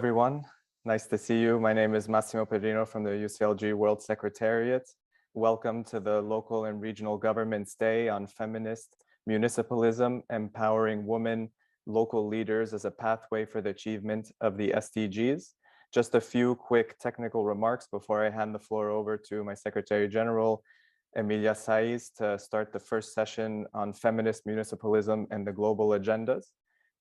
everyone. Nice to see you. My name is Massimo Pedrino from the UCLG World Secretariat. Welcome to the Local and Regional Governments Day on Feminist Municipalism, Empowering Women, Local Leaders as a Pathway for the Achievement of the SDGs. Just a few quick technical remarks before I hand the floor over to my Secretary General, Emilia Saiz, to start the first session on feminist municipalism and the global agendas.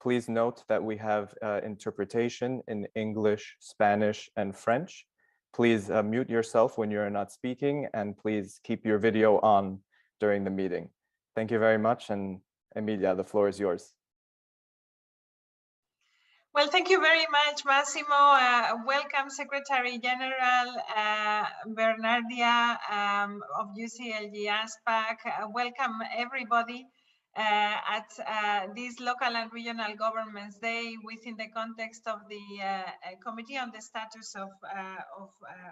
Please note that we have interpretation in English, Spanish, and French. Please mute yourself when you're not speaking, and please keep your video on during the meeting. Thank you very much, and Emilia, the floor is yours. Well, thank you very much, Massimo. Welcome, Secretary General Bernardia of UCLG ASPAC. Welcome, everybody. At this Local and Regional Governments Day within the context of the Committee on the Status of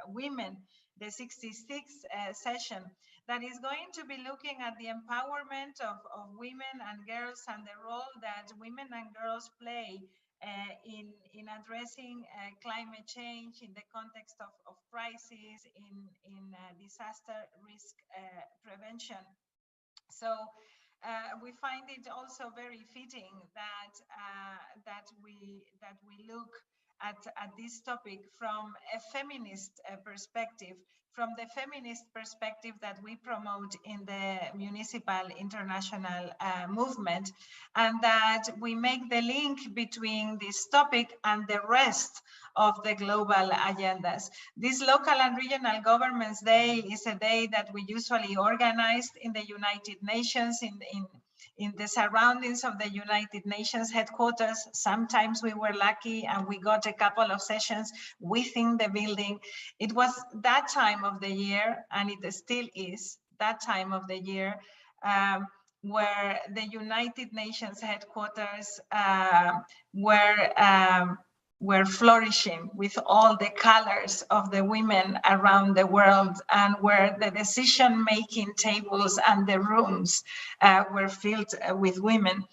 Women, the 66th session, that is going to be looking at the empowerment of women and girls and the role that women and girls play in addressing climate change in the context of crisis, in disaster risk prevention. So we find it also very fitting that we look at this topic from a feminist perspective, from the feminist perspective that we promote in the municipal international movement, and that we make the link between this topic and the rest of the global agendas. This Local and Regional Governments Day is a day that we usually organize in the United Nations, in the surroundings of the United Nations headquarters. Sometimes we were lucky and we got a couple of sessions within the building. It was that time of the year, and it still is that time of the year, where the United Nations headquarters were flourishing with all the colors of the women around the world, and where the decision-making tables and the rooms were filled with women.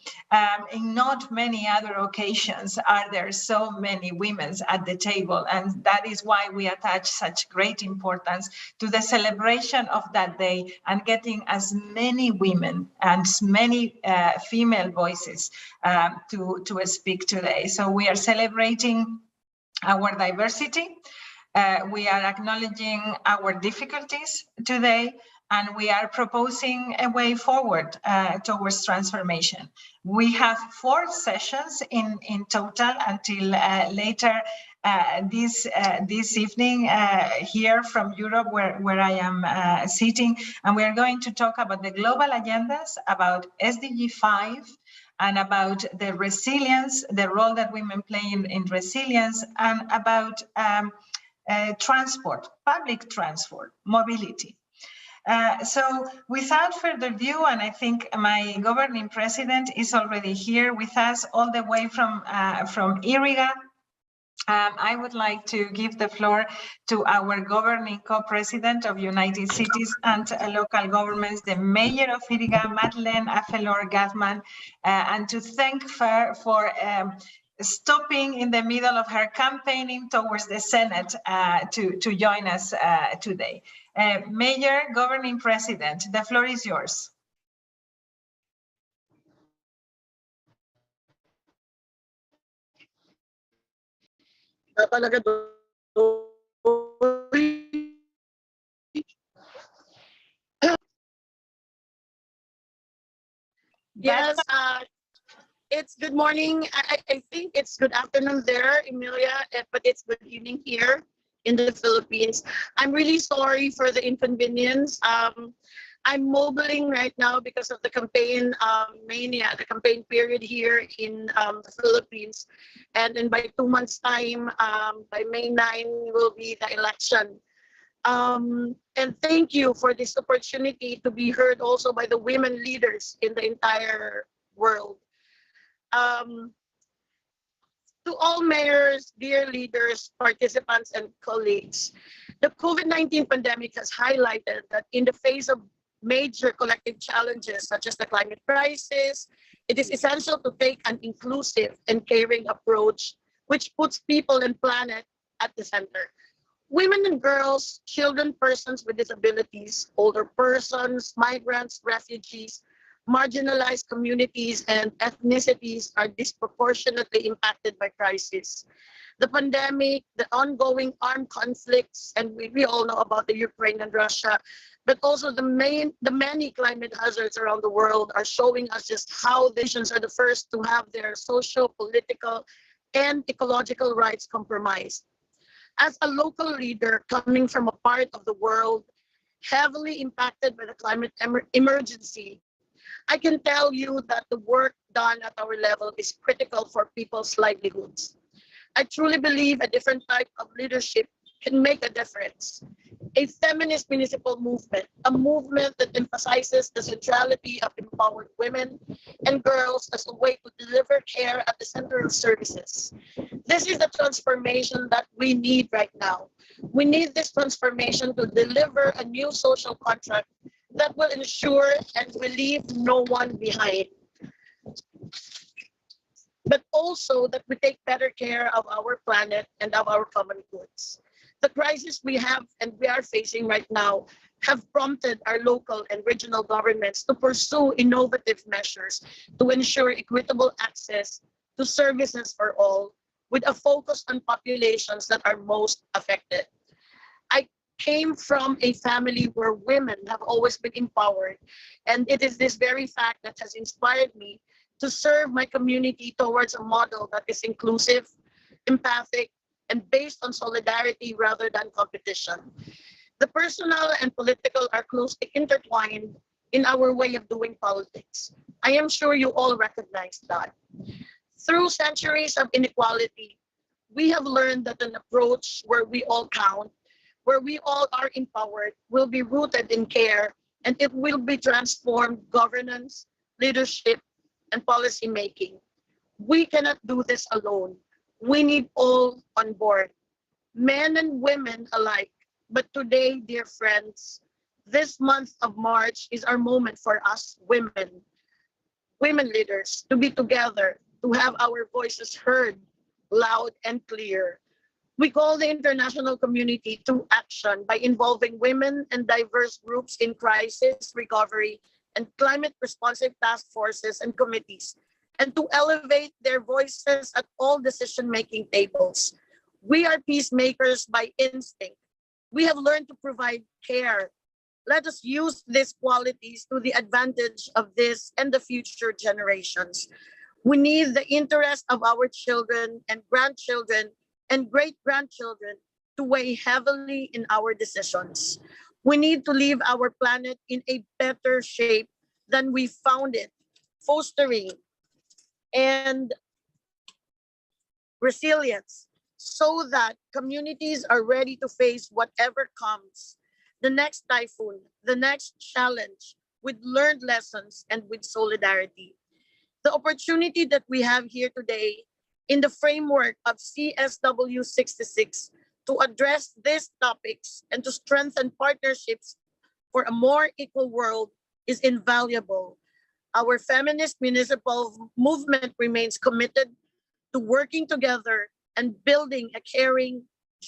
In not many other occasions are there so many women at the table, and that is why we attach such great importance to the celebration of that day and getting as many women and as many female voices to speak today. So we are celebrating our diversity, we are acknowledging our difficulties today, and we are proposing a way forward towards transformation. We have 4 sessions in total until later this evening here from Europe, where I am sitting, and we are going to talk about the global agendas, about SDG 5, and about the resilience, the role that women play in resilience, and about transport, public transport, mobility. So without further ado, and I think my governing president is already here with us all the way from Rica, I would like to give the floor to our governing co-president of United Cities and Local Governments, the Mayor of Rica, Madeleine Afelor-Gathman, and to thank her for stopping in the middle of her campaigning towards the Senate to join us today. Mayor, governing president, the floor is yours. Yes, it's good morning. I think it's good afternoon there, Emilia, but it's good evening here in the Philippines. I'm really sorry for the inconvenience. I'm mobiling right now because of the campaign mania, the campaign period here in the Philippines. And then by 2 months' time, by May 9, will be the election. And thank you for this opportunity to be heard also by the women leaders in the entire world. To all mayors, dear leaders, participants, and colleagues, the COVID-19 pandemic has highlighted that in the face of major collective challenges such as the climate crisis, it is essential to take an inclusive and caring approach which puts people and planet at the center. Women and girls, children, persons with disabilities, older persons, migrants, refugees, marginalized communities, and ethnicities are disproportionately impacted by crisis. The pandemic, the ongoing armed conflicts, and we all know about the Ukraine and Russia, but also the many climate hazards around the world are showing us just how nations are the first to have their social, political, and ecological rights compromised. As a local leader coming from a part of the world heavily impacted by the climate emergency, I can tell you that the work done at our level is critical for people's livelihoods. I truly believe a different type of leadership can make a difference. A feminist municipal movement, a movement that emphasizes the centrality of empowered women and girls as a way to deliver care at the center of services. This is the transformation that we need right now. We need this transformation to deliver a new social contract that will ensure and will leave no one behind, but also that we take better care of our planet and of our common goods. The crisis we have and we are facing right now have prompted our local and regional governments to pursue innovative measures to ensure equitable access to services for all, with a focus on populations that are most affected. I came from a family where women have always been empowered, and it is this very fact that has inspired me to serve my community towards a model that is inclusive, empathic, and based on solidarity rather than competition. The personal and political are closely intertwined in our way of doing politics. I am sure you all recognize that. Through centuries of inequality, we have learned that an approach where we all count, where we all are empowered, will be rooted in care, and it will be transformed governance, leadership, and policy making. We cannot do this alone. We need all on board, men and women alike. But today, dear friends, this month of March is our moment for us women leaders, to be together, to have our voices heard loud and clear. We call the international community to action by involving women and diverse groups in crisis recovery and climate responsive task forces and committees, and to elevate their voices at all decision-making tables. We are peacemakers by instinct. We have learned to provide care. Let us use these qualities to the advantage of this and the future generations. We need the interest of our children and grandchildren and great-grandchildren to weigh heavily in our decisions. We need to leave our planet in a better shape than we found it, fostering and resilience so that communities are ready to face whatever comes, the next typhoon, the next challenge, with learned lessons and with solidarity. The opportunity that we have here today in the framework of CSW 66 to address these topics and to strengthen partnerships for a more equal world is invaluable. Our feminist municipal movement remains committed to working together and building a caring,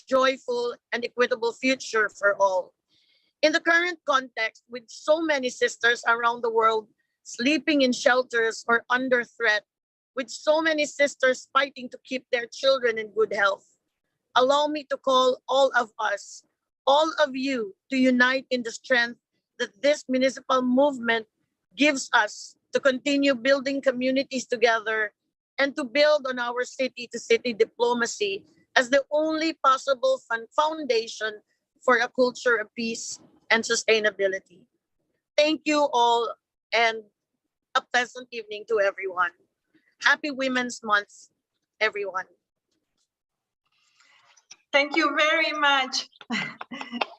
joyful, and equitable future for all. In the current context, with so many sisters around the world sleeping in shelters or under threat, with so many sisters fighting to keep their children in good health, allow me to call all of us, all of you, to unite in the strength that this municipal movement gives us to continue building communities together and to build on our city-to-city diplomacy as the only possible foundation for a culture of peace and sustainability. Thank you all, and a pleasant evening to everyone. Happy Women's Month, everyone. Thank you very much.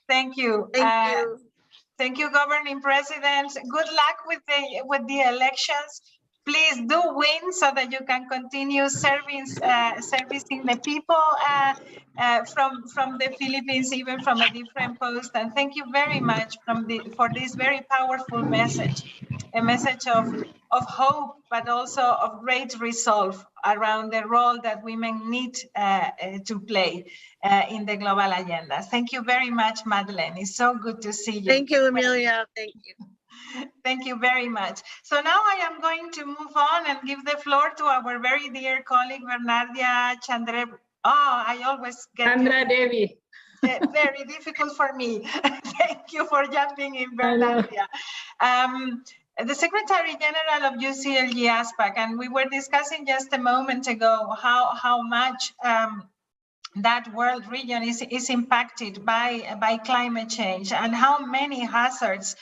Thank you. Thank you. Thank you, Governing President. Good luck with the elections. Please do win so that you can continue servicing the people from the Philippines, even from a different post. And thank you very much for this very powerful message. a message of hope, but also of great resolve around the role that women need to play in the global agenda. Thank you very much, Madeleine. It's so good to see you. Thank you, Amelia. Thank you. Thank you very much. So now I am going to move on and give the floor to our very dear colleague, Bernardia Chandre. Oh, I always get Chandra Devi. Very difficult for me. Thank you for jumping in, Bernardia. The Secretary General of UCLG ASPAC, and we were discussing just a moment ago how much that world region is impacted by climate change and how many hazards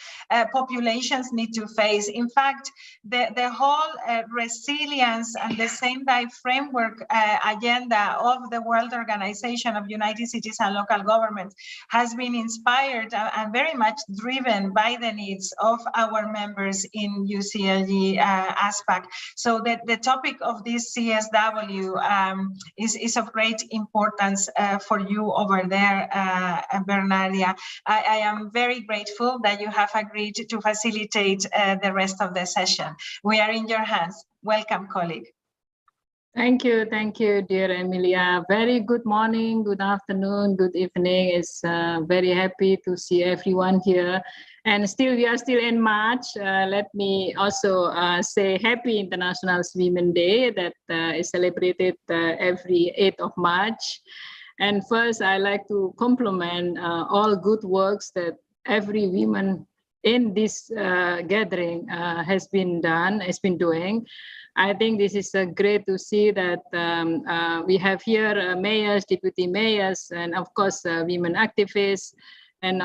populations need to face. In fact, the whole resilience and the Sendai framework agenda of the World Organization of United Cities and Local Governments has been inspired and very much driven by the needs of our members in UCLG ASPAC. So the topic of this CSW is of great importance for you over there, Bernardia. I am very grateful that you have agreed to facilitate the rest of the session. We are in your hands. Welcome, colleague. Thank you, dear Emilia. Very good morning, good afternoon, good evening. It's very happy to see everyone here. And we are still in March. Let me also say Happy International Women's Day that is celebrated every 8th of March. And first, I like to compliment all good works that every woman in this gathering has been doing. I think this is great to see that we have here mayors, deputy mayors, and of course, women activists, and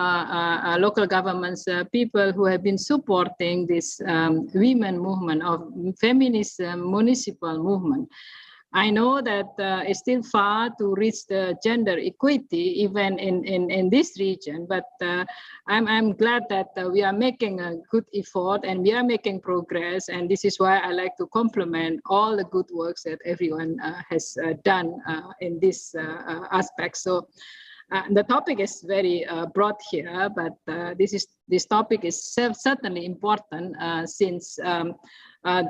local governments, people who have been supporting this women movement of feminist municipal movement. I know that it's still far to reach the gender equity even in this region, but I'm glad that we are making a good effort and we are making progress, and this is why I like to compliment all the good works that everyone has done in this aspect. So. The topic is very broad here, but this topic is certainly important since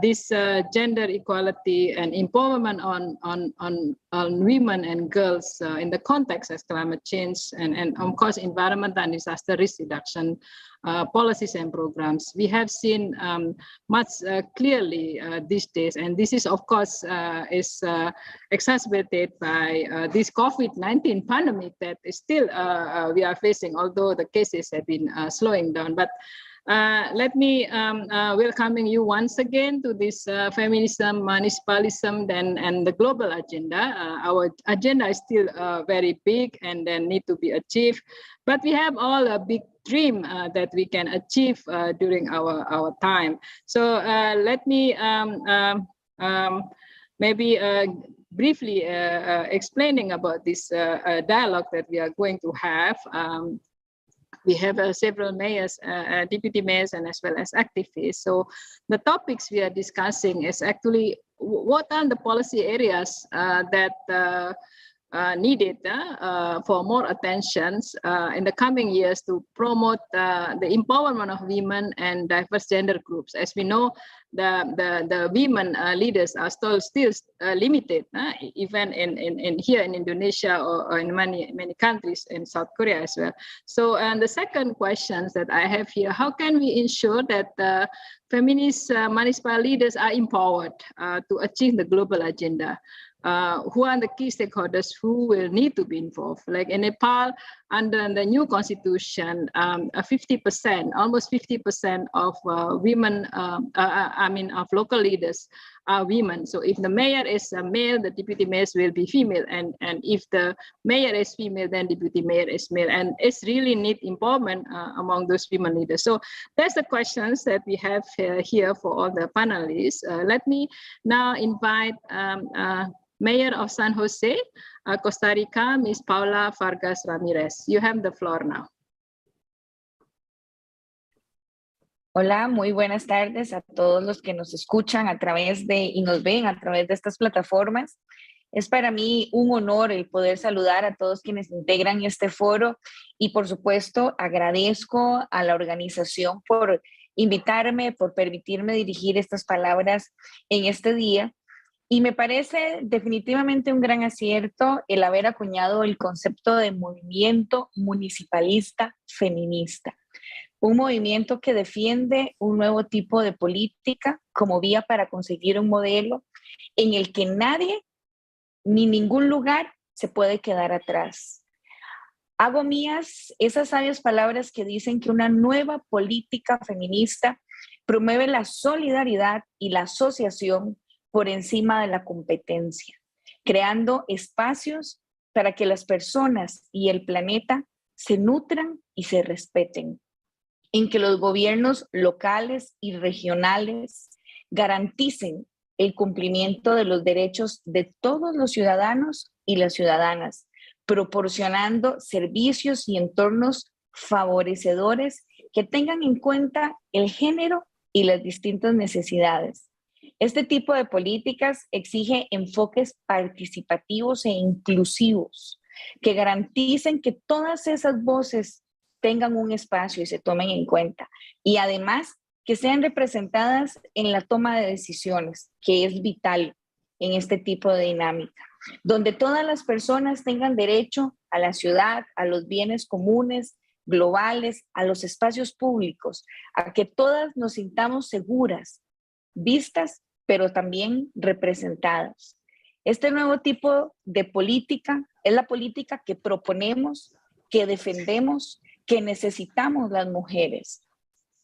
this gender equality and empowerment on women and girls in the context of climate change and of course environment and disaster risk reduction policies and programs. We have seen much clearly these days, and this is of course is exacerbated by this COVID-19 pandemic that is still we are facing, although the cases have been slowing down. But let me welcoming you once again to this feminism, municipalism, and the global agenda. Our agenda is still very big and then need to be achieved, but we have all a big dream that we can achieve during our time. So let me maybe briefly explaining about this dialogue that we are going to have. We have several mayors, deputy mayors, and as well as activists. So the topics we are discussing is actually what are the policy areas that needed for more attention in the coming years to promote the empowerment of women and diverse gender groups. As we know, the women leaders are still limited, even in here in Indonesia or in many countries in South Korea as well. So, and the second question that I have here: how can we ensure that feminist municipal leaders are empowered to achieve the global agenda? Who are the key stakeholders who will need to be involved? Like in Nepal, under the new constitution, 50%, almost 50% of women, of local leaders are women. So if the mayor is a male, the deputy mayors will be female. And if the mayor is female, then deputy mayor is male. And it's really need empowerment among those women leaders. So that's the questions that we have here for all the panelists. Let me now invite Mayor of San Jose, Costa Rica, Ms. Paula Vargas Ramirez. You have the floor now. Hola, muy buenas tardes a todos los que nos escuchan a través y nos ven a través de estas plataformas. Es para mí un honor el poder saludar a todos quienes integran este foro y por supuesto agradezco a la organización por invitarme, por permitirme dirigir estas palabras en este día. Y me parece definitivamente un gran acierto el haber acuñado el concepto de movimiento municipalista feminista. Un movimiento que defiende un nuevo tipo de política como vía para conseguir un modelo en el que nadie ni ningún lugar se puede quedar atrás. Hago mías esas sabias palabras que dicen que una nueva política feminista promueve la solidaridad y la asociación por encima de la competencia, creando espacios para que las personas y el planeta se nutran y se respeten, en que los gobiernos locales y regionales garanticen el cumplimiento de los derechos de todos los ciudadanos y las ciudadanas, proporcionando servicios y entornos favorecedores que tengan en cuenta el género y las distintas necesidades. Este tipo de políticas exige enfoques participativos e inclusivos que garanticen que todas esas voces tengan un espacio y se tomen en cuenta. Y además, que sean representadas en la toma de decisiones, que es vital en este tipo de dinámica, donde todas las personas tengan derecho a la ciudad, a los bienes comunes, globales, a los espacios públicos, a que todas nos sintamos seguras, vistas, pero también representadas. Este nuevo tipo de política es la política que proponemos, que defendemos, que necesitamos las mujeres,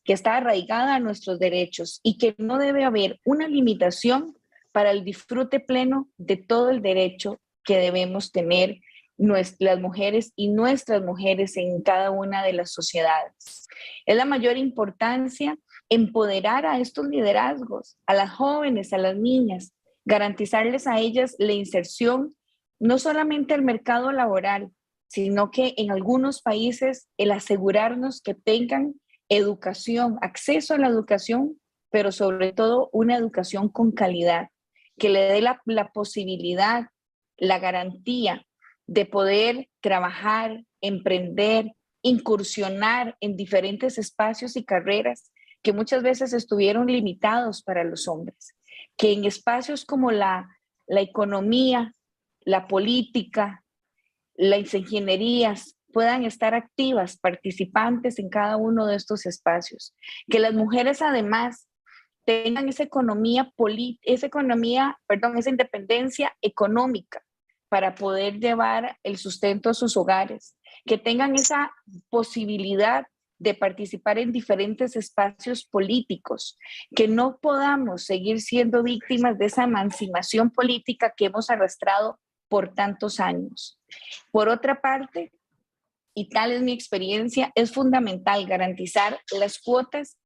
que está arraigada a nuestros derechos y que no debe haber una limitación para el disfrute pleno de todo el derecho que debemos tener las mujeres y nuestras mujeres en cada una de las sociedades. Es la mayor importancia empoderar a estos liderazgos, a las jóvenes, a las niñas, garantizarles a ellas la inserción no solamente al mercado laboral, sino que en algunos países el asegurarnos que tengan educación, acceso a la educación, pero sobre todo una educación con calidad, que le dé la posibilidad, la garantía de poder trabajar, emprender, incursionar en diferentes espacios y carreras que muchas veces estuvieron limitados para los hombres, que en espacios como la economía, la política, las ingenierías puedan estar activas, participantes en cada uno de estos espacios, que las mujeres además tengan esa independencia económica para poder llevar el sustento a sus hogares, que tengan esa posibilidad de participar en diferentes espacios políticos, que no podamos seguir siendo víctimas de esa emancipación política que hemos arrastrado por tantos años. Por otra parte, y tal es mi experiencia, es fundamental garantizar las cuotas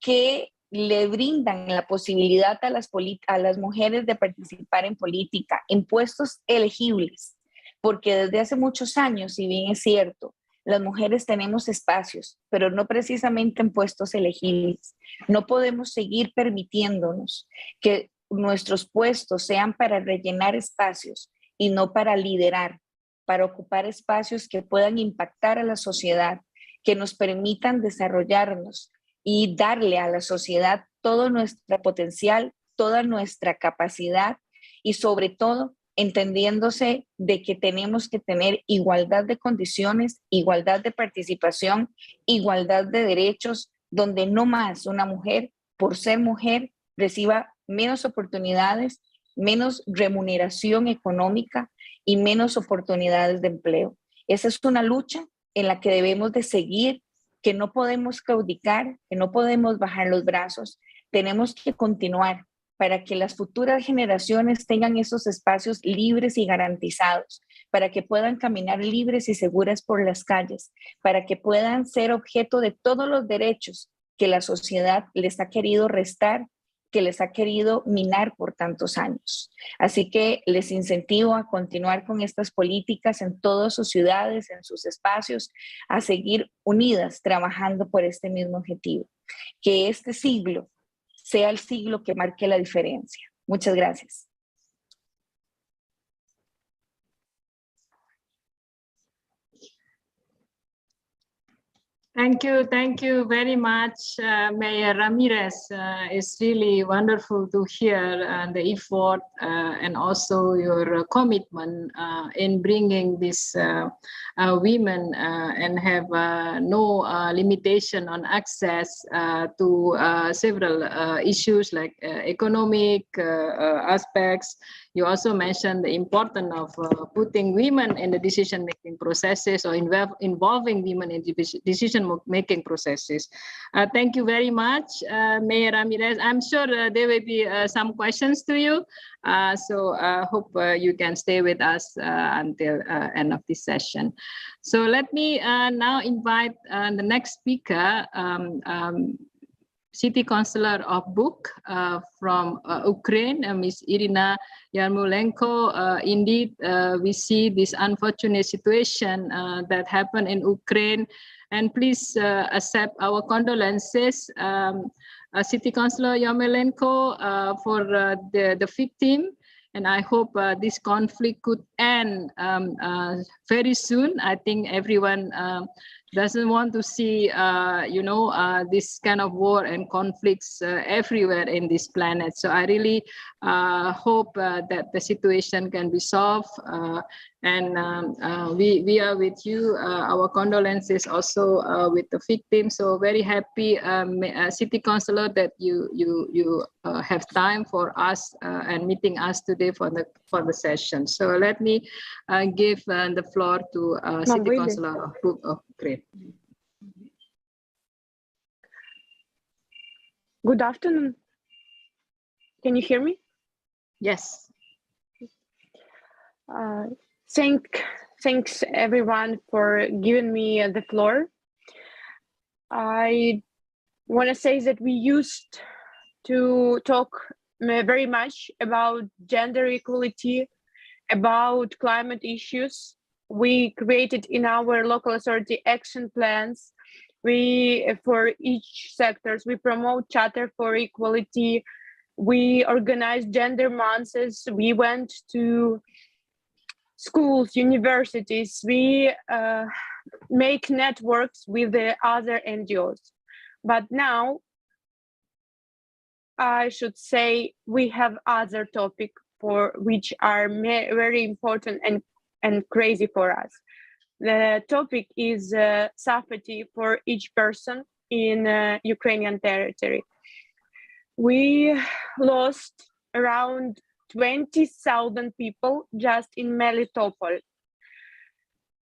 que le brindan la posibilidad a las mujeres de participar en política, en puestos elegibles, porque desde hace muchos años, si bien es cierto, las mujeres tenemos espacios, pero no precisamente en puestos elegibles. No podemos seguir permitiéndonos que nuestros puestos sean para rellenar espacios y no para liderar, para ocupar espacios que puedan impactar a la sociedad, que nos permitan desarrollarnos y darle a la sociedad todo nuestro potencial, toda nuestra capacidad y sobre todo entendiéndose de que tenemos que tener igualdad de condiciones, igualdad de participación, igualdad de derechos, donde no más una mujer, por ser mujer, reciba menos oportunidades, menos remuneración económica y menos oportunidades de empleo. Esa es una lucha en la que debemos de seguir, que no podemos claudicar, que no podemos bajar los brazos, tenemos que continuar para que las futuras generaciones tengan esos espacios libres y garantizados, para que puedan caminar libres y seguras por las calles, para que puedan ser objeto de todos los derechos que la sociedad les ha querido restar, que les ha querido minar por tantos años. Así que les incentivo a continuar con estas políticas en todas sus ciudades, en sus espacios, a seguir unidas trabajando por este mismo objetivo. Que este siglo sea el siglo que marque la diferencia. Muchas gracias. Thank you very much, Mayor Ramirez. It's really wonderful to hear the effort and also your commitment in bringing these women and have no limitation on access to several issues like economic aspects. You also mentioned the importance of putting women in the decision-making processes or involving women in decision-making processes. Thank you very much, Mayor Ramirez. I'm sure there will be some questions to you. So I hope you can stay with us until end of this session. So let me now invite the next speaker, City Councilor of Buk from Ukraine, Ms. Irina Yarmolenko. Indeed, we see this unfortunate situation that happened in Ukraine, and please accept our condolences, City Councilor Yarmolenko, for the victim. And I hope this conflict could end very soon. I think everyone doesn't want to see, this kind of war and conflicts everywhere in this planet. So I really hope that the situation can be solved. And we are with you. Our condolences also with the victims. So very happy, City Councilor, that you have time for us and meeting us today for the session. So let me give the floor to City Councilor of Buk of Ukraine. Good afternoon. Can you hear me? Yes. Thanks everyone for giving me the floor. I want to say that we used to talk very much about gender equality, about climate issues. We created in our local authority action plans. For each sectors, we promote Charter for Equality. We organize gender months. We went to schools, universities. We make networks with the other NGOs. But now, I should say, we have other topics for which are very important and crazy for us. The topic is safety for each person in Ukrainian territory. We lost around 20,000 people just in Melitopol.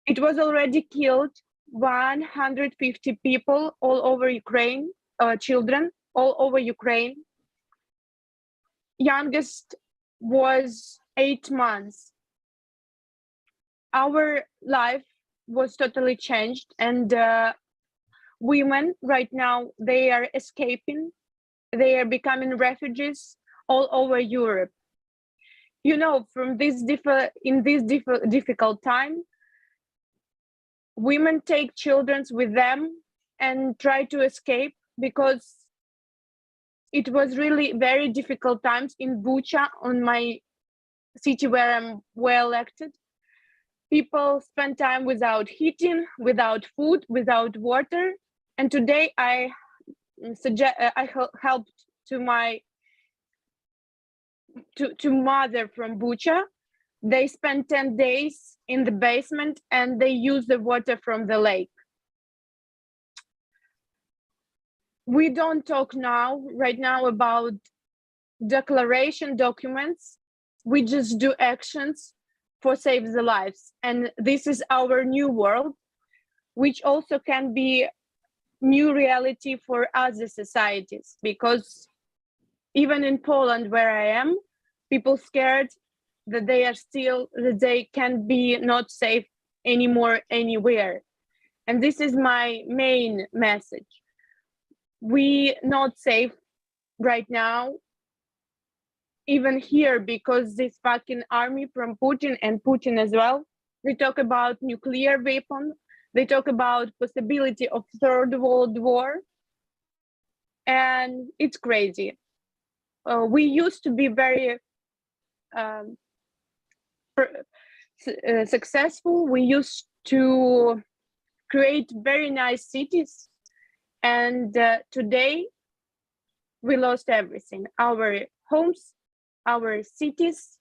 It was already killed 150 people all over Ukraine, children all over Ukraine. Youngest was 8 months. Our life was totally changed, and women right now, they are escaping. They are becoming refugees all over Europe. You know, from this difficult time, women take children with them and try to escape, because it was really very difficult times in Bucha, on my city where I'm well elected. People spend time without heating, without food, without water. And today I helped to my mother from Bucha. They spent 10 days in the basement and they use the water from the lake. We don't talk right now about declaration documents. We just do actions for save the lives. And this is our new world, which also can be new reality for other societies, because even in Poland, where I am, people scared that they can be not safe anymore anywhere. And this is my main message. We not safe right now, even here, because this fucking army from Putin and Putin as well, they talk about nuclear weapon, they talk about possibility of third world war, and it's crazy. We used to be very successful. We used to create very nice cities. And today we lost everything, our homes, our cities,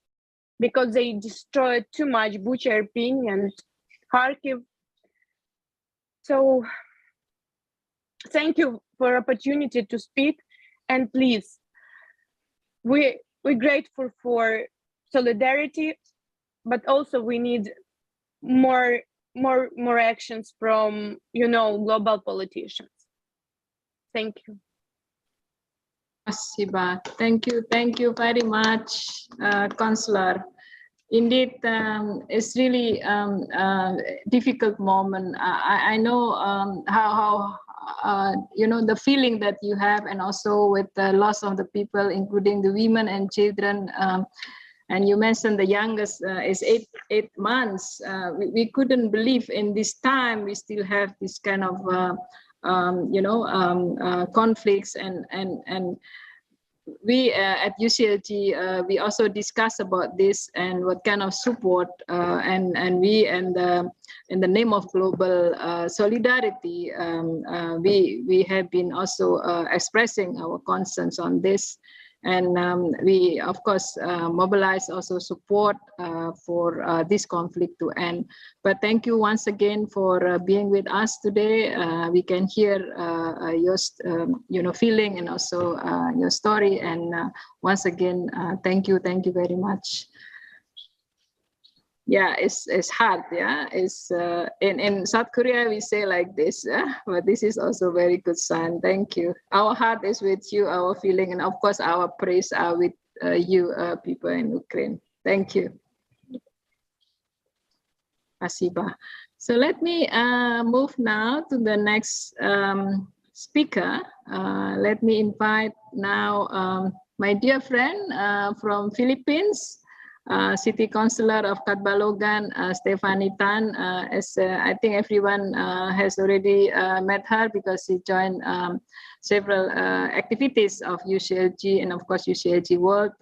because they destroyed too much Bucha, Irpin, and Kharkiv. So thank you for opportunity to speak, and please, we're grateful for solidarity, but also we need more actions from, you know, global politicians. Thank you. Siba, thank you very much, Counselor. Indeed, it's really a difficult moment. I know how you know, the feeling that you have, and also with the loss of the people, including the women and children. And you mentioned the youngest is eight months. We couldn't believe in this time we still have this kind of conflicts, and we at UCLG we also discuss about this and what kind of support and we, and in the name of global solidarity, we have been also expressing our concerns on this. And we, of course, mobilize also support for this conflict to end. But thank you once again for being with us today. We can hear your feeling and also your story. And once again, thank you very much. Yeah, it's hard. Yeah, it's in South Korea we say like this, but this is also very good sign. Thank you. Our heart is with you, our feeling, and of course our praise are with you, people in Ukraine. Thank you. Asiba. So let me move now to the next speaker. Let me invite now my dear friend from Philippines, City Councilor of Catbalogan, Stephanie Tan. As I think everyone has already met her because she joined several activities of UCLG and of course UCLG World.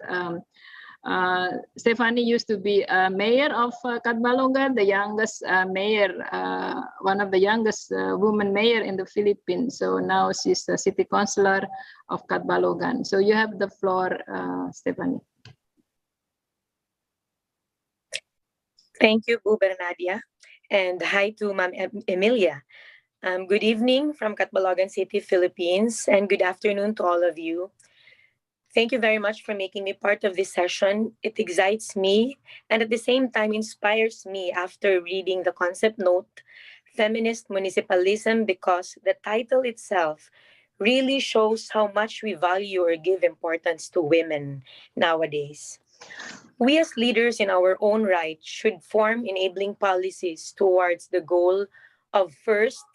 Stephanie used to be mayor of Catbalogan, the youngest mayor, one of the youngest woman mayor in the Philippines. So now she's the City Councilor of Catbalogan. So you have the floor, Stephanie. Thank you, Uber Nadia, and hi to Ma'am Emilia. Good evening from Catbalogan City, Philippines, and good afternoon to all of you. Thank you very much for making me part of this session. It excites me and at the same time inspires me after reading the concept note, Feminist Municipalism, because the title itself really shows how much we value or give importance to women nowadays. We as leaders in our own right should form enabling policies towards the goal of first,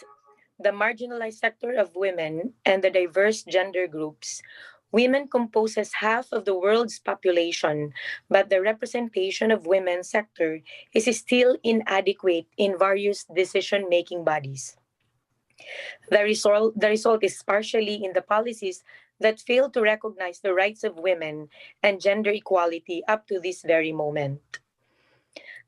the marginalized sector of women and the diverse gender groups. Women composes half of the world's population, but the representation of women's sector is still inadequate in various decision-making bodies. The result is partially in the policies that fail to recognize the rights of women and gender equality up to this very moment.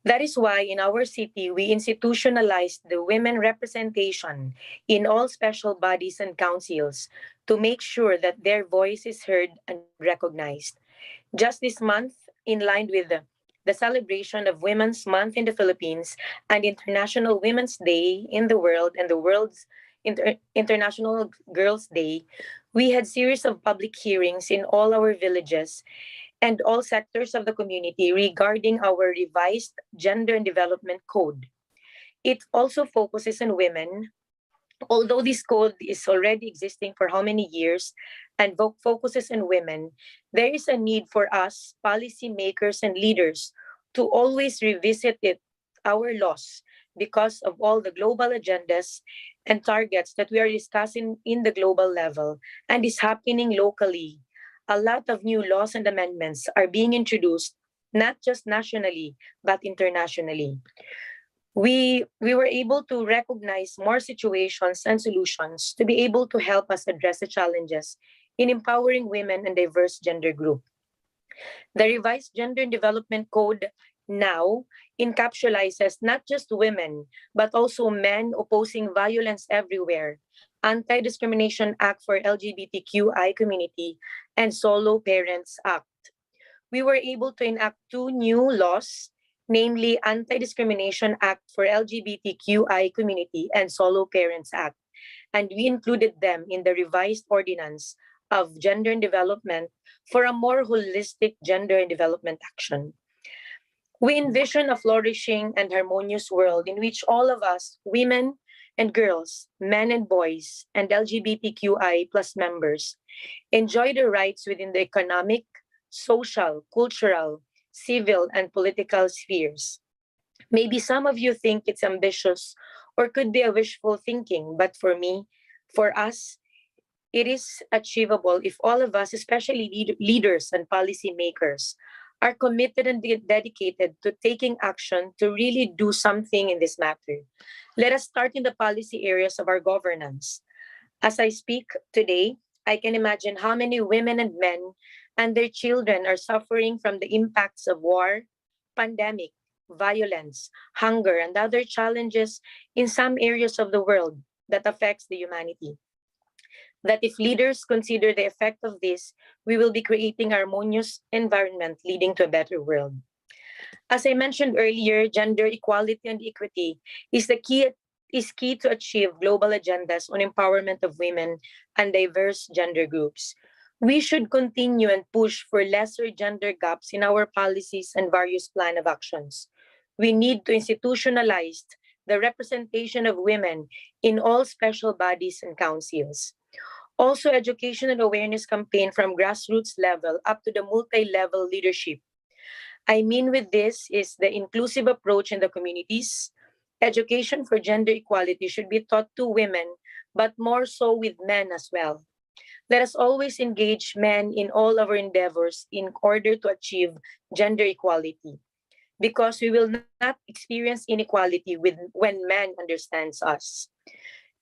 That is why in our city, we institutionalized the women representation in all special bodies and councils to make sure that their voice is heard and recognized. Just this month, in line with the celebration of Women's Month in the Philippines and International Women's Day in the world and the world's International Girls' Day, we had series of public hearings in all our villages and all sectors of the community regarding our revised Gender and Development Code. It also focuses on women, although this code is already existing for how many years and focuses on women, there is a need for us, policymakers and leaders, to always revisit our laws because of all the global agendas and targets that we are discussing in the global level and is happening locally. A lot of new laws and amendments are being introduced, not just nationally, but internationally. We were able to recognize more situations and solutions to be able to help us address the challenges in empowering women and diverse gender groups. The revised Gender and Development Code now encapsulates not just women, but also men opposing violence everywhere, Anti-Discrimination Act for LGBTQI community, and Solo Parents Act. We were able to enact 2 new laws, namely Anti-Discrimination Act for LGBTQI community and Solo Parents Act, and we included them in the revised ordinance of gender and development for a more holistic gender and development action. We envision a flourishing and harmonious world in which all of us, women and girls, men and boys, and LGBTQI plus members, enjoy the rights within the economic, social, cultural, civil, and political spheres. Maybe some of you think it's ambitious or could be a wishful thinking, but for me, for us, it is achievable if all of us, especially leaders and policymakers, are committed and dedicated to taking action to really do something in this matter. Let us start in the policy areas of our governance. As I speak today, I can imagine how many women and men and their children are suffering from the impacts of war, pandemic, violence, hunger, and other challenges in some areas of the world that affects the humanity. That if leaders consider the effect of this, we will be creating a harmonious environment leading to a better world. As I mentioned earlier, gender equality and equity is key to achieve global agendas on empowerment of women and diverse gender groups. We should continue and push for lesser gender gaps in our policies and various plan of actions. We need to institutionalize the representation of women in all special bodies and councils. Also, education and awareness campaign from grassroots level up to the multi-level leadership. I mean with this is the inclusive approach in the communities. Education for gender equality should be taught to women, but more so with men as well. Let us always engage men in all our endeavors in order to achieve gender equality, because we will not experience inequality when man understands us.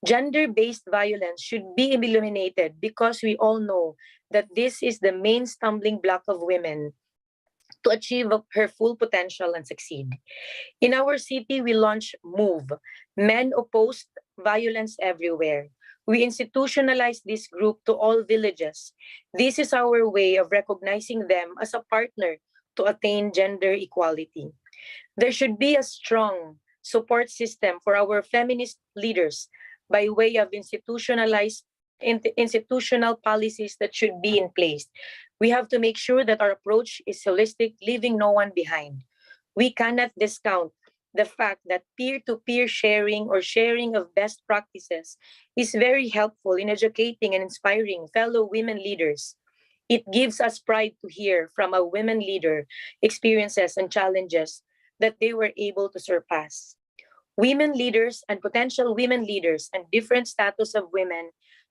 Gender-based violence should be eliminated because we all know that this is the main stumbling block of women to achieve her full potential and succeed. In our city, we launched MOVE, Men Opposed Violence Everywhere. We institutionalized this group to all villages. This is our way of recognizing them as a partner to attain gender equality. There should be a strong support system for our feminist leaders by way of institutional policies that should be in place. We have to make sure that our approach is holistic, leaving no one behind. We cannot discount the fact that peer-to-peer sharing or sharing of best practices is very helpful in educating and inspiring fellow women leaders. It gives us pride to hear from a women leader experiences and challenges that they were able to surpass. Women leaders and potential women leaders and different status of women,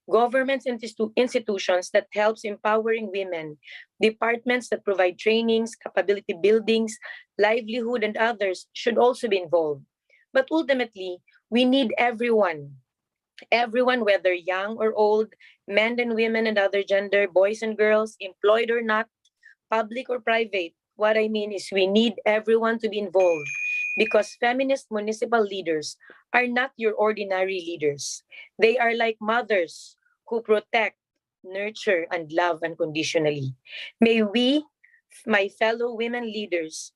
governments and institutions that helps empowering women, departments that provide trainings, capability buildings, livelihood, and others should also be involved. But ultimately, we need everyone, whether young or old, men and women and other gender, boys and girls, employed or not, public or private. What I mean is we need everyone to be involved, because feminist municipal leaders are not your ordinary leaders. They are like mothers who protect, nurture, and love unconditionally. May we, my fellow women leaders,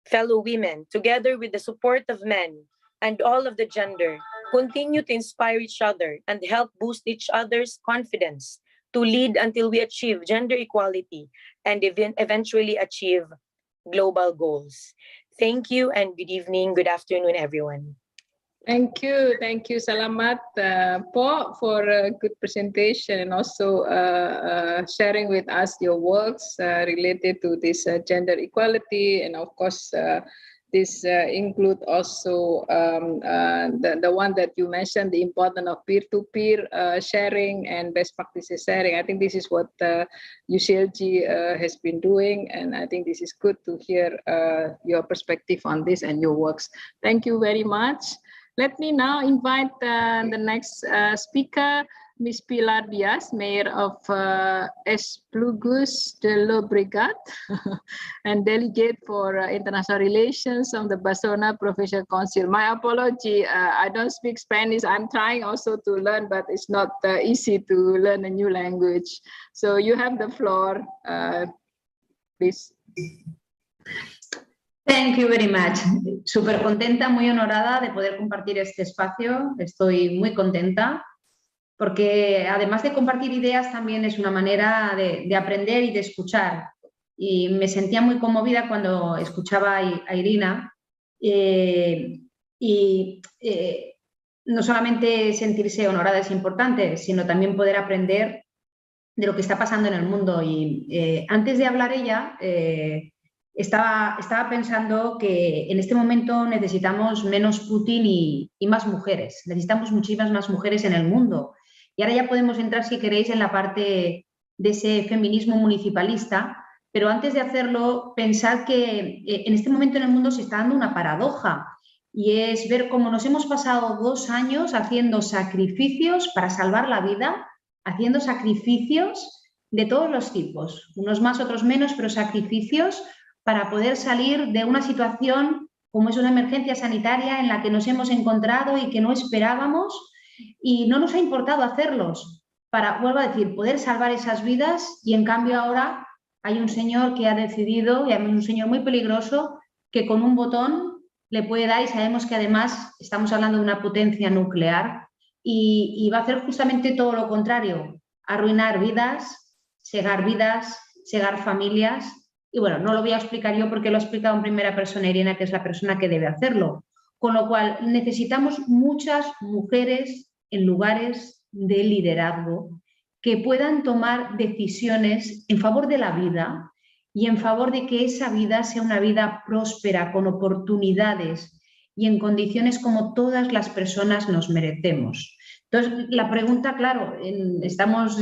fellow women, together with the support of men and all of the gender, continue to inspire each other and help boost each other's confidence to lead until we achieve gender equality and eventually achieve global goals. Thank you and good evening, good afternoon, everyone. Thank you, Salamat po for a good presentation and also sharing with us your works related to this gender equality, and of course this include also the one that you mentioned, the importance of peer-to-peer sharing and best practices sharing. I think this is what UCLG has been doing, and I think this is good to hear your perspective on this and your works. Thank you very much. Let me now invite the next speaker, Ms. Pilar Diaz, Mayor of Esplugus de Llobregat and Delegate for International Relations of the Barcelona Provincial Council. My apology, I don't speak Spanish. I'm trying also to learn, but it's not easy to learn a new language. So you have the floor, please. Thank you very much. Súper contenta, muy honorada de poder compartir este espacio. Estoy muy contenta porque además de compartir ideas también es una manera de aprender y de escuchar. Y me sentía muy conmovida cuando escuchaba a Irina no solamente sentirse honorada es importante, sino también poder aprender de lo que está pasando en el mundo. Y antes de hablar ella, estaba pensando que en este momento necesitamos menos Putin y más mujeres. Necesitamos muchísimas más mujeres en el mundo. Y ahora ya podemos entrar, si queréis, en la parte de ese feminismo municipalista, pero antes de hacerlo, pensar que en este momento en el mundo se está dando una paradoja, y es ver cómo nos hemos pasado 2 años haciendo sacrificios para salvar la vida, haciendo sacrificios de todos los tipos, unos más, otros menos, pero sacrificios para poder salir de una situación como es una emergencia sanitaria en la que nos hemos encontrado y que no esperábamos, y no nos ha importado hacerlos para, vuelvo a decir, poder salvar esas vidas. Y en cambio ahora hay un señor que ha decidido, y además un señor muy peligroso, que con un botón le puede dar, y sabemos que además estamos hablando de una potencia nuclear, y va a hacer justamente todo lo contrario, arruinar vidas, cegar familias. Y bueno, no lo voy a explicar yo porque lo ha explicado en primera persona Irina, que es la persona que debe hacerlo. Con lo cual necesitamos muchas mujeres en lugares de liderazgo que puedan tomar decisiones en favor de la vida y en favor de que esa vida sea una vida próspera, con oportunidades y en condiciones como todas las personas nos merecemos. Entonces, la pregunta, claro, estamos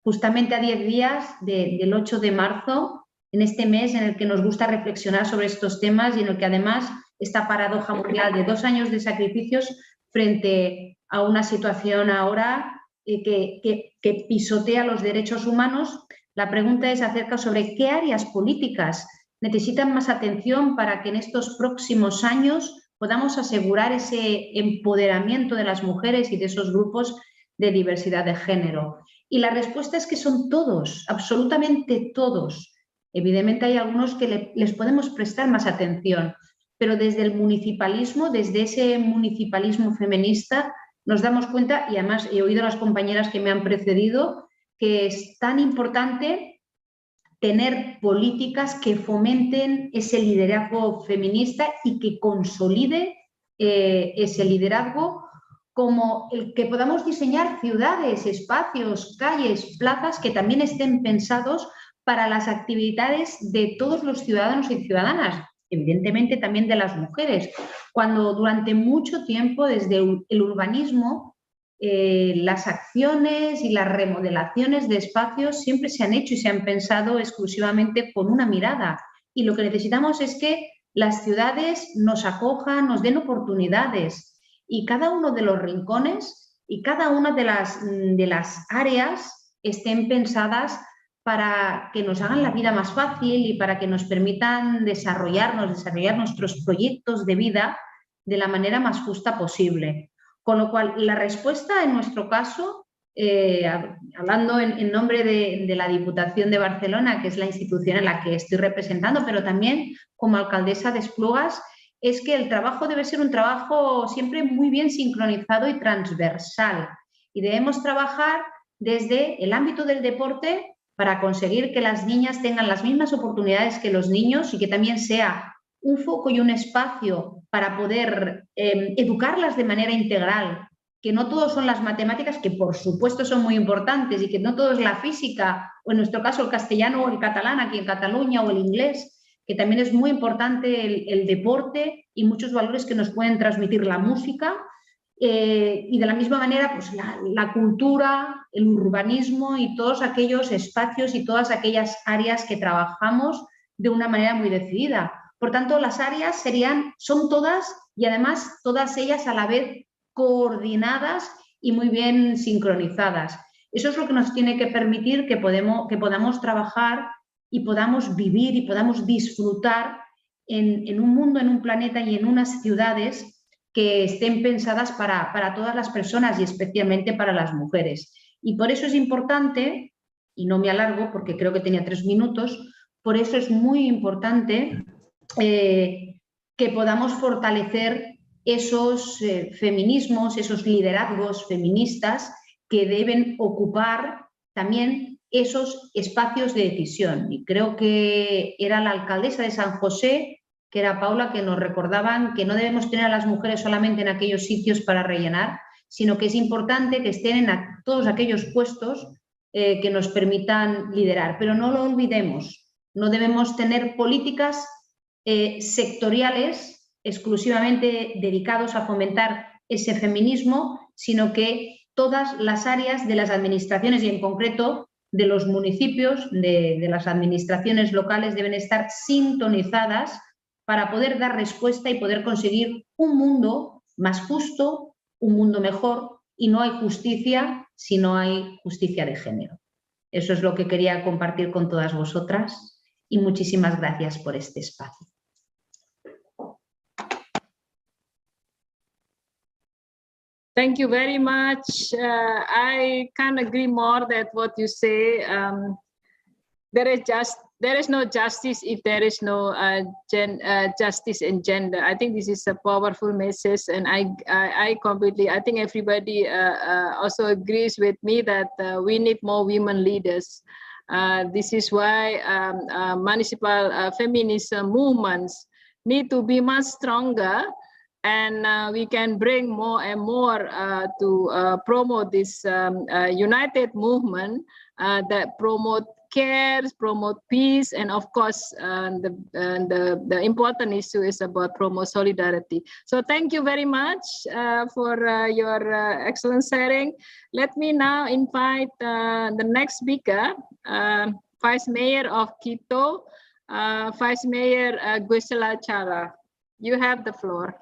justamente a 10 días del 8 de marzo, en este mes en el que nos gusta reflexionar sobre estos temas y en el que además esta paradoja mundial de 2 años de sacrificios frente a una situación ahora que pisotea los derechos humanos. La pregunta es acerca sobre qué áreas políticas necesitan más atención para que en estos próximos años podamos asegurar ese empoderamiento de las mujeres y de esos grupos de diversidad de género. Y la respuesta es que son todos, absolutamente todos. Evidentemente hay algunos que les podemos prestar más atención, pero desde el municipalismo, desde ese municipalismo feminista, nos damos cuenta, y además he oído a las compañeras que me han precedido, que es tan importante tener políticas que fomenten ese liderazgo feminista y que consolide ese liderazgo, como el que podamos diseñar ciudades, espacios, calles, plazas que también estén pensados para las actividades de todos los ciudadanos y ciudadanas, evidentemente también de las mujeres, cuando durante mucho tiempo desde el urbanismo las acciones y las remodelaciones de espacios siempre se han hecho y se han pensado exclusivamente con una mirada, y lo que necesitamos es que las ciudades nos acojan, nos den oportunidades, y cada uno de los rincones y cada una de las áreas estén pensadas para que nos hagan la vida más fácil y para que nos permitan desarrollar nuestros proyectos de vida de la manera más justa posible. Con lo cual, la respuesta en nuestro caso, hablando en nombre de la Diputación de Barcelona, que es la institución en la que estoy representando, pero también como alcaldesa de Esplugas, es que el trabajo debe ser un trabajo siempre muy bien sincronizado y transversal. Y debemos trabajar desde el ámbito del deporte para conseguir que las niñas tengan las mismas oportunidades que los niños y que también sea un foco y un espacio para poder educarlas de manera integral, que no todo son las matemáticas, que por supuesto son muy importantes, y que no todo es la física, o en nuestro caso el castellano o el catalán aquí en Cataluña, o el inglés, que también es muy importante el deporte y muchos valores que nos pueden transmitir la música. Y de la misma manera, pues la cultura, el urbanismo y todos aquellos espacios y todas aquellas áreas que trabajamos de una manera muy decidida. Por tanto, las áreas son todas y además todas ellas a la vez coordinadas y muy bien sincronizadas. Eso es lo que nos tiene que permitir que podamos trabajar y podamos vivir y podamos disfrutar en un mundo, en un planeta y en unas ciudades que estén pensadas para todas las personas y especialmente para las mujeres. Y por eso es importante, y no me alargo porque creo que tenía 3 minutos, por eso es muy importante que podamos fortalecer esos feminismos, esos liderazgos feministas que deben ocupar también esos espacios de decisión. Y creo que era la alcaldesa de San José, que era Paula, que nos recordaban que no debemos tener a las mujeres solamente en aquellos sitios para rellenar, sino que es importante que estén en todos aquellos puestos que nos permitan liderar. Pero no lo olvidemos, no debemos tener políticas sectoriales exclusivamente dedicados a fomentar ese feminismo, sino que todas las áreas de las administraciones y en concreto de los municipios, de las administraciones locales deben estar sintonizadas para poder dar respuesta y poder conseguir un mundo más justo, un mundo mejor, y no hay justicia si no hay justicia de género. Eso es lo que quería compartir con todas vosotras y muchísimas gracias por este espacio. Thank you very much. I can't agree more that what you say. There is no justice if there is no justice in gender. I think this is a powerful message, and I completely. I think everybody also agrees with me that we need more women leaders. This is why municipal feminism movements need to be much stronger. And we can bring more and more to promote this united movement that promote care, promote peace, and of course, the important issue is about promote solidarity. So thank you very much for your excellent sharing. Let me now invite the next speaker, Vice Mayor of Quito, Vice Mayor Gisela Chara. You have the floor.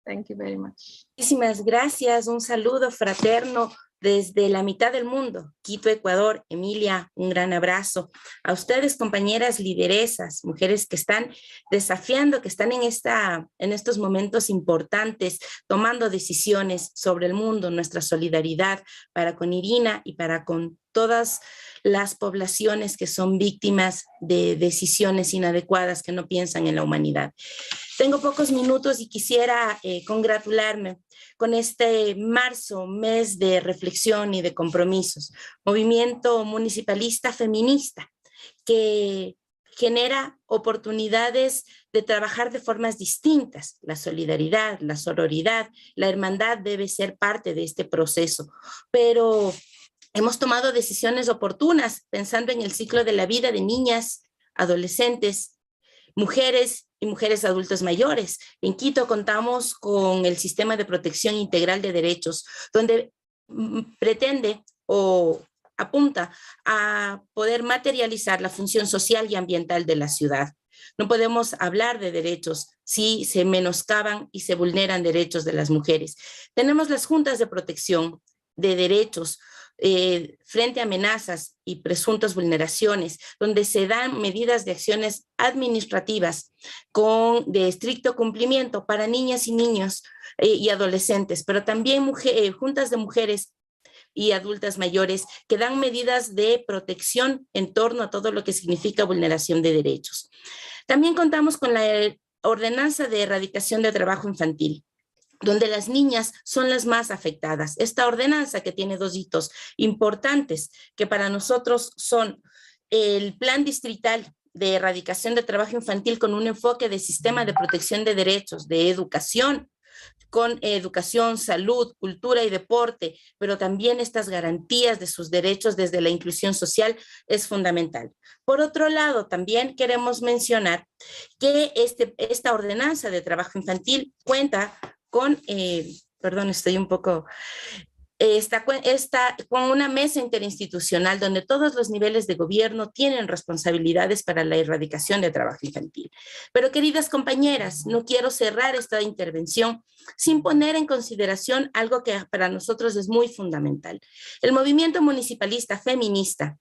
Thank you very much. Muchísimas gracias. Un saludo fraterno desde la mitad del mundo, Quito, Ecuador. Emilia, un gran abrazo. A ustedes, compañeras lideresas, mujeres que están desafiando, que están en estos momentos importantes, tomando decisiones sobre el mundo, nuestra solidaridad para con Irina y para con todas las poblaciones que son víctimas de decisiones inadecuadas que no piensan en la humanidad. Tengo pocos minutos y quisiera congratularme con este marzo, mes de reflexión y de compromisos. Movimiento municipalista feminista que genera oportunidades de trabajar de formas distintas. La solidaridad, la sororidad, la hermandad debe ser parte de este proceso, pero hemos tomado decisiones oportunas pensando en el ciclo de la vida de niñas, adolescentes, mujeres y mujeres adultas mayores. En Quito contamos con el Sistema de Protección Integral de Derechos, donde pretende o apunta a poder materializar la función social y ambiental de la ciudad. No podemos hablar de derechos si se menoscaban y se vulneran derechos de las mujeres. Tenemos las juntas de protección de derechos frente a amenazas y presuntas vulneraciones, donde se dan medidas de acciones administrativas de estricto cumplimiento para niñas y niños y adolescentes, pero también juntas de mujeres y adultas mayores que dan medidas de protección en torno a todo lo que significa vulneración de derechos. También contamos con la ordenanza de erradicación de trabajo infantil, donde las niñas son las más afectadas. Esta ordenanza que tiene 2 hitos importantes, que para nosotros son el Plan Distrital de Erradicación de Trabajo Infantil con un enfoque de sistema de protección de derechos, de educación, con educación, salud, cultura y deporte, pero también estas garantías de sus derechos desde la inclusión social es fundamental. Por otro lado, también queremos mencionar que esta ordenanza de trabajo infantil cuenta con, perdón, estoy un poco está con una mesa interinstitucional donde todos los niveles de gobierno tienen responsabilidades para la erradicación del trabajo infantil. Pero, queridas compañeras, no quiero cerrar esta intervención sin poner en consideración algo que para nosotros es muy fundamental. El movimiento municipalista feminista,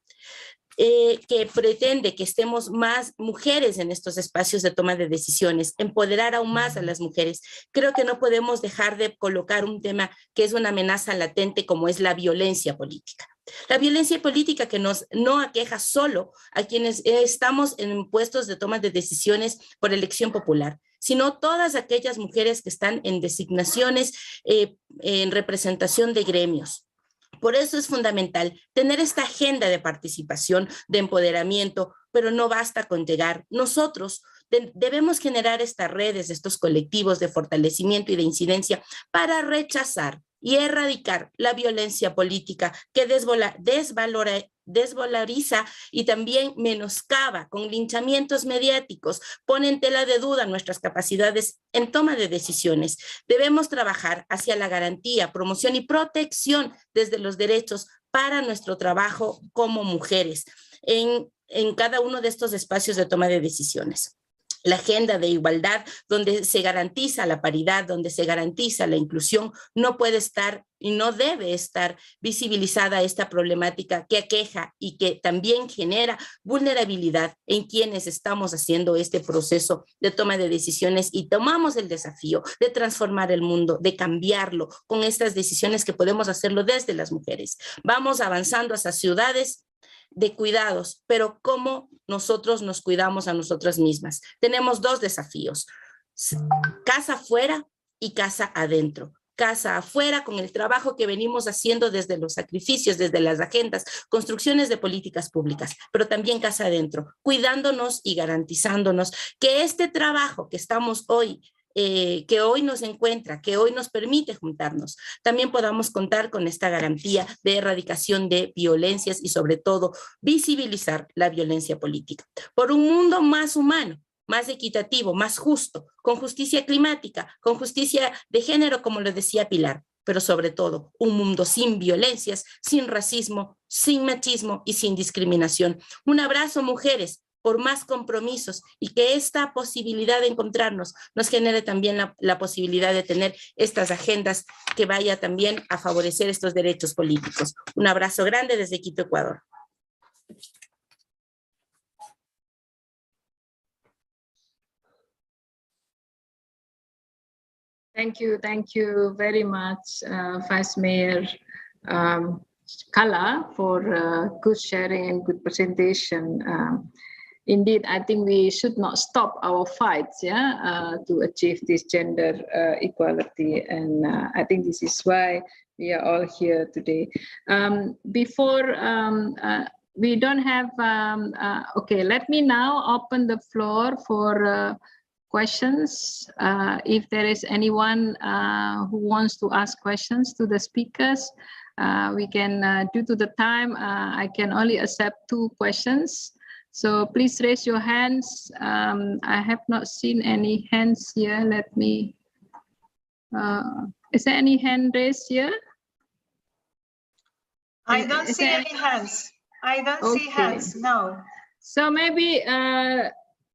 que pretende que estemos más mujeres en estos espacios de toma de decisiones, empoderar aún más a las mujeres. Creo que no podemos dejar de colocar un tema que es una amenaza latente como es la violencia política. La violencia política que no aqueja solo a quienes estamos en puestos de toma de decisiones por elección popular, sino todas aquellas mujeres que están en designaciones, en representación de gremios. Por eso es fundamental tener esta agenda de participación, de empoderamiento, pero no basta con llegar. Nosotros debemos generar estas redes, estos colectivos de fortalecimiento y de incidencia para rechazar y erradicar la violencia política que desvaloriza y también menoscaba con linchamientos mediáticos, pone en tela de duda nuestras capacidades en toma de decisiones. Debemos trabajar hacia la garantía, promoción y protección desde los derechos para nuestro trabajo como mujeres en cada uno de estos espacios de toma de decisiones. La agenda de igualdad, donde se garantiza la paridad, donde se garantiza la inclusión, no puede estar y no debe estar visibilizada esta problemática que aqueja y que también genera vulnerabilidad en quienes estamos haciendo este proceso de toma de decisiones y tomamos el desafío de transformar el mundo, de cambiarlo con estas decisiones que podemos hacerlo desde las mujeres. Vamos avanzando hacia ciudades de cuidados, pero cómo nosotros nos cuidamos a nosotras mismas. Tenemos dos desafíos, casa afuera y casa adentro. Casa afuera con el trabajo que venimos haciendo desde los sacrificios, desde las agendas, construcciones de políticas públicas, pero también casa adentro, cuidándonos y garantizándonos que este trabajo que estamos hoy que hoy nos encuentra, que hoy nos permite juntarnos, también podamos contar con esta garantía de erradicación de violencias y sobre todo visibilizar la violencia política. Por un mundo más humano, más equitativo, más justo, con justicia climática, con justicia de género, como lo decía Pilar, pero sobre todo un mundo sin violencias, sin racismo, sin machismo y sin discriminación. Un abrazo, mujeres, por más compromisos y que esta posibilidad de encontrarnos nos genere también la posibilidad de tener estas agendas que vaya también a favorecer estos derechos políticos. Un abrazo grande desde Quito, Ecuador. Thank you very much, Vice Mayor Kala, for good sharing and good presentation. Indeed, I think we should not stop our fights, to achieve this gender equality, and I think this is why we are all here today. Before we don't have, okay, let me now open the floor for questions. If there is anyone who wants to ask questions to the speakers, we can, due to the time, I can only accept 2 questions. So please raise your hands. I have not seen any hands here. Let me, is there any hand raised here? I don't see any hands. I don't see hands, no. So maybe,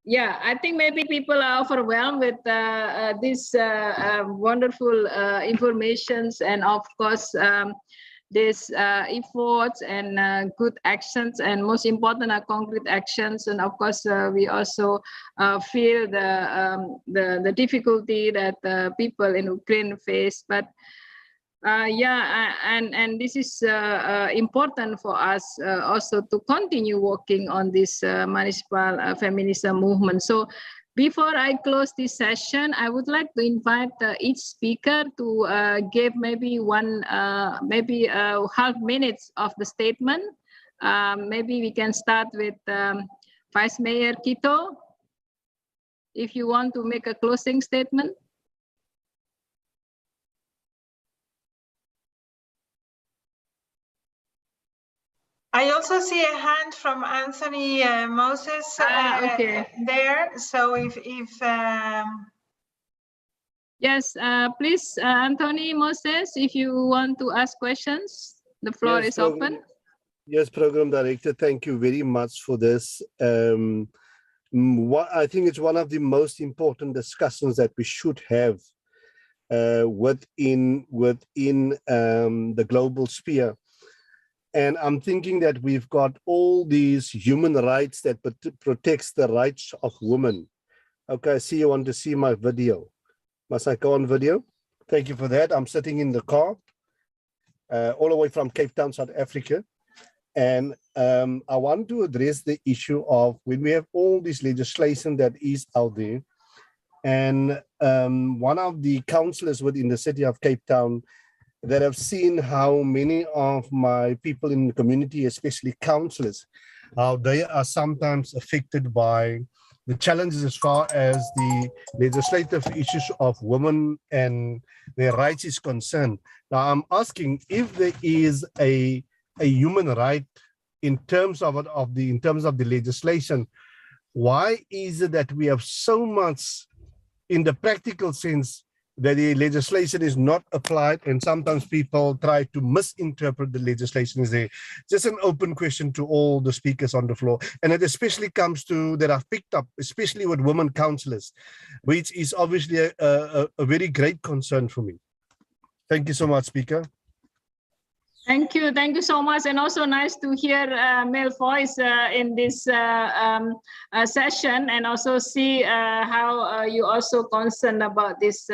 yeah, I think maybe people are overwhelmed with this wonderful informations and of course, these efforts and good actions, and most important are concrete actions. And of course, we also feel the difficulty that people in Ukraine face. But yeah, and this is important for us also to continue working on this municipal feminism movement. So before I close this session, I would like to invite each speaker to give maybe half minutes of the statement. Maybe we can start with Vice Mayor Quito, if you want to make a closing statement. I also see a hand from Anthony Moses okay. there. So if Yes, please, Anthony Moses, if you want to ask questions, the floor is open. Yes, Program Director, thank you very much for this. I think it's one of the most important discussions that we should have within the global sphere. And I'm thinking that we've got all these human rights that protects the rights of women. Okay, I see you want to see my video. Must I go on video? Thank you for that. I'm sitting in the car all the way from Cape Town, South Africa. And I want to address the issue of when we have all this legislation that is out there. And one of the councillors within the city of Cape Town that have seen how many of my people in the community, especially councillors, how they are sometimes affected by the challenges as far as the legislative issues of women and their rights is concerned. Now, I'm asking if there is a human right in terms of the legislation. Why is it that we have so much in the practical sense that the legislation is not applied, and sometimes people try to misinterpret the legislation is there? Just an open question to all the speakers on the floor. And it especially comes to that I've picked up, especially with women councillors, which is obviously a very great concern for me. Thank you so much, Speaker. Thank you so much, and also nice to hear male voice in this session, and also see how you also concerned about this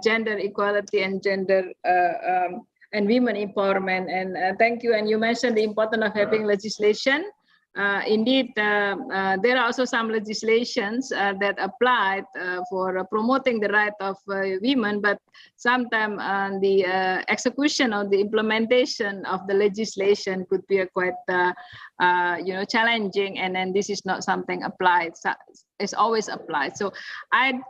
gender equality and gender and women empowerment. And thank you. And you mentioned the importance of having legislation. Indeed, there are also some legislations that applied for promoting the right of women, but sometimes the execution or the implementation of the legislation could be quite challenging, and then this is not something applied. So it's always applied. So I'm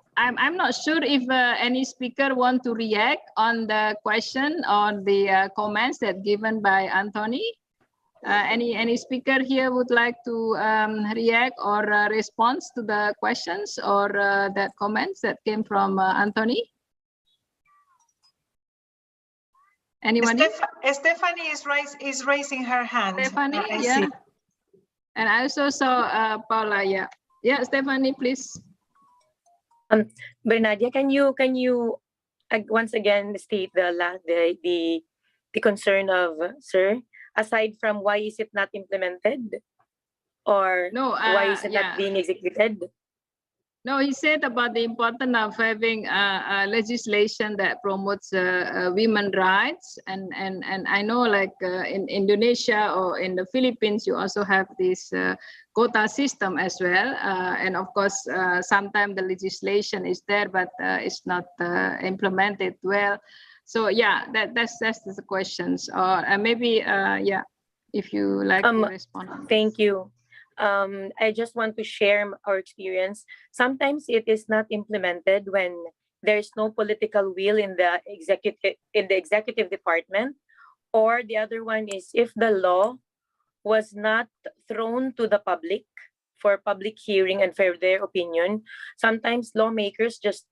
not sure if any speaker want to react on the question or the comments that given by Anthony. Any speaker here would like to react or respond to the questions or that comments that came from Anthony? Anyone? Stephanie is raising her hand. Stephanie, yeah. And I also saw Paula. Yeah, Stephanie, please. Bernadia, can you once again state the concern of Sir? Aside from why is it not implemented, or no, why is it not being executed? No, he said about the importance of having legislation that promotes women's rights, and I know like in Indonesia or in the Philippines, you also have this quota system as well, and of course sometimes the legislation is there, but it's not implemented well. So yeah, that's the questions, or maybe yeah, if you like to respond. Thank you. I just want to share our experience. Sometimes it is not implemented when there is no political will in the executive department, or the other one is if the law was not thrown to the public for public hearing and for their opinion. Sometimes lawmakers just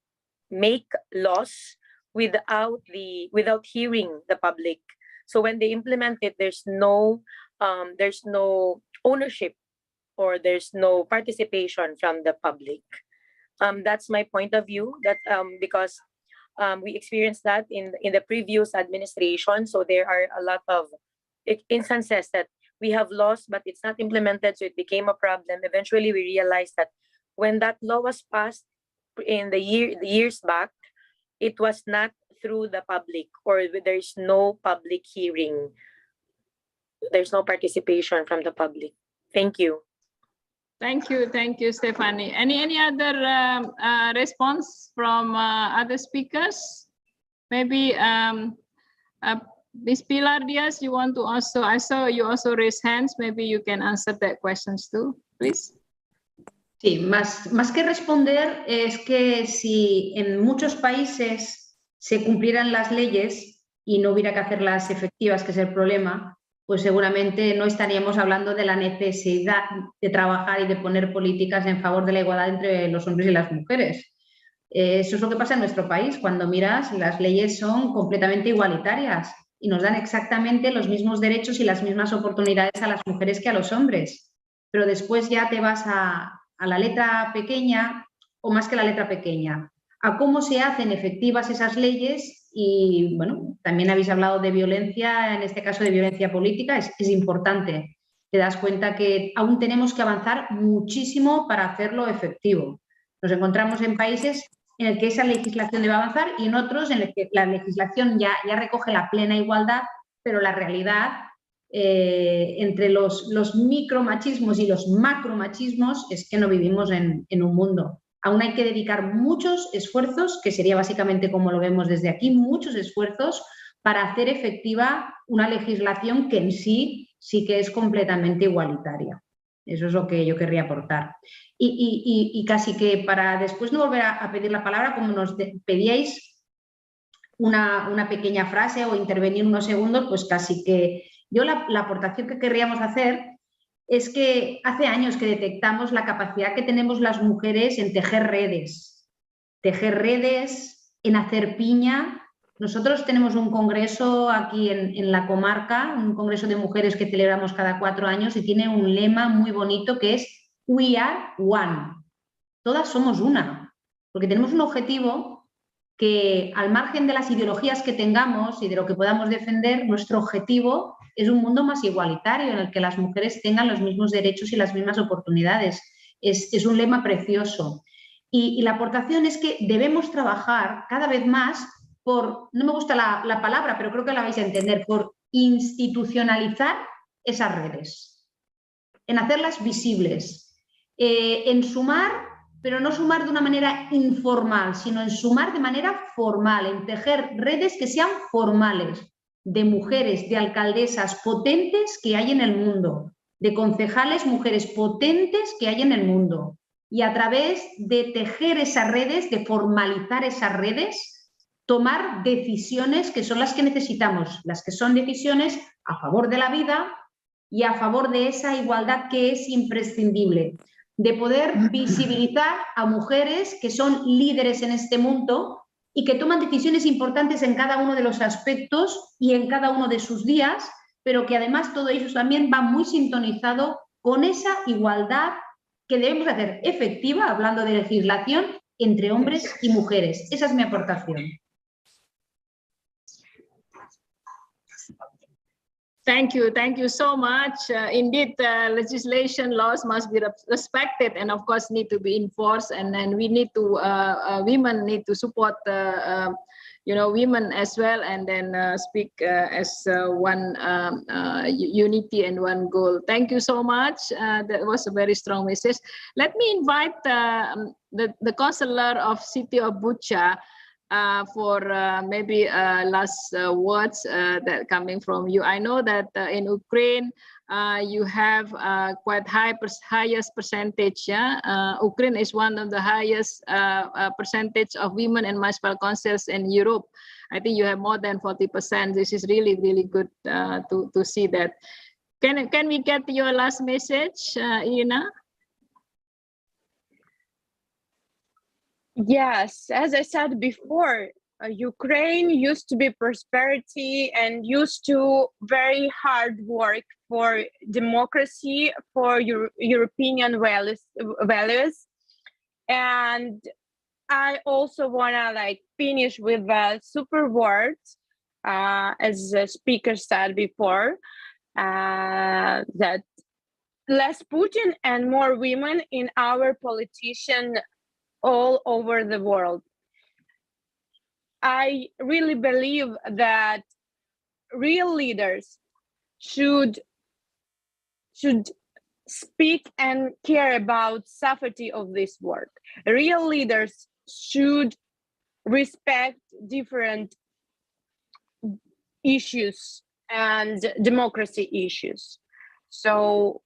make laws without hearing the public. So when they implement it, there's no ownership, or there's no participation from the public. That's my point of view. That because we experienced that in the previous administration. So there are a lot of instances that we have laws, but it's not implemented. So it became a problem. Eventually, we realized that when that law was passed in the years back, it was not through the public, or there's no public hearing. There's no participation from the public. Thank you. Thank you, Stephanie. Any other response from other speakers? Maybe Ms. Pilar Diaz, you want to also? I saw you also raise hands. Maybe you can answer that questions too, please. Sí, más que responder es que si en muchos países se cumplieran las leyes y no hubiera que hacerlas efectivas, que es el problema, pues seguramente no estaríamos hablando de la necesidad de trabajar y de poner políticas en favor de la igualdad entre los hombres y las mujeres. Eso es lo que pasa en nuestro país. Cuando miras, las leyes son completamente igualitarias y nos dan exactamente los mismos derechos y las mismas oportunidades a las mujeres que a los hombres. Pero después ya te vas a la letra pequeña, o más que la letra pequeña, a cómo se hacen efectivas esas leyes. Y bueno, también habéis hablado de violencia, en este caso de violencia política, es importante. Te das cuenta que aún tenemos que avanzar muchísimo para hacerlo efectivo. Nos encontramos en países en el que esa legislación debe avanzar y en otros en el que la legislación ya recoge la plena igualdad, pero la realidad entre los micromachismos y los macromachismos es que no vivimos en un mundo. Aún hay que dedicar muchos esfuerzos, que sería básicamente como lo vemos desde aquí, muchos esfuerzos para hacer efectiva una legislación que en sí que es completamente igualitaria. Eso es lo que yo querría aportar. Y casi que para después no volver a pedir la palabra, como nos pedíais una pequeña frase o intervenir unos segundos, pues casi que yo la aportación que querríamos hacer es que hace años que detectamos la capacidad que tenemos las mujeres en tejer redes, en hacer piña. Nosotros tenemos un congreso aquí en la comarca, un congreso de mujeres que celebramos cada 4 años y tiene un lema muy bonito que es We are one. Todas somos una, porque tenemos un objetivo que, al margen de las ideologías que tengamos y de lo que podamos defender, nuestro objetivo es un mundo más igualitario en el que las mujeres tengan los mismos derechos y las mismas oportunidades. Es un lema precioso. Y la aportación es que debemos trabajar cada vez más por, no me gusta la palabra, pero creo que la vais a entender, por institucionalizar esas redes, en hacerlas visibles, en sumar, pero no sumar de una manera informal, sino en sumar de manera formal, en tejer redes que sean formales, de mujeres, de alcaldesas potentes que hay en el mundo, de concejales mujeres potentes que hay en el mundo. Y a través de tejer esas redes, de formalizar esas redes, tomar decisiones que son las que necesitamos, las que son decisiones a favor de la vida y a favor de esa igualdad que es imprescindible, de poder visibilizar a mujeres que son líderes en este mundo y que toman decisiones importantes en cada uno de los aspectos y en cada uno de sus días, pero que además todo ello también va muy sintonizado con esa igualdad que debemos hacer efectiva, hablando de legislación, entre hombres y mujeres. Esa es mi aportación. Thank you so much. Indeed, legislation laws must be respected and of course need to be enforced. And then we need to, women need to support, women as well, and then speak as one unity and one goal. Thank you so much. That was a very strong message. Let me invite the councillor of City of Bucha for maybe last words that coming from you. I know that in Ukraine you have quite highest percentage. Ukraine is one of the highest percentage of women in municipal councils in Europe. I think you have more than 40%. This is really, really good to see that. Can we get your last message, Ina? Yes, as I said before, Ukraine used to be prosperity and used to very hard work for democracy, for European values. And I also wanna finish with a super word, as the speaker said before, that less Putin and more women in our politician all over the world. I really believe that real leaders should speak and care about safety of this world. Real leaders should respect different issues and democracy issues. So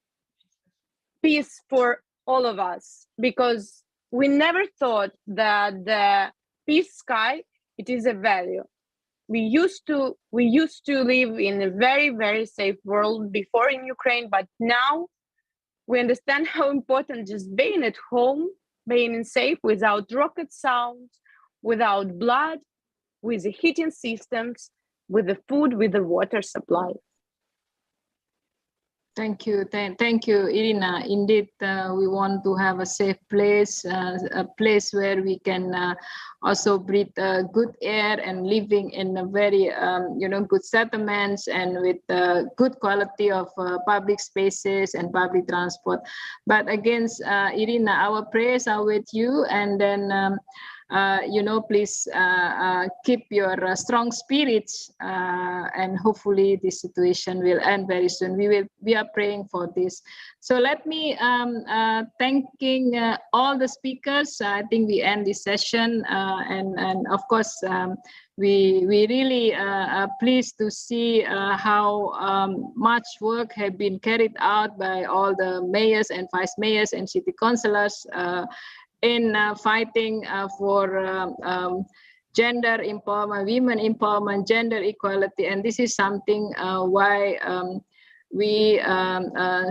peace for all of us, because we never thought that the peace sky, it is a value. We used to live in a very, very safe world before in Ukraine, but now we understand how important just being at home being safe without rocket sounds, without blood, with the heating systems, with the food, with the water supply. Thank you. Thank you, Irina. Indeed, we want to have a safe place, a place where we can also breathe good air and living in a very, good settlements and with good quality of public spaces and public transport. But again, Irina, our prayers are with you, and then please keep your strong spirits, and hopefully this situation will end very soon. We are praying for this. So let me thanking all the speakers. I think we end this session, and of course we really are pleased to see how much work has been carried out by all the mayors and vice mayors and city councillors in fighting for gender empowerment, women empowerment, gender equality. And this is something why we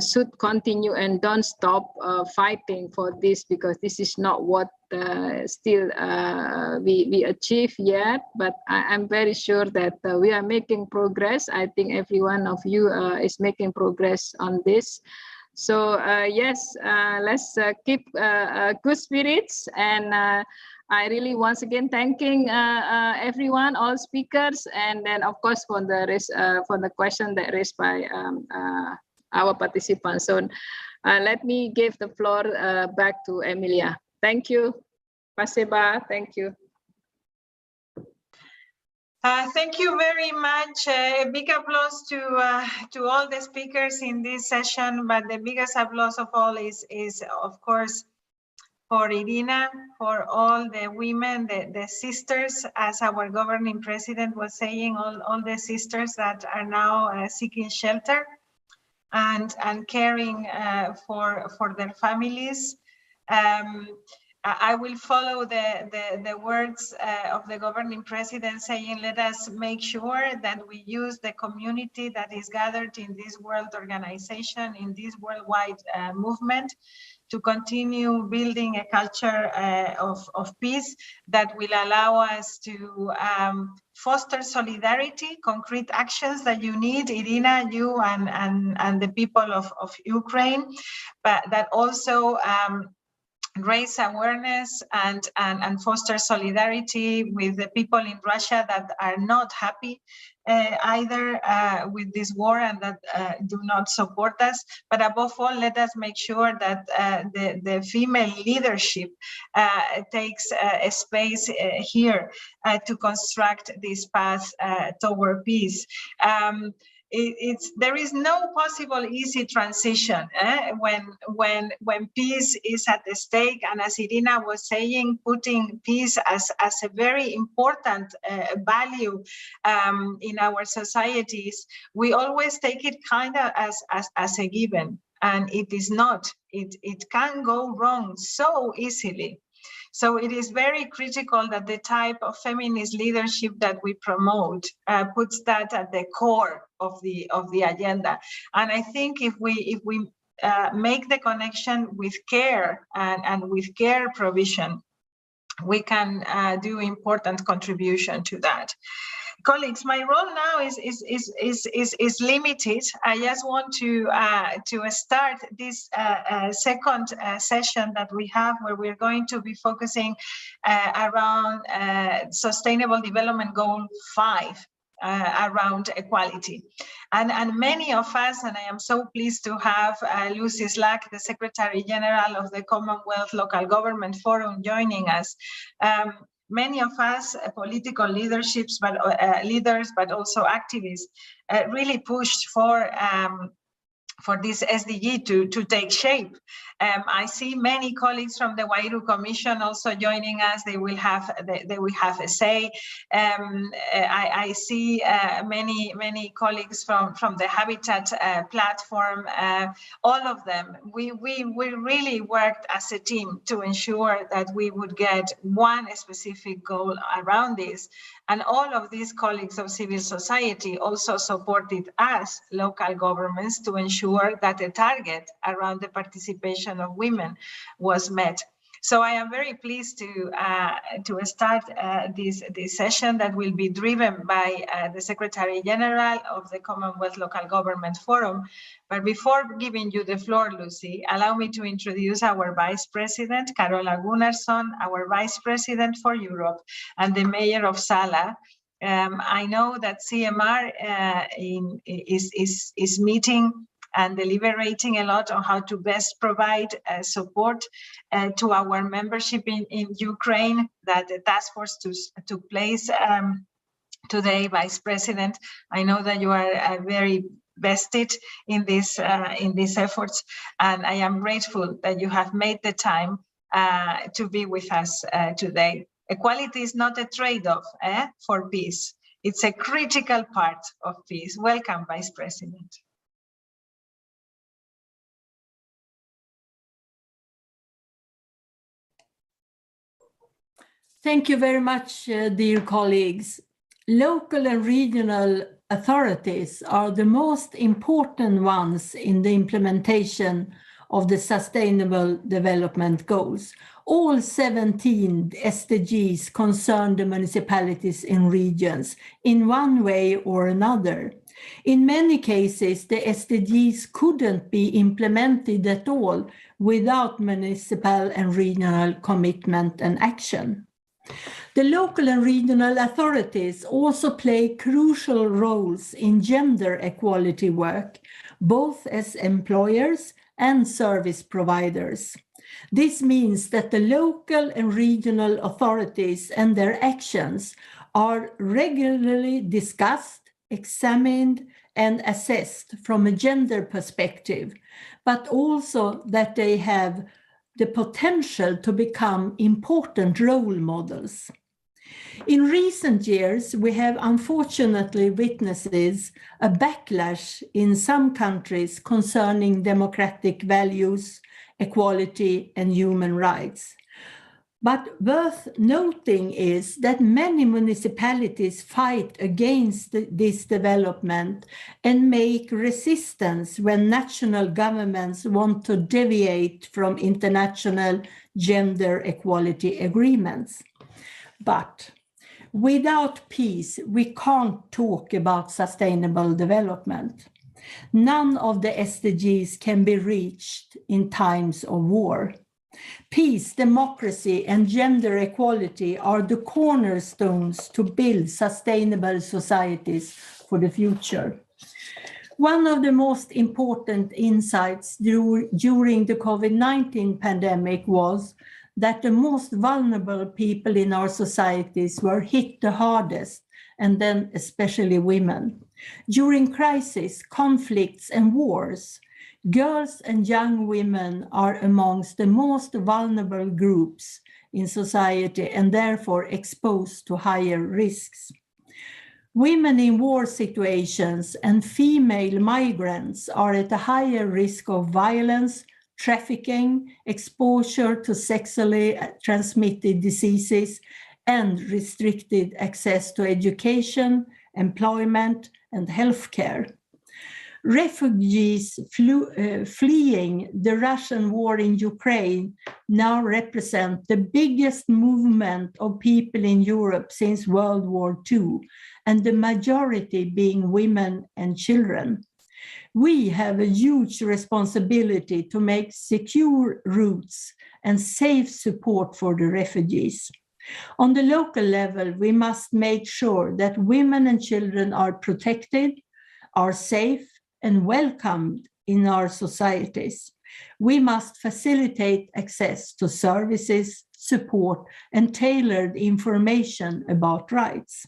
should continue and don't stop fighting for this, because this is not what still we achieve yet. But I'm very sure that we are making progress. I think every one of you is making progress on this. So yes, let's keep good spirits, and I really once again thanking everyone, all speakers, and then of course for the question that raised by our participants. So let me give the floor back to Emilia. Thank you, Paseba. Thank you. Thank you very much. A big applause to all the speakers in this session, but the biggest applause of all is of course for Irina, for all the women, the sisters, as our governing president was saying, all the sisters that are now seeking shelter and caring for their families. I will follow the words of the governing president saying, let us make sure that we use the community that is gathered in this world organization, in this worldwide movement, to continue building a culture of peace that will allow us to foster solidarity, concrete actions that you need, Irina, you and the people of Ukraine, but that also raise awareness and foster solidarity with the people in Russia that are not happy either with this war and that do not support us. But above all, let us make sure that the female leadership takes a space here to construct this path toward peace. There is no possible easy transition when peace is at the stake, and as Irina was saying, putting peace as a very important value in our societies. We always take it kind of as a given, and it is not. It can go wrong so easily. So it is very critical that the type of feminist leadership that we promote puts that at the core of the agenda. And I think if we make the connection with care and with care provision, we can do important contribution to that. Colleagues, my role now is limited. I just want to start this second session that we have, where we're going to be focusing around Sustainable Development Goal 5, around equality. And many of us, and I am so pleased to have Lucy Slack, the Secretary General of the Commonwealth Local Government Forum, joining us. Many of us, political leaderships, leaders, but also activists, really pushed for this SDG to take shape. I see many colleagues from the Wairu Commission also joining us. They will have a say. I see many colleagues from the Habitat platform. All of them. We really worked as a team to ensure that we would get one specific goal around this. And all of these colleagues of civil society also supported us, local governments, to ensure that the target around the participation of women was met. So I am very pleased to start this session that will be driven by the Secretary General of the Commonwealth Local Government Forum. But before giving you the floor, Lucy, allow me to introduce our Vice President, Carola Gunnarsson, our Vice President for Europe, and the Mayor of Sala. I know that CMR is meeting and deliberating a lot on how to best provide support to our membership in Ukraine, that the task force took place today, Vice President. I know that you are very vested in these efforts, and I am grateful that you have made the time to be with us today. Equality is not a trade-off for peace. It's a critical part of peace. Welcome, Vice President. Thank you very much, dear colleagues. Local and regional authorities are the most important ones in the implementation of the Sustainable Development Goals. All 17 SDGs concern the municipalities in regions in one way or another. In many cases, the SDGs couldn't be implemented at all without municipal and regional commitment and action. The local and regional authorities also play crucial roles in gender equality work, both as employers and service providers. This means that the local and regional authorities and their actions are regularly discussed, examined, and assessed from a gender perspective, but also that they have the potential to become important role models. In recent years, we have unfortunately witnessed a backlash in some countries concerning democratic values, equality, and human rights. But worth noting is that many municipalities fight against this development and make resistance when national governments want to deviate from international gender equality agreements. But without peace, we can't talk about sustainable development. None of the SDGs can be reached in times of war. Peace, democracy, and gender equality are the cornerstones to build sustainable societies for the future. One of the most important insights during the COVID-19 pandemic was that the most vulnerable people in our societies were hit the hardest, and then especially women. During crises, conflicts, and wars, girls and young women are amongst the most vulnerable groups in society and therefore exposed to higher risks. Women in war situations and female migrants are at a higher risk of violence, trafficking, exposure to sexually transmitted diseases, and restricted access to education, employment, and healthcare. Refugees fleeing the Russian war in Ukraine now represent the biggest movement of people in Europe since World War II, and the majority being women and children. We have a huge responsibility to make secure routes and safe support for the refugees. On the local level, we must make sure that women and children are protected, are safe, and welcomed in our societies. We must facilitate access to services, support, and tailored information about rights.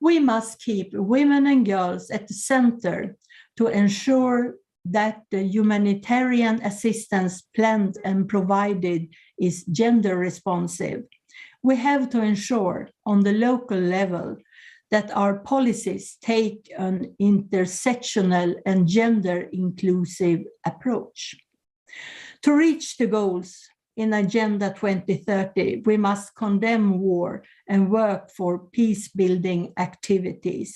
We must keep women and girls at the center to ensure that the humanitarian assistance planned and provided is gender responsive. We have to ensure on the local level that our policies take an intersectional and gender inclusive approach. To reach the goals in Agenda 2030, we must condemn war and work for peace-building activities.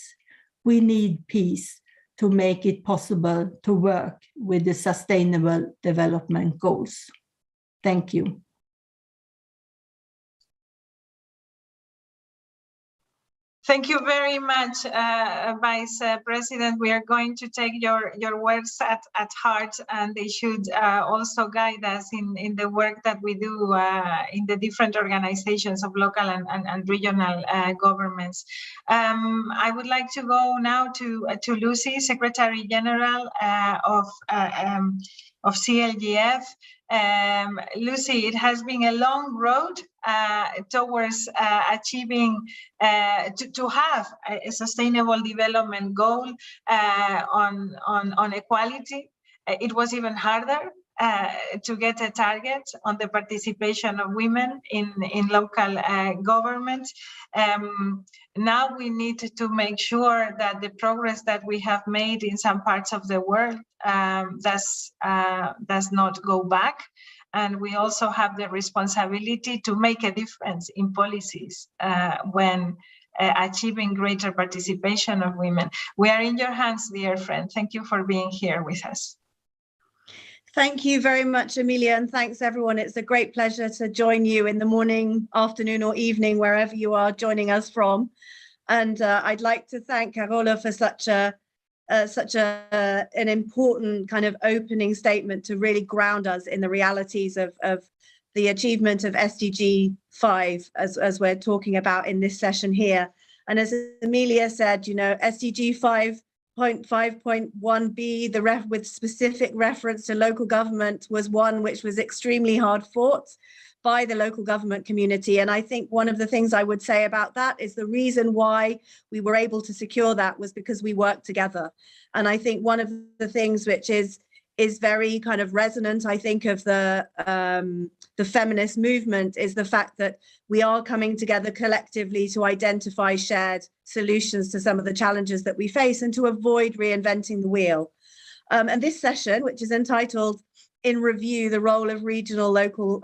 We need peace to make it possible to work with the Sustainable Development Goals. Thank you. Thank you very much, Vice President. We are going to take your words at heart, and they should also guide us in the work that we do in the different organizations of local and regional governments. I would like to go now to Lucy, Secretary General of CLGF. Lucy, it has been a long road towards achieving to have a sustainable development goal on equality. It was even harder to get a target on the participation of women in local government. Now we need to make sure that the progress that we have made in some parts of the world does not go back. And we also have the responsibility to make a difference in policies when achieving greater participation of women. We are in your hands, dear friend. Thank you for being here with us. Thank you very much, Emilia, and thanks everyone. It's a great pleasure to join you in the morning, afternoon or evening, wherever you are joining us from. And I'd like to thank Carola for such an important kind of opening statement to really ground us in the realities of the achievement of SDG 5 as we're talking about in this session here. And as Emilia said, you know, SDG 5.5.1b, with specific reference to local government, was one which was extremely hard fought by the local government community. And I think one of the things I would say about that is the reason why we were able to secure that was because we worked together. And I think one of the things which is very kind of resonant, I think, of the feminist movement is the fact that we are coming together collectively to identify shared solutions to some of the challenges that we face and to avoid reinventing the wheel. And this session, which is entitled "In Review, the Role of Regional Local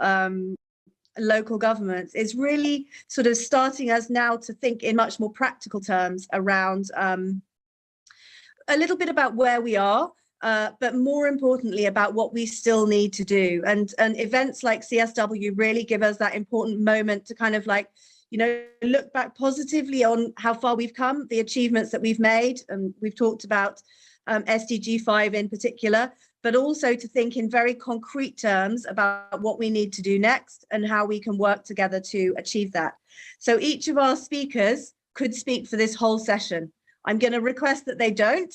Governments," is really sort of starting us now to think in much more practical terms around a little bit about where we are, but more importantly about what we still need to do. And events like CSW really give us that important moment to kind of like, you know, look back positively on how far we've come, the achievements that we've made. And we've talked about SDG 5 in particular, but also to think in very concrete terms about what we need to do next and how we can work together to achieve that. So each of our speakers could speak for this whole session. I'm going to request that they don't,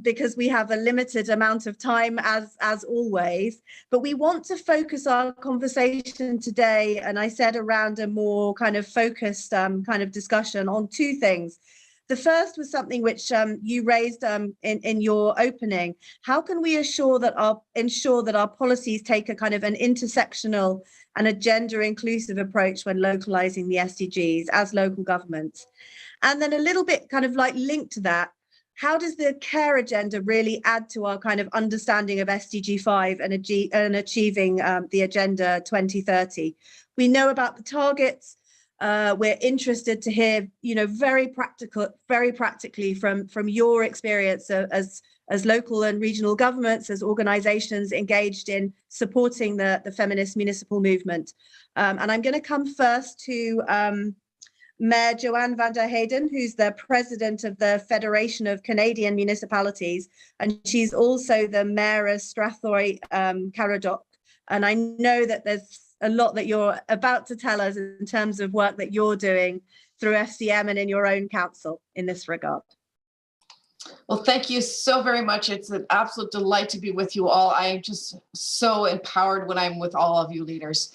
because we have a limited amount of time as always, but we want to focus our conversation today, and I said around a more kind of focused kind of discussion on two things. The first was something which you raised in your opening. How can we ensure that our policies take a kind of an intersectional and a gender inclusive approach when localizing the SDGs as local governments? And then a little bit kind of like linked to that, how does the care agenda really add to our kind of understanding of SDG 5 and achieving the Agenda 2030? We know about the targets. We're interested to hear, you know, very practically from your experience as local and regional governments, as organizations engaged in supporting the feminist municipal movement. And I'm going to come first to Mayor Joanne van der Hayden, who's the president of the Federation of Canadian Municipalities, and she's also the mayor of Strathroy Caradoc. And I know that there's a lot that you're about to tell us in terms of work that you're doing through FCM and in your own council in this regard. Well, thank you so very much. It's an absolute delight to be with you all. I am just so empowered when I'm with all of you leaders.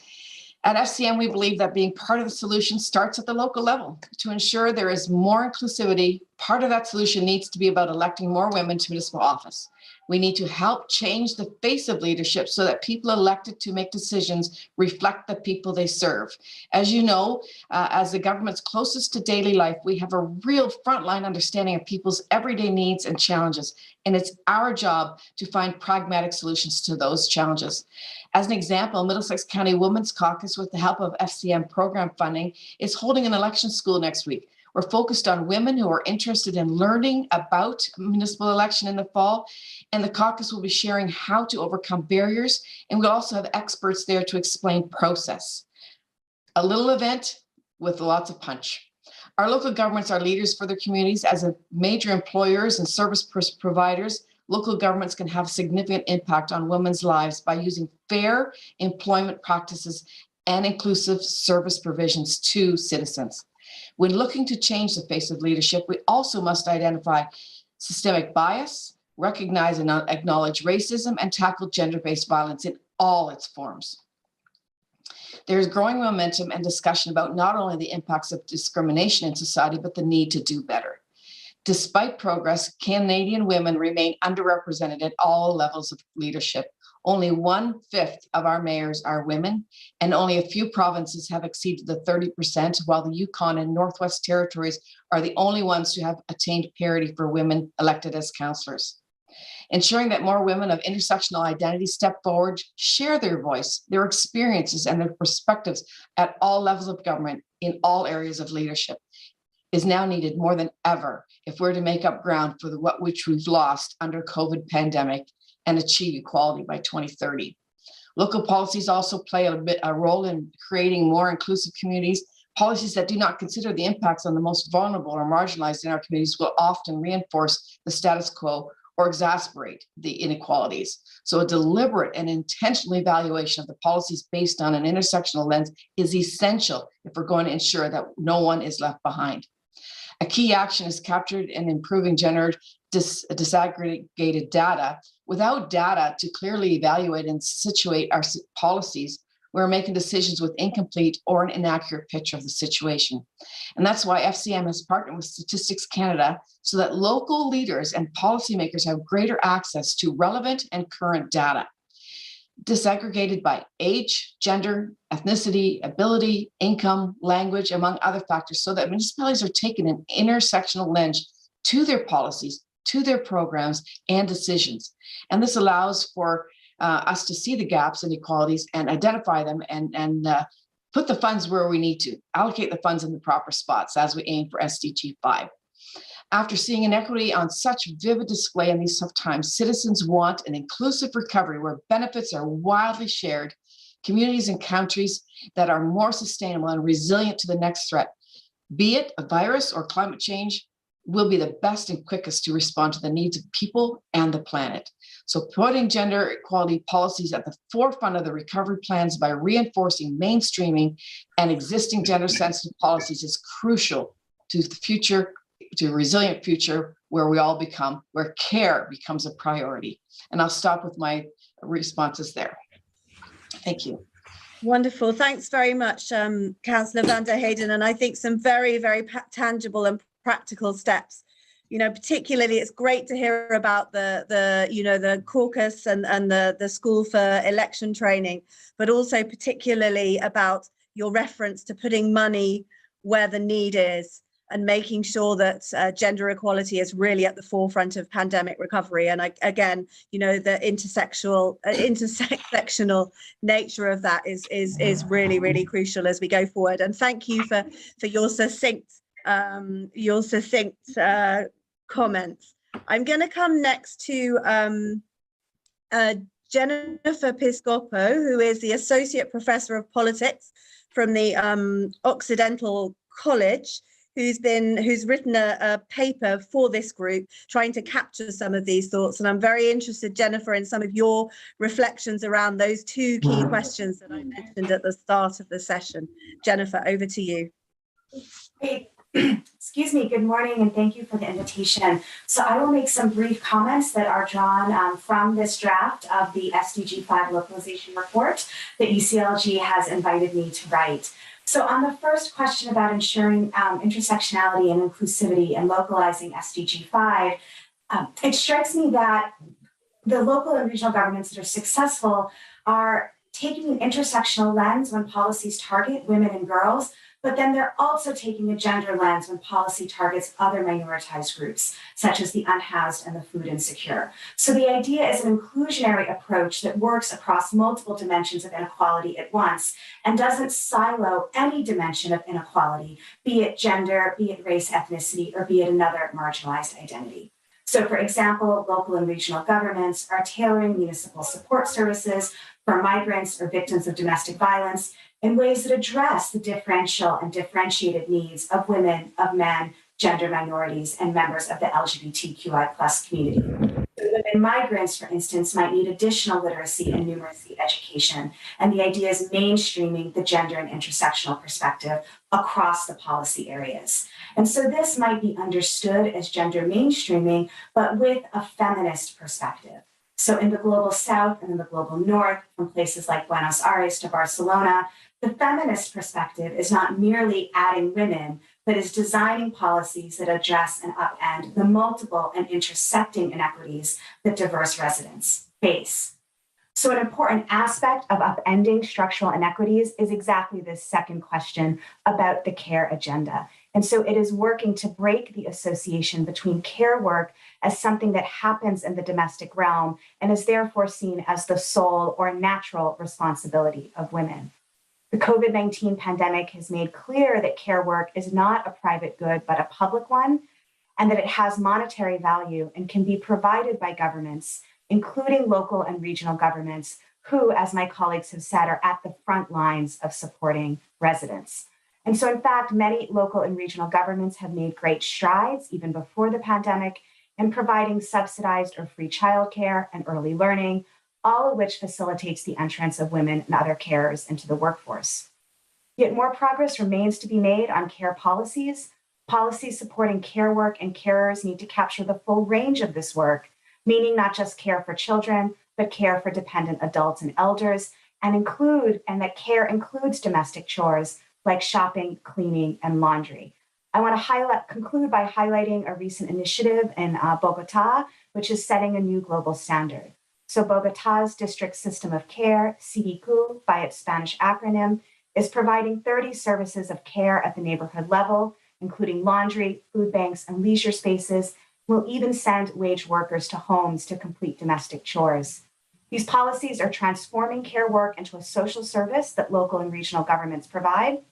At FCM, we believe that being part of the solution starts at the local level. To ensure there is more inclusivity, part of that solution needs to be about electing more women to municipal office. We need to help change the face of leadership so that people elected to make decisions reflect the people they serve. As you know, as the government's closest to daily life, we have a real frontline understanding of people's everyday needs and challenges, and it's our job to find pragmatic solutions to those challenges. As an example, Middlesex County Women's Caucus, with the help of FCM program funding, is holding an election school next week. We're focused on women who are interested in learning about municipal election in the fall, and the caucus will be sharing how to overcome barriers, and we'll also have experts there to explain process. A little event with lots of punch. Our local governments are leaders for their communities. As a major employers and service providers, local governments can have significant impact on women's lives by using fair employment practices and inclusive service provisions to citizens. When looking to change the face of leadership, we also must identify systemic bias, recognize and acknowledge racism, and tackle gender-based violence in all its forms. There's growing momentum and discussion about not only the impacts of discrimination in society, but the need to do better. Despite progress, Canadian women remain underrepresented at all levels of leadership. Only 1/5 of our mayors are women, and only a few provinces have exceeded the 30%, while the Yukon and Northwest Territories are the only ones who have attained parity for women elected as councillors. Ensuring that more women of intersectional identity step forward, share their voice, their experiences, and their perspectives at all levels of government in all areas of leadership is now needed more than ever if we're to make up ground for which we've lost under COVID pandemic and achieve equality by 2030. Local policies also play a role in creating more inclusive communities. Policies that do not consider the impacts on the most vulnerable or marginalized in our communities will often reinforce the status quo or exacerbate the inequalities. So a deliberate and intentional evaluation of the policies based on an intersectional lens is essential if we're going to ensure that no one is left behind. A key action is captured in improving gender disaggregated data. Without data to clearly evaluate and situate our policies, we're making decisions with incomplete or an inaccurate picture of the situation. And that's why FCM has partnered with Statistics Canada so that local leaders and policymakers have greater access to relevant and current data, disaggregated by age, gender, ethnicity, ability, income, language, among other factors, so that municipalities are taking an intersectional lens to their policies, to their programs and decisions. And this allows for us to see the gaps and inequalities and identify them and put the funds where we need to, allocate the funds in the proper spots as we aim for SDG 5. After seeing inequity on such vivid display in these tough times, citizens want an inclusive recovery where benefits are widely shared, communities and countries that are more sustainable and resilient to the next threat, be it a virus or climate change, will be the best and quickest to respond to the needs of people and the planet. So putting gender equality policies at the forefront of the recovery plans by reinforcing mainstreaming and existing gender sensitive policies is crucial to the future, to a resilient future where where care becomes a priority. And I'll stop with my responses there. Thank you. Wonderful. Thanks very much, Councillor van der Heyden. And I think some very, very tangible and practical steps. You know, particularly it's great to hear about the caucus and the school for election training, but also particularly about your reference to putting money where the need is and making sure that gender equality is really at the forefront of pandemic recovery. And again, you know, the intersectional nature of that is really, really crucial as we go forward. And thank you for your succinct comments. I'm going to come next to Jennifer Piscopo, who is the Associate Professor of Politics from the Occidental College, who's written a paper for this group trying to capture some of these thoughts. And I'm very interested, Jennifer, in some of your reflections around those two key questions that I mentioned at the start of the session. Jennifer, over to you. Great. Excuse me, good morning, and thank you for the invitation. So I will make some brief comments that are drawn from this draft of the SDG 5 localization report that UCLG has invited me to write. So on the first question about ensuring intersectionality and inclusivity and localizing SDG 5, it strikes me that the local and regional governments that are successful are taking an intersectional lens when policies target women and girls, but then they're also taking a gender lens when policy targets other minoritized groups, such as the unhoused and the food insecure. So the idea is an inclusionary approach that works across multiple dimensions of inequality at once and doesn't silo any dimension of inequality, be it gender, be it race, ethnicity, or be it another marginalized identity. So for example, local and regional governments are tailoring municipal support services for migrants or victims of domestic violence in ways that address the differential and differentiated needs of women, of men, gender minorities, and members of the LGBTQI plus community. Women migrants, for instance, might need additional literacy and numeracy education, and the idea is mainstreaming the gender and intersectional perspective across the policy areas. And so this might be understood as gender mainstreaming, but with a feminist perspective. So in the global south and in the global north, from places like Buenos Aires to Barcelona, the feminist perspective is not merely adding women, but is designing policies that address and upend the multiple and intersecting inequities that diverse residents face. So an important aspect of upending structural inequities is exactly this second question about the care agenda. And so it is working to break the association between care work as something that happens in the domestic realm and is therefore seen as the sole or natural responsibility of women. The COVID-19 pandemic has made clear that care work is not a private good, but a public one, and that it has monetary value and can be provided by governments, including local and regional governments, who, as my colleagues have said, are at the front lines of supporting residents. And so, in fact, many local and regional governments have made great strides, even before the pandemic, in providing subsidized or free childcare and early learning, all of which facilitates the entrance of women and other carers into the workforce. Yet more progress remains to be made on care policies. Policies supporting care work and carers need to capture the full range of this work, meaning not just care for children, but care for dependent adults and elders, and that care includes domestic chores like shopping, cleaning, and laundry. I want to conclude by highlighting a recent initiative in Bogota, which is setting a new global standard. So Bogota's district system of care, CDQ by its Spanish acronym, is providing 30 services of care at the neighborhood level, including laundry, food banks, and leisure spaces. Will even send wage workers to homes to complete domestic chores. These policies are transforming care work into a social service that local and regional governments provide.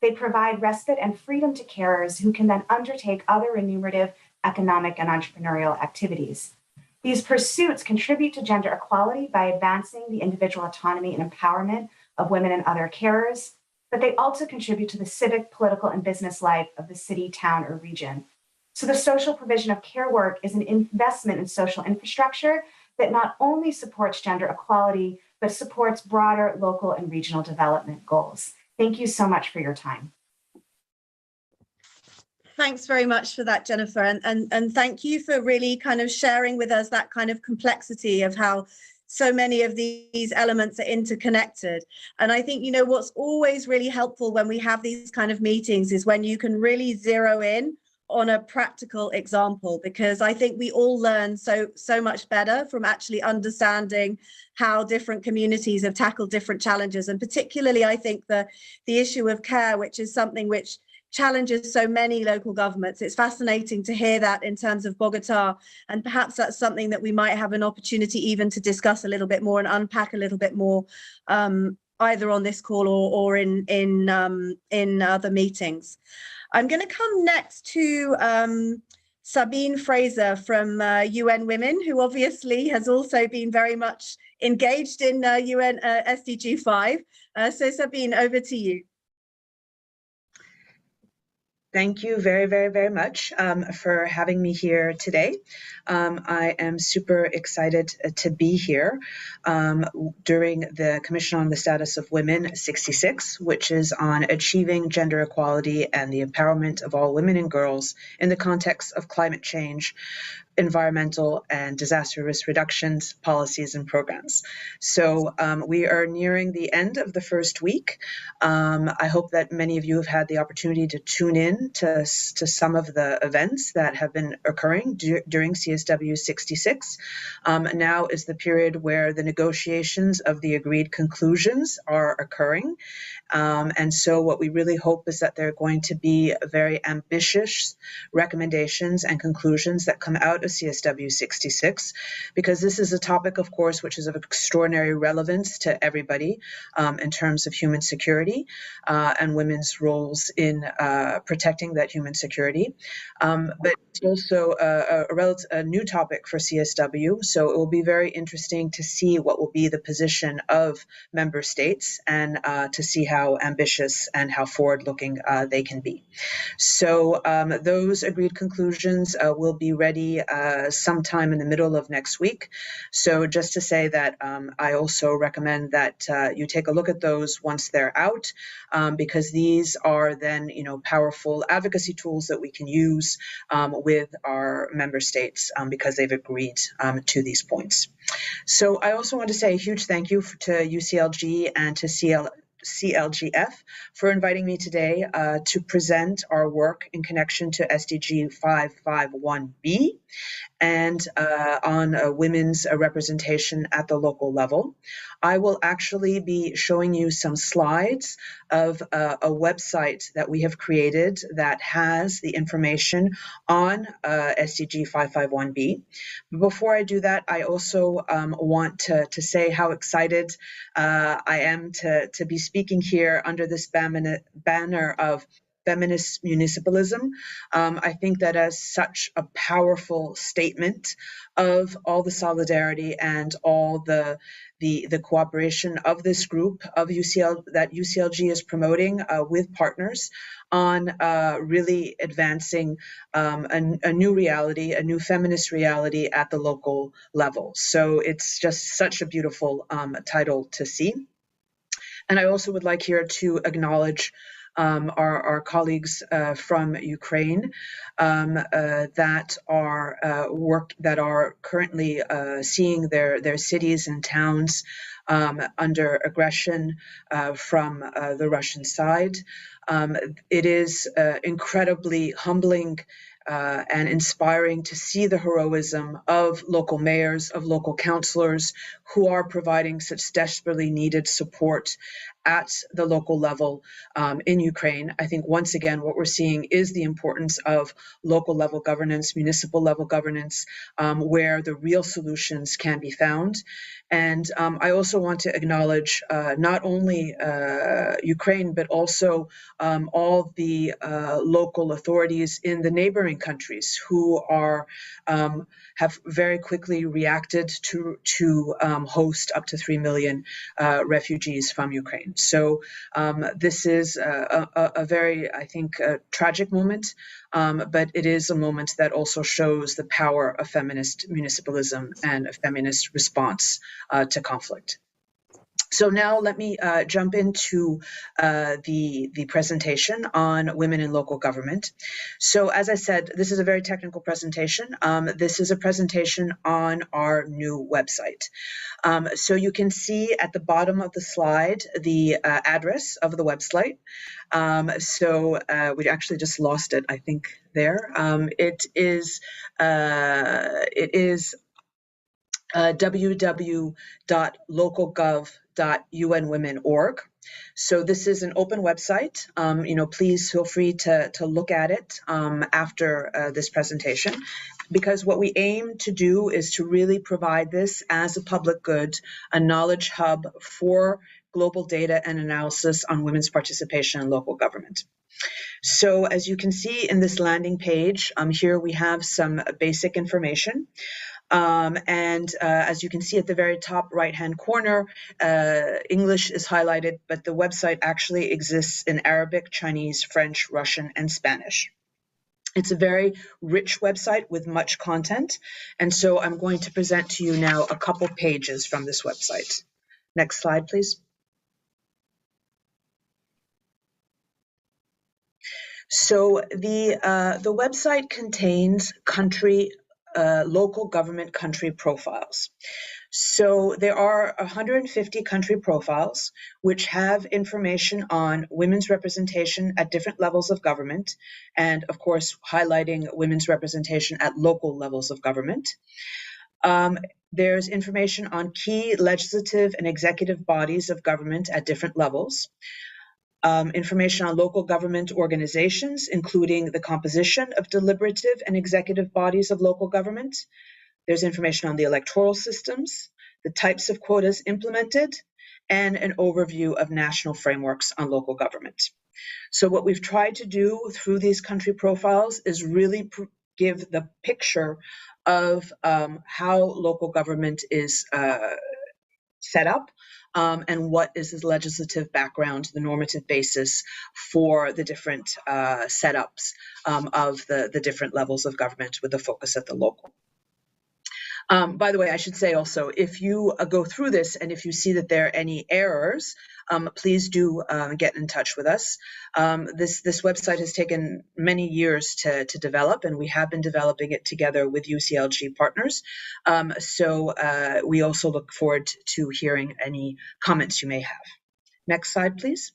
They provide respite and freedom to carers who can then undertake other remunerative economic and entrepreneurial activities. These pursuits contribute to gender equality by advancing the individual autonomy and empowerment of women and other carers, but they also contribute to the civic, political, and business life of the city, town, or region. So the social provision of care work is an investment in social infrastructure that not only supports gender equality, but supports broader local and regional development goals. Thank you so much for your time. Thanks very much for that, Jennifer. And thank you for really kind of sharing with us that kind of complexity of how so many of these elements are interconnected. And I think, you know, what's always really helpful when we have these kind of meetings is when you can really zero in on a practical example, because I think we all learn so much better from actually understanding how different communities have tackled different challenges. And particularly, I think the issue of care, which is something which challenges so many local governments. It's fascinating to hear that in terms of Bogota, and perhaps that's something that we might have an opportunity even to discuss a little bit more and unpack a little bit more, either on this call or in other meetings. I'm going to come next to Sabine Fraser from UN Women, who obviously has also been very much engaged in UN SDG 5. So Sabine, over to you. Thank you very, very, very much for having me here today. I am super excited to be here during the Commission on the Status of Women 66, which is on achieving gender equality and the empowerment of all women and girls in the context of climate change, environmental and disaster risk reductions, policies, and programs. So we are nearing the end of the first week. I hope that many of you have had the opportunity to tune in to some of the events that have been occurring during CSW 66. Now is the period where the negotiations of the agreed conclusions are occurring. And so what we really hope is that there are going to be very ambitious recommendations and conclusions that come out of CSW 66, because this is a topic, of course, which is of extraordinary relevance to everybody in terms of human security and women's roles in protecting that human security. But it's also a new topic for CSW, so it will be very interesting to see what will be the position of member states and to see how ambitious and how forward-looking they can be. So those agreed conclusions will be ready sometime in the middle of next week. So just to say that I also recommend that you take a look at those once they're out, because these are then, powerful advocacy tools that we can use with our member states because they've agreed to these points. So I also want to say a huge thank you to UCLG and to CLGF for inviting me today to present our work in connection to SDG 551B and on women's representation at the local level. I will actually be showing you some slides of a website that we have created that has the information on SDG 551B. Before I do that, I also want to say how excited I am to be speaking here under this banner of feminist municipalism. I think that as such a powerful statement of all the solidarity and all the cooperation of this group of that UCLG is promoting with partners on really advancing a new reality, a new feminist reality at the local level. So it's just such a beautiful title to see. And I also would like here to acknowledge our colleagues from Ukraine that are currently seeing their cities and towns under aggression from the Russian side. It is incredibly humbling and inspiring to see the heroism of local mayors, of local councillors who are providing such desperately needed support at the local level in Ukraine. I think once again, what we're seeing is the importance of local level governance, municipal level governance, where the real solutions can be found. And I also want to acknowledge not only Ukraine, but also all the local authorities in the neighboring countries who are have very quickly reacted to host up to 3 million refugees from Ukraine. So this is a very, I think, tragic moment, but it is a moment that also shows the power of feminist municipalism and a feminist response to conflict. So now let me jump into the presentation on women in local government. So as I said, this is a very technical presentation. This is a presentation on our new website. So you can see at the bottom of the slide the address of the website. So we actually just lost it, I think, there. It is www.localgov.unwomen.org. So this is an open website. Please feel free to look at it after this presentation, because what we aim to do is to really provide this as a public good, a knowledge hub for global data and analysis on women's participation in local government. So as you can see in this landing page, here we have some basic information. As you can see at the very top right-hand corner, English is highlighted, but the website actually exists in Arabic, Chinese, French, Russian, and Spanish. It's a very rich website with much content, and so I'm going to present to you now a couple pages from this website. Next slide, please. So the website contains local government country profiles. So there are 150 country profiles which have information on women's representation at different levels of government, and of course highlighting women's representation at local levels of government. There's information on key legislative and executive bodies of government at different levels. Information on local government organizations, including the composition of deliberative and executive bodies of local government. There's information on the electoral systems, the types of quotas implemented, and an overview of national frameworks on local government. So what we've tried to do through these country profiles is really give the picture of how local government is set up, and what is the legislative background, the normative basis for the different setups of the different levels of government with the focus at the local. By the way, I should say also, if you go through this and if you see that there are any errors, please do get in touch with us. This website has taken many years to develop, and we have been developing it together with UCLG partners. So we also look forward to hearing any comments you may have. Next slide, please.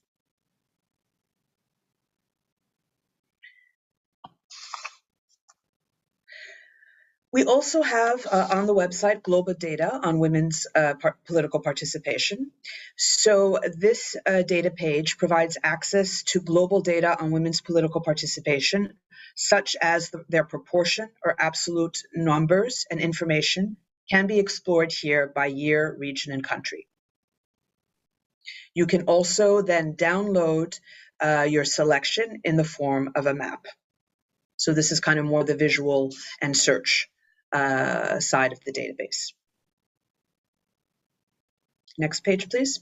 We also have on the website global data on women's political participation. So this data page provides access to global data on women's political participation, such as their proportion or absolute numbers and information can be explored here by year, region, and country. You can also then download your selection in the form of a map. So this is kind of more the visual and search side of the database. Next page, please.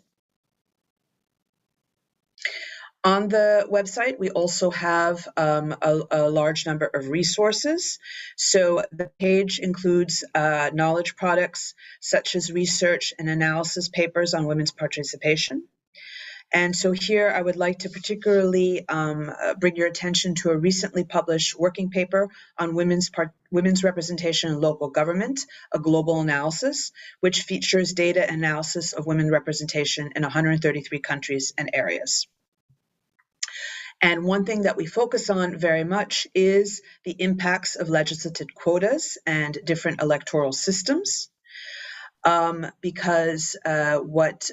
On the website, we also have a large number of resources. So the page includes knowledge products such as research and analysis papers on women's participation. And so here I would like to particularly bring your attention to a recently published working paper on women's representation in local government, a global analysis, which features data analysis of women representation in 133 countries and areas. And one thing that we focus on very much is the impacts of legislative quotas and different electoral systems. Because what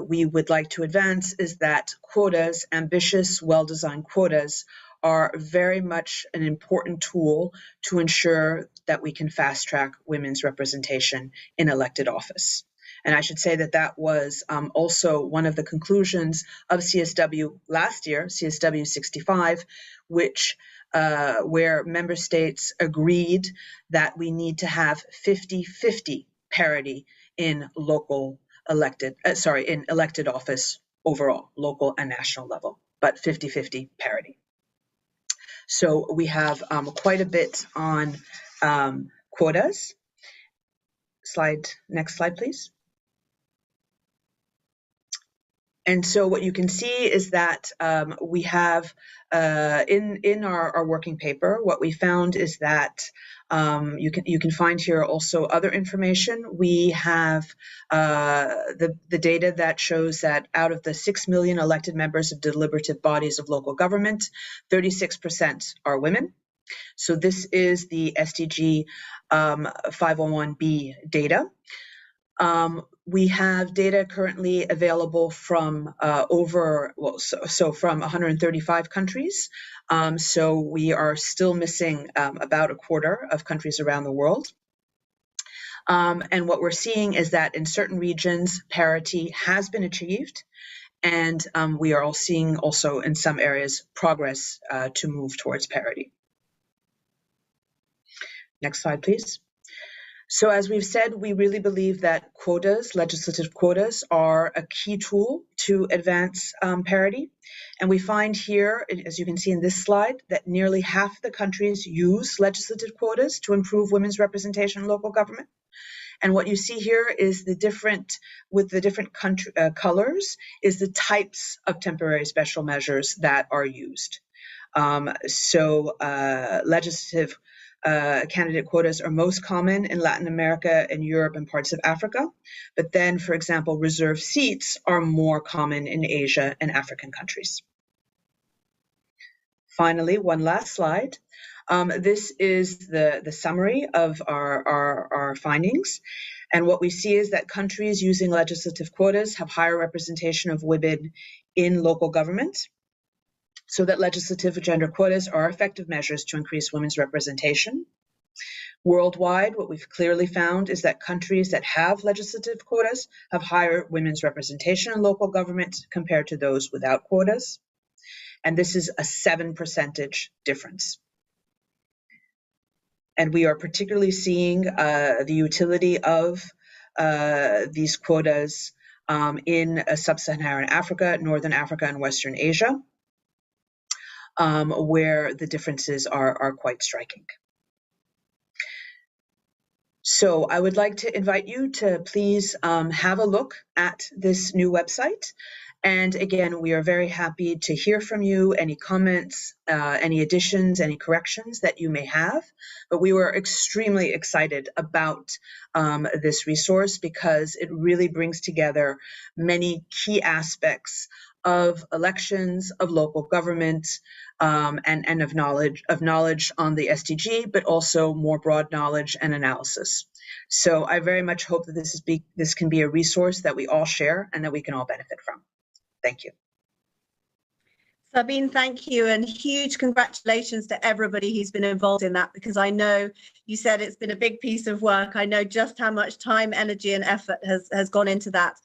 we would like to advance is that quotas, ambitious, well-designed quotas, are very much an important tool to ensure that we can fast-track women's representation in elected office. And I should say that that was also one of the conclusions of CSW last year, CSW 65, which where member states agreed that we need to have 50-50 parity in local elected, in elected office overall, local and national level, but 50-50 parity. So we have quite a bit on quotas. Next slide, please. And so what you can see is that we have in our working paper, what we found is that you can find here also other information. We have the data that shows that out of the 6 million elected members of deliberative bodies of local government, 36% are women. So this is the SDG 501B data. We have data currently available from from 135 countries. So we are still missing about a quarter of countries around the world. And what we're seeing is that in certain regions, parity has been achieved. And we are all seeing also in some areas progress to move towards parity. Next slide, please. So as we've said, we really believe that quotas, legislative quotas, are a key tool to advance parity. And we find here, as you can see in this slide, that nearly half the countries use legislative quotas to improve women's representation in local government. And what you see here is the different colors is the types of temporary special measures that are used. Legislative candidate quotas are most common in Latin America and Europe and parts of Africa. But then, for example, reserved seats are more common in Asia and African countries. Finally, one last slide. This is the summary of our findings. And what we see is that countries using legislative quotas have higher representation of women in local government. So that legislative gender quotas are effective measures to increase women's representation. Worldwide, what we've clearly found is that countries that have legislative quotas have higher women's representation in local government compared to those without quotas. And this is a 7% difference. And we are particularly seeing the utility of these quotas in sub-Saharan Africa, Northern Africa, and Western Asia, where the differences are quite striking. So I would like to invite you to please have a look at this new website. And again, we are very happy to hear from you, any comments, any additions, any corrections that you may have. But we were extremely excited about this resource because it really brings together many key aspects of elections, of local government, and of knowledge on the SDG, but also more broad knowledge and analysis. So I very much hope that this can be a resource that we all share and that we can all benefit from. Thank you. Sabine, thank you, and huge congratulations to everybody who's been involved in that, because I know you said it's been a big piece of work. I know just how much time, energy, and effort has gone into that.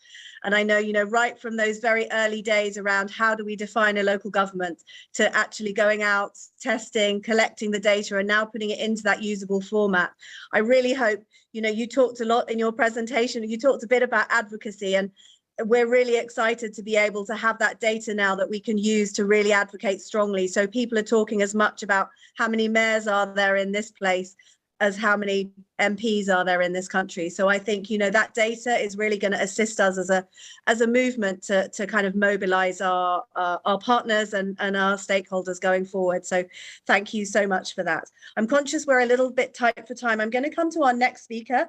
And I know, you know, right from those very early days around how do we define a local government to actually going out, testing, collecting the data, and now putting it into that usable format. I really hope, you know, you talked a lot in your presentation, you talked a bit about advocacy, and we're really excited to be able to have that data now that we can use to really advocate strongly. So people are talking as much about how many mayors are there in this place as how many MPs are there in this country. So I think, you know, that data is really going to assist us as a movement to kind of mobilize our partners and our stakeholders going forward. So thank you so much for that. I'm conscious we're a little bit tight for time. I'm going to come to our next speaker,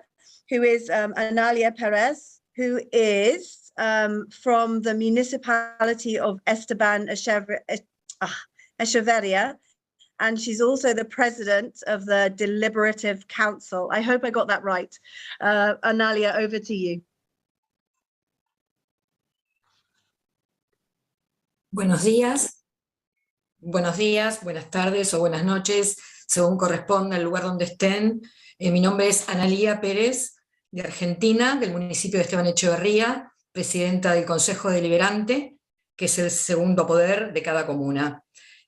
who is Analia Perez, who is from the municipality of Esteban Echeverria, and she's also the president of the Deliberative Council. I hope I got that right. Analia, over to you. Buenos días, buenas tardes o buenas noches, según corresponda el lugar donde estén. Mi nombre es Analia Perez, de Argentina, del municipio de Esteban Echeverría, presidenta del Consejo Deliberante, que es el segundo poder de cada comuna.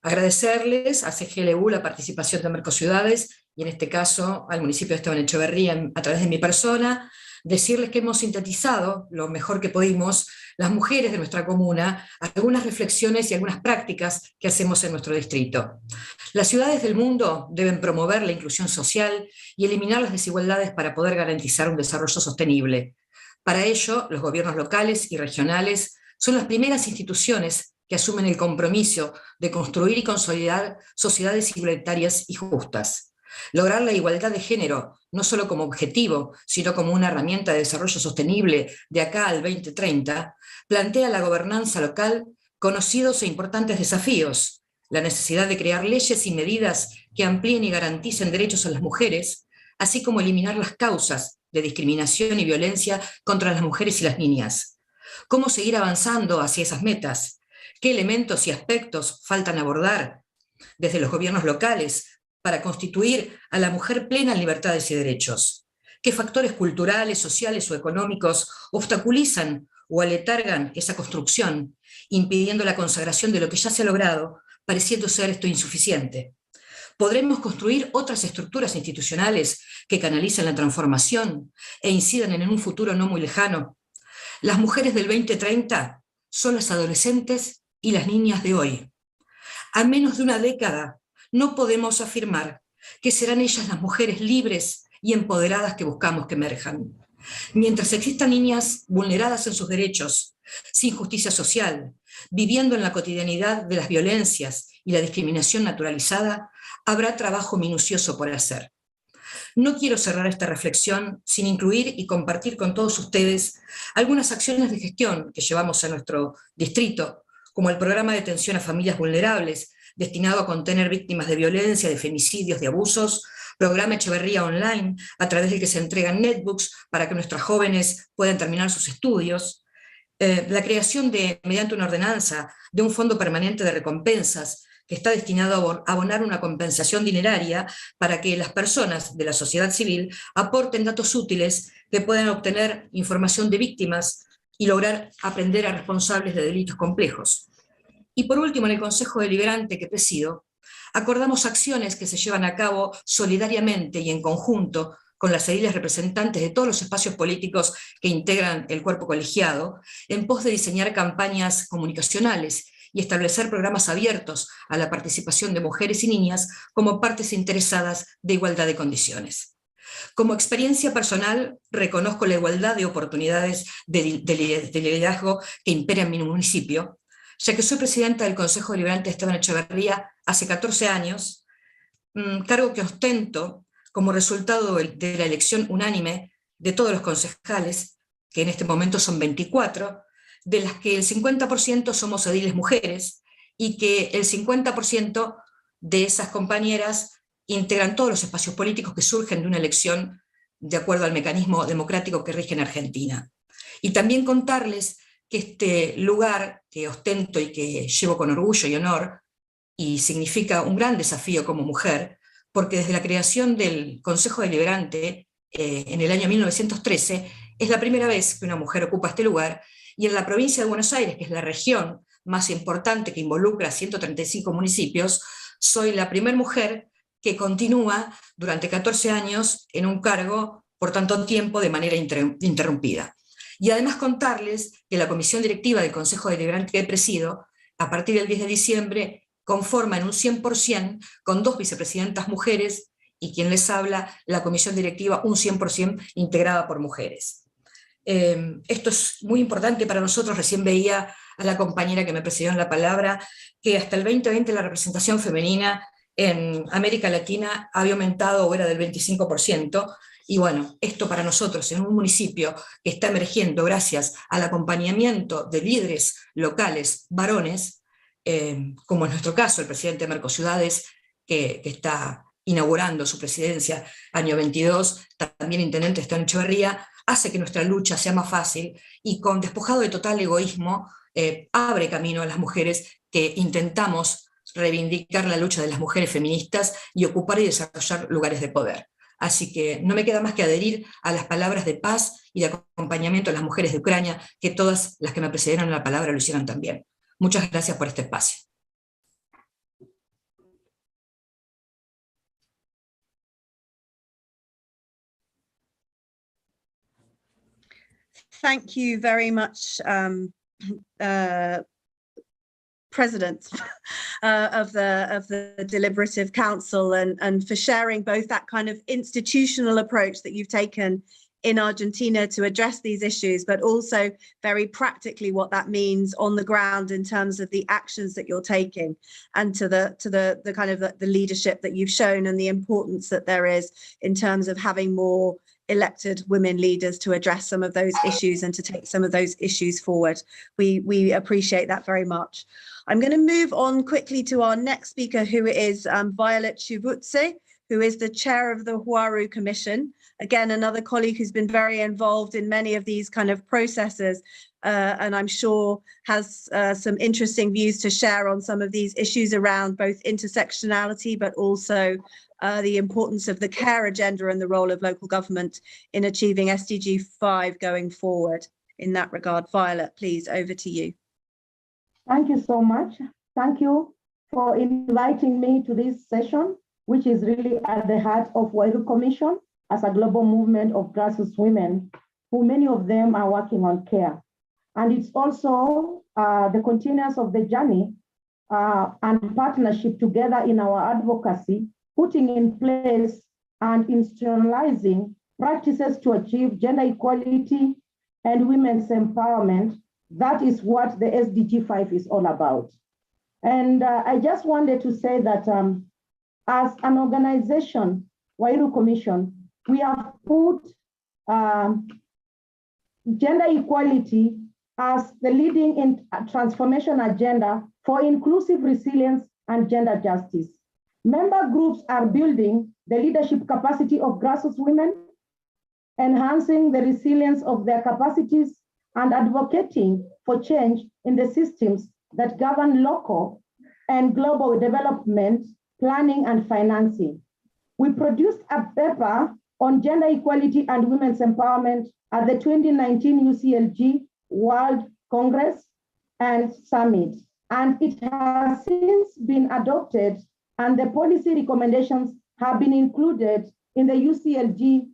Agradecerles a CGLU la participación de Mercociudades, y en este caso al municipio de Esteban Echeverría a través de mi persona, decirles que hemos sintetizado lo mejor que pudimos, las mujeres de nuestra comuna, algunas reflexiones y algunas prácticas que hacemos en nuestro distrito. Las ciudades del mundo deben promover la inclusión social y eliminar las desigualdades para poder garantizar un desarrollo sostenible. Para ello, los gobiernos locales y regionales son las primeras instituciones que asumen el compromiso de construir y consolidar sociedades igualitarias y justas. Lograr la igualdad de género, no solo como objetivo, sino como una herramienta de desarrollo sostenible de acá al 2030, plantea la gobernanza local conocidos e importantes desafíos: la necesidad de crear leyes y medidas que amplíen y garanticen derechos a las mujeres, así como eliminar las causas de discriminación y violencia contra las mujeres y las niñas. ¿Cómo seguir avanzando hacia esas metas? ¿Qué elementos y aspectos faltan abordar desde los gobiernos locales para constituir a la mujer plena en libertades y derechos? ¿Qué factores culturales, sociales o económicos obstaculizan o aletargan esa construcción, impidiendo la consagración de lo que ya se ha logrado, pareciendo ser esto insuficiente? ¿Podremos construir otras estructuras institucionales que canalicen la transformación e incidan en un futuro no muy lejano? Las mujeres del 2030 son las adolescentes y las niñas de hoy. A menos de una década, no podemos afirmar que serán ellas las mujeres libres y empoderadas que buscamos que emerjan. Mientras existan niñas vulneradas en sus derechos, sin justicia social, viviendo en la cotidianidad de las violencias y la discriminación naturalizada, habrá trabajo minucioso por hacer. No quiero cerrar esta reflexión sin incluir y compartir con todos ustedes algunas acciones de gestión que llevamos a nuestro distrito, como el programa de atención a familias vulnerables, destinado a contener víctimas de violencia, de femicidios, de abusos, programa Echeverría Online, a través del que se entregan netbooks para que nuestras jóvenes puedan terminar sus estudios, la creación mediante una ordenanza, de un fondo permanente de recompensas, que está destinado a abonar una compensación dineraria para que las personas de la sociedad civil aporten datos útiles que puedan obtener información de víctimas y lograr aprender a responsables de delitos complejos. Y por último, en el Consejo Deliberante que presido, acordamos acciones que se llevan a cabo solidariamente y en conjunto con las ediles representantes de todos los espacios políticos que integran el cuerpo colegiado, en pos de diseñar campañas comunicacionales y establecer programas abiertos a la participación de mujeres y niñas como partes interesadas de igualdad de condiciones. Como experiencia personal, reconozco la igualdad de oportunidades de liderazgo que impera en mi municipio, ya que soy presidenta del Consejo Deliberante Esteban Echeverría hace 14 años, cargo que ostento como resultado de la elección unánime de todos los concejales, que en este momento son 24, de las que el 50% somos ediles mujeres, y que el 50% de esas compañeras integran todos los espacios políticos que surgen de una elección de acuerdo al mecanismo democrático que rige en Argentina. Y también contarles que este lugar que ostento y que llevo con orgullo y honor, y significa un gran desafío como mujer, porque desde la creación del Consejo Deliberante en el año 1913, es la primera vez que una mujer ocupa este lugar, y en la provincia de Buenos Aires, que es la región más importante que involucra a 135 municipios, soy la primera mujer que continúa durante 14 años en un cargo por tanto tiempo de manera interrumpida. Y además contarles que la comisión directiva del Consejo Deliberante que presido, a partir del 10 de diciembre, conforma en un 100% con 2 vicepresidentas mujeres y quien les habla, la comisión directiva un 100% integrada por mujeres. Esto es muy importante para nosotros. Recién veía a la compañera que me precedió en la palabra, que hasta el 2020 la representación femenina en América Latina había aumentado o era del 25%, y bueno, esto para nosotros en un municipio que está emergiendo gracias al acompañamiento de líderes locales varones, como en nuestro caso el presidente de Mercociudades, que está inaugurando su presidencia año 22, también intendente Esteban Echeverría, hace que nuestra lucha sea más fácil y con despojado de total egoísmo abre camino a las mujeres que intentamos reivindicar la lucha de las mujeres feministas y ocupar y desarrollar lugares de poder. Así que no me queda más que adherir a las palabras de paz y de acompañamiento a las mujeres de Ucrania, que todas las que me precedieron en la palabra lo hicieron también. Muchas gracias por este espacio. Thank you very much, President of the Deliberative Council, and for sharing both that kind of institutional approach that you've taken in Argentina to address these issues, but also very practically what that means on the ground in terms of the actions that you're taking, and to the kind of the leadership that you've shown and the importance that there is in terms of having more elected women leaders to address some of those issues and to take some of those issues forward. We appreciate that very much. I'm going to move on quickly to our next speaker, who is Violet Chivutse, who is the chair of the Huaru Commission. Again, another colleague who's been very involved in many of these kind of processes, and I'm sure has some interesting views to share on some of these issues around both intersectionality, but also the importance of the care agenda and the role of local government in achieving SDG 5 going forward. In that regard, Violet, please, over to you. Thank you so much. Thank you for inviting me to this session, which is really at the heart of Huaru Commission as a global movement of grassroots women, who many of them are working on care. And it's also the continuance of the journey and partnership together in our advocacy, putting in place and institutionalizing practices to achieve gender equality and women's empowerment. That is what the SDG 5 is all about. And I just wanted to say that as an organization, Huaru Commission, we have put gender equality as the leading transformation agenda for inclusive resilience and gender justice. Member groups are building the leadership capacity of grassroots women, enhancing the resilience of their capacities, and advocating for change in the systems that govern local and global development, planning, and financing. We produced a paper on gender equality and women's empowerment at the 2019 UCLG World Congress and Summit, and it has since been adopted, and the policy recommendations have been included in the UCLG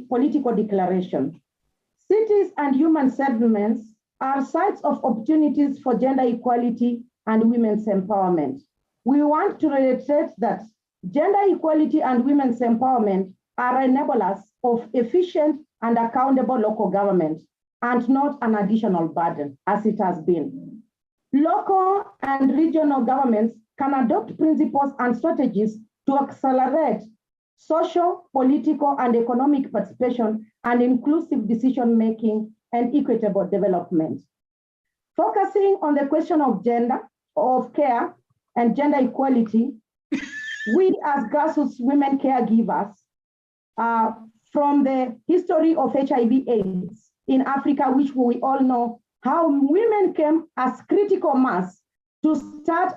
political declaration. Cities and human settlements are sites of opportunities for gender equality and women's empowerment. We want to reiterate that gender equality and women's empowerment are enablers of efficient and accountable local government and not an additional burden, as it has been. Local and regional governments can adopt principles and strategies to accelerate social, political, and economic participation and inclusive decision-making and equitable development. Focusing on the question of gender, of care, and gender equality, we as grassroots women caregivers, from the history of HIV/AIDS in Africa, which we all know, how women came as critical mass to start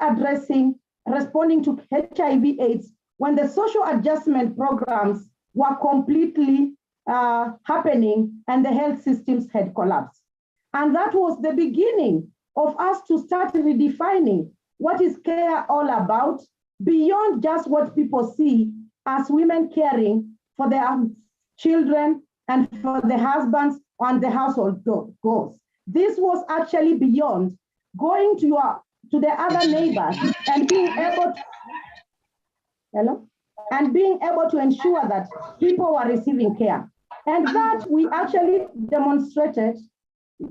responding to HIV/AIDS when the social adjustment programs were completely happening and the health systems had collapsed. And that was the beginning of us to start redefining what is care all about, beyond just what people see as women caring for their children and for the husbands and the household goals. This was actually beyond going to the other neighbors and being able to ensure that people were receiving care. And that we actually demonstrated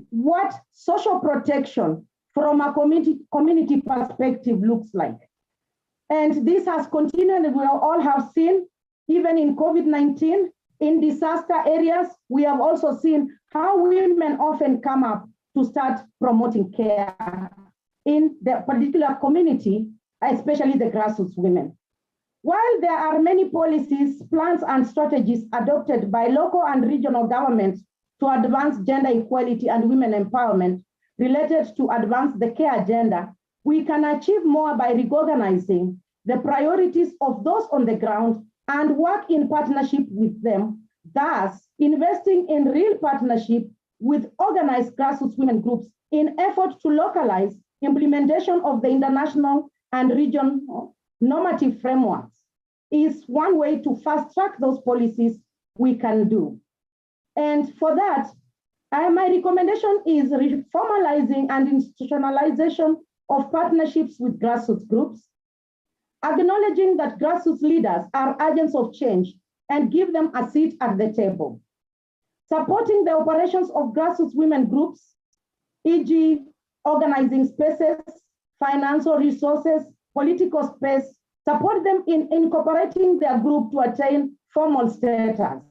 what social protection from a community perspective looks like. And this has continued, and we all have seen, even in COVID-19, in disaster areas, we have also seen how women often come up to start promoting care in the particular community, especially the grassroots women. While there are many policies, plans, and strategies adopted by local and regional governments to advance gender equality and women empowerment related to advance the care agenda, we can achieve more by recognizing the priorities of those on the ground and work in partnership with them, thus investing in real partnership with organized grassroots women groups in effort to localize implementation of the international and regional normative frameworks is one way to fast track those policies we can do. And for that, my recommendation is formalizing and institutionalization of partnerships with grassroots groups, acknowledging that grassroots leaders are agents of change and give them a seat at the table. Supporting the operations of grassroots women groups, e.g. organizing spaces, financial resources, political space, support them in incorporating their group to attain formal status.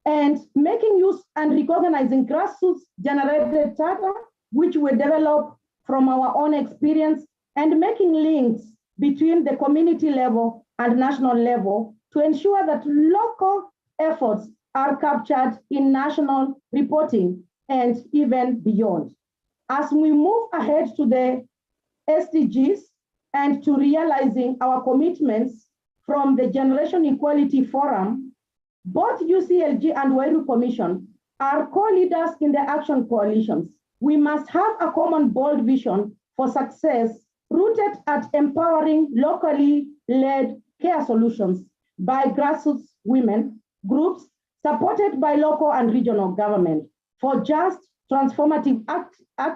And making use and recognizing grassroots generated data, which we develop from our own experience, and making links between the community level and national level to ensure that local efforts are captured in national reporting and even beyond. As we move ahead to the SDGs and to realizing our commitments from the Generation Equality Forum, both UCLG and Wairu Commission are co-leaders in the action coalitions. We must have a common bold vision for success rooted at empowering locally led care solutions by grassroots women groups supported by local and regional government for just transformative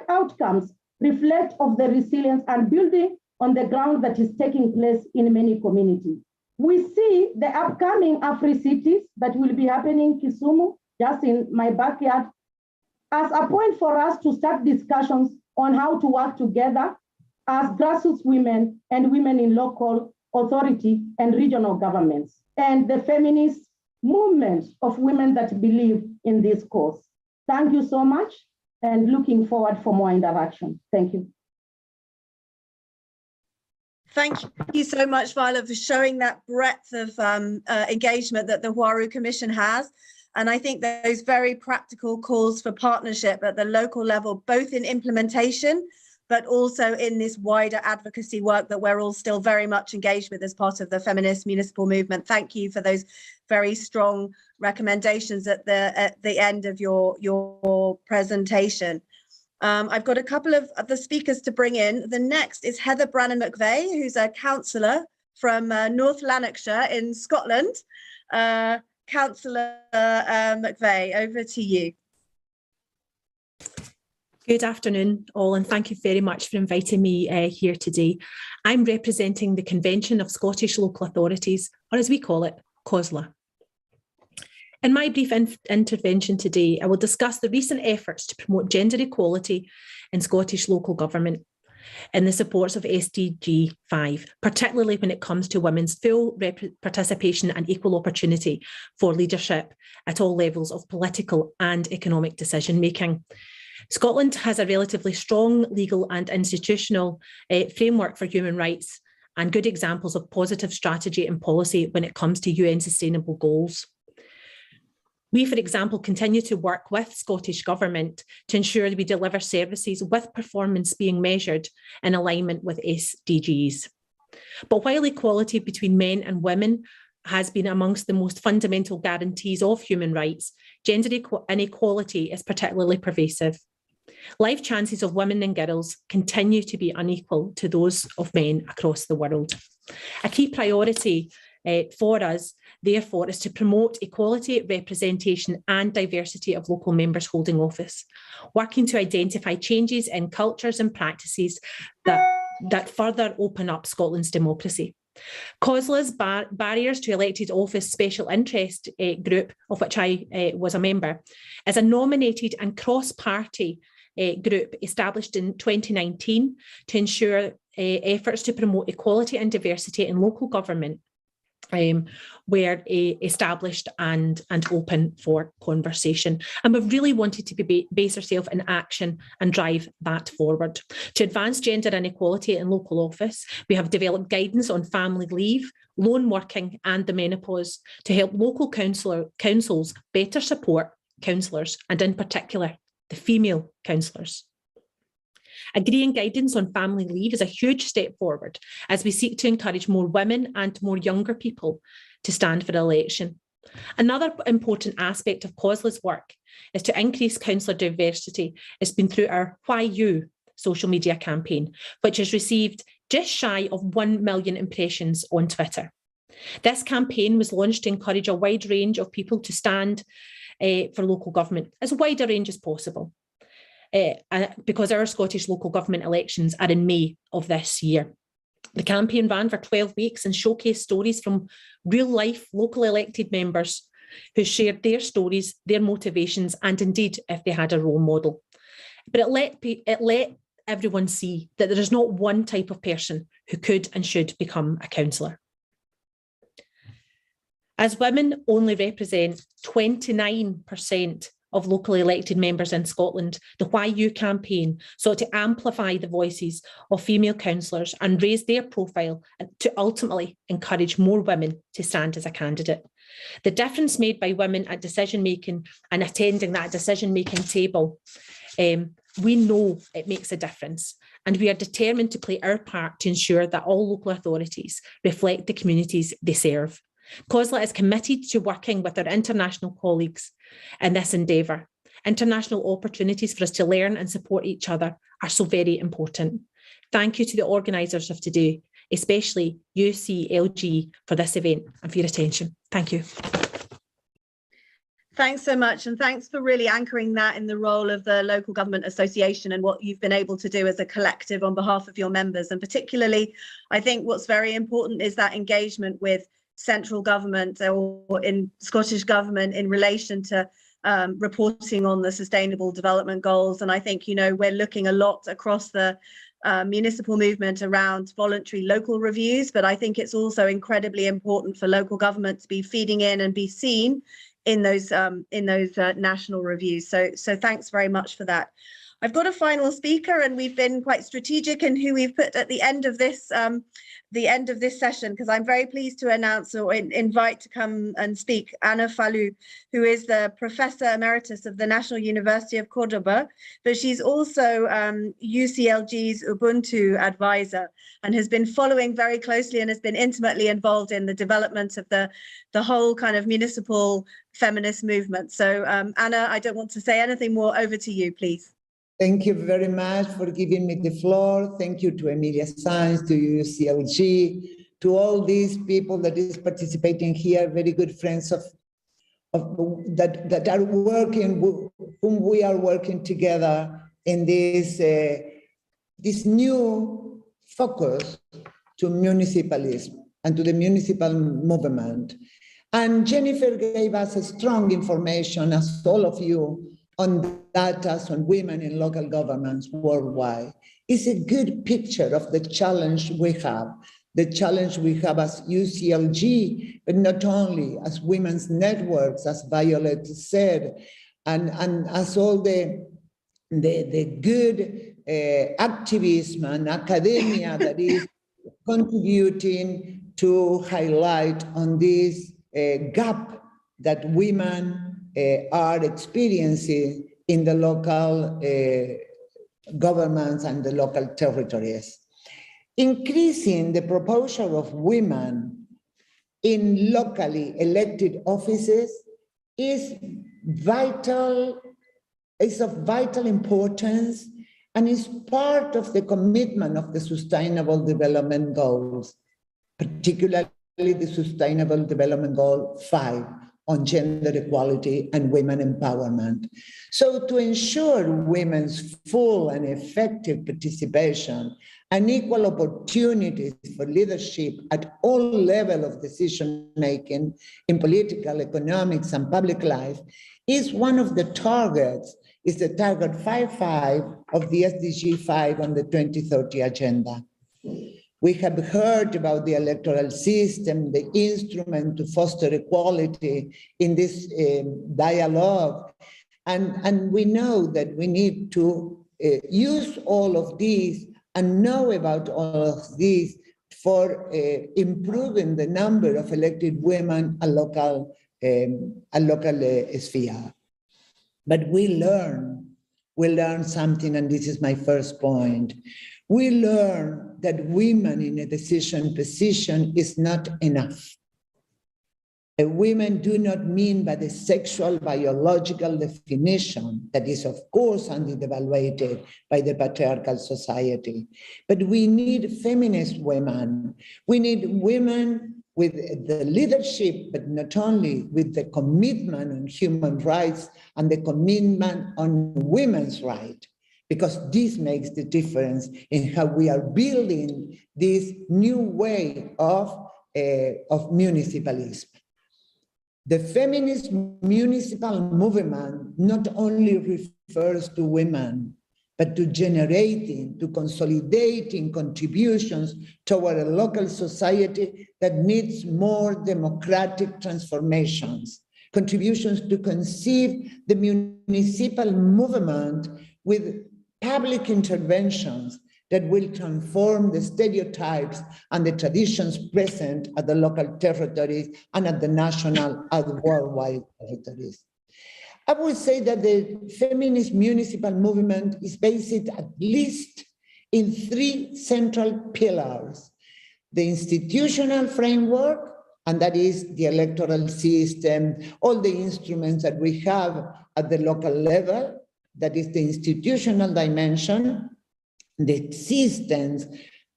outcomes reflect of the resilience and building on the ground that is taking place in many communities. We see the upcoming Afri-Cities that will be happening in Kisumu, just in my backyard, as a point for us to start discussions on how to work together as grassroots women and women in local authority and regional governments, and the feminist movement of women that believe in this cause. Thank you so much, and looking forward for more interaction. Thank you. Thank you so much, Violet, for showing that breadth of engagement that the Wairu Commission has. And I think those very practical calls for partnership at the local level, both in implementation, but also in this wider advocacy work that we're all still very much engaged with as part of the feminist municipal movement. Thank you for those very strong recommendations at the end of your presentation. I've got a couple of the speakers to bring in. The next is Heather Brannan Mcveigh, who's a councillor from North Lanarkshire in Scotland. Councillor Mcveigh, over to you. Good afternoon, all, and thank you very much for inviting me here today. I'm representing the Convention of Scottish Local Authorities, or as we call it, COSLA. In my brief intervention today, I will discuss the recent efforts to promote gender equality in Scottish local government and the supports of SDG 5, particularly when it comes to women's full participation and equal opportunity for leadership at all levels of political and economic decision making. Scotland has a relatively strong legal and institutional framework for human rights and good examples of positive strategy and policy when it comes to UN sustainable goals. We, for example, continue to work with Scottish Government to ensure that we deliver services with performance being measured in alignment with SDGs. But while equality between men and women has been amongst the most fundamental guarantees of human rights, gender inequality is particularly pervasive. Life chances of women and girls continue to be unequal to those of men across the world. A key priority for us, therefore, is to promote equality, representation and diversity of local members holding office, working to identify changes in cultures and practices that further open up Scotland's democracy. COSLA's Barriers to Elected Office Special Interest Group, of which I was a member, is a nominated and cross-party group established in 2019 to ensure efforts to promote equality and diversity in local government were established and open for conversation. And we've really wanted to base ourselves in action and drive that forward. To advance gender inequality in local office, we have developed guidance on family leave, lone working and the menopause to help local councils better support councillors and in particular the female councillors. Agreeing guidance on family leave is a huge step forward as we seek to encourage more women and more younger people to stand for election. Another important aspect of COSLA's work is to increase councillor diversity. It's been through our Why You social media campaign, which has received just shy of 1 million impressions on Twitter. This campaign was launched to encourage a wide range of people to stand for local government, as wide a range as possible. Because our Scottish local government elections are in May of this year. The campaign ran for 12 weeks and showcased stories from real-life local elected members who shared their stories, their motivations, and indeed if they had a role model. But it let everyone see that there is not one type of person who could and should become a councillor. As women only represent 29% of locally elected members in Scotland, the Why You campaign sought to amplify the voices of female councillors and raise their profile to ultimately encourage more women to stand as a candidate. The difference made by women at decision-making and attending that decision-making table, we know it makes a difference, and we are determined to play our part to ensure that all local authorities reflect the communities they serve. COSLA is committed to working with our international colleagues in this endeavour. International opportunities for us to learn and support each other are so very important. Thank you to the organisers of today, especially UCLG, for this event and for your attention. Thank you. Thanks so much, and thanks for really anchoring that in the role of the Local Government Association and what you've been able to do as a collective on behalf of your members. And particularly, I think what's very important is that engagement with central government or in Scottish Government in relation to reporting on the Sustainable Development Goals. And I think, you know, we're looking a lot across the municipal movement around voluntary local reviews, but I think it's also incredibly important for local government to be feeding in and be seen in those national reviews. So thanks very much for that. I've got a final speaker, and we've been quite strategic in who we've put at the end of this session, because I'm very pleased to announce or invite to come and speak Anna Fallu, who is the Professor Emeritus of the National University of Cordoba, but she's also UCLG's Ubuntu advisor and has been following very closely and has been intimately involved in the development of the whole kind of municipal feminist movement. So Anna, I don't want to say anything more. Over to you, please. Thank you very much for giving me the floor. Thank you to Emilia Sanz, to UCLG, to all these people that is participating here, very good friends of that are working, whom we are working together in this this new focus to municipalism and to the municipal movement. And Jennifer gave us a strong information, as all of you, on data on women in local governments worldwide. It's a good picture of the challenge we have as UCLG, but not only, as women's networks, as Violet said, and as all the good activism and academia that is contributing to highlight on this gap that women are experiencing in the local governments and the local territories. Increasing the proportion of women in locally elected offices is of vital importance, and is part of the commitment of the Sustainable Development Goals, particularly the Sustainable Development Goal 5 on gender equality and women empowerment. So to ensure women's full and effective participation and equal opportunities for leadership at all levels of decision-making in political, economics, and public life is one of the targets, is the target 5.5 of the SDG 5 on the 2030 agenda. We have heard about the electoral system, the instrument to foster equality in this dialogue. And we know that we need to use all of these and know about all of these for improving the number of elected women at local sphere. But we learn something, and this is my first point. We learn that women in a decision position is not enough. Women do not mean by the sexual biological definition that is, of course, undervalued by the patriarchal society. But we need feminist women. We need women with the leadership, but not only, with the commitment on human rights and the commitment on women's rights, because this makes the difference in how we are building this new way of municipalism. The feminist municipal movement not only refers to women, but to generating, to consolidating contributions toward a local society that needs more democratic transformations, contributions to conceive the municipal movement with public interventions that will transform the stereotypes and the traditions present at the local territories and at the national and worldwide territories. I would say that the feminist municipal movement is based at least in 3 central pillars: the institutional framework, and that is the electoral system, all the instruments that we have at the local level, that is the institutional dimension, the existence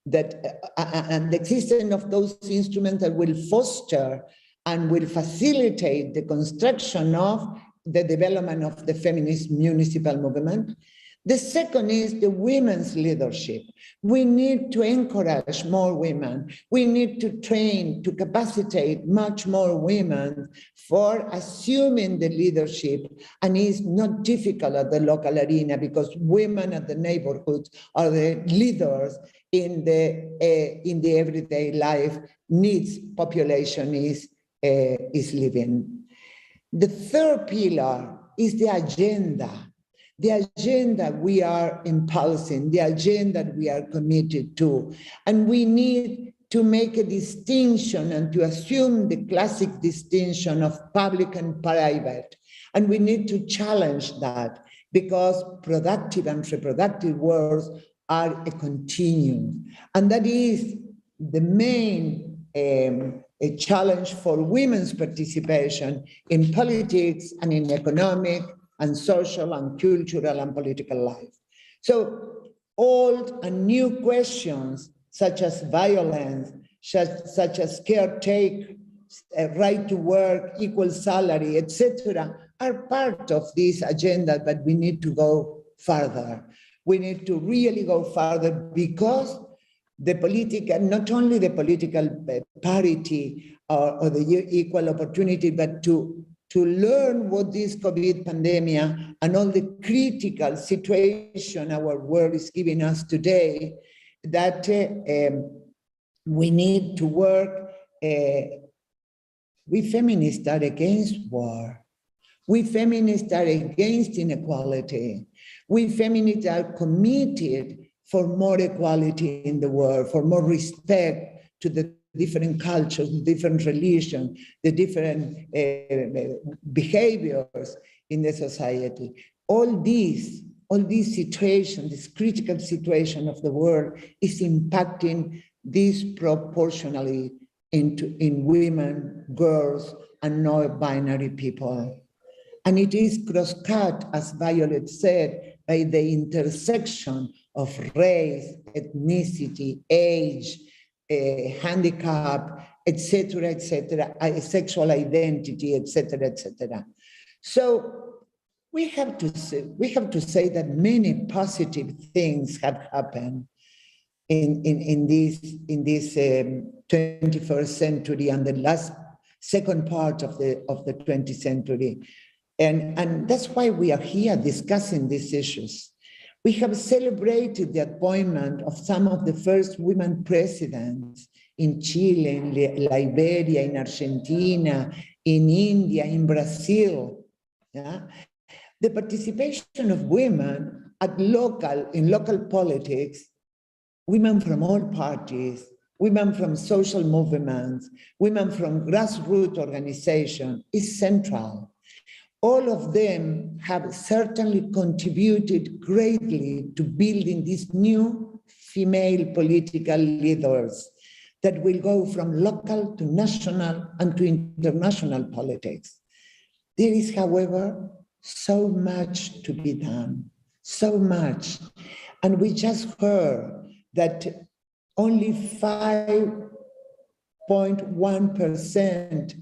that and the existence of those instruments that will foster and will facilitate the construction of the development of the feminist municipal movement. The second is the women's leadership. We need to encourage more women. We need to train, to capacitate much more women for assuming the leadership. And it's not difficult at the local arena, because women at the neighborhoods are the leaders in the everyday life needs population is living. The third pillar is the agenda we are impulsing, the agenda we are committed to. And we need to make a distinction and to assume the classic distinction of public and private. And we need to challenge that, because productive and reproductive words are a continuum. And that is the main a challenge for women's participation in politics and in economic and social and cultural and political life. So old and new questions such as violence, such as caretaking, right to work, equal salary, etc., are part of this agenda, but we need to go further. We need to really go further because the political, not only the political parity or the equal opportunity, but to learn what this COVID pandemic and all the critical situation our world is giving us today, that we need to work. We feminists are against war. We feminists are against inequality. We feminists are committed for more equality in the world, for more respect to the different cultures, the different religions, the different behaviors in the society. All these situations, this critical situation of the world is impacting disproportionately in women, girls, and non-binary people. And it is cross-cut, as Violet said, by the intersection of race, ethnicity, age, handicap, etc., sexual identity, etc. So we have to say that many positive things have happened in this 21st century and the second part of the 20th century. And that's why we are here discussing these issues. We have celebrated the appointment of some of the first women presidents in Chile, in Liberia, in Argentina, in India, in Brazil. Yeah? The participation of women in local politics, women from all parties, women from social movements, women from grassroots organizations is central. All of them have certainly contributed greatly to building these new female political leaders that will go from local to national and to international politics. There is, however, so much to be done, so much. And we just heard that only 5.1%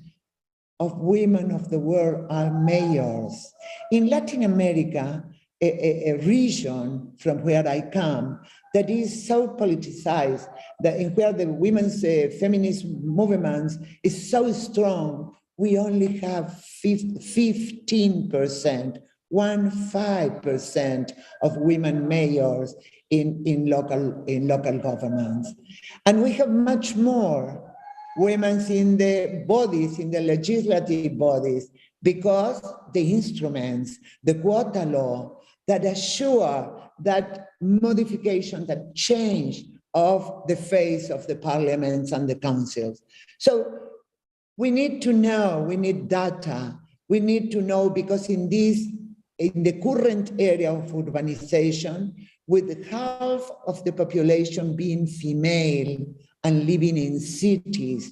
of women of the world are mayors. In Latin America, a region from where I come that is so politicized, that in where the women's feminist movements is so strong, we only have 15%, 15% of women mayors in local governments. And we have much more women in the bodies, in the legislative bodies, because the instruments, the quota law, that assure that modification, that change of the face of the parliaments and the councils. So we need to know, we need data, we need to know, because in the current area of urbanization, with half of the population being female and living in cities,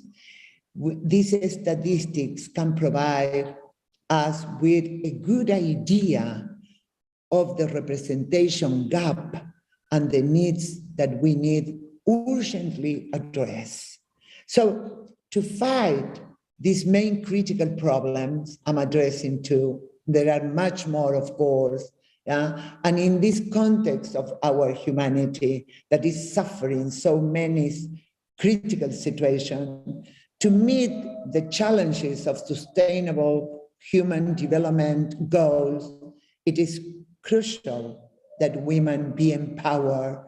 these statistics can provide us with a good idea of the representation gap and the needs that we need urgently address. So to fight these main critical problems I'm addressing to, there are much more, of course, and in this context of our humanity that is suffering so many critical situations, to meet the challenges of sustainable human development goals, it is crucial that women be empowered,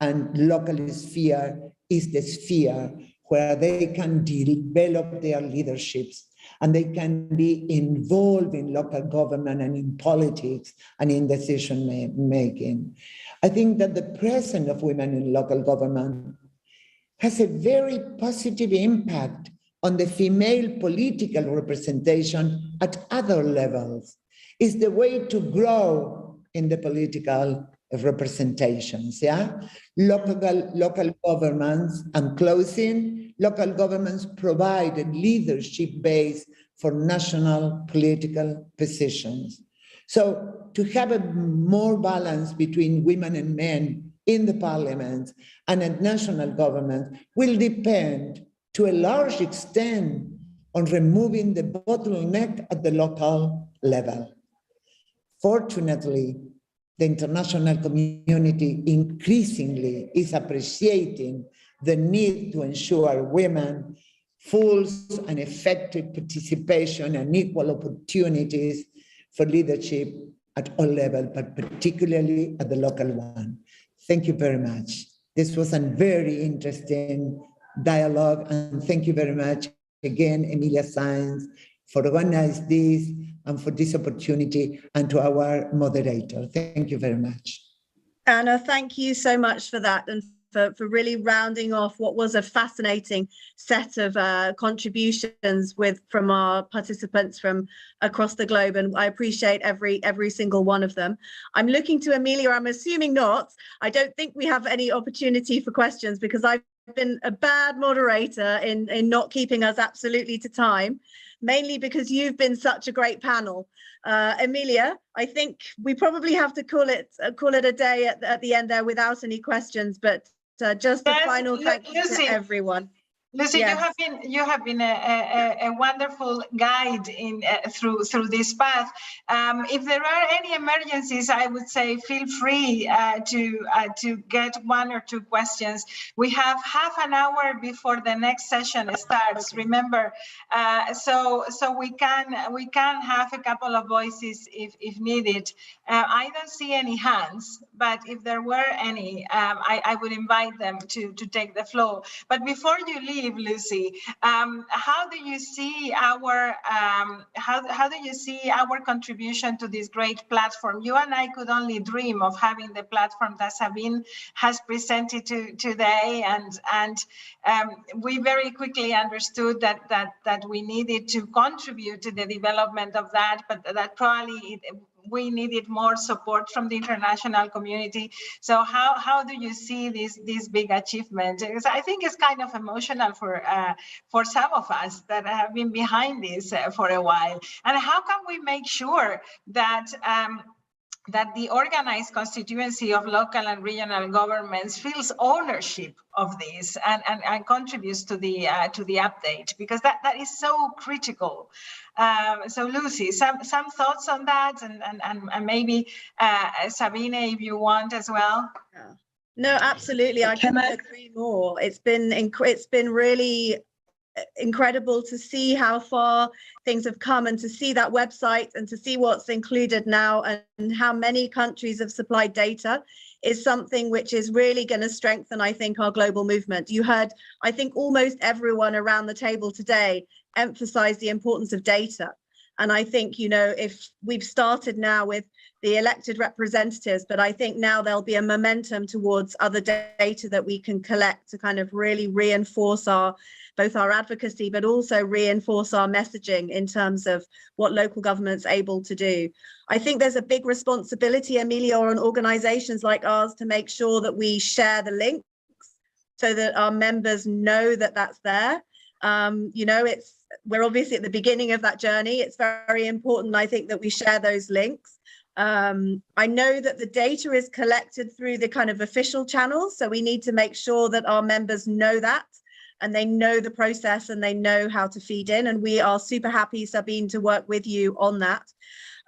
and local sphere is the sphere where they can develop their leaderships and they can be involved in local government and in politics and in decision making. I think that the presence of women in local government has a very positive impact on the female political representation at other levels. It's the way to grow in the political representations, Local governments, and closing, local governments provide a leadership base for national political positions. So to have a more balance between women and men in the parliament and at national government will depend to a large extent on removing the bottleneck at the local level. Fortunately, the international community increasingly is appreciating the need to ensure women full and effective participation and equal opportunities for leadership at all levels, but particularly at the local one. Thank you very much. This was a very interesting dialogue, and thank you very much again, Emilia Sáenz, for organizing this and for this opportunity, and to our moderator. Thank you very much. Anna, thank you so much for that, and for really rounding off what was a fascinating set of contributions from our participants from across the globe, and I appreciate every single one of them. I'm looking to Emilia. I'm assuming not. I don't think we have any opportunity for questions because I've been a bad moderator in not keeping us absolutely to time, mainly because you've been such a great panel. Emilia, I think we probably have to call it a day at the end there without any questions, but just a final thank you to everyone. Lucy, yes. you have been a wonderful guide through this path. If there are any emergencies, I would say feel free to get one or two questions. We have half an hour before the next session starts. Remember, so we can have a couple of voices if needed. I don't see any hands, but if there were any, I would invite them to take the floor. But before you leave, Lucy, how do you see our contribution to this great platform? You and I could only dream of having the platform that Sabine has presented today, and we very quickly understood that we needed to contribute to the development of that, but that probably we needed more support from the international community. So how do you see this big achievement? Because I think it's kind of emotional for some of us that have been behind this for a while. And how can we make sure that that the organized constituency of local and regional governments feels ownership of this and contributes to the update, because that is so critical. So Lucy, some thoughts on that, and maybe Sabine, if you want as well. Yeah. No, absolutely. I couldn't agree more. It's been really incredible to see how far things have come, and to see that website and to see what's included now and how many countries have supplied data is something which is really going to strengthen, I think, our global movement. You heard, I think, almost everyone around the table today emphasize the importance of data. And I think, you know, if we've started now with the elected representatives, but I think now there'll be a momentum towards other data that we can collect to kind of really reinforce both our advocacy, but also reinforce our messaging in terms of what local government's able to do. I think there's a big responsibility, Emilia, on organizations like ours to make sure that we share the links so that our members know that that's there. You know, we're obviously at the beginning of that journey. It's very important, I think, that we share those links. I know that the data is collected through the kind of official channels, so we need to make sure that our members know that, and they know the process and they know how to feed in. And we are super happy, Sabine, to work with you on that.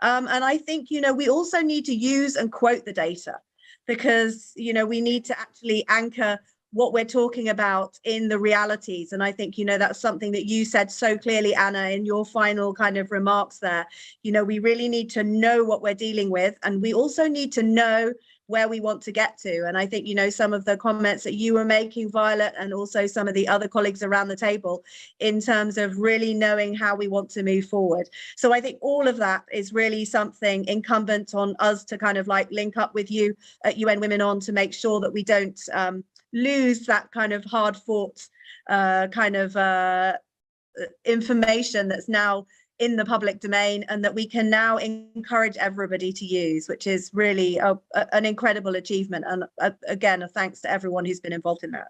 And I think, you know, we also need to use and quote the data, because, you know, we need to actually anchor what we're talking about in the realities. And I think, you know, that's something that you said so clearly, Anna, in your final kind of remarks there. You know, we really need to know what we're dealing with, and we also need to know where we want to get to. And I think, you know, some of the comments that you were making, Violet, and also some of the other colleagues around the table in terms of really knowing how we want to move forward. So I think all of that is really something incumbent on us to kind of like link up with you at UN Women On to make sure that we don't lose that kind of hard fought information that's now in the public domain, and that we can now encourage everybody to use, which is really an incredible achievement. And again, a thanks to everyone who's been involved in that.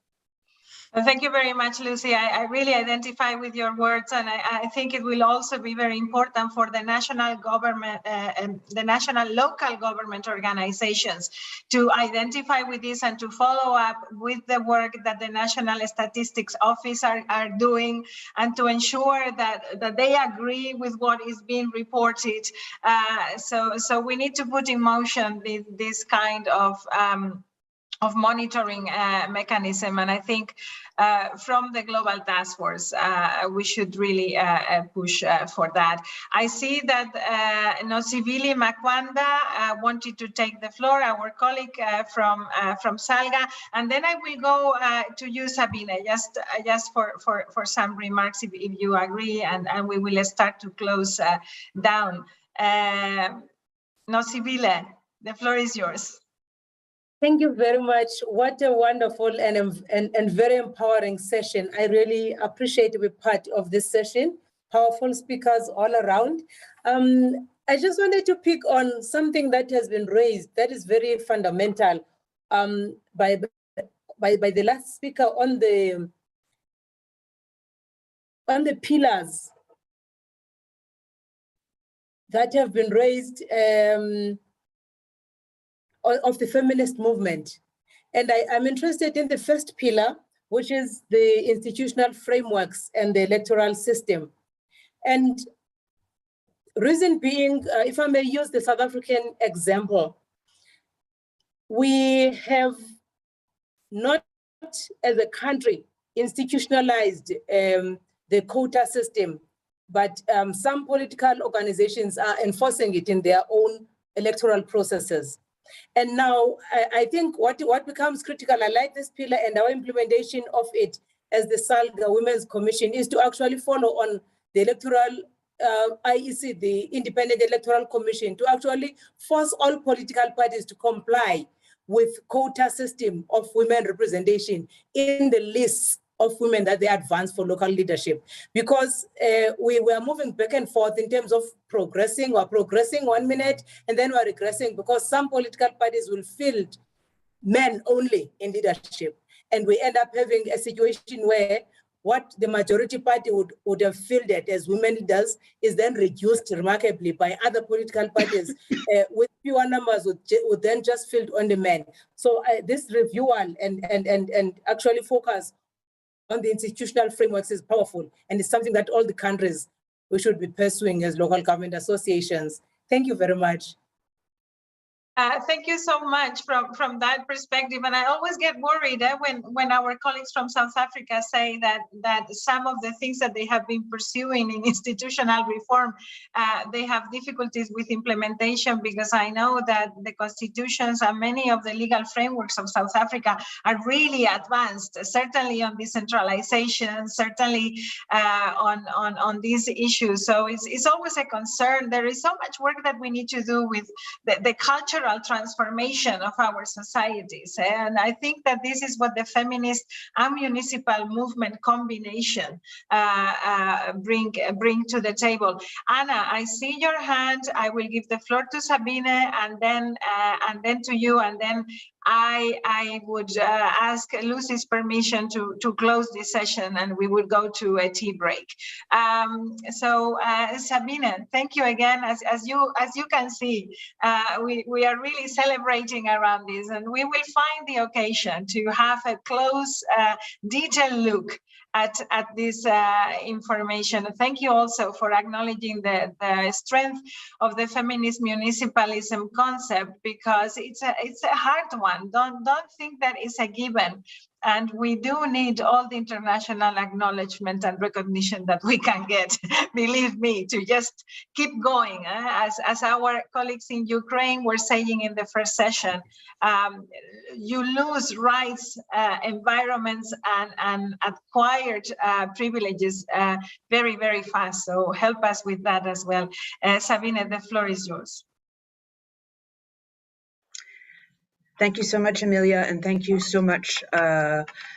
Thank you very much, Lucy. I really identify with your words, and I think it will also be very important for the national government and the national local government organizations to identify with this and to follow up with the work that the National Statistics Office are doing, and to ensure that they agree with what is being reported. So we need to put in motion this kind of monitoring mechanism, and I think from the Global Task Force we should really push for that. I see that Nosivili Makwanda wanted to take the floor, our colleague from Salga, and then I will go to you, Sabine, just for some remarks, if you agree, and we will start to close down. Nosivile, the floor is yours. Thank you very much. What a wonderful and very empowering session. I really appreciate to be part of this session. Powerful speakers all around. I just wanted to pick on something that has been raised that is very fundamental by the last speaker on the pillars that have been raised of the feminist movement. And I'm interested in the first pillar, which is the institutional frameworks and the electoral system. And reason being, if I may use the South African example, we have not, as a country, institutionalized the quota system, but some political organizations are enforcing it in their own electoral processes. And now I think what becomes critical, I like this pillar and our implementation of it as the SALGA Women's Commission, is to actually follow on the electoral IEC, the Independent Electoral Commission, to actually force all political parties to comply with quota system of women representation in the lists of women that they advance for local leadership. Because we were moving back and forth in terms of progressing 1 minute, and then we're regressing because some political parties will field men only in leadership. And we end up having a situation where what the majority party would have fielded as women leaders is then reduced remarkably by other political parties with fewer numbers would then just field on the men. So this review and actually focus on the institutional frameworks is powerful, and it's something that all the countries we should be pursuing as local government associations. Thank you very much. Thank you so much from that perspective. And I always get worried when our colleagues from South Africa say that some of the things that they have been pursuing in institutional reform, they have difficulties with implementation, because I know that the constitutions and many of the legal frameworks of South Africa are really advanced, certainly on decentralization, certainly on these issues. So it's always a concern. There is so much work that we need to do with the cultural transformation of our societies, and I think that this is what the feminist and municipal movement combination bring to the table. Anna, I see your hand. I will give the floor to Sabine, and then to you, and then I would ask Lucy's permission to close this session, and we will go to a tea break. So Sabine, thank you again. As you can see, we are really celebrating around this, and we will find the occasion to have a close, detailed look at this information. Thank you also for acknowledging the strength of the feminist municipalism concept, because it's a hard one. Don't think that it's a given. And we do need all the international acknowledgement and recognition that we can get, believe me, to just keep going. As our colleagues in Ukraine were saying in the first session, you lose rights, environments, and acquired privileges very, very fast. So help us with that as well. Sabine, the floor is yours. Thank you so much, Amelia, and thank you so much,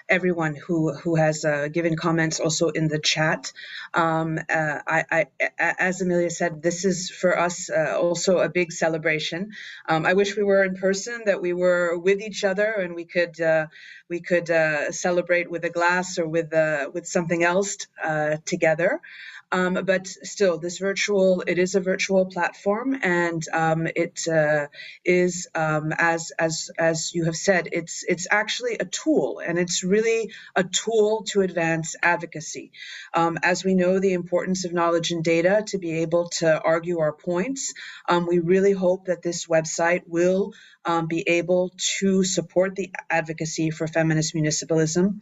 everyone who has given comments also in the chat. As Amelia said, this is for us also a big celebration. I wish we were in person, that we were with each other, and we could celebrate with a glass or with something else together. But still, it is a virtual platform, and it is, as you have said, it's actually a tool, and it's really a tool to advance advocacy. As we know the importance of knowledge and data to be able to argue our points, we really hope that this website will be able to support the advocacy for feminist municipalism,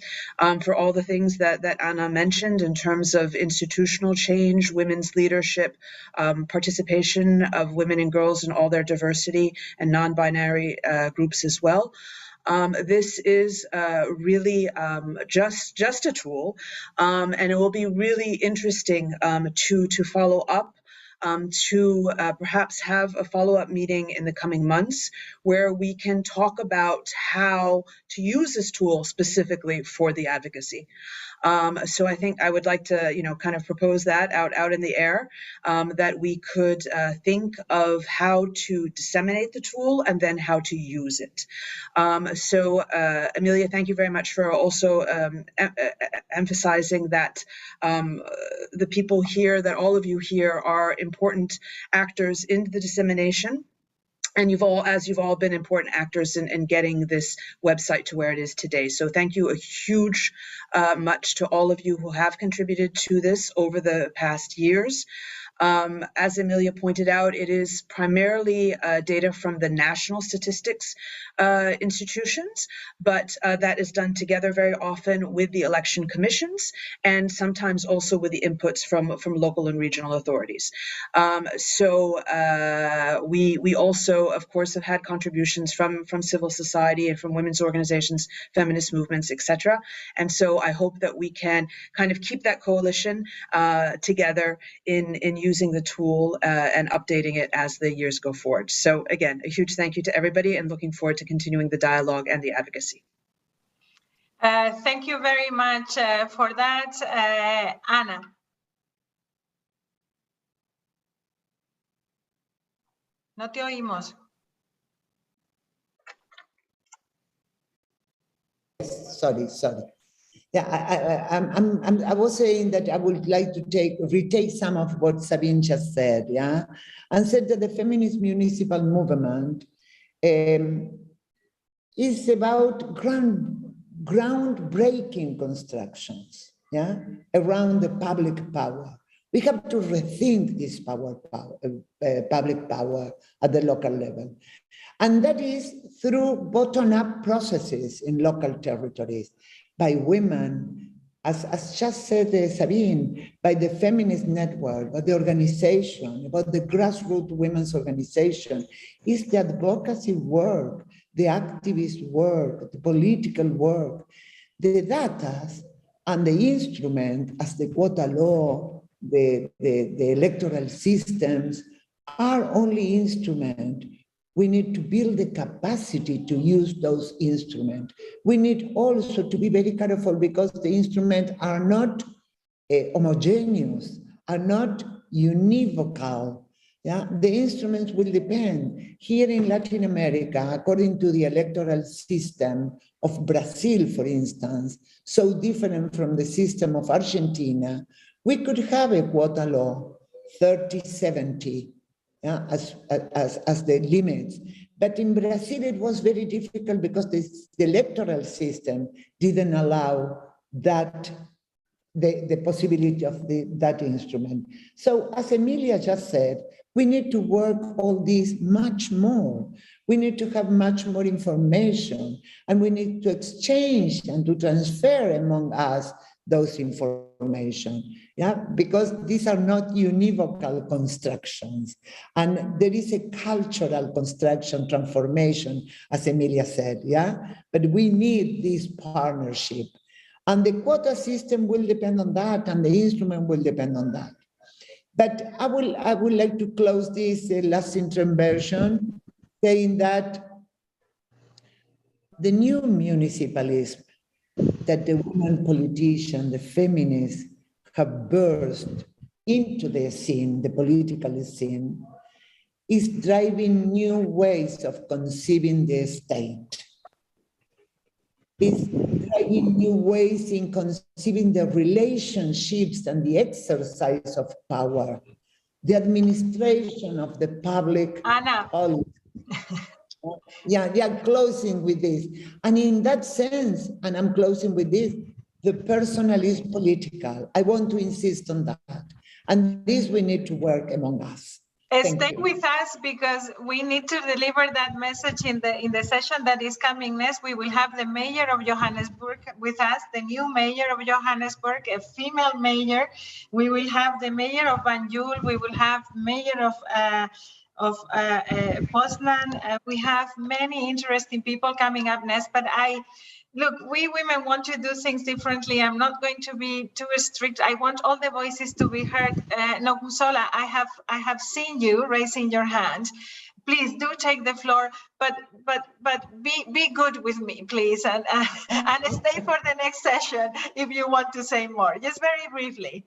for all the things that Anna mentioned in terms of institutional change, women's leadership, participation of women and girls in all their diversity, and non-binary groups as well. This is really just a tool, and it will be really interesting to follow up, to perhaps have a follow-up meeting in the coming months where we can talk about how to use this tool specifically for the advocacy. So I think I would like to, kind of propose that out in the air, that we could think of how to disseminate the tool and then how to use it. So Amelia, thank you very much for also emphasizing that the people here, that all of you here are important actors in the dissemination. And you've all been important actors in getting this website to where it is today. So thank you a huge much to all of you who have contributed to this over the past years. As Amelia pointed out, it is primarily data from the national statistics institutions, but that is done together very often with the election commissions and sometimes also with the inputs from local and regional authorities. So we also, of course, have had contributions from civil society and from women's organizations, feminist movements, etc. And so I hope that we can kind of keep that coalition together in using the tool and updating it as the years go forward. So again, a huge thank you to everybody, and looking forward to continuing the dialogue and the advocacy. Thank you very much for that, Anna. No te oímos. Sorry. Yeah, I was saying that I would like to retake some of what Sabine just said, yeah, and said that the feminist municipal movement is about groundbreaking constructions, yeah, around the public power. We have to rethink this public power at the local level. And that is through bottom-up processes in local territories, by women, as just said Sabine, by the feminist network, by the organization, about the grassroots women's organization, is the advocacy work, the activist work, the political work, the data and the instrument as the quota law, the electoral systems are only instrument. We need to build the capacity to use those instruments. We need also to be very careful because the instruments are not homogeneous, are not univocal. Yeah? The instruments will depend. Here in Latin America, according to the electoral system of Brazil, for instance, so different from the system of Argentina, we could have a quota law, 30-70, yeah, as the limits. But in Brazil, it was very difficult because the electoral system didn't allow that, the possibility of that instrument. So as Emilia just said, we need to work all this much more. We need to have much more information, and we need to exchange and to transfer among us those information, yeah, because these are not univocal constructions. And there is a cultural construction transformation, as Emilia said, yeah, but we need this partnership. And the quota system will depend on that, and the instrument will depend on that. But I would like to close this last intervention saying that the new municipalism that the women politicians, the feminists have burst into the scene, the political scene, is driving new ways of conceiving the state. Is driving new ways in conceiving the relationships and the exercise of power, the administration of the public policy. Yeah, closing with this. And in that sense, and I'm closing with this, the personal is political. I want to insist on that. And this we need to work among us. Stay with us because we need to deliver that message in the session that is coming next. We will have the mayor of Johannesburg with us, the new mayor of Johannesburg, a female mayor. We will have the mayor of Banjul. We will have mayor of Poznan. We have many interesting people coming up next, but look, we women want to do things differently. I'm not going to be too strict. I want all the voices to be heard. Nokusola, I have seen you raising your hand. Please do take the floor, but be good with me, please, and stay for the next session if you want to say more. Just very briefly.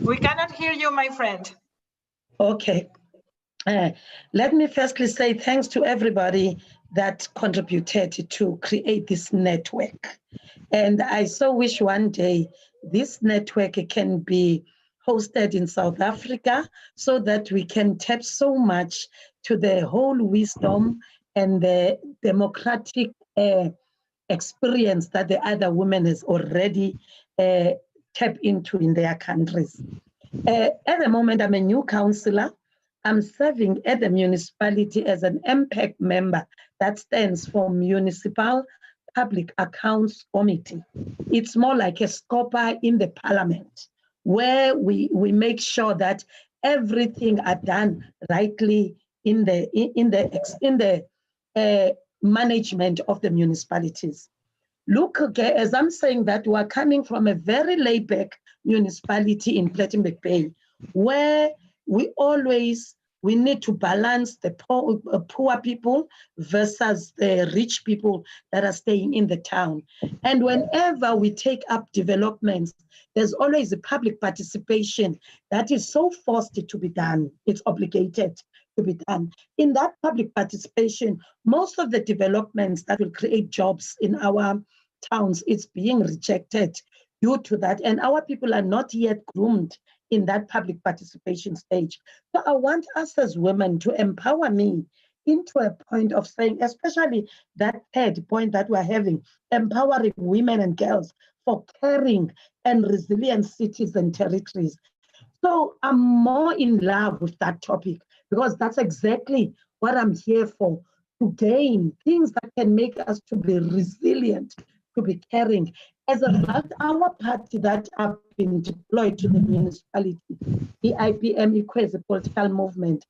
We cannot hear you, my friend. Okay. Let me firstly say thanks to everybody that contributed to create this network. And I so wish one day this network can be hosted in South Africa so that we can tap so much to the whole wisdom and the democratic experience that the other women has already tapped into in their countries. At the moment, I'm a new councillor. I'm serving at the municipality as an MPAC member that stands for Municipal Public Accounts Committee. It's more like a scoper in the parliament where we make sure that everything are done rightly in the management of the municipalities. Look, okay, as I'm saying that, we are coming from a very laid-back municipality in Plettenberg Bay, where we need to balance the poor people versus the rich people that are staying in the town. And whenever we take up developments, there's always a public participation that is so forced to be done. It's obligated to be done. In that public participation, most of the developments that will create jobs in our towns is being rejected due to that. And our people are not yet groomed in that public participation stage. So I want us as women to empower me into a point of saying, especially that third point that we're having, empowering women and girls for caring and resilient cities and territories. So I'm more in love with that topic because that's exactly what I'm here for, to gain things that can make us to be resilient, to be caring. As a result, our party that have been deployed to the municipality, the IPM Equals Political Movement,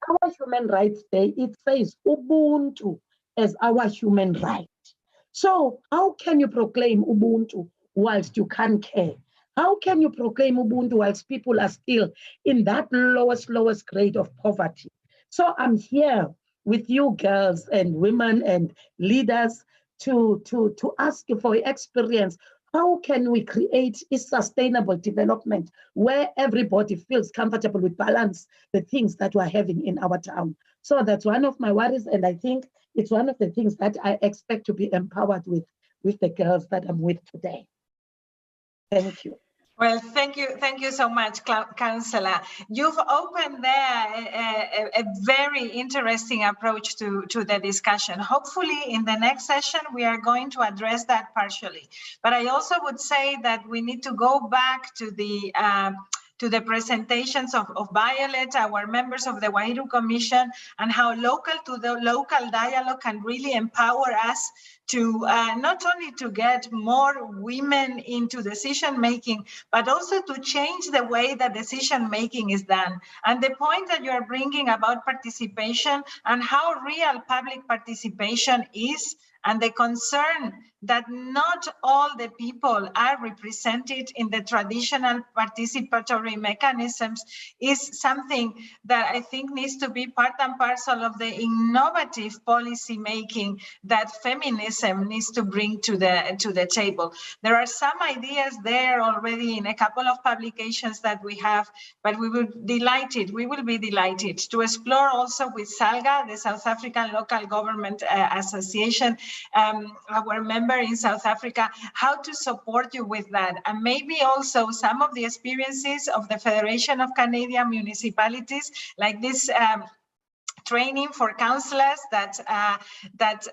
our Human Rights Day, it says Ubuntu as our human right. So how can you proclaim Ubuntu whilst you can't care? How can you proclaim Ubuntu whilst people are still in that lowest grade of poverty? So I'm here with you girls and women and leaders to ask you for experience. How can we create a sustainable development where everybody feels comfortable with balance, the things that we're having in our town? So that's one of my worries, and I think it's one of the things that I expect to be empowered with the girls that I'm with today. Thank you. Well, thank you so much, Councillor. You've opened there a very interesting approach to the discussion. Hopefully, in the next session, we are going to address that partially. But I also would say that we need to go back to the presentations of Violet, our members of the Wahiru Commission, and how local dialogue can really empower us to not only to get more women into decision making, but also to change the way that decision making is done. And the point that you're bringing about participation and how real public participation is, and the concern that not all the people are represented in the traditional participatory mechanisms is something that I think needs to be part and parcel of the innovative policy making that feminism needs to bring to the table. There are some ideas there already in a couple of publications that we have, but we will be delighted to explore also with SALGA, the South African Local Government Association, our member in South Africa, how to support you with that. And maybe also some of the experiences of the Federation of Canadian Municipalities, like this training for councillors that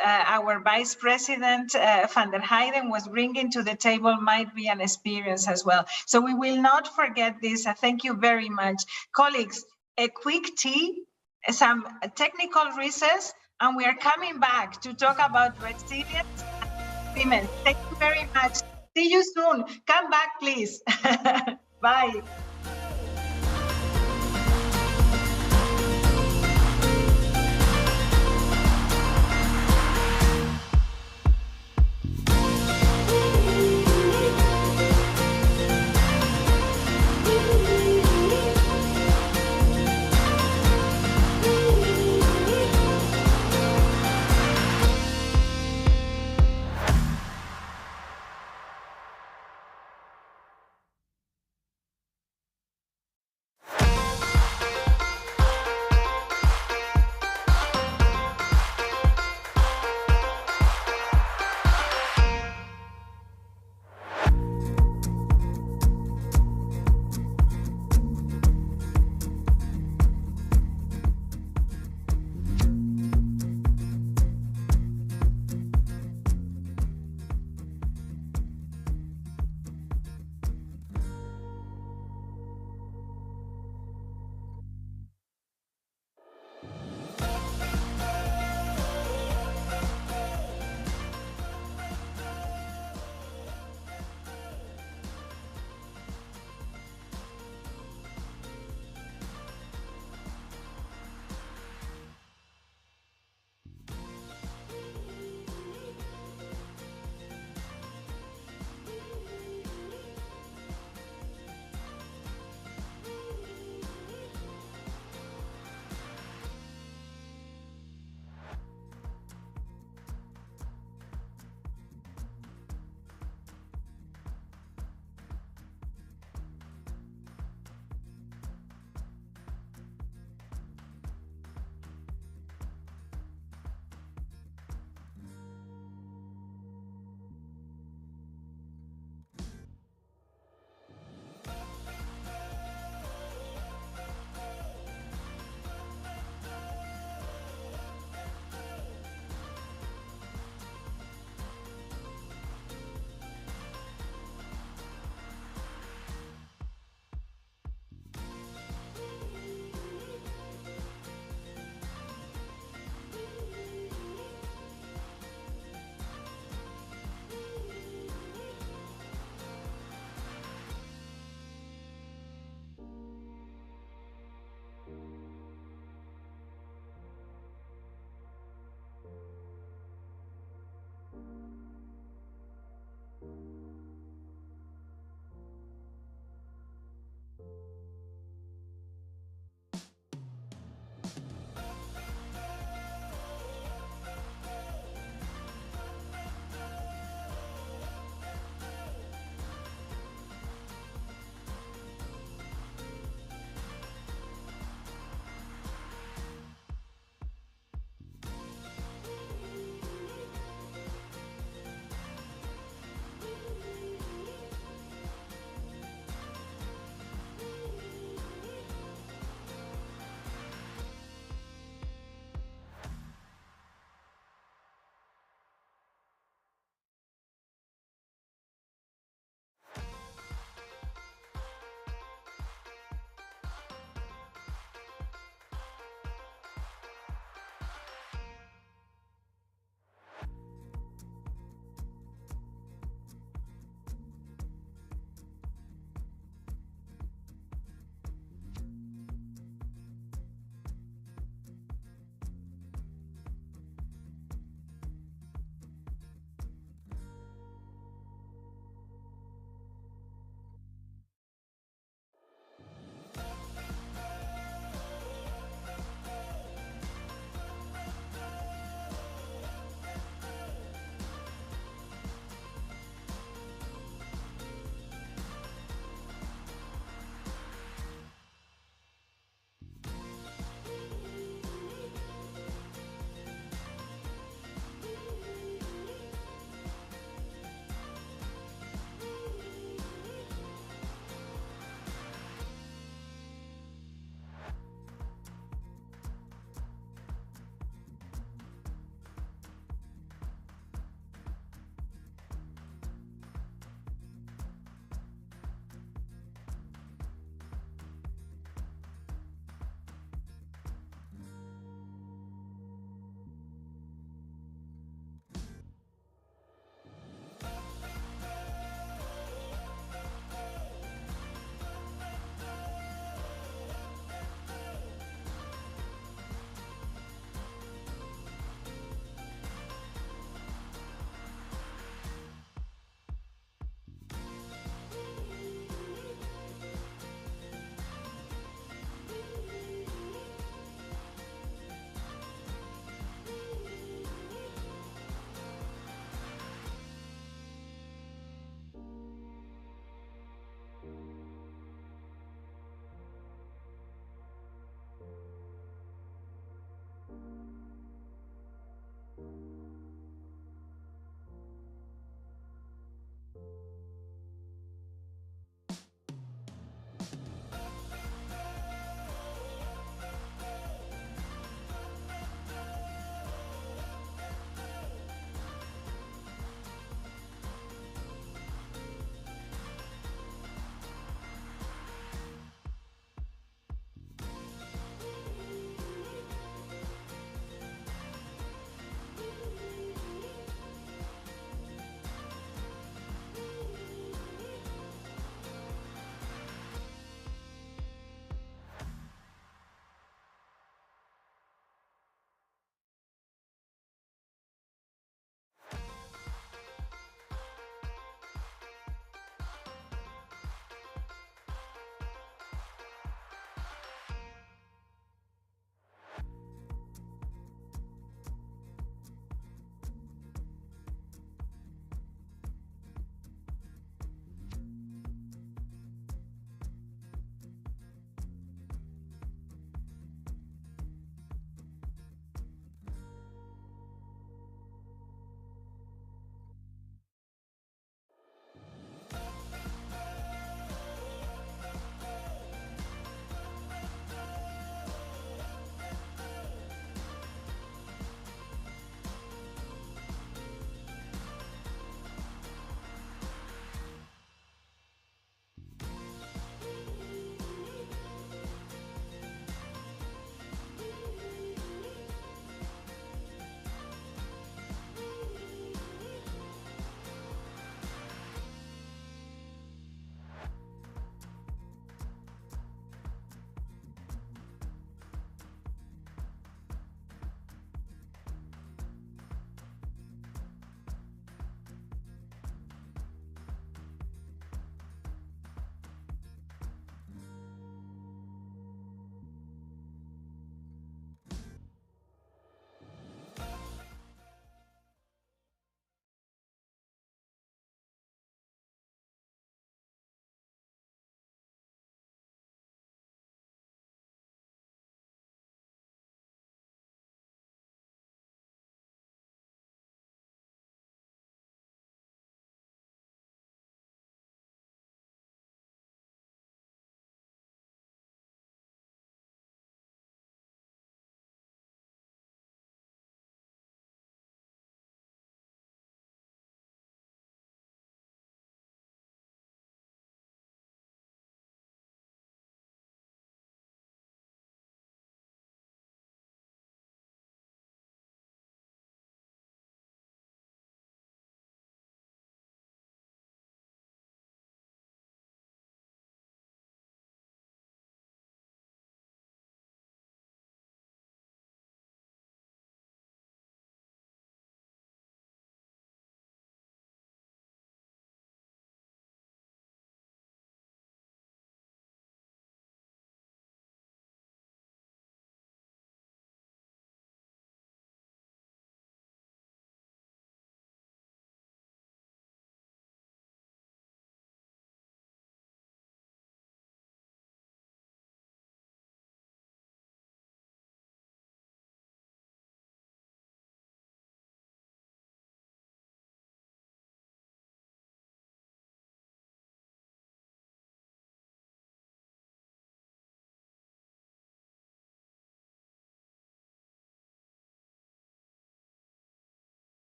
our Vice President van der Heijden was bringing to the table might be an experience as well. So we will not forget this. Thank you very much. Colleagues, a quick tea, some technical recess, and we are coming back to talk about resilience and women. Thank you very much. See you soon. Come back, please. Bye.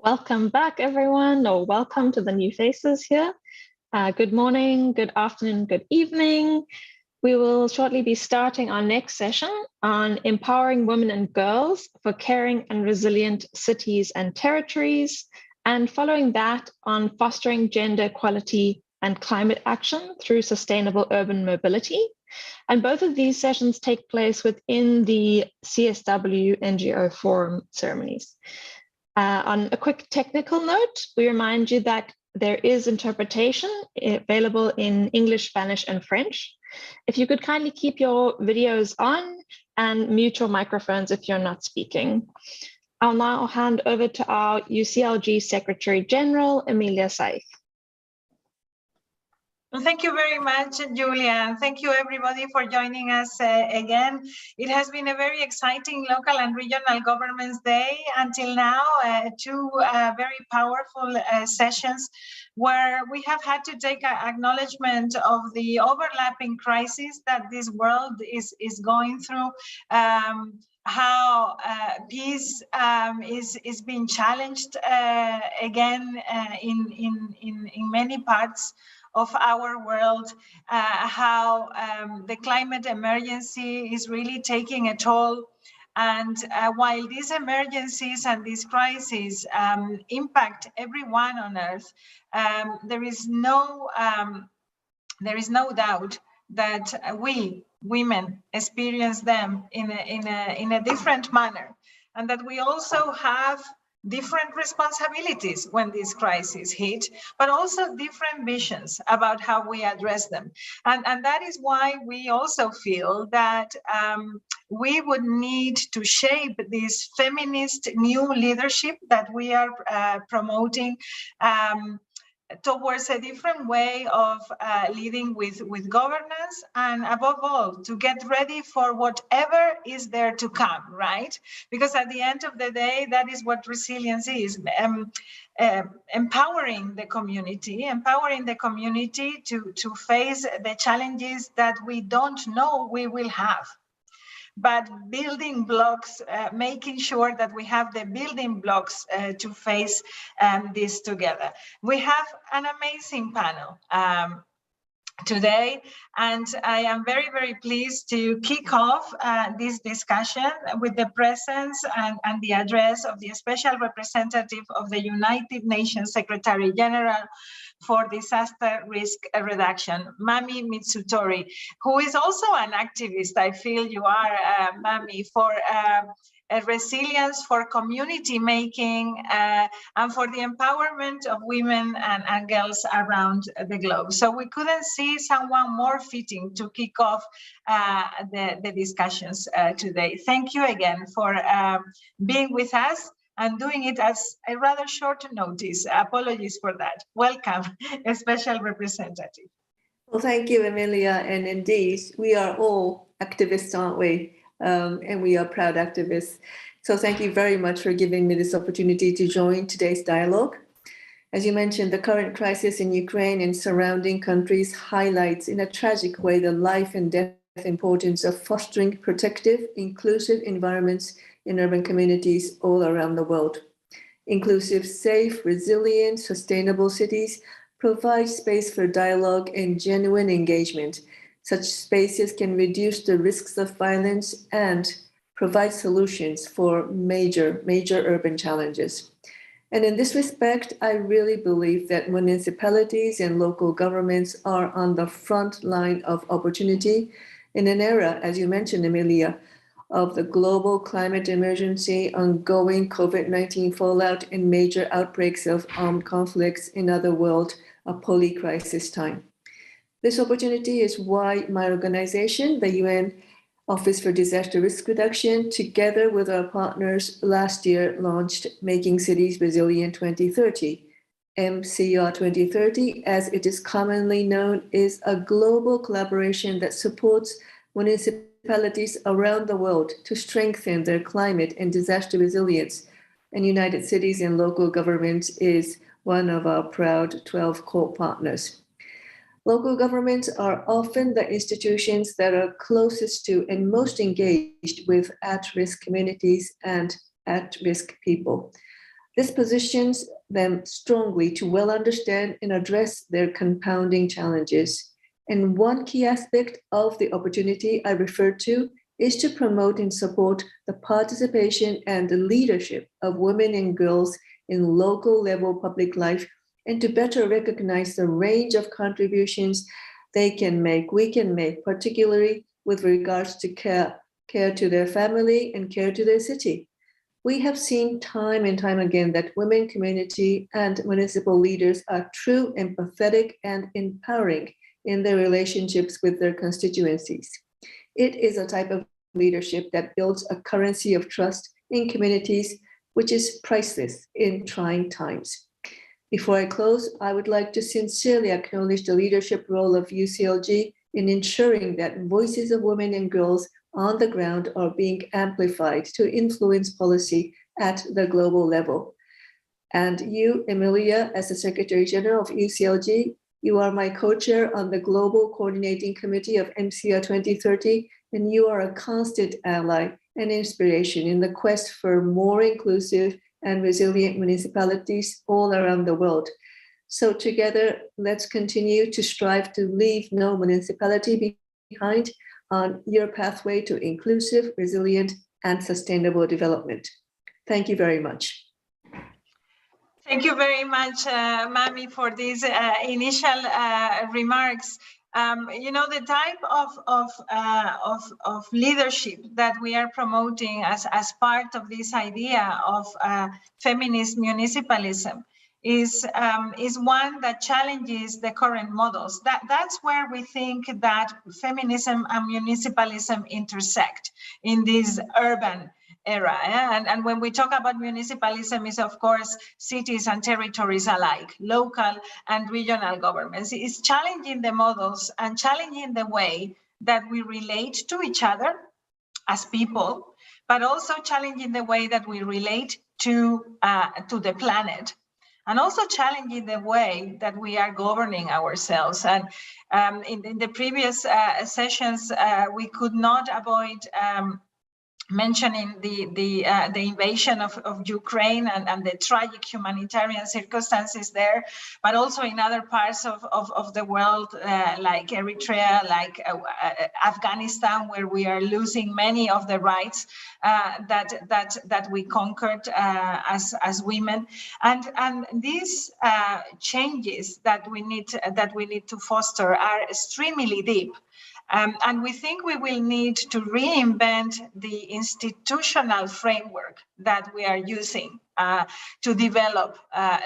Welcome back, everyone, or welcome to the new faces here. Good morning, good afternoon, good evening. We will shortly be starting our next session on empowering women and girls for caring and resilient cities and territories, and following that on fostering gender equality and climate action through sustainable urban mobility. And both of these sessions take place within the CSW NGO Forum ceremonies. On a quick technical note, we remind you that there is interpretation available in English, Spanish, and French. If you could kindly keep your videos on and mute your microphones if you're not speaking. I'll now hand over to our UCLG Secretary General, Emilia Saif. Well, thank you very much, Julia, and thank you everybody for joining us again. It has been a very exciting local and regional governments day until now, two very powerful sessions where we have had to take acknowledgement of the overlapping crisis that this world is going through, how peace is being challenged again in many parts of our world, how the climate emergency is really taking a toll. And while these emergencies and these crises impact everyone on Earth, there is no doubt that we women experience them in a different manner, and that we also have different responsibilities when these crises hit, but also different visions about how we address them. And that is why we also feel that we would need to shape this feminist new leadership that we are promoting towards a different way of leading with governance, and above all, to get ready for whatever is there to come, right? Because at the end of the day, that is what resilience is, empowering the community to face the challenges that we don't know we will have. But building blocks, making sure that we have the building blocks to face this together. We have an amazing panel today, and I am very, very pleased to kick off this discussion with the presence and the address of the Special Representative of the United Nations Secretary General for Disaster Risk Reduction, Mami Mitsutori, who is also an activist. I feel you are, Mami, for resilience, for community making, and for the empowerment of women and girls around the globe. So we couldn't see someone more fitting to kick off the discussions today. Thank you again for being with us and doing it as a rather short notice. Apologies for that. Welcome, a special representative. Well, thank you, Emilia. And indeed, we are all activists, aren't we? And we are proud activists. So thank you very much for giving me this opportunity to join today's dialogue. As you mentioned, the current crisis in Ukraine and surrounding countries highlights in a tragic way the life and death importance of fostering protective, inclusive environments in urban communities all around the world. Inclusive, safe, resilient, sustainable cities provide space for dialogue and genuine engagement. Such spaces can reduce the risks of violence and provide solutions for major urban challenges. And in this respect, I really believe that municipalities and local governments are on the front line of opportunity in an era, as you mentioned, Emilia, of the global climate emergency, ongoing COVID-19 fallout, and major outbreaks of armed conflicts, in other words, a poly-crisis time. This opportunity is why my organization, the UN Office for Disaster Risk Reduction, together with our partners last year launched Making Cities Resilient 2030. MCR 2030, as it is commonly known, is a global collaboration that supports municipalities around the world to strengthen their climate and disaster resilience. And United Cities and Local Governments is one of our proud 12 core partners. Local governments are often the institutions that are closest to and most engaged with at-risk communities and at-risk people. This positions them strongly to well understand and address their compounding challenges. And one key aspect of the opportunity I referred to is to promote and support the participation and the leadership of women and girls in local level public life, and to better recognize the range of contributions we can make, particularly with regards to care to their family and care to their city. We have seen time and time again that women, community, and municipal leaders are true, empathetic, and empowering in their relationships with their constituencies. It is a type of leadership that builds a currency of trust in communities, which is priceless in trying times. Before I close, I would like to sincerely acknowledge the leadership role of UCLG in ensuring that voices of women and girls on the ground are being amplified to influence policy at the global level. And you, Emilia, as the Secretary General of UCLG, you are my co-chair on the Global Coordinating Committee of MCR 2030, and you are a constant ally and inspiration in the quest for more inclusive and resilient municipalities all around the world. So together, let's continue to strive to leave no municipality behind on your pathway to inclusive, resilient, and sustainable development. Thank you very much. Thank you very much, Mami, for these initial remarks. You know, the type of leadership that we are promoting as part of this idea of feminist municipalism is one that challenges the current models. That's where we think that feminism and municipalism intersect in this urban era. And when we talk about municipalism, is of course cities and territories alike, local and regional governments. It's challenging the models and challenging the way that we relate to each other as people, but also challenging the way that we relate to the planet, and also challenging the way that we are governing ourselves. And in the previous sessions, we could not avoid mentioning the invasion of Ukraine and the tragic humanitarian circumstances there, but also in other parts of the world, like Eritrea, like Afghanistan, where we are losing many of the rights that we conquered as women, and these changes that we need to foster are extremely deep. And we think we will need to reinvent the institutional framework that we are using to develop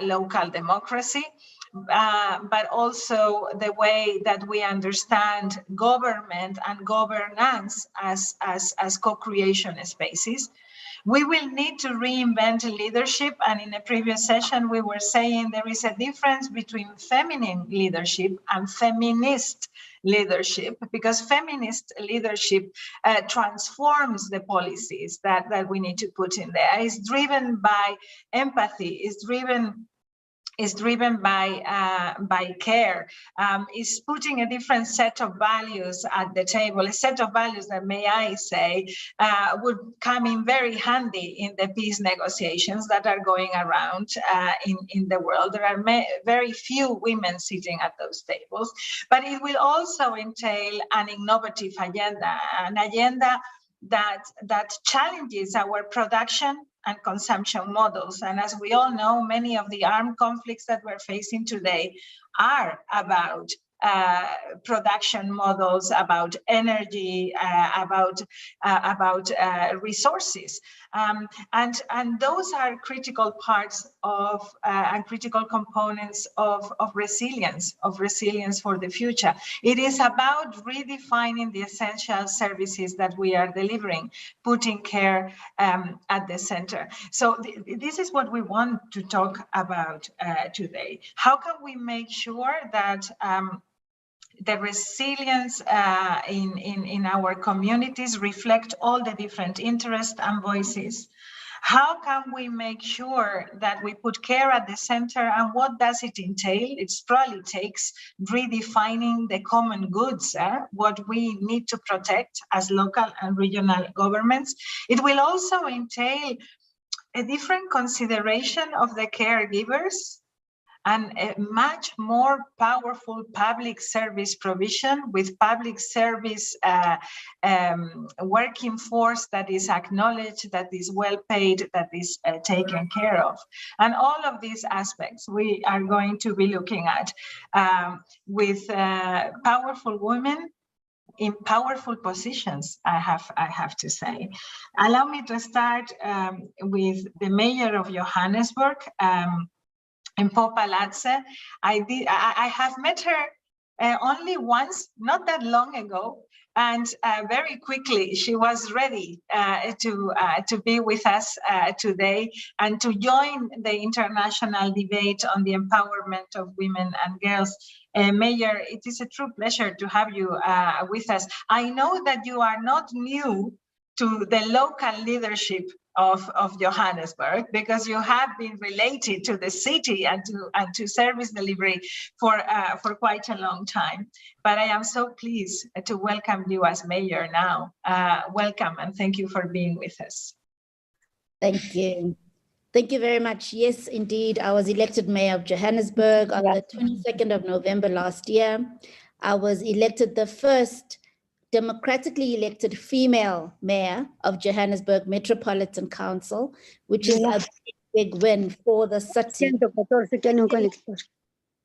local democracy, but also the way that we understand government and governance as co-creation spaces. We will need to reinvent leadership, and in a previous session we were saying there is a difference between feminine leadership and feminist leadership, because feminist leadership transforms the policies that we need to put in there. It's driven by empathy, it's driven by care, is putting a different set of values at the table, a set of values that, may I say, would come in very handy in the peace negotiations that are going around in the world. There are very few women sitting at those tables, but it will also entail an innovative agenda, an agenda that challenges our production and consumption models. And as we all know, many of the armed conflicts that we're facing today are about production models, about energy, about resources, and those are critical parts of and critical components of resilience for the future. It is about redefining the essential services that we are delivering, putting care at the center. So this is what we want to talk about today. How can we make sure that the resilience in our communities reflect all the different interests and voices? How can we make sure that we put care at the center, and what does it entail? It probably takes redefining the common goods, what we need to protect as local and regional governments. It will also entail a different consideration of the caregivers and a much more powerful public service provision with public service working force that is acknowledged, that is well paid, that is taken care of. And all of these aspects we are going to be looking at with powerful women in powerful positions, I have to say. Allow me to start with the mayor of Johannesburg, in Palazzo. I have met her only once, not that long ago, and very quickly she was ready to be with us today and to join the international debate on the empowerment of women and girls. Mayor, it is a true pleasure to have you with us. I know that you are not new to the local leadership of Johannesburg, because you have been related to the city and to service delivery for quite a long time. But I am so pleased to welcome you as mayor now. Welcome, and thank you for being with us. Thank you. Thank you very much. Yes, indeed, I was elected mayor of Johannesburg on the 22nd of November last year. I was elected the first democratically elected female mayor of Johannesburg Metropolitan Council, which is a big win for the city.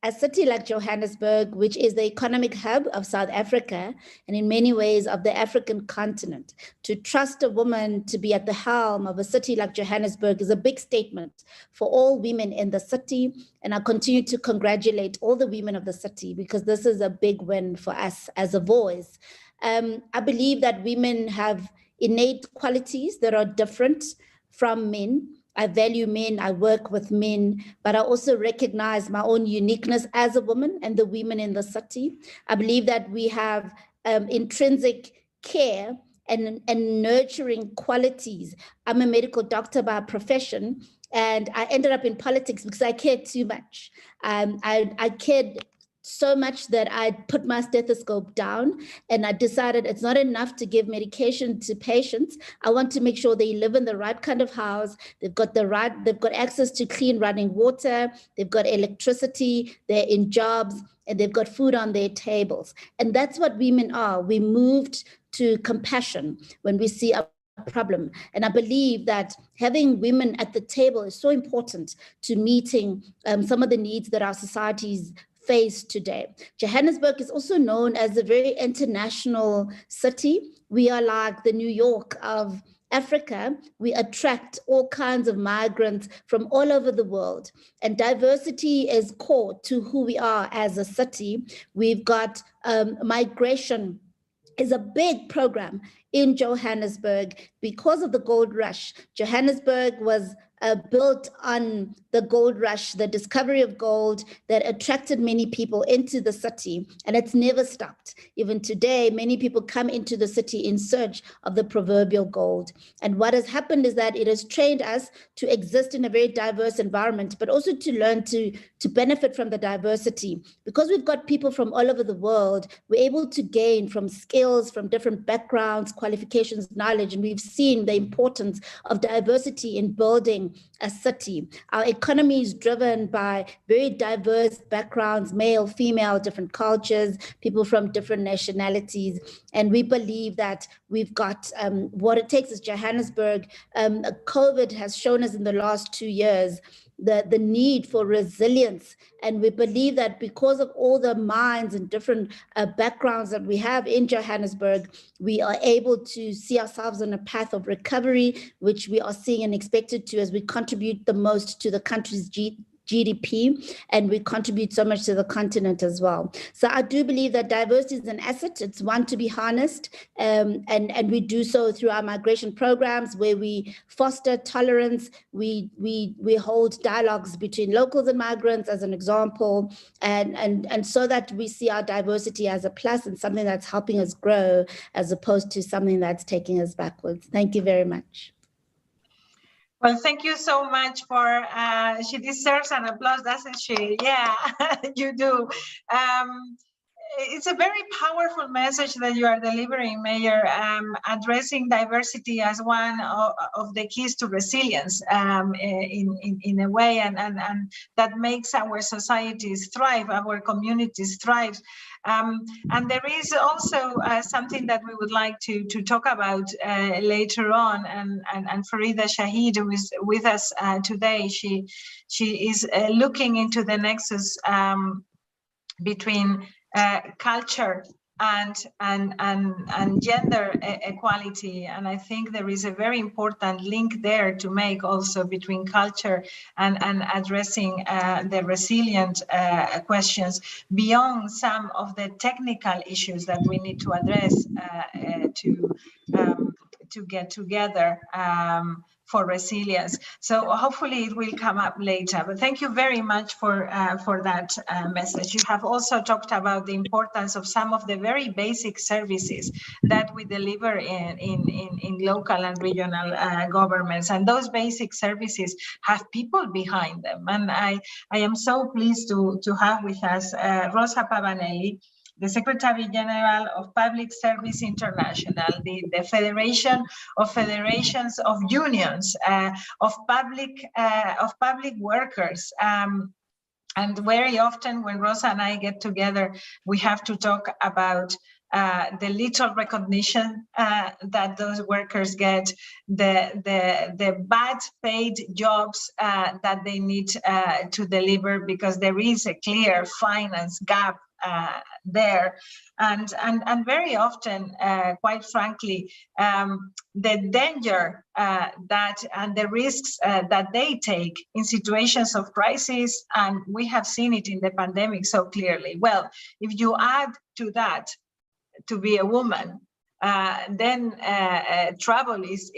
A city like Johannesburg, which is the economic hub of South Africa and in many ways of the African continent, to trust a woman to be at the helm of a city like Johannesburg is a big statement for all women in the city. And I continue to congratulate all the women of the city, because this is a big win for us as a voice. I believe that women have innate qualities that are different from men. I value men, I work with men, but I also recognize my own uniqueness as a woman and the women in the city. I believe that we have intrinsic care and nurturing qualities. I'm a medical doctor by profession, and I ended up in politics because I cared too much. I cared so much that I put my stethoscope down and I decided it's not enough to give medication to patients. I want to make sure they live in the right kind of house. They've got access to clean running water. They've got electricity. They're in jobs and they've got food on their tables. And that's what women are. We moved to compassion when we see a problem. And I believe that having women at the table is so important to meeting some of the needs that our societies face today. Johannesburg is also known as a very international city. We are like the New York of Africa. We attract all kinds of migrants from all over the world, and diversity is core to who we are as a city. We've got migration is a big program in Johannesburg because of the gold rush. Johannesburg was built on the gold rush, the discovery of gold that attracted many people into the city, and it's never stopped. Even today, many people come into the city in search of the proverbial gold. And what has happened is that it has trained us to exist in a very diverse environment, but also to learn to benefit from the diversity. Because we've got people from all over the world, we're able to gain from skills, from different backgrounds, qualifications, knowledge, and we've seen the importance of diversity in building a city. Our economy is driven by very diverse backgrounds, male, female, different cultures, people from different nationalities. And we believe that we've got what it takes is Johannesburg. COVID has shown us in the last 2 years the need for resilience. And we believe that because of all the minds and different backgrounds that we have in Johannesburg, we are able to see ourselves on a path of recovery, which we are seeing and expected to as we contribute the most to the country's GDP, and we contribute so much to the continent as well. So I do believe that diversity is an asset. It's one to be harnessed, and we do so through our migration programs where we foster tolerance. We hold dialogues between locals and migrants as an example, and so that we see our diversity as a plus and something that's helping us grow as opposed to something that's taking us backwards. Thank you very much. Well, thank you so much for, she deserves an applause, doesn't she? Yeah, you do. it's a very powerful message that you are delivering, Mayor, addressing diversity as one of the keys to resilience in a way, and that makes our societies thrive, our communities thrive. And there is also something that we would like to talk about later on, and Farida Shahid, who is with us today, she is looking into the nexus between culture and gender equality, and I think there is a very important link there to make also between culture and addressing the resilient questions beyond some of the technical issues that we need to address to get together for resilience. So hopefully it will come up later, but thank you very much for that message. You have also talked about the importance of some of the very basic services that we deliver in local and regional governments, and those basic services have people behind them. And I am so pleased to have with us Rosa Pavanelli, the Secretary General of Public Service International, the Federation of Federations of Unions of public workers. And very often when Rosa and I get together, we have to talk about the little recognition that those workers get, the bad paid jobs that they need to deliver, because there is a clear finance gap there, and very often, quite frankly, the danger that and the risks that they take in situations of crisis, and we have seen it in the pandemic so clearly. Well, if you add to that to be a woman, then trouble is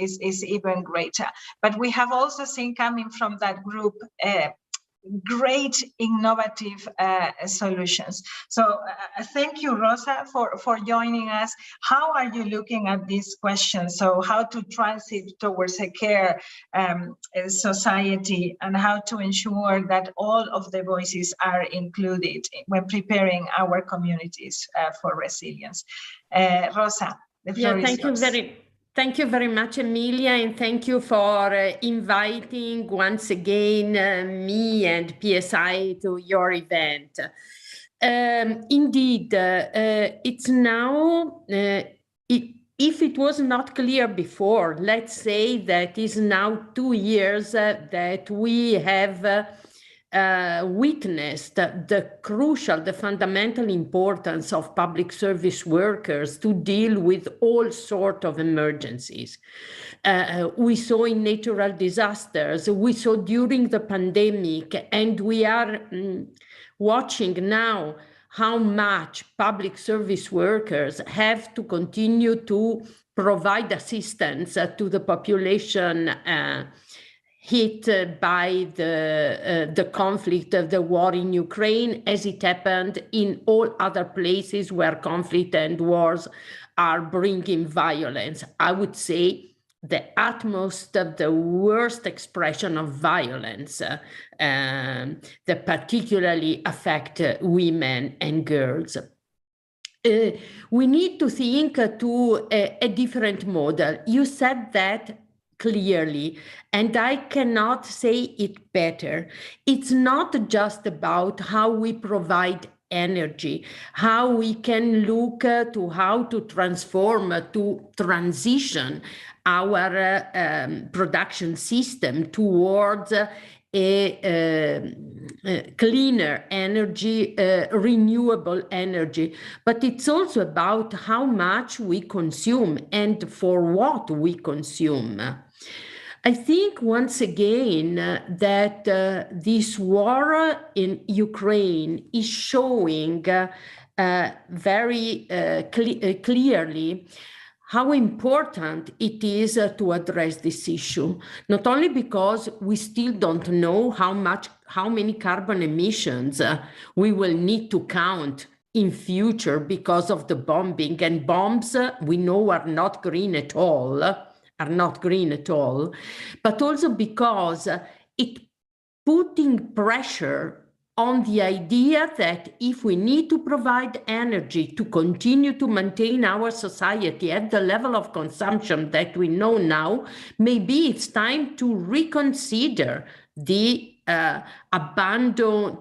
even greater. But we have also seen coming from that group great innovative solutions. So thank you, Rosa, for joining us. How are you looking at these questions? So how to transit towards a care society, and how to ensure that all of the voices are included when preparing our communities for resilience. Rosa, the floor is yours. Thank you very much, Emilia, and thank you for inviting once again me and PSI to your event. Indeed, it's now, if it was not clear before, let's say that it's now 2 years that we have witnessed the fundamental importance of public service workers to deal with all sorts of emergencies. We saw in natural disasters, we saw during the pandemic, and we are watching now how much public service workers have to continue to provide assistance to the population hit by the conflict of the war in Ukraine, as it happened in all other places where conflict and wars are bringing violence. I would say the utmost of the worst expression of violence that particularly affect women and girls. We need to think to a different model. You said that clearly, and I cannot say it better. It's not just about how we provide energy, how we can look to how to transform, to transition our production system towards a cleaner energy, renewable energy, but it's also about how much we consume and for what we consume. I think once again that this war in Ukraine is showing very clearly how important it is to address this issue, not only because we still don't know how many carbon emissions we will need to count in future because of the bombing, and bombs we know are not green at all, but also because it putting pressure on the idea that if we need to provide energy to continue to maintain our society at the level of consumption that we know now, maybe it's time to reconsider the abandon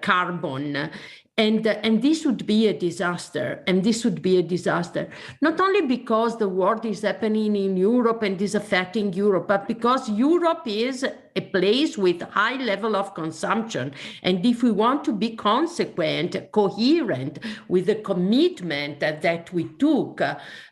carbon. And this would be a disaster, and this would be a disaster, not only because the war is happening in Europe and is affecting Europe, but because Europe is a place with high level of consumption. And if we want to be consequent, coherent with the commitment that we took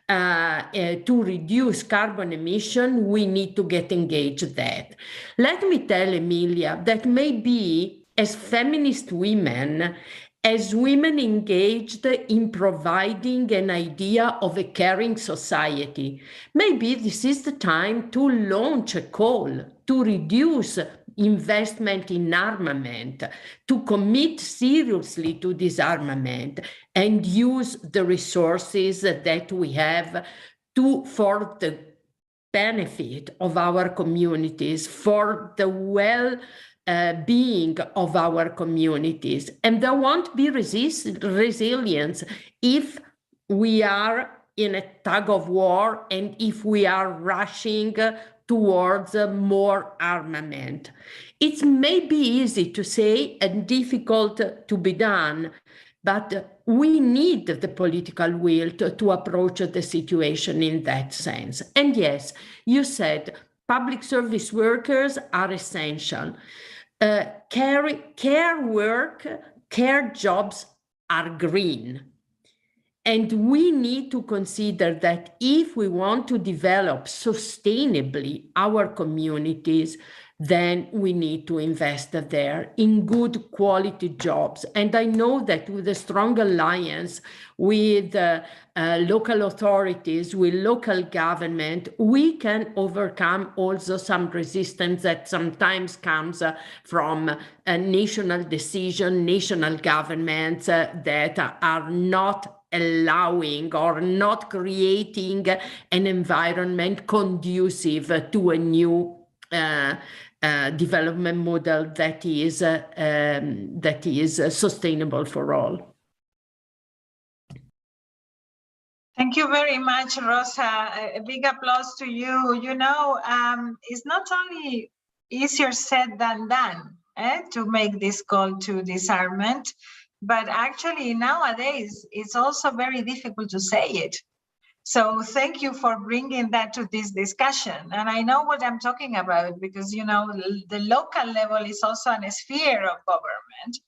to reduce carbon emission, we need to get engaged that. Let me tell Emilia that maybe as feminist women, as women engaged in providing an idea of a caring society, maybe this is the time to launch a call to reduce investment in armament, to commit seriously to disarmament, and use the resources that we have for the benefit of our communities, for the well-being of our communities. And there won't be resilience if we are in a tug of war and if we are rushing towards more armament. It may be easy to say and difficult to be done, but we need the political will to approach the situation in that sense. And yes, you said public service workers are essential. Care jobs are green. And we need to consider that if we want to develop sustainably our communities, then we need to invest there in good quality jobs. And I know that with a strong alliance with local authorities, with local government, we can overcome also some resistance that sometimes comes from national decision, national governments that are not allowing or not creating an environment conducive to a new development model that is sustainable for all. Thank you very much, Rosa. A big applause to you. You know, it's not only easier said than done to make this call to disarmament, but actually nowadays it's also very difficult to say it. So thank you for bringing that to this discussion. And I know what I'm talking about because, you know, the local level is also a sphere of government.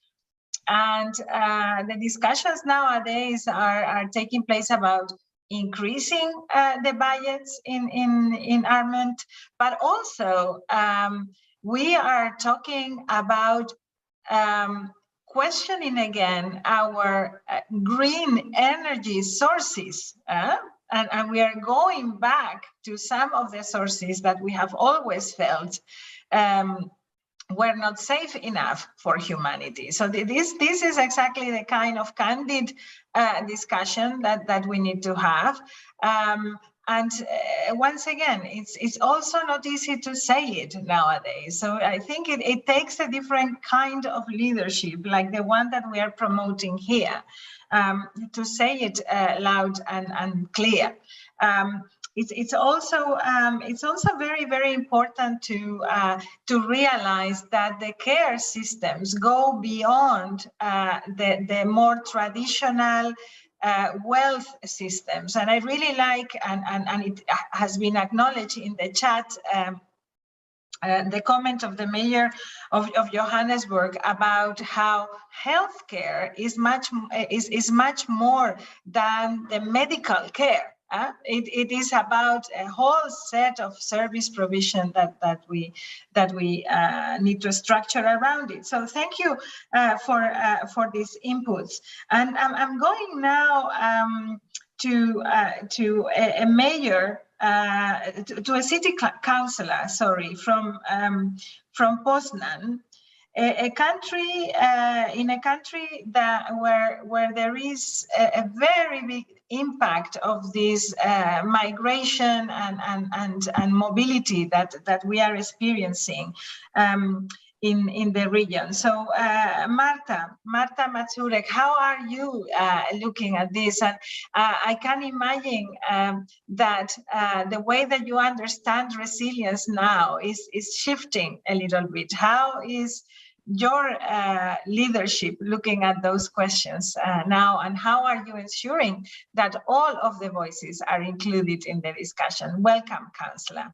And the discussions nowadays are taking place about increasing the budgets in armament, but also we are talking about questioning again our green energy sources, and we are going back to some of the sources that we have always felt were not safe enough for humanity. So this is exactly the kind of candid discussion that we need to have. And once again, it's also not easy to say it nowadays. So I think it takes a different kind of leadership, like the one that we are promoting here, to say it loud and clear. It's also very, very important to realize that the care systems go beyond the more traditional wealth systems. And I really like, and it has been acknowledged in the chat, the comment of the mayor of Johannesburg about how healthcare is much more than the medical care. It is about a whole set of service provision that we need to structure around it. So thank you for these inputs. And I'm going now to a mayor, to a city councillor, sorry, from Poznan, a country in a country where there is a very big impact of this migration and mobility that we are experiencing. in the region. So Marta Mazurek, how are you looking at this? And I can imagine that the way that you understand resilience now is shifting a little bit. How is your leadership looking at those questions now, and how are you ensuring that all of the voices are included in the discussion? Welcome, Councillor.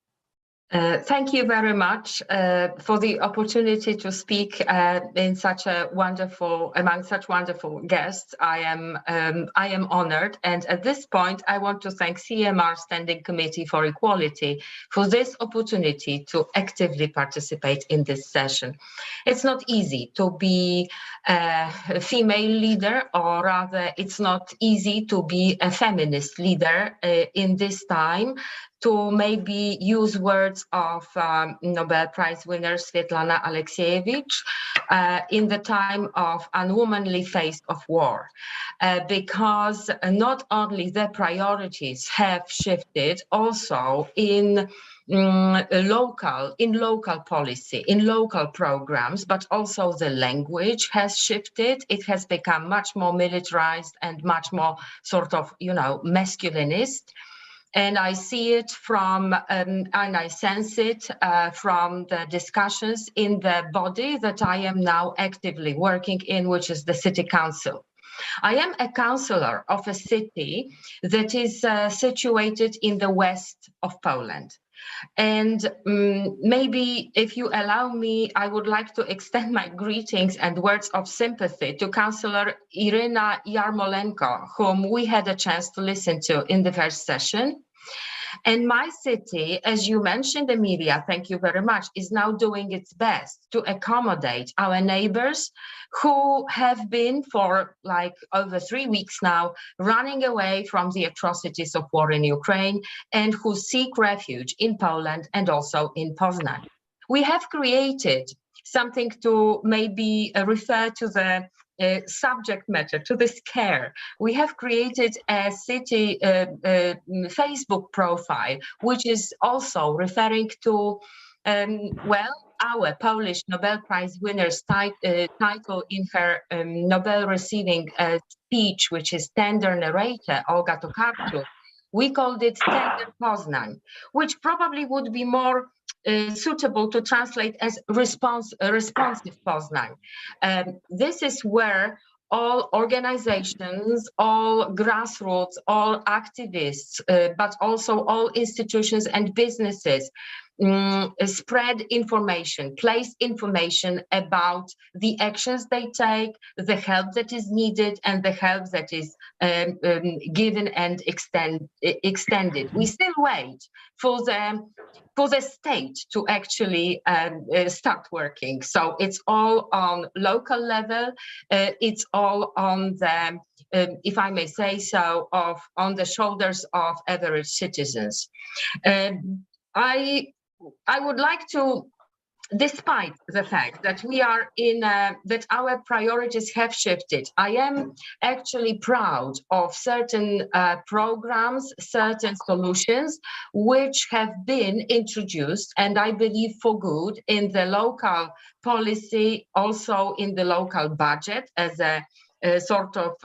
Thank you very much for the opportunity to speak in such a wonderful, among such wonderful guests. I am honored, and at this point I want to thank CMR Standing Committee for Equality for this opportunity to actively participate in this session. It's not easy to be a female leader, or rather it's not easy to be a feminist leader in this time, to maybe use words of Nobel Prize winner Svetlana Alexievich in the time of unwomanly face of war, because not only the priorities have shifted, also in local policy, in local programs, but also the language has shifted. It has become much more militarized and much more sort of, masculinist. And I see it from, and I sense it from the discussions in the body that I am now actively working in, which is the City Council. I am a councillor of a city that is situated in the west of Poland. And maybe if you allow me, I would like to extend my greetings and words of sympathy to Councillor Irina Yarmolenko, whom we had a chance to listen to in the first session. And my city, as you mentioned, Emilia, thank you very much, is now doing its best to accommodate our neighbors who have been for like over 3 weeks now running away from the atrocities of war in Ukraine and who seek refuge in Poland and also in Poznan. We have created something to maybe refer to the subject matter, to the scare. We have created a city Facebook profile, which is also referring to, our Polish Nobel Prize winner's title in her Nobel receiving speech, which is Tender Narrator, Olga Tokarczuk. We called it Tender Poznan, which probably would be more suitable to translate as responsive Poznan. This is where all organizations, all grassroots, all activists, but also all institutions and businesses spread information, place information about the actions they take, the help that is needed, and the help that is given and extended. We still wait for the state to actually start working. So it's all on local level. It's all on the, if I may say so, on the shoulders of average citizens. I would like to, despite the fact that we are in, that our priorities have shifted, I am actually proud of certain programs, certain solutions, which have been introduced, and I believe for good, in the local policy, also in the local budget, as a sort of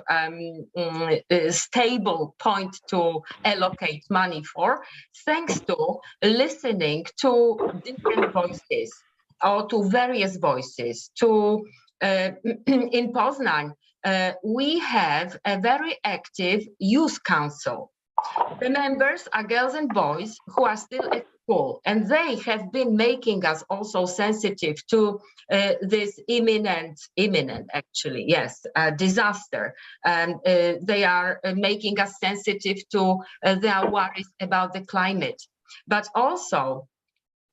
stable point to allocate money for, thanks to listening to different voices, or to various voices. In Poznan, we have a very active youth council. The members are girls and boys who are still at school, and they have been making us also sensitive to this imminent actually, yes, disaster. They are making us sensitive to their worries about the climate, but also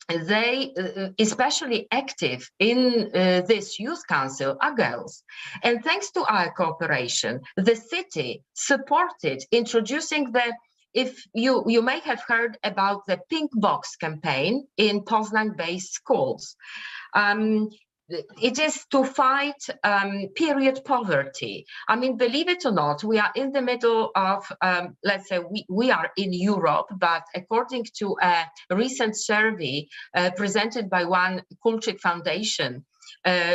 they, especially active in this youth council, are girls. And thanks to our cooperation, the city supported introducing the, if you may have heard about the Pink Box campaign in Poznan-based schools. It is to fight period poverty. I mean, believe it or not, we are in the middle of, let's say we are in Europe, but according to a recent survey presented by one Kulczyk Foundation,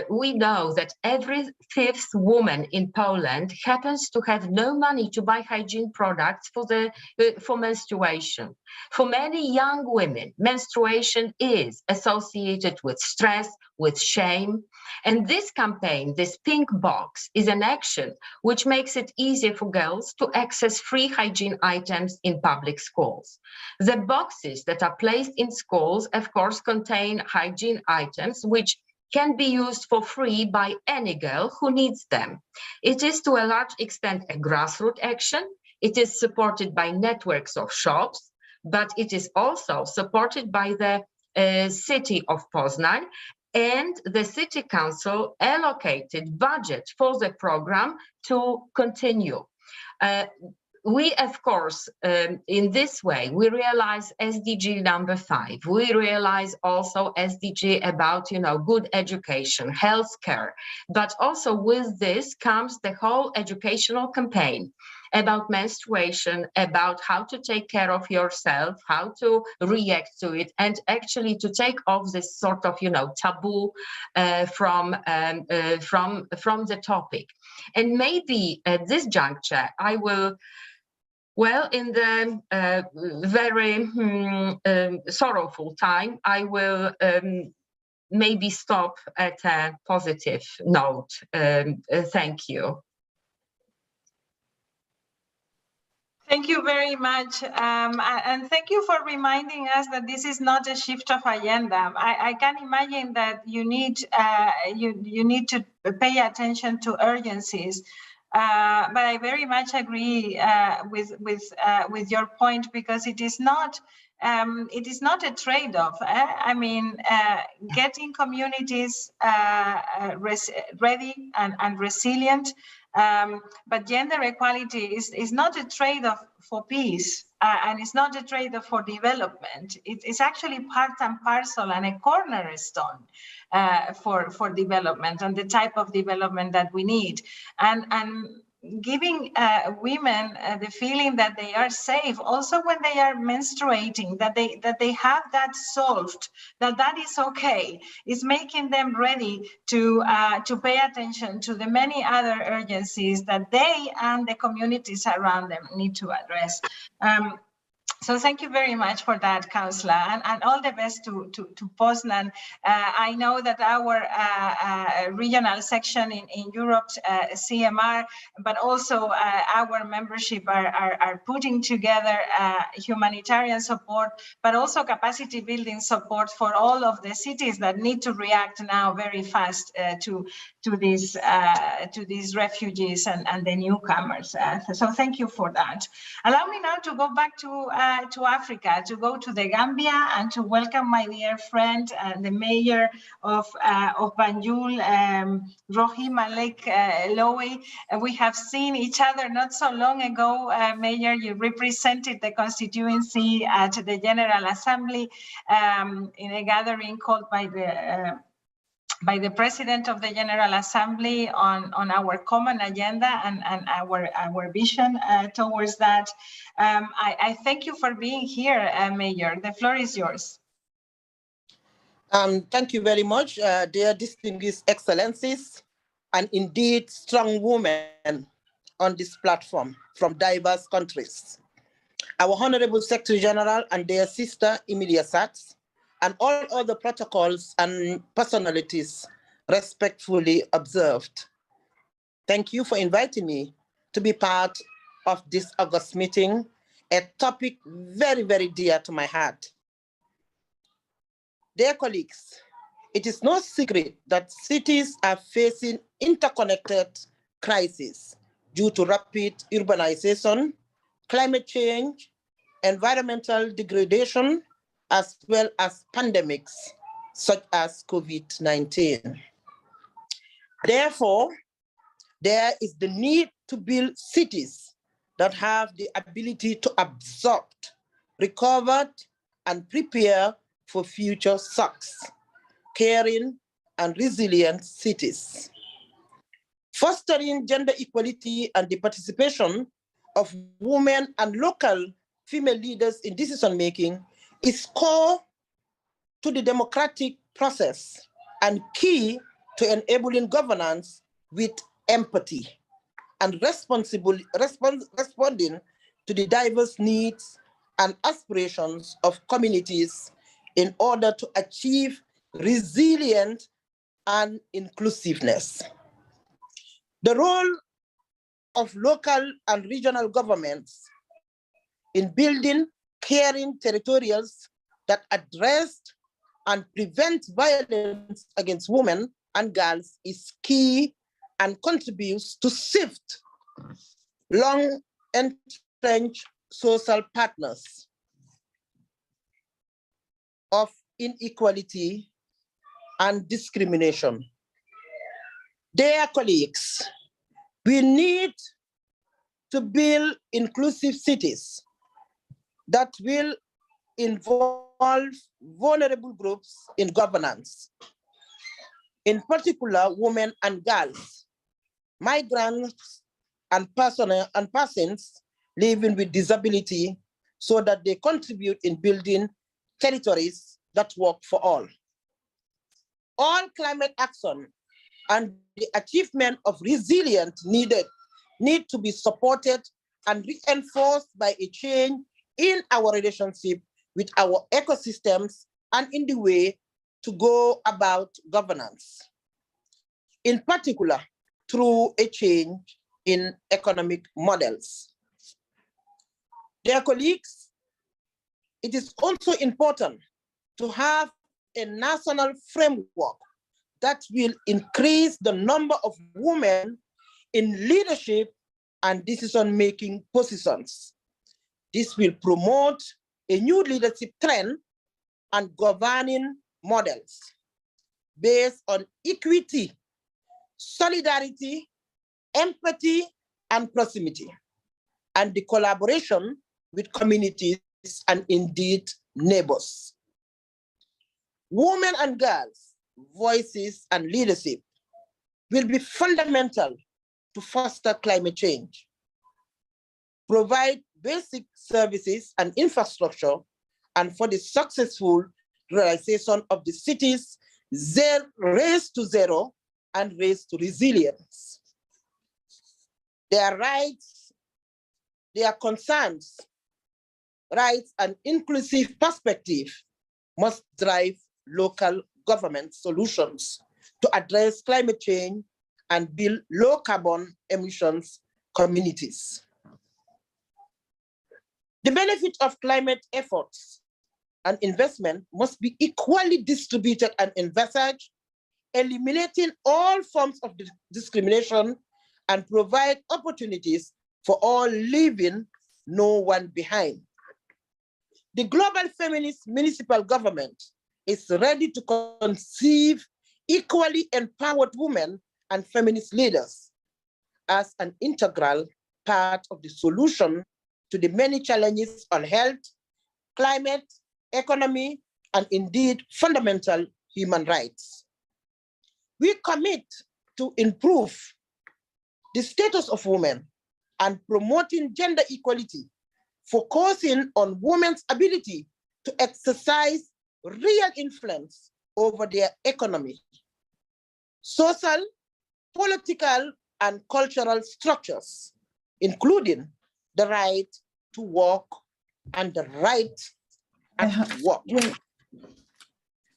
we know that every fifth woman in Poland happens to have no money to buy hygiene products for menstruation. For many young women, menstruation is associated with stress, with shame. And this campaign, this pink box, is an action which makes it easier for girls to access free hygiene items in public schools. The boxes that are placed in schools, of course, contain hygiene items which can be used for free by any girl who needs them. It is to a large extent a grassroots action. It is supported by networks of shops, but it is also supported by the city of Poznań, and the city council allocated budget for the program to continue. We, of course, in this way, we realize SDG number 5. We realize also SDG about, good education, healthcare. But also with this comes the whole educational campaign about menstruation, about how to take care of yourself, how to react to it, and actually to take off this sort of, taboo from the topic. And maybe at this juncture, I will. Well, in the very sorrowful time, I will maybe stop at a positive note. Thank you. Thank you very much. And thank you for reminding us that this is not a shift of agenda. I can imagine that you need to pay attention to urgencies. But I very much agree with your point, because it is not a trade-off. I mean, getting communities ready and resilient, but gender equality is not a trade-off for peace, and it's not a trade-off for development. It's actually part and parcel and a cornerstone for development and the type of development that we need. And giving women the feeling that they are safe also when they are menstruating, that they have that solved, that is okay, is making them ready to pay attention to the many other urgencies that they and the communities around them need to address. So thank you very much for that, Councillor, and all the best to Poznań. I know that our regional section in Europe, CMR, but also our membership are putting together humanitarian support, but also capacity building support for all of the cities that need to react now very fast to these refugees and the newcomers. So thank you for that. Allow me now to go back to Africa, to go to the Gambia and to welcome my dear friend, the mayor of Banjul, Rohi Malek Lowy. We have seen each other not so long ago. Mayor, you represented the constituency at the General Assembly in a gathering called by the President of the General Assembly on our common agenda and our vision towards that. I thank you for being here, Mayor. The floor is yours. Thank you very much, dear distinguished excellencies, and indeed strong women on this platform from diverse countries. Our Honorable Secretary General and their sister, Emilia Sachs, and all other protocols and personalities respectfully observed. Thank you for inviting me to be part of this August meeting, a topic very, very dear to my heart. Dear colleagues, it is no secret that cities are facing interconnected crises due to rapid urbanization, climate change, environmental degradation, as well as pandemics such as COVID-19. Therefore, there is the need to build cities that have the ability to absorb, recover, and prepare for future shocks, caring and resilient cities. Fostering gender equality and the participation of women and local female leaders in decision-making is core to the democratic process and key to enabling governance with empathy and responding to the diverse needs and aspirations of communities in order to achieve resilience and inclusiveness. The role of local and regional governments in building caring territorials that address and prevent violence against women and girls is key and contributes to shift long-entrenched social patterns of inequality and discrimination. Dear colleagues, we need to build inclusive cities that will involve vulnerable groups in governance, in particular women and girls, migrants and persons living with disability, so that they contribute in building territories that work for all. All climate action and the achievement of resilience need to be supported and reinforced by a change in our relationship with our ecosystems and in the way to go about governance, in particular through a change in economic models. Dear colleagues, it is also important to have a national framework that will increase the number of women in leadership and decision-making positions. This will promote a new leadership trend and governing models based on equity, solidarity, empathy, and proximity, and the collaboration with communities and indeed neighbors. Women and girls' voices and leadership will be fundamental to foster climate change, provide basic services and infrastructure, and for the successful realization of the city's race to zero and race to resilience. Their rights, their concerns, rights, and inclusive perspective must drive local government solutions to address climate change and build low carbon emissions communities. The benefit of climate efforts and investment must be equally distributed and envisaged, eliminating all forms of discrimination and provide opportunities for all, leaving no one behind. The global feminist municipal government is ready to conceive equally empowered women and feminist leaders as an integral part of the solution to the many challenges on health, climate, economy, and indeed fundamental human rights. We commit to improve the status of women and promoting gender equality, focusing on women's ability to exercise real influence over their economy, social, political, and cultural structures, including the right to work and the right at work,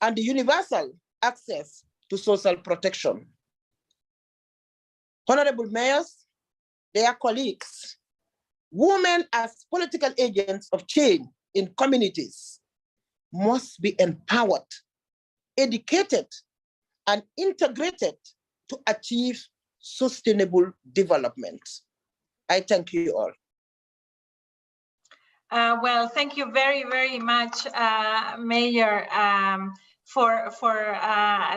and the universal access to social protection. Honorable mayors, their colleagues, women as political agents of change in communities must be empowered, educated, and integrated to achieve sustainable development. I thank you all. Well, thank you very, very much, Mayor, for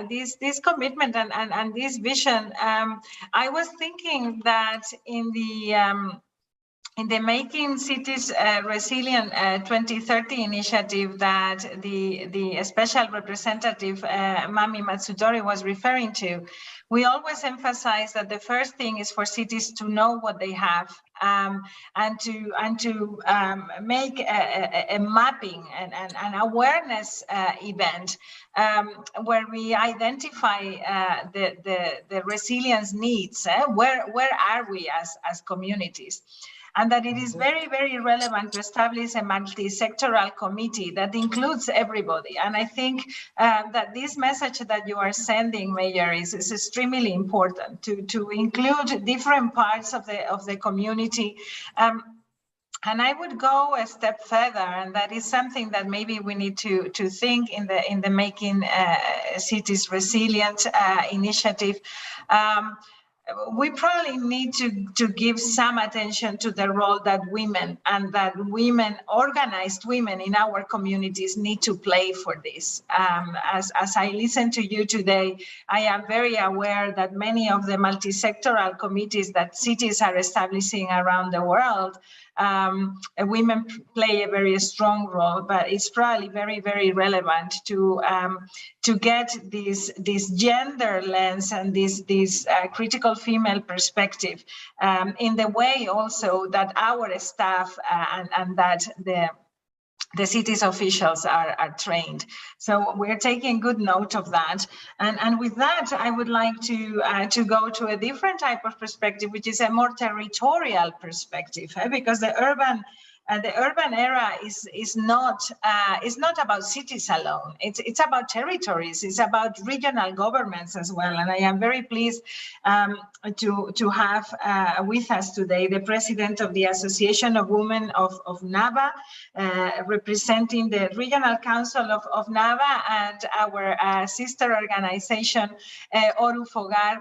this commitment and this vision. I was thinking that in the Making Cities Resilient 2030 initiative that the special representative Mami Matsudori was referring to, we always emphasize that the first thing is for cities to know what they have and to make a mapping and an awareness event where we identify the resilience needs. Where are we as communities? And that it is very, very relevant to establish a multi-sectoral committee that includes everybody. And I think that this message that you are sending, Mayor, is extremely important to include different parts of the community. And I would go a step further, and that is something that maybe we need to think in the Making Cities Resilient initiative. We probably need to give some attention to the role that women and that organized women in our communities need to play for this. As I listen to you today, I am very aware that many of the multi-sectoral committees that cities are establishing around the world, women play a very strong role, but it's probably very, very relevant to get this gender lens and this critical female perspective in the way also that our staff and that the city's officials are trained. So we're taking good note of that. And with that, I would like to go to a different type of perspective, which is a more territorial perspective, because the urban era is not about cities alone. It's about territories. It's about regional governments as well. And I am very pleased to have with us today the president of the Association of Women of Nava, representing the Regional Council of Nava, and our sister organization, Oru Fogar.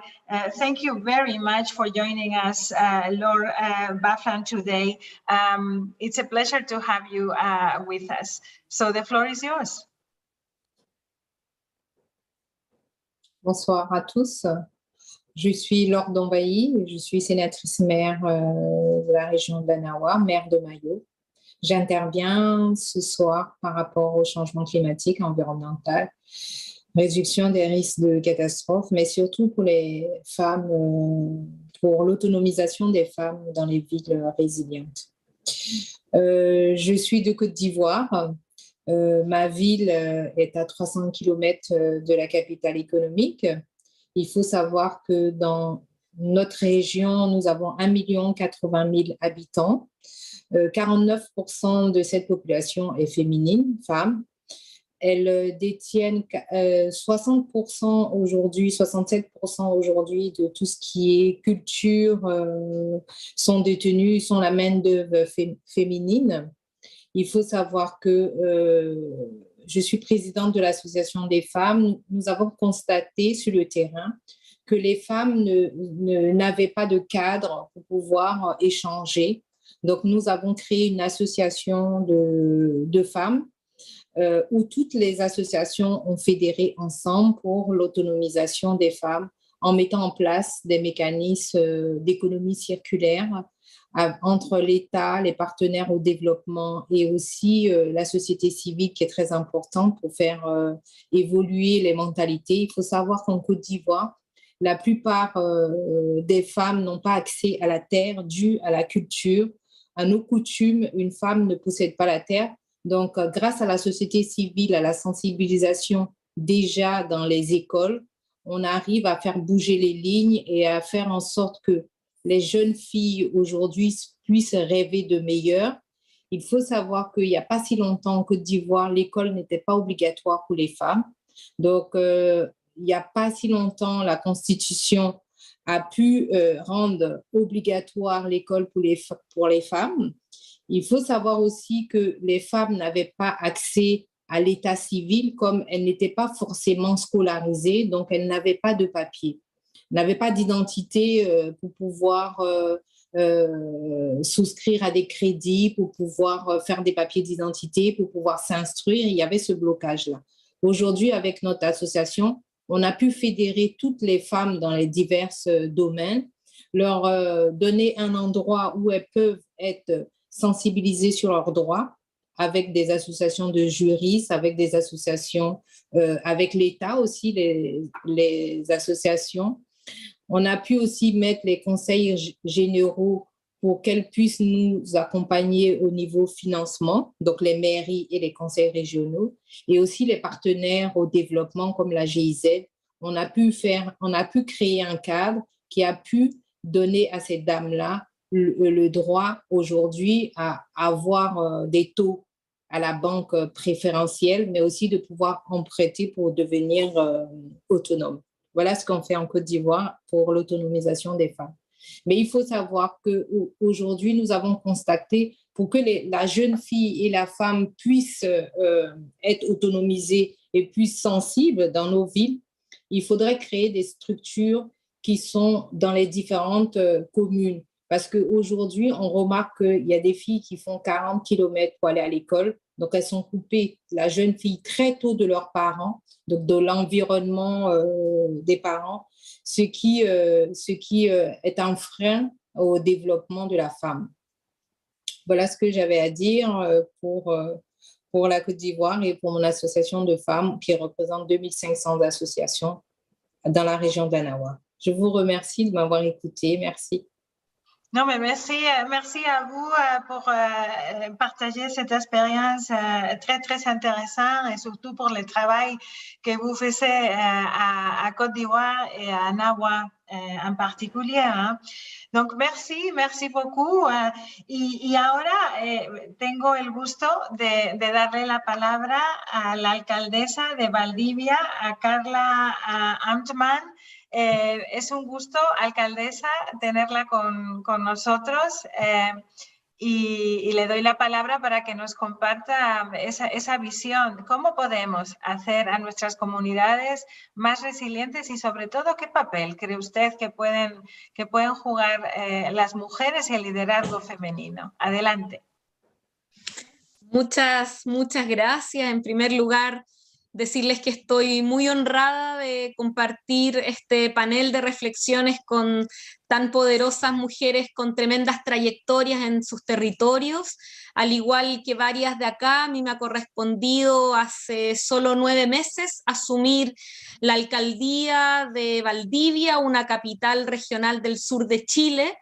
Thank you very much for joining us, Lord Baflan, today. It's a pleasure to have you with us. So the floor is yours. Bonsoir à tous. Je suis Laure Dombailly, je suis sénatrice maire de la région d'Anawa, maire de Mayo. J'interviens ce soir par rapport au changement climatique, environnemental, réduction des risques de catastrophes, mais surtout pour les femmes, pour l'autonomisation des femmes dans les villes résilientes. Je suis de Côte d'Ivoire. Ma ville est à 300 km de la capitale économique. Il faut savoir que dans notre région, nous avons 1 080 000 habitants. 49% de cette population est féminine, femme. Elles détiennent 60% aujourd'hui, 67% aujourd'hui de tout ce qui est culture, sont détenues, sont la main-d'œuvre féminine. Il faut savoir que je suis présidente de l'Association des femmes. Nous avons constaté sur le terrain que les femmes n'avaient pas de cadre pour pouvoir échanger. Donc, nous avons créé une association de femmes où toutes les associations ont fédéré ensemble pour l'autonomisation des femmes en mettant en place des mécanismes d'économie circulaire entre l'État, les partenaires au développement et aussi la société civile qui est très importante pour faire évoluer les mentalités. Il faut savoir qu'en Côte d'Ivoire, la plupart des femmes n'ont pas accès à la terre dû à la culture, à nos coutumes. Une femme ne possède pas la terre. Donc, grâce à la société civile, à la sensibilisation déjà dans les écoles, on arrive à faire bouger les lignes et à faire en sorte que les jeunes filles aujourd'hui puissent rêver de meilleur. Il faut savoir qu'il n'y a pas si longtemps en Côte d'Ivoire, l'école n'était pas obligatoire pour les femmes. Donc, il n'y a pas si longtemps, la Constitution a pu rendre obligatoire l'école pour les femmes. Il faut savoir aussi que les femmes n'avaient pas accès à l'état civil comme elles n'étaient pas forcément scolarisées, donc elles n'avaient pas de papier, n'avaient pas d'identité pour pouvoir souscrire à des crédits, pour pouvoir faire des papiers d'identité, pour pouvoir s'instruire. Il y avait ce blocage-là. Aujourd'hui, avec notre association, on a pu fédérer toutes les femmes dans les divers domaines, leur donner un endroit où elles peuvent être sensibilisées sur leurs droits, avec des associations de juristes, avec des associations, avec l'État aussi, les associations. On a pu aussi mettre les conseils généraux pour qu'elles puissent nous accompagner au niveau financement, donc les mairies et les conseils régionaux, et aussi les partenaires au développement comme la GIZ. On a pu créer un cadre qui a pu donner à ces dames-là le droit aujourd'hui à avoir des taux à la banque préférentielle, mais aussi de pouvoir emprunter pour devenir autonome. Voilà ce qu'on fait en Côte d'Ivoire pour l'autonomisation des femmes. Mais il faut savoir qu'aujourd'hui, nous avons constaté pour que la jeune fille et la femme puissent être autonomisées et puissent sensibles dans nos villes, il faudrait créer des structures qui sont dans les différentes communes. Parce qu'aujourd'hui, on remarque qu'il y a des filles qui font 40 km pour aller à l'école. Donc, elles sont coupées, la jeune fille, très tôt de leurs parents, donc de l'environnement des parents, ce qui est un frein au développement de la femme. Voilà ce que j'avais à dire pour la Côte d'Ivoire et pour mon association de femmes qui représente 2500 associations dans la région d'Anawa. Je vous remercie de m'avoir écouté. Merci. Non, mais merci à vous pour partager cette expérience très, très intéressante et surtout pour le travail que vous faites à Côte d'Ivoire et à Anawa en particulier. Hein. Donc, merci beaucoup. Y ahora tengo el gusto de darle la palabra a la alcaldesa de Valdivia, a Carla Amtman. Es un gusto, alcaldesa, tenerla con nosotros y le doy la palabra para que nos comparta esa visión. ¿Cómo podemos hacer a nuestras comunidades más resilientes y sobre todo qué papel cree usted que pueden jugar las mujeres y el liderazgo femenino? Adelante. Muchas gracias. En primer lugar, decirles que estoy muy honrada de compartir este panel de reflexiones con tan poderosas mujeres con tremendas trayectorias en sus territorios. Al igual que varias de acá, a mí me ha correspondido hace solo 9 meses asumir la alcaldía de Valdivia, una capital regional del sur de Chile,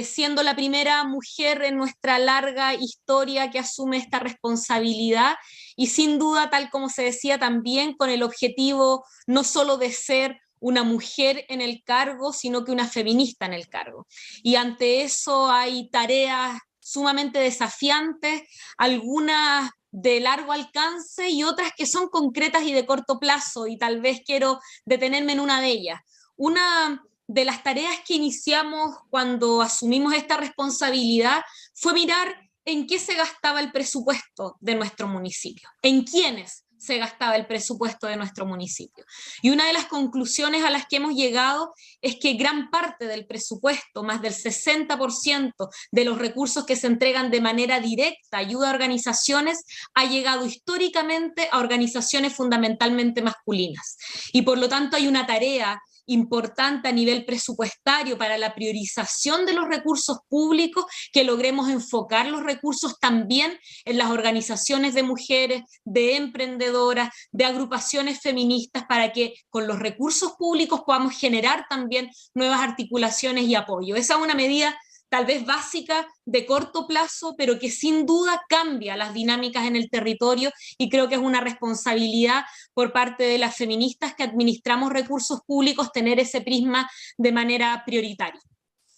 siendo la primera mujer en nuestra larga historia que asume esta responsabilidad y sin duda, tal como se decía también, con el objetivo no solo de ser una mujer en el cargo, sino que una feminista en el cargo. Y ante eso hay tareas sumamente desafiantes, algunas de largo alcance y otras que son concretas y de corto plazo, y tal vez quiero detenerme en una de ellas. Una de las tareas que iniciamos cuando asumimos esta responsabilidad fue mirar en qué se gastaba el presupuesto de nuestro municipio, en quiénes se gastaba el presupuesto de nuestro municipio. Y una de las conclusiones a las que hemos llegado es que gran parte del presupuesto, más del 60% de los recursos que se entregan de manera directa, ayuda a organizaciones, ha llegado históricamente a organizaciones fundamentalmente masculinas. Y por lo tanto hay una tarea importante a nivel presupuestario para la priorización de los recursos públicos, que logremos enfocar los recursos también en las organizaciones de mujeres, de emprendedoras, de agrupaciones feministas, para que con los recursos públicos podamos generar también nuevas articulaciones y apoyo. Esa es una medida tal vez básica, de corto plazo, pero que sin duda cambia las dinámicas en el territorio, y creo que es una responsabilidad por parte de las feministas que administramos recursos públicos tener ese prisma de manera prioritaria.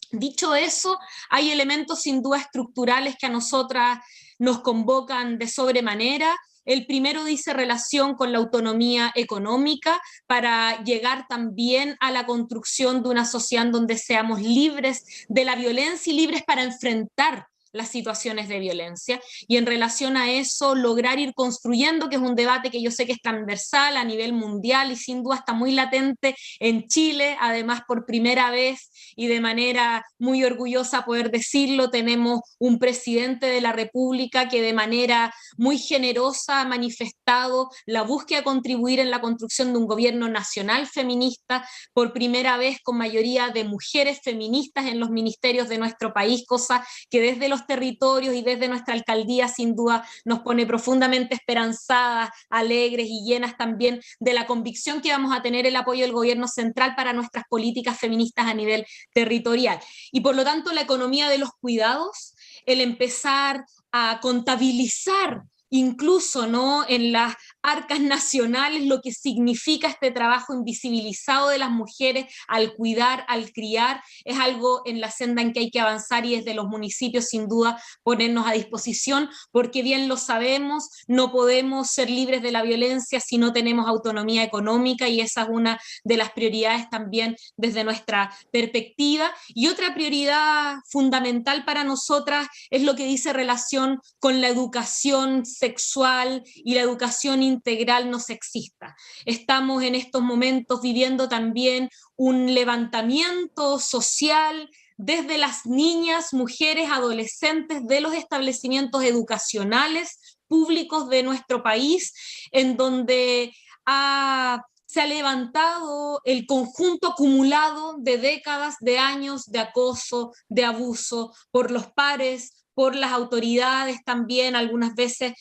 Dicho eso, hay elementos sin duda estructurales que a nosotras nos convocan de sobremanera. El primero dice relación con la autonomía económica para llegar también a la construcción de una sociedad donde seamos libres de la violencia y libres para enfrentar las situaciones de violencia, y en relación a eso lograr ir construyendo, que es un debate que yo sé que es transversal a nivel mundial y sin duda está muy latente en Chile, además por primera vez y de manera muy orgullosa poder decirlo, tenemos un presidente de la República que de manera muy generosa ha manifestado la búsqueda de contribuir en la construcción de un gobierno nacional feminista, por primera vez con mayoría de mujeres feministas en los ministerios de nuestro país, cosa que desde los nuestros territorios y desde nuestra alcaldía sin duda nos pone profundamente esperanzadas, alegres y llenas también de la convicción que vamos a tener el apoyo del gobierno central para nuestras políticas feministas a nivel territorial. Y por lo tanto la economía de los cuidados, el empezar a contabilizar incluso, ¿no?, en las arcas nacionales lo que significa este trabajo invisibilizado de las mujeres al cuidar, al criar, es algo en la senda en que hay que avanzar y desde los municipios sin duda ponernos a disposición, porque bien lo sabemos, no podemos ser libres de la violencia si no tenemos autonomía económica y esa es una de las prioridades también desde nuestra perspectiva. Y otra prioridad fundamental para nosotras es lo que dice relación con la educación sexual y la educación integral no sexista. Estamos en estos momentos viviendo también un levantamiento social desde las niñas, mujeres, adolescentes de los establecimientos educacionales públicos de nuestro país, en donde se ha levantado el conjunto acumulado de décadas, de años de acoso, de abuso por los pares, por las autoridades también, algunas veces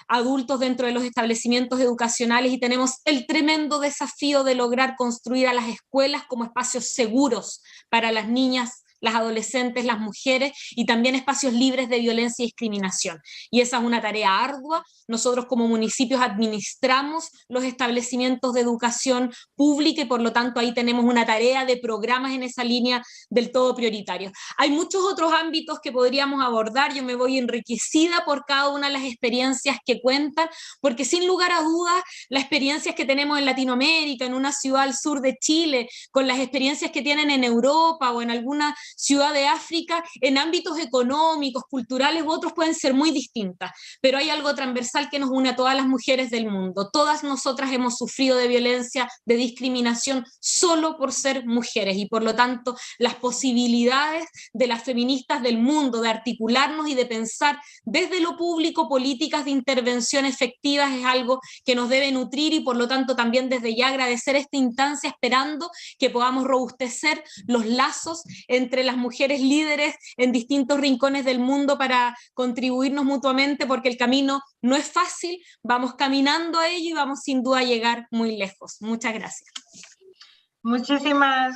adultos dentro de los establecimientos educacionales, y tenemos el tremendo desafío de lograr construir a las escuelas como espacios seguros para las niñas, las adolescentes, las mujeres, y también espacios libres de violencia y discriminación. Y esa es una tarea ardua. Nosotros como municipios administramos los establecimientos de educación pública y por lo tanto ahí tenemos una tarea de programas en esa línea del todo prioritario. Hay muchos otros ámbitos que podríamos abordar. Yo me voy enriquecida por cada una de las experiencias que cuentan, porque sin lugar a dudas las experiencias que tenemos en Latinoamérica, en una ciudad al sur de Chile, con las experiencias que tienen en Europa o en alguna ciudad de África, en ámbitos económicos, culturales u otros pueden ser muy distintas, pero hay algo transversal que nos une a todas las mujeres del mundo. Todas nosotras hemos sufrido de violencia, de discriminación solo por ser mujeres y por lo tanto las posibilidades de las feministas del mundo de articularnos y de pensar desde lo público políticas de intervención efectivas es algo que nos debe nutrir y por lo tanto también desde ya agradecer esta instancia esperando que podamos robustecer los lazos entre las mujeres líderes en distintos rincones del mundo para contribuirnos mutuamente, porque el camino no es fácil, vamos caminando a ello y vamos sin duda a llegar muy lejos. Muchas gracias. Muchísimas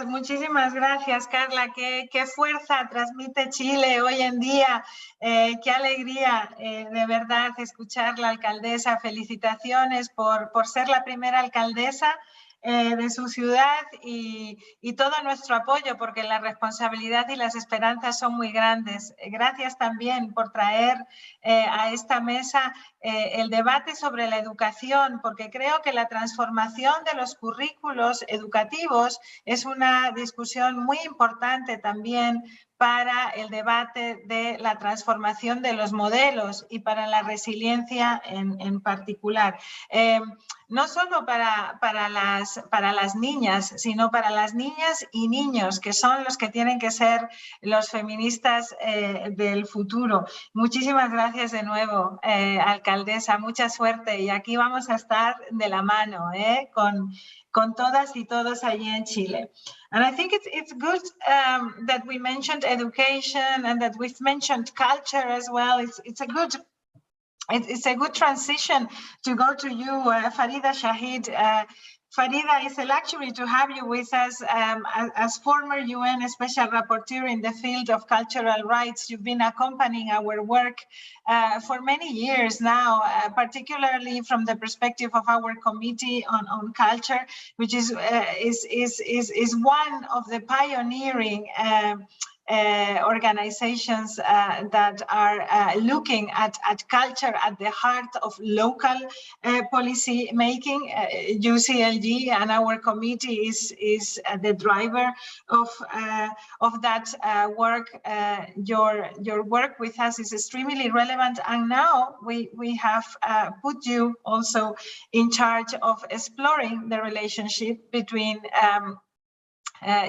gracias, Carla. Qué fuerza transmite Chile hoy en día. Qué alegría, de verdad, escuchar la alcaldesa. Felicitaciones por ser la primera alcaldesa de su ciudad y todo nuestro apoyo, porque la responsabilidad y las esperanzas son muy grandes. Gracias también por traer a esta mesa el debate sobre la educación, porque creo que la transformación de los currículos educativos es una discusión muy importante también para el debate de la transformación de los modelos y para la resiliencia en particular. No solo para las niñas, sino para las niñas y niños, que son los que tienen que ser los feministas del futuro. Muchísimas gracias de nuevo, alcaldesa, mucha suerte y aquí vamos a estar de la mano con todas y todos allí en Chile. And I think it's good that we mentioned education and that we've mentioned culture as well. It's a good transition to go to you, Farida Shahid. Farida, it's a luxury to have you with us as former UN Special Rapporteur in the field of cultural rights. You've been accompanying our work for many years now, particularly from the perspective of our committee on culture, which is one of the pioneering organizations that are looking at culture at the heart of local policy making. UCLG and our committee is the driver of that work. Your work with us is extremely relevant, and now we have put you also in charge of exploring the relationship between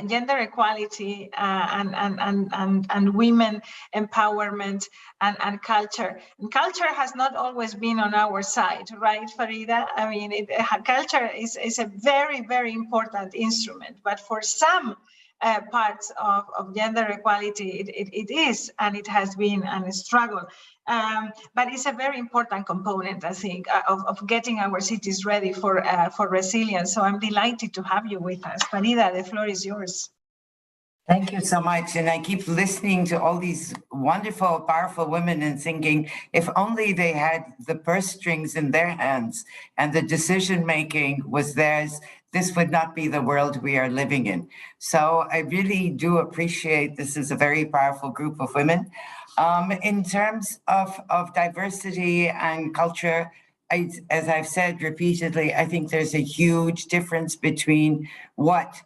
gender equality and women empowerment and culture. And culture has not always been on our side, right, Farida? I mean, culture is a very, very important instrument, but for some parts of gender equality. It is, and it has been a struggle. But it's a very important component, I think, of getting our cities ready for resilience. So I'm delighted to have you with us. Farida, the floor is yours. Thank you so much. And I keep listening to all these wonderful, powerful women and thinking, if only they had the purse strings in their hands and the decision-making was theirs, this would not be the world we are living in. So I really do appreciate this is a very powerful group of women. In terms of diversity and culture, as I've said repeatedly, I think there's a huge difference between what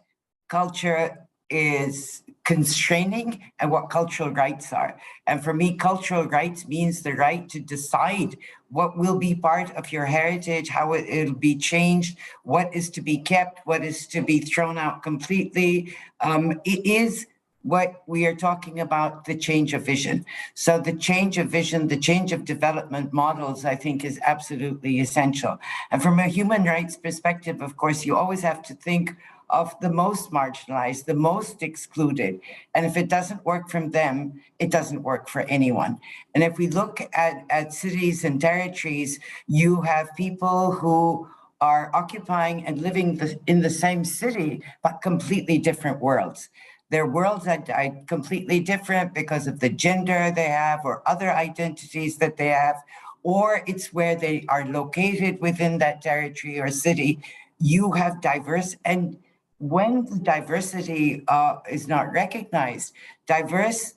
culture is constraining and what cultural rights are. And for me, cultural rights means the right to decide what will be part of your heritage, how it'll be changed, what is to be kept, what is to be thrown out completely. It is what we are talking about, the change of vision. So the change of vision, the change of development models, I think is absolutely essential. And from a human rights perspective, of course, you always have to think of the most marginalized, the most excluded. And if it doesn't work for them, it doesn't work for anyone. And if we look at cities and territories, you have people who are occupying and living in the same city, but completely different worlds. Their worlds are completely different because of the gender they have or other identities that they have, or it's where they are located within that territory or city. You have diverse, and when the diversity is not recognized, diverse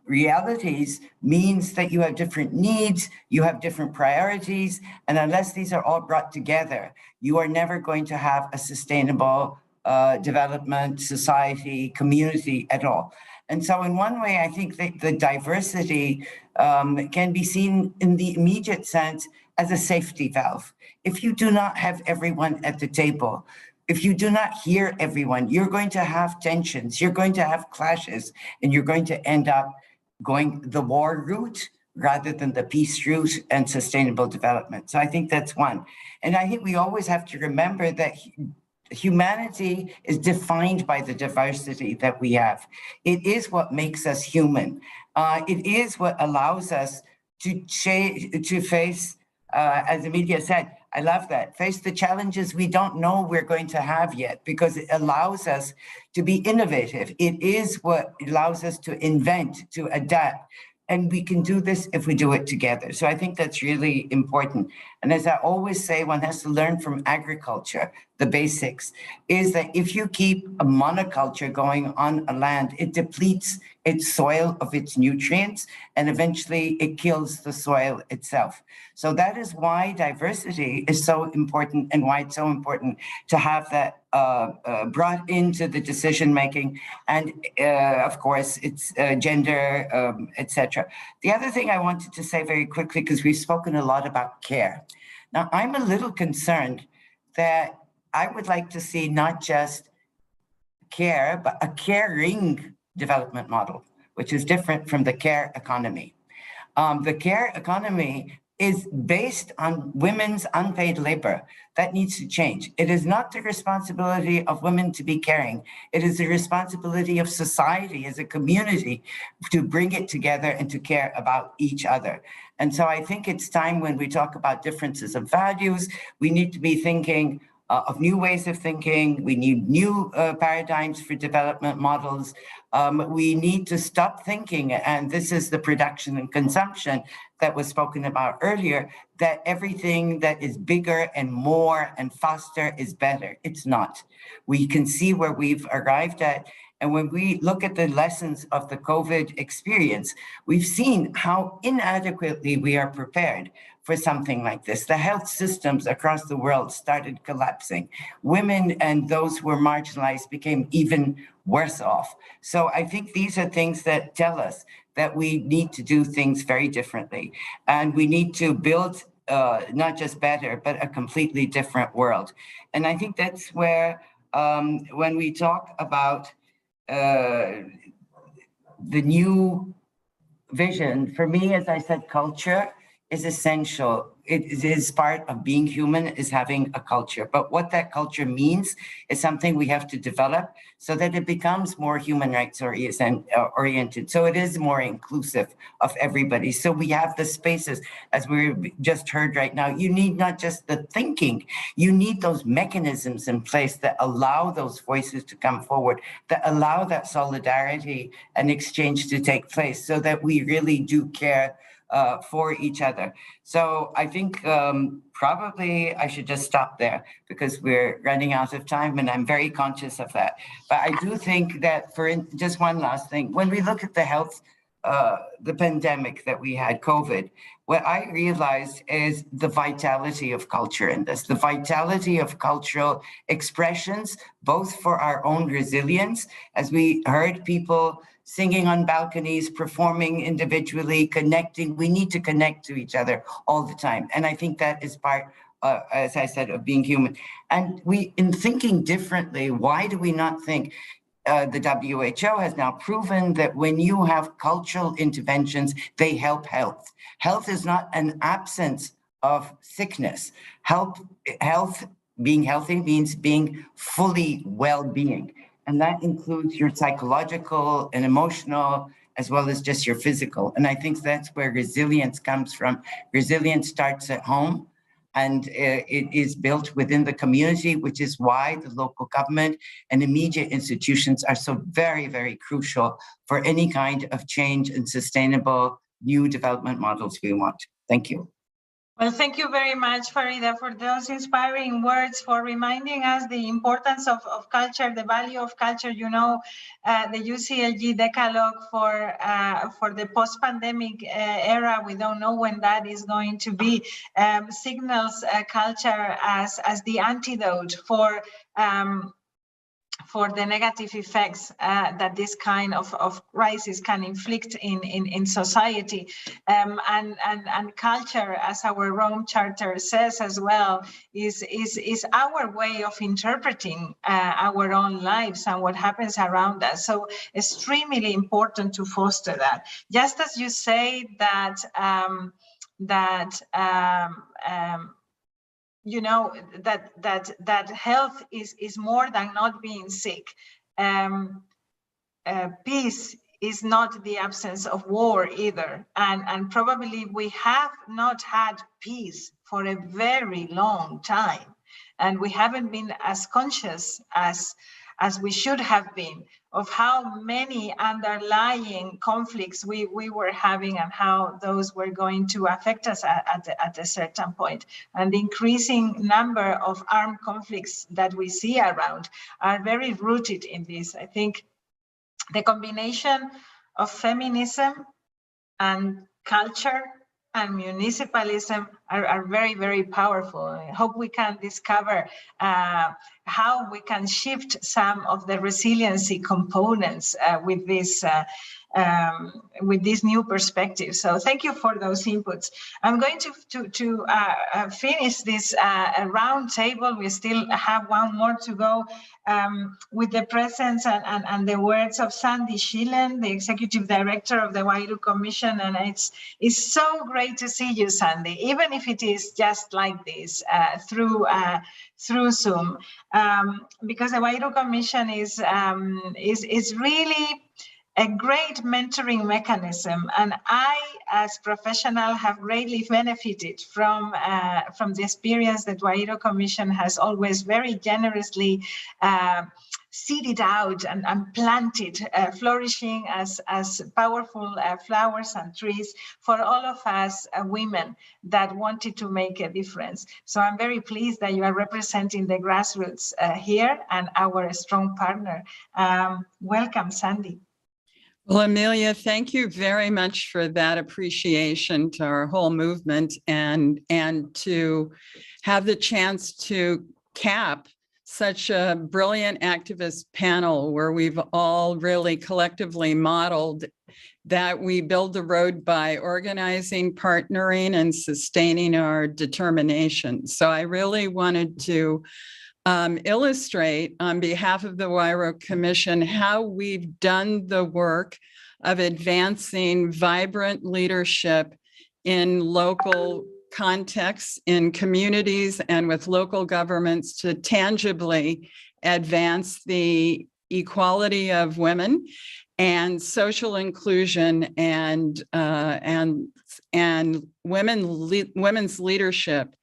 realities means that you have different needs, you have different priorities, and unless these are all brought together, you are never going to have a sustainable development, society, community at all. And so in one way, I think that the diversity can be seen in the immediate sense as a safety valve. If you do not have everyone at the table, if you do not hear everyone, you're going to have tensions, you're going to have clashes, and you're going to end up going the war route rather than the peace route and sustainable development. So I think that's one. And I think we always have to remember that humanity is defined by the diversity that we have. It is what makes us human. It is what allows us to face, as Amelia said, I love that, face the challenges we don't know we're going to have yet, because it allows us to be innovative. It is what allows us to invent, to adapt. And we can do this if we do it together. So I think that's really important. And as I always say, one has to learn from agriculture, the basics, is that if you keep a monoculture going on a land, it depletes its soil of its nutrients, and eventually it kills the soil itself. So that is why diversity is so important, and why it's so important to have that brought into the decision-making. And of course, it's gender, etc. The other thing I wanted to say very quickly, because we've spoken a lot about care. Now, I'm a little concerned that I would like to see not just care, but a caring development model, which is different from the care economy. The care economy is based on women's unpaid labor. That needs to change. It is not the responsibility of women to be caring. It is the responsibility of society as a community to bring it together and to care about each other. And so I think it's time, when we talk about differences of values, we need to be thinking of new ways of thinking. We need new paradigms for development models. We need to stop thinking, and this is the production and consumption that was spoken about earlier, that everything that is bigger and more and faster is better. It's not. We can see where we've arrived at. And when we look at the lessons of the COVID experience, we've seen how inadequately we are prepared for something like this. The health systems across the world started collapsing. Women and those who were marginalized became even worse off. So I think these are things that tell us that we need to do things very differently. And we need to build not just better, but a completely different world. And I think that's where, when we talk about the new vision, for me, as I said, culture is essential. It is part of being human, is having a culture. But what that culture means is something we have to develop so that it becomes more human rights oriented. So it is more inclusive of everybody. So we have the spaces, as we just heard right now. You need not just the thinking, you need those mechanisms in place that allow those voices to come forward, that allow that solidarity and exchange to take place so that we really do care for each other. So I think probably I should just stop there because we're running out of time and I'm very conscious of that. But I do think that just one last thing, when we look at the health, the pandemic that we had, COVID, what I realized is the vitality of culture in this, the vitality of cultural expressions, both for our own resilience, as we heard people singing on balconies, performing individually, connecting. We need to connect to each other all the time. And I think that is part, as I said, of being human. And in thinking differently, why do we not think the WHO has now proven that when you have cultural interventions, they help health. Health is not an absence of sickness. Being healthy means being fully well-being. And that includes your psychological and emotional, as well as just your physical. And I think that's where resilience comes from. Resilience starts at home, and it is built within the community, which is why the local government and immediate institutions are so very, very crucial for any kind of change and sustainable new development models we want. Thank you. Well, thank you very much, Farida, for those inspiring words, for reminding us the importance of culture, the value of culture. You know, the UCLG Decalogue for the post-pandemic era, we don't know when that is going to be, signals culture as the antidote for the negative effects that this kind of crisis can inflict in society. And culture, as our Rome Charter says as well, is our way of interpreting our own lives and what happens around us. So extremely important to foster that. Just as you say that, you know, that health is more than not being sick. Peace is not the absence of war either. And probably we have not had peace for a very long time. And we haven't been as conscious as we should have been of how many underlying conflicts we were having and how those were going to affect us at a certain point. And the increasing number of armed conflicts that we see around are very rooted in this. I think the combination of feminism and culture and municipalism are very, very powerful. I hope we can discover how we can shift some of the resiliency components with this new perspective. So thank you for those inputs. I'm going to finish this round table. We still have one more to go with the presence and the words of Sandy Schillen, the Executive Director of the Wairu Commission. And it's so great to see you, Sandy, even if it is just like this through Zoom, because the Wairu Commission is really a great mentoring mechanism, and I, as professional, have greatly benefited from the experience that Wairu Commission has always very generously seeded out and planted, flourishing as powerful flowers and trees for all of us women that wanted to make a difference. So I'm very pleased that you are representing the grassroots here and our strong partner. Welcome, Sandy. Well, Amelia, thank you very much for that appreciation to our whole movement and to have the chance to cap such a brilliant activist panel where we've all really collectively modeled that we build the road by organizing, partnering, and sustaining our determination. So I really wanted to illustrate on behalf of the Wairu Commission how we've done the work of advancing vibrant leadership in local contexts, in communities, and with local governments to tangibly advance the equality of women and social inclusion and women's leadership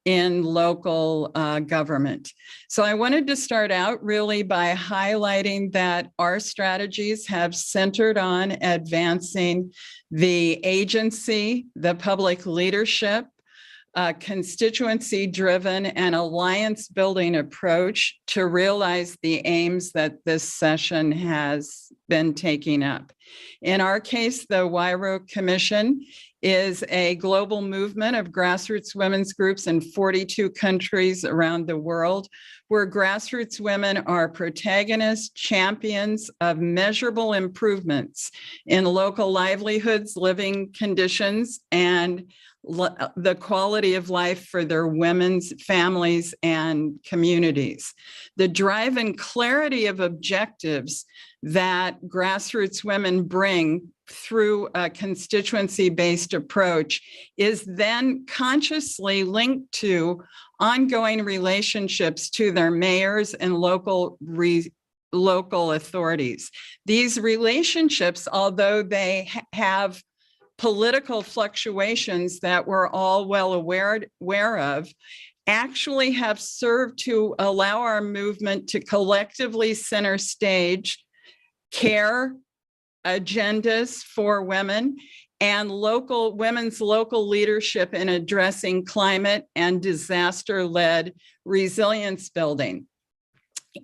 in local government. So I wanted to start out really by highlighting that our strategies have centered on advancing the agency, the public leadership, constituency-driven and alliance-building approach to realize the aims that this session has been taking up. In our case, the WIRO Commission is a global movement of grassroots women's groups in 42 countries around the world, where grassroots women are protagonists, champions of measurable improvements in local livelihoods, living conditions, and the quality of life for their women's families and communities. The drive and clarity of objectives that grassroots women bring through a constituency-based approach is then consciously linked to ongoing relationships to their mayors and local authorities. These relationships, although they have political fluctuations that we're all well aware of, actually have served to allow our movement to collectively center stage care agendas for women and women's local leadership in addressing climate and disaster-led resilience building.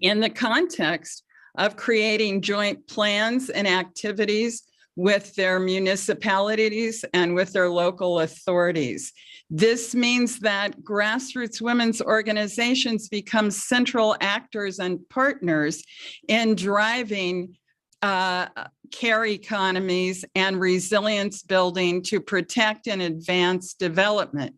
In the context of creating joint plans and activities with their municipalities and with their local authorities. This means that grassroots women's organizations become central actors and partners in driving care economies and resilience building to protect and advance development.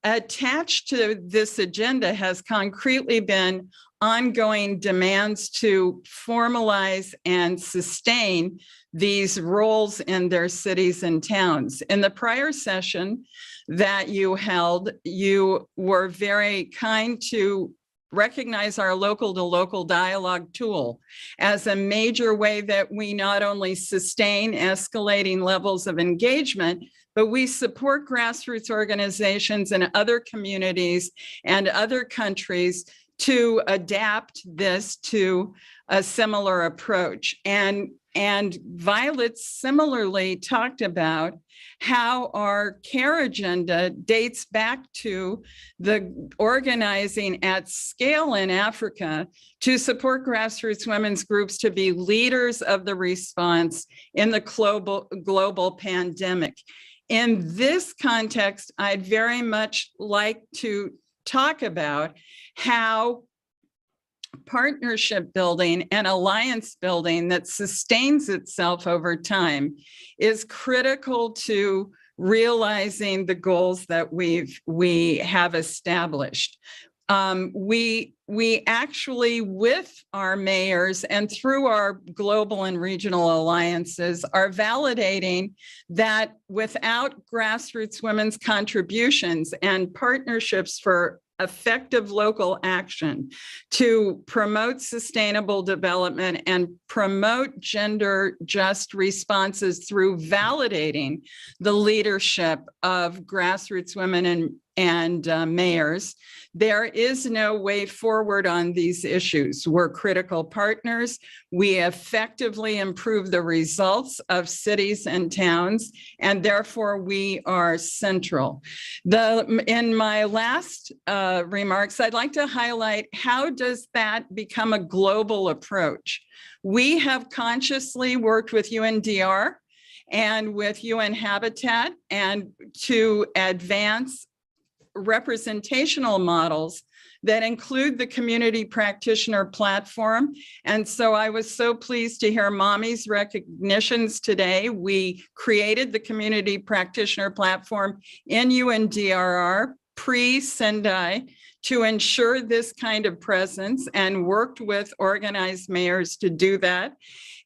Attached to this agenda has concretely been ongoing demands to formalize and sustain these roles in their cities and towns. In the prior session that you held, you were very kind to recognize our local-to-local dialogue tool as a major way that we not only sustain escalating levels of engagement, but we support grassroots organizations in other communities and other countries to adapt this to a similar approach. And Violet similarly talked about how our care agenda dates back to the organizing at scale in Africa to support grassroots women's groups to be leaders of the response in the global pandemic. In this context, I'd very much like to talk about how partnership building and alliance building that sustains itself over time is critical to realizing the goals that we have established. We actually, with our mayors and through our global and regional alliances, are validating that without grassroots women's contributions and partnerships for effective local action to promote sustainable development and promote gender just responses through validating the leadership of grassroots women and mayors, there is no way forward on these issues. We're critical partners. We effectively improve the results of cities and towns, and therefore we are central. In my last remarks, I'd like to highlight how does that become a global approach. We have consciously worked with UNDR and with UN Habitat and to advance representational models that include the community practitioner platform. And so I was so pleased to hear Mommy's recognitions today. We created the community practitioner platform in UNDRR pre-Sendai to ensure this kind of presence and worked with organized mayors to do that.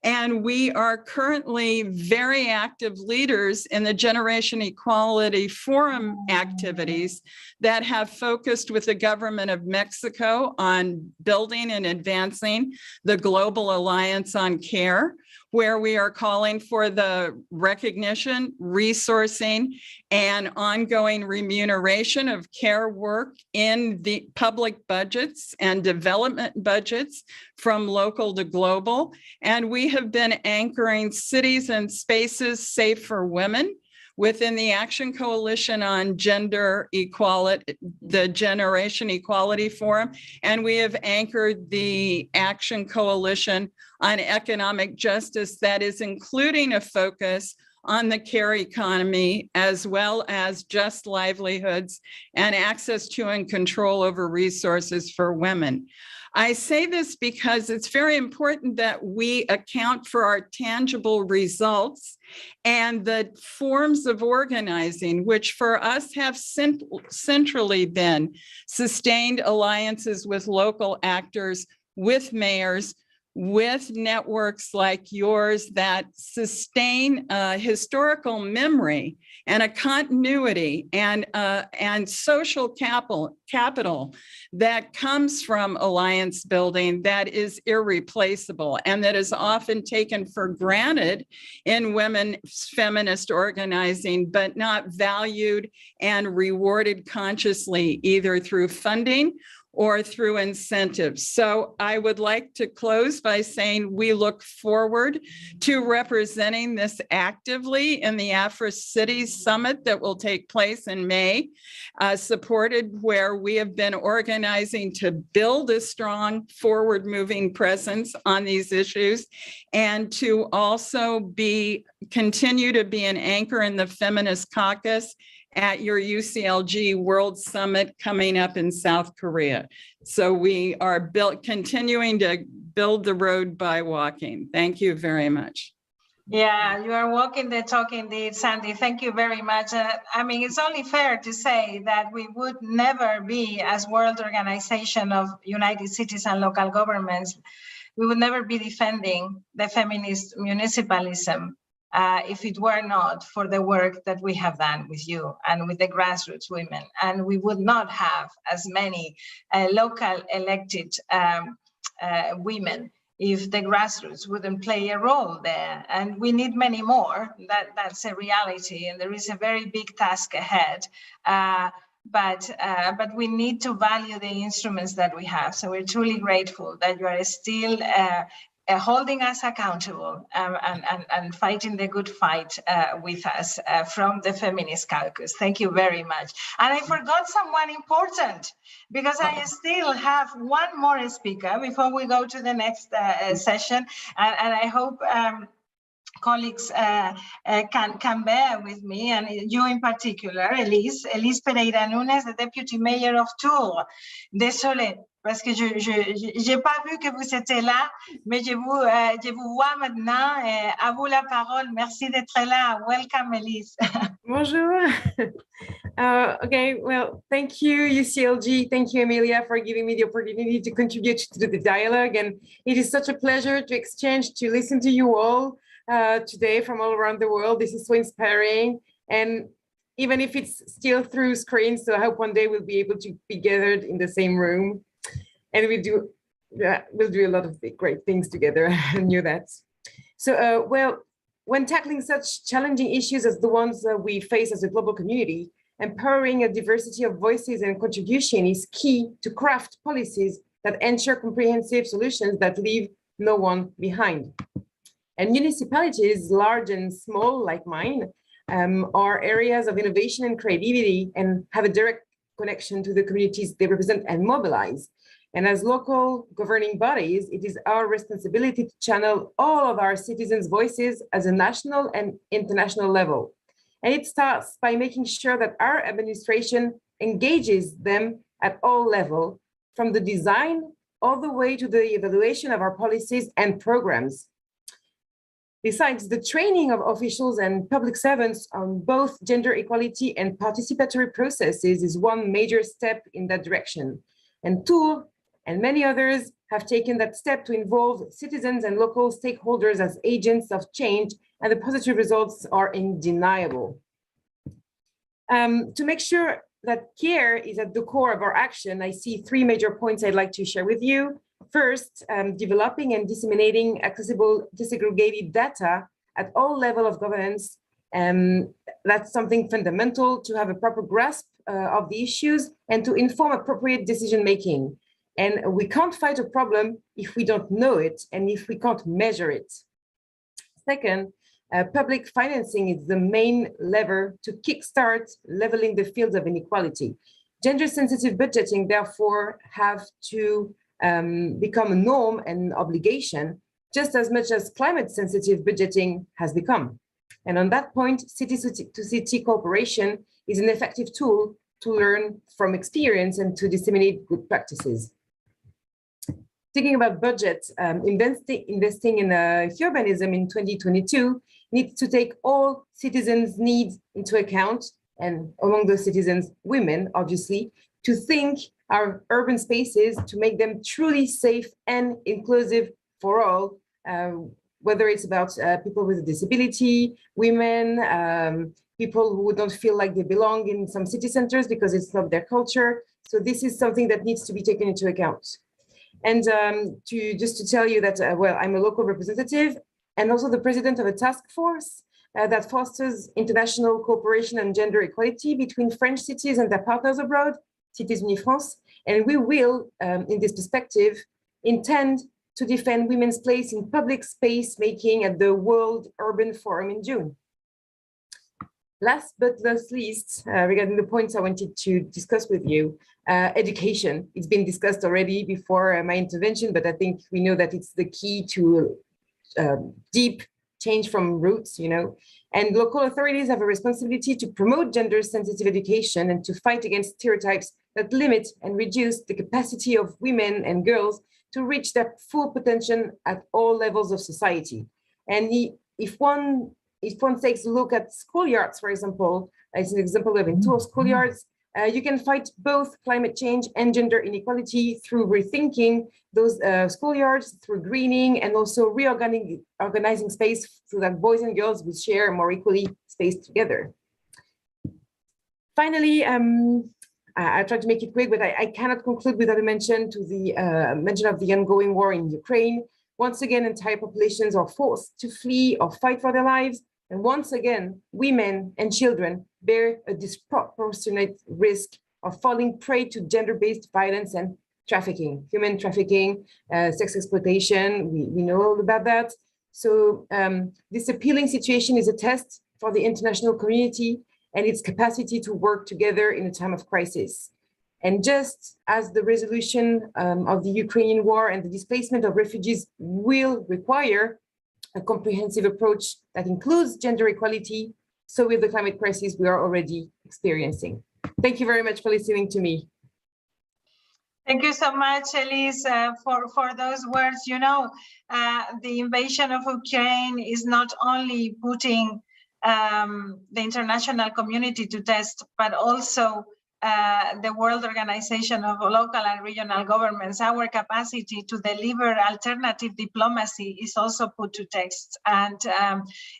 And we are currently very active leaders in the Generation Equality Forum activities that have focused with the government of Mexico on building and advancing the Global Alliance on Care, where we are calling for the recognition, resourcing, and ongoing remuneration of care work in the public budgets and development budgets from local to global. And we have been anchoring cities and spaces safe for women within the Action Coalition on Gender Equality, the Generation Equality Forum, and we have anchored the Action Coalition on Economic Justice that is including a focus on the care economy, as well as just livelihoods and access to and control over resources for women. I say this because it's very important that we account for our tangible results and the forms of organizing, which for us have centrally been sustained alliances with local actors, with mayors, with networks like yours that sustain historical memory and a continuity and social capital that comes from alliance building that is irreplaceable and that is often taken for granted in women's feminist organizing, but not valued and rewarded consciously either through funding or through incentives. So I would like to close by saying we look forward to representing this actively in the Afro-Cities Summit that will take place in May, supported where we have been organizing to build a strong forward-moving presence on these issues and to also continue to be an anchor in the Feminist Caucus at your UCLG World Summit coming up in South Korea. So we are continuing to build the road by walking. Thank you very much. Yeah, you are walking the talk indeed, Sandy. Thank you very much. I mean, it's only fair to say that we would never be, as World Organization of United Cities and Local Governments, we would never be defending the feminist municipalism if it were not for the work that we have done with you and with the grassroots women. And we would not have as many local elected women if the grassroots wouldn't play a role there. And we need many more. That's a reality. And there is a very big task ahead. But we need to value the instruments that we have. So we're truly grateful that you are still holding us accountable and fighting the good fight with us from the Feminist Caucus. Thank you very much. And I forgot someone important because I still have one more speaker before we go to the next session. And I hope colleagues can bear with me, and you in particular, Elise Pereira Nunes, the Deputy Mayor of Tours. Désolée, parce que je n'ai pas vu que vous étiez là, mais je vous vois maintenant. À vous la parole. Merci d'être là. Welcome, Elise. Bonjour. Okay, well, thank you, UCLG. Thank you, Amelia, for giving me the opportunity to contribute to the dialogue. And it is such a pleasure to exchange, to listen to you all today from all around the world. This is so inspiring. And even if it's still through screens, so I hope one day we'll be able to be gathered in the same room. And we'll do a lot of great things together. I knew that. So, well, when tackling such challenging issues as the ones that we face as a global community, empowering a diversity of voices and contribution is key to craft policies that ensure comprehensive solutions that leave no one behind. And municipalities, large and small like mine, are areas of innovation and creativity and have a direct connection to the communities they represent and mobilize. And as local governing bodies, it is our responsibility to channel all of our citizens' voices at a national and international level. And it starts by making sure that our administration engages them at all levels, from the design all the way to the evaluation of our policies and programs. Besides, the training of officials and public servants on both gender equality and participatory processes is one major step in that direction. And Tours And many others have taken that step to involve citizens and local stakeholders as agents of change, and the positive results are undeniable. To make sure that care is at the core of our action, I see three major points I'd like to share with you. First, developing and disseminating accessible disaggregated data at all levels of governance. That's something fundamental to have a proper grasp of the issues and to inform appropriate decision-making. And we can't fight a problem if we don't know it and if we can't measure it. Second, public financing is the main lever to kickstart leveling the fields of inequality. Gender-sensitive budgeting, therefore, have to become a norm and obligation, just as much as climate-sensitive budgeting has become. And on that point, city-to-city cooperation is an effective tool to learn from experience and to disseminate good practices. Thinking about budget, investing in urbanism in 2022 needs to take all citizens' needs into account, and among those citizens, women, obviously, to think our urban spaces, to make them truly safe and inclusive for all, whether it's about people with a disability, women, people who don't feel like they belong in some city centers because it's not their culture. So this is something that needs to be taken into account. And just to tell you that, well, I'm a local representative and also the president of a task force that fosters international cooperation and gender equality between French cities and their partners abroad, Cités Unies France. And we will, in this perspective, intend to defend women's place in public space making at the World Urban Forum in June. Last but not least, regarding the points I wanted to discuss with you, education. It's been discussed already before my intervention, but I think we know that it's the key to deep change from roots, you know. And local authorities have a responsibility to promote gender-sensitive education and to fight against stereotypes that limit and reduce the capacity of women and girls to reach their full potential at all levels of society. And if one takes a look at schoolyards, for example, as an example of in tour schoolyards, you can fight both climate change and gender inequality through rethinking those schoolyards, through greening, and also organizing space so that boys and girls will share more equally space together. Finally, I try to make it quick, but I cannot conclude without a mention to the mention of the ongoing war in Ukraine. Once again, entire populations are forced to flee or fight for their lives. And once again, women and children bear a disproportionate risk of falling prey to gender-based violence and trafficking, human trafficking, sex exploitation. We know all about that. So this appalling situation is a test for the international community and its capacity to work together in a time of crisis. And just as the resolution of the Ukrainian war and the displacement of refugees will require a comprehensive approach that includes gender equality, so with the climate crisis we are already experiencing. Thank you very much for listening to me. Thank you so much, Elise, for those words. You know, the invasion of Ukraine is not only putting the international community to test, but also the World Organization of Local and Regional Governments. Our capacity to deliver alternative diplomacy is also put to test, and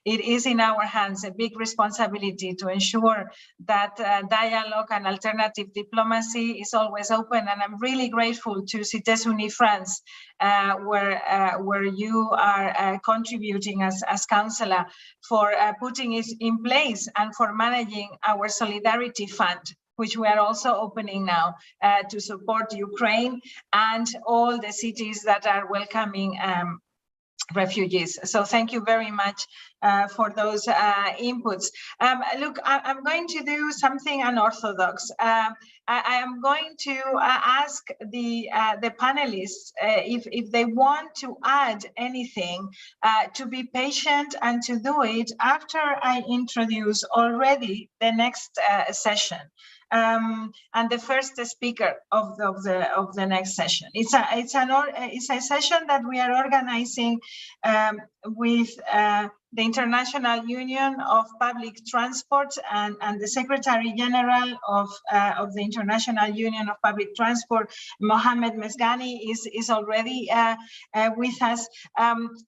it is in our hands a big responsibility to ensure that dialogue and alternative diplomacy is always open. And I'm really grateful to Cités Unies France, where you are contributing as counselor, for putting it in place and for managing our Solidarity Fund, which we are also opening now to support Ukraine and all the cities that are welcoming refugees. So thank you very much for those inputs. Look, I'm going to do something unorthodox. I am going to ask the panelists if they want to add anything, to be patient and to do it after I introduce already the next session. and the first speaker of the next session. It's a session that we are organizing with the International Union of Public Transport and the Secretary General of the International Union of Public Transport, Mohamed Mcveigh, is already with us,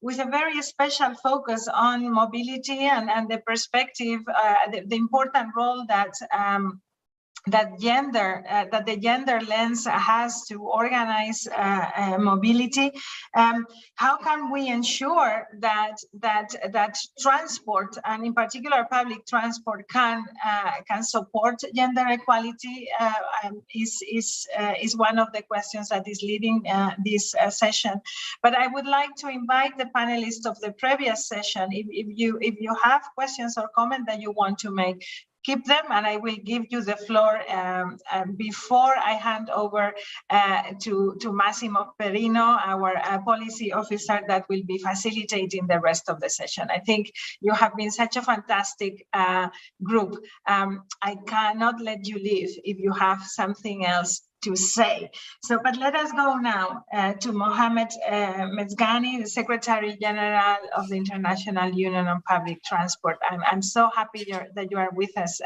with a very special focus on mobility and the perspective, the important role that the gender lens has to organize mobility. How can we ensure that transport, and in particular public transport, can support gender equality? Is one of the questions that is leading this session. But I would like to invite the panelists of the previous session. If you have questions or comments that you want to make, keep them, and I will give you the floor before I hand over to Massimo Perino, our policy officer, that will be facilitating the rest of the session. I think you have been such a fantastic group. I cannot let you leave if you have something else to say. But let us go now to Mohamed Mcveigh, the Secretary General of the International Union on Public Transport. I'm so happy that you are with us,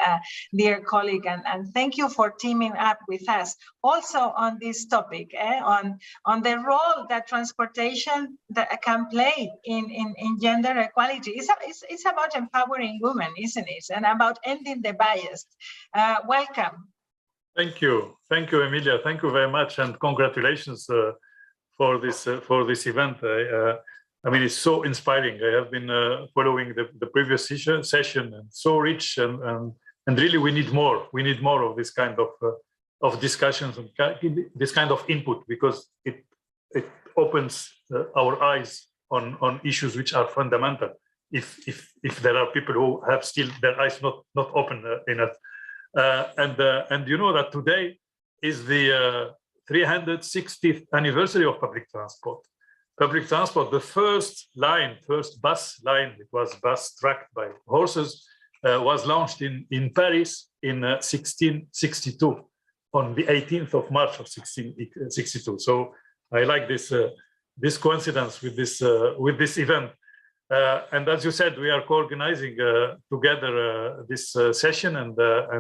dear colleague, and thank you for teaming up with us also on this topic, on the role that transportation can play in gender equality. It's about empowering women, isn't it? And about ending the bias. Welcome. Thank you, Emilia. Thank you very much, and congratulations for this event. I mean, it's so inspiring. I have been following the previous session, and so rich, and really we need more. We need more of this kind of discussions and this kind of input, because it opens our eyes on issues which are fundamental. If there are people who have still their eyes not open enough. And you know that today is the 360th anniversary of public transport. Public transport, the first bus line, it was bus tracked by horses, was launched in Paris in 1662, on the 18th of March of 1662. So I like this coincidence with this event. And as you said, we are co-organizing together this session, and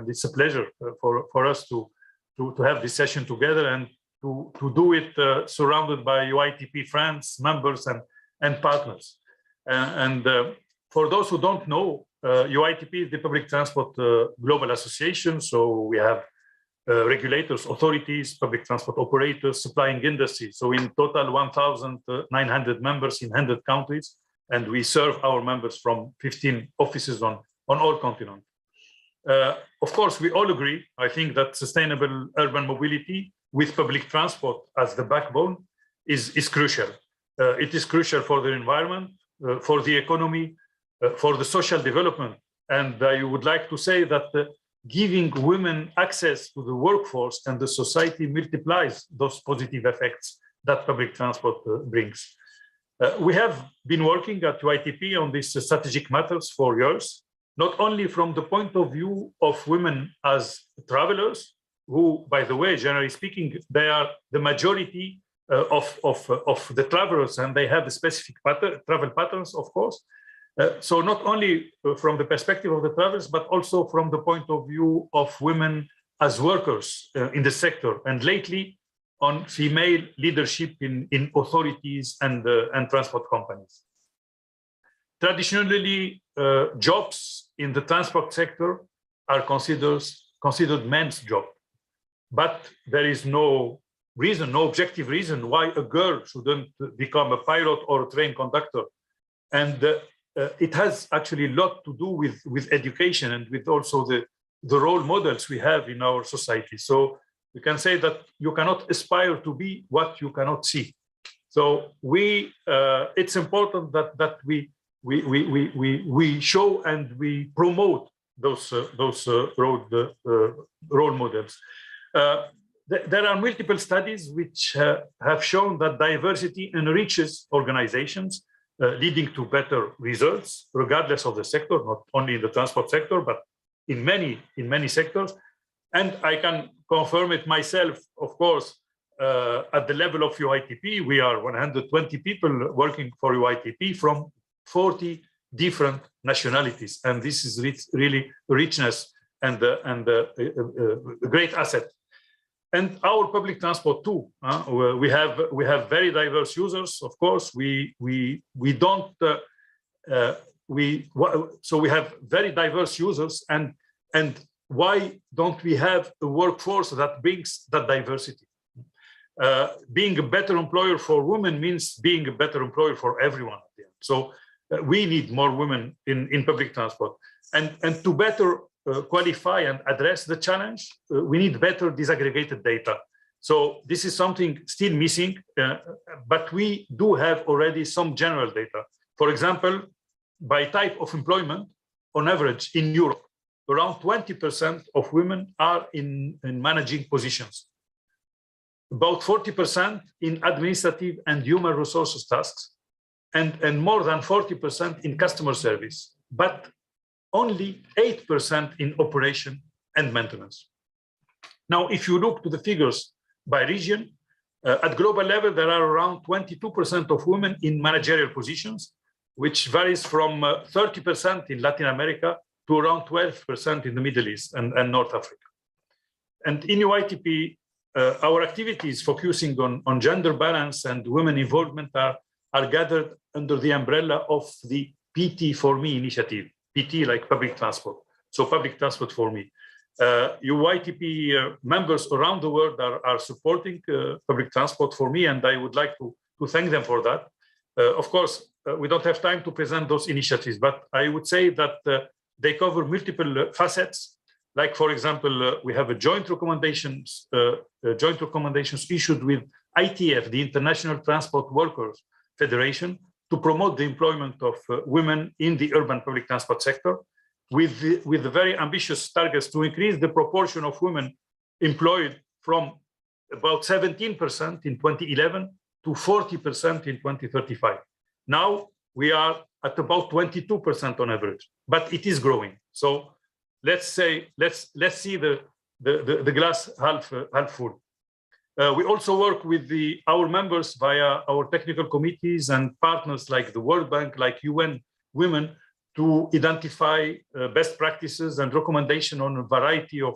it's a pleasure for us to have this session together, and to do it surrounded by UITP friends, members, and partners. And for those who don't know, UITP is the Public Transport Global Association. So we have regulators, authorities, public transport operators, supplying industry. So in total, 1,900 members in 100 countries. And we serve our members from 15 offices on all continents. Of course, we all agree, I think, that sustainable urban mobility with public transport as the backbone is crucial. It is crucial for the environment, for the economy, for the social development. And I would like to say that giving women access to the workforce and the society multiplies those positive effects that public transport brings. We have been working at UITP on these strategic matters for years, not only from the point of view of women as travelers, who, by the way, generally speaking, they are the majority of the travelers, and they have the specific travel patterns, of course. So not only from the perspective of the travelers, but also from the point of view of women as workers in the sector, and lately on female leadership in authorities and transport companies. Traditionally, jobs in the transport sector are considered men's job, but there is no objective reason why a girl shouldn't become a pilot or a train conductor. And it has actually a lot to do with education, and with also the role models we have in our society. So you can say that you cannot aspire to be what you cannot see. So it's important that we show and we promote those role models. There are multiple studies which have shown that diversity enriches organizations, leading to better results, regardless of the sector, not only in the transport sector, but in many sectors. And I can confirm it myself, of course, at the level of UITP, we are 120 people working for UITP from 40 different nationalities. And this is really richness and a great asset. And our public transport too. We have very diverse users. Of course, we have very diverse users. And why don't we have a workforce that brings that diversity? Being a better employer for women means being a better employer for everyone. So we need more women in public transport. And to better qualify and address the challenge, we need better disaggregated data. So this is something still missing, but we do have already some general data. For example, by type of employment, on average in Europe, around 20% of women are in managing positions. About 40% in administrative and human resources tasks, and more than 40% in customer service, but only 8% in operation and maintenance. Now, if you look to the figures by region, at global level, there are around 22% of women in managerial positions, which varies from 30% in Latin America to around 12% in the Middle East and North Africa. And in UITP, our activities focusing on gender balance and women involvement are gathered under the umbrella of the PT for Me initiative. PT like public transport, so public transport for me. UITP members around the world are supporting public transport for me, and I would like to thank them for that. Of course, we don't have time to present those initiatives, but I would say that they cover multiple facets. Like, for example, we have a joint recommendations issued with ITF, the International Transport Workers Federation, to promote the employment of women in the urban public transport sector, with the very ambitious targets to increase the proportion of women employed from about 17% in 2011 to 40% in 2035. Now we are at about 22% on average, but it is growing. So let's see the glass half full. We also work with our members via our technical committees and partners like the World Bank, like UN Women, to identify best practices and recommendation on a variety of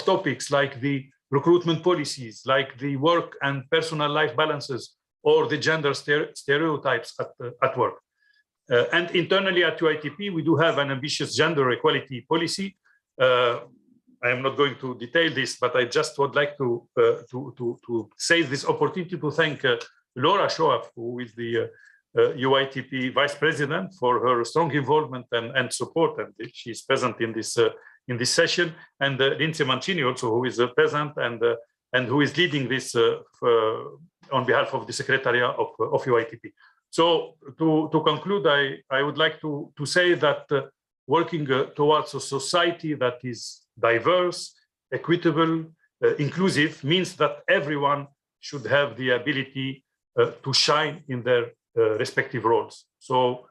topics like the recruitment policies, like the work and personal life balances, or the gender stereotypes at work. And internally at UITP, we do have an ambitious gender equality policy. I am not going to detail this, but I just would like to seize this opportunity to thank Laura Shoaf, who is the UITP Vice President, for her strong involvement and support, and she is present in this session, and Lindsay Mancini also, who is present and who is leading this on behalf of the Secretariat of UITP. So to conclude, I would like to say that working towards a society that is diverse, equitable, inclusive means that everyone should have the ability to shine in their respective roles. So,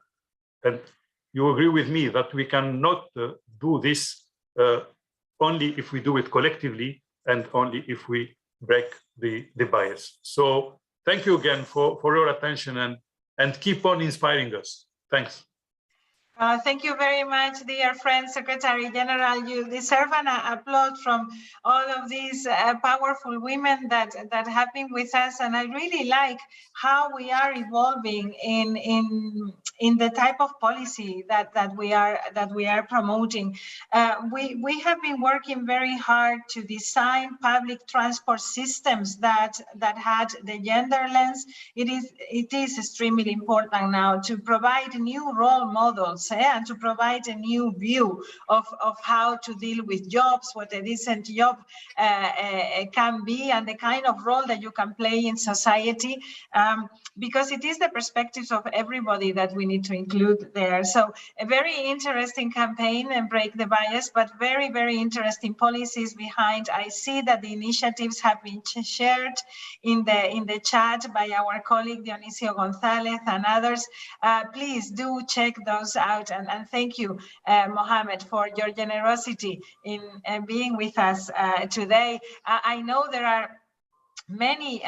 and you agree with me that we cannot do this only if we do it collectively and only if we break the bias. So thank you again for your attention and keep on inspiring us. Thanks. Thank you very much, dear friend, Secretary General. You deserve an applaud from all of these powerful women that have been with us, and I really like how we are evolving in the type of policy that we are promoting. We have been working very hard to design public transport systems that had the gender lens. It is extremely important now to provide new role models and to provide a new view of how to deal with jobs, what a decent job can be, and the kind of role that you can play in society, because it is the perspectives of everybody that we need to include there. So a very interesting campaign and break the bias, but very, very interesting policies behind. I see that the initiatives have been shared in the chat by our colleague Dionisio Gonzalez and others. Please do check those out. out. And thank you, Mohammed, for your generosity in being with us today. I know there are many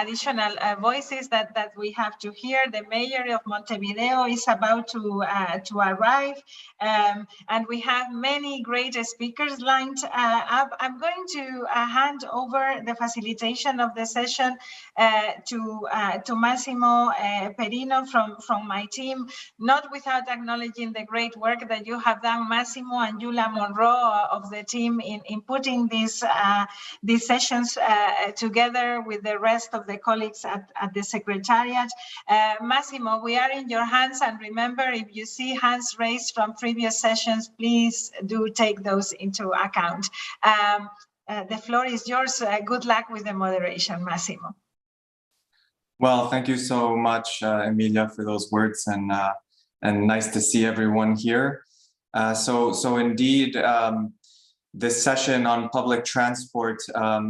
additional voices that we have to hear. The mayor of Montevideo is about to arrive, and we have many great speakers lined up. I'm going to hand over the facilitation of the session to Massimo Perino from my team, not without acknowledging the great work that you have done, Massimo and Yula Monroe of the team in putting these sessions together with the rest of the colleagues at the Secretariat. Massimo, we are in your hands, and remember, if you see hands raised from previous sessions, please do take those into account. The floor is yours. Good luck with the moderation, Massimo. Well, thank you so much, Emilia, for those words, and nice to see everyone here. So indeed, this session on public transport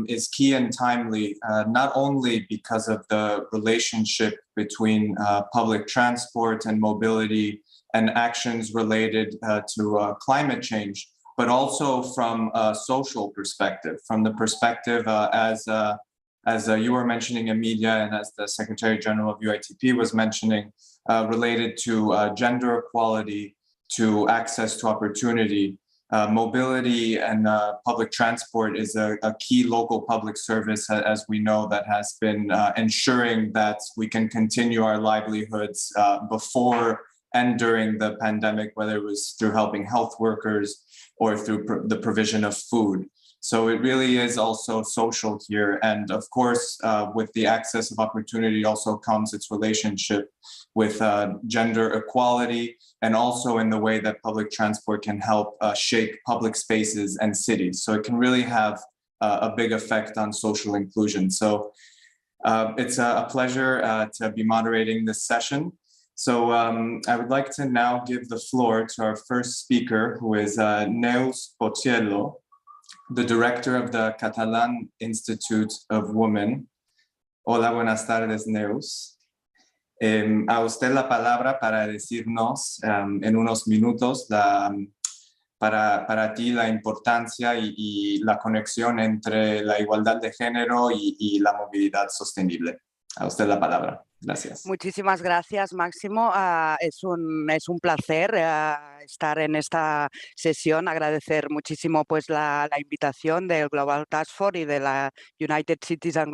is key and timely, not only because of the relationship between public transport and mobility and actions related to climate change, but also from a social perspective, from the perspective as you were mentioning, Emilia, and as the Secretary General of UITP was mentioning, related to gender equality, to access to opportunity. Mobility and public transport is a key local public service, as we know, that has been ensuring that we can continue our livelihoods before and during the pandemic, whether it was through helping health workers or through the provision of food. So it really is also social here. And of course, with the access of opportunity also comes its relationship with gender equality, and also in the way that public transport can help shape public spaces and cities. So it can really have a big effect on social inclusion. So it's a pleasure to be moderating this session. So I would like to now give the floor to our first speaker, who is Neus Potiello, the director of the Catalan Institute of Women. Hola, buenas tardes, Neus. A usted la palabra para decirnos en unos minutos para ti la importancia y la conexión entre la igualdad de género y la movilidad sostenible. A usted la palabra. Gracias. Muchísimas gracias, Máximo. Es un placer estar en esta sesión. Agradecer muchísimo pues, la invitación del Global Task Force y de la United Cities and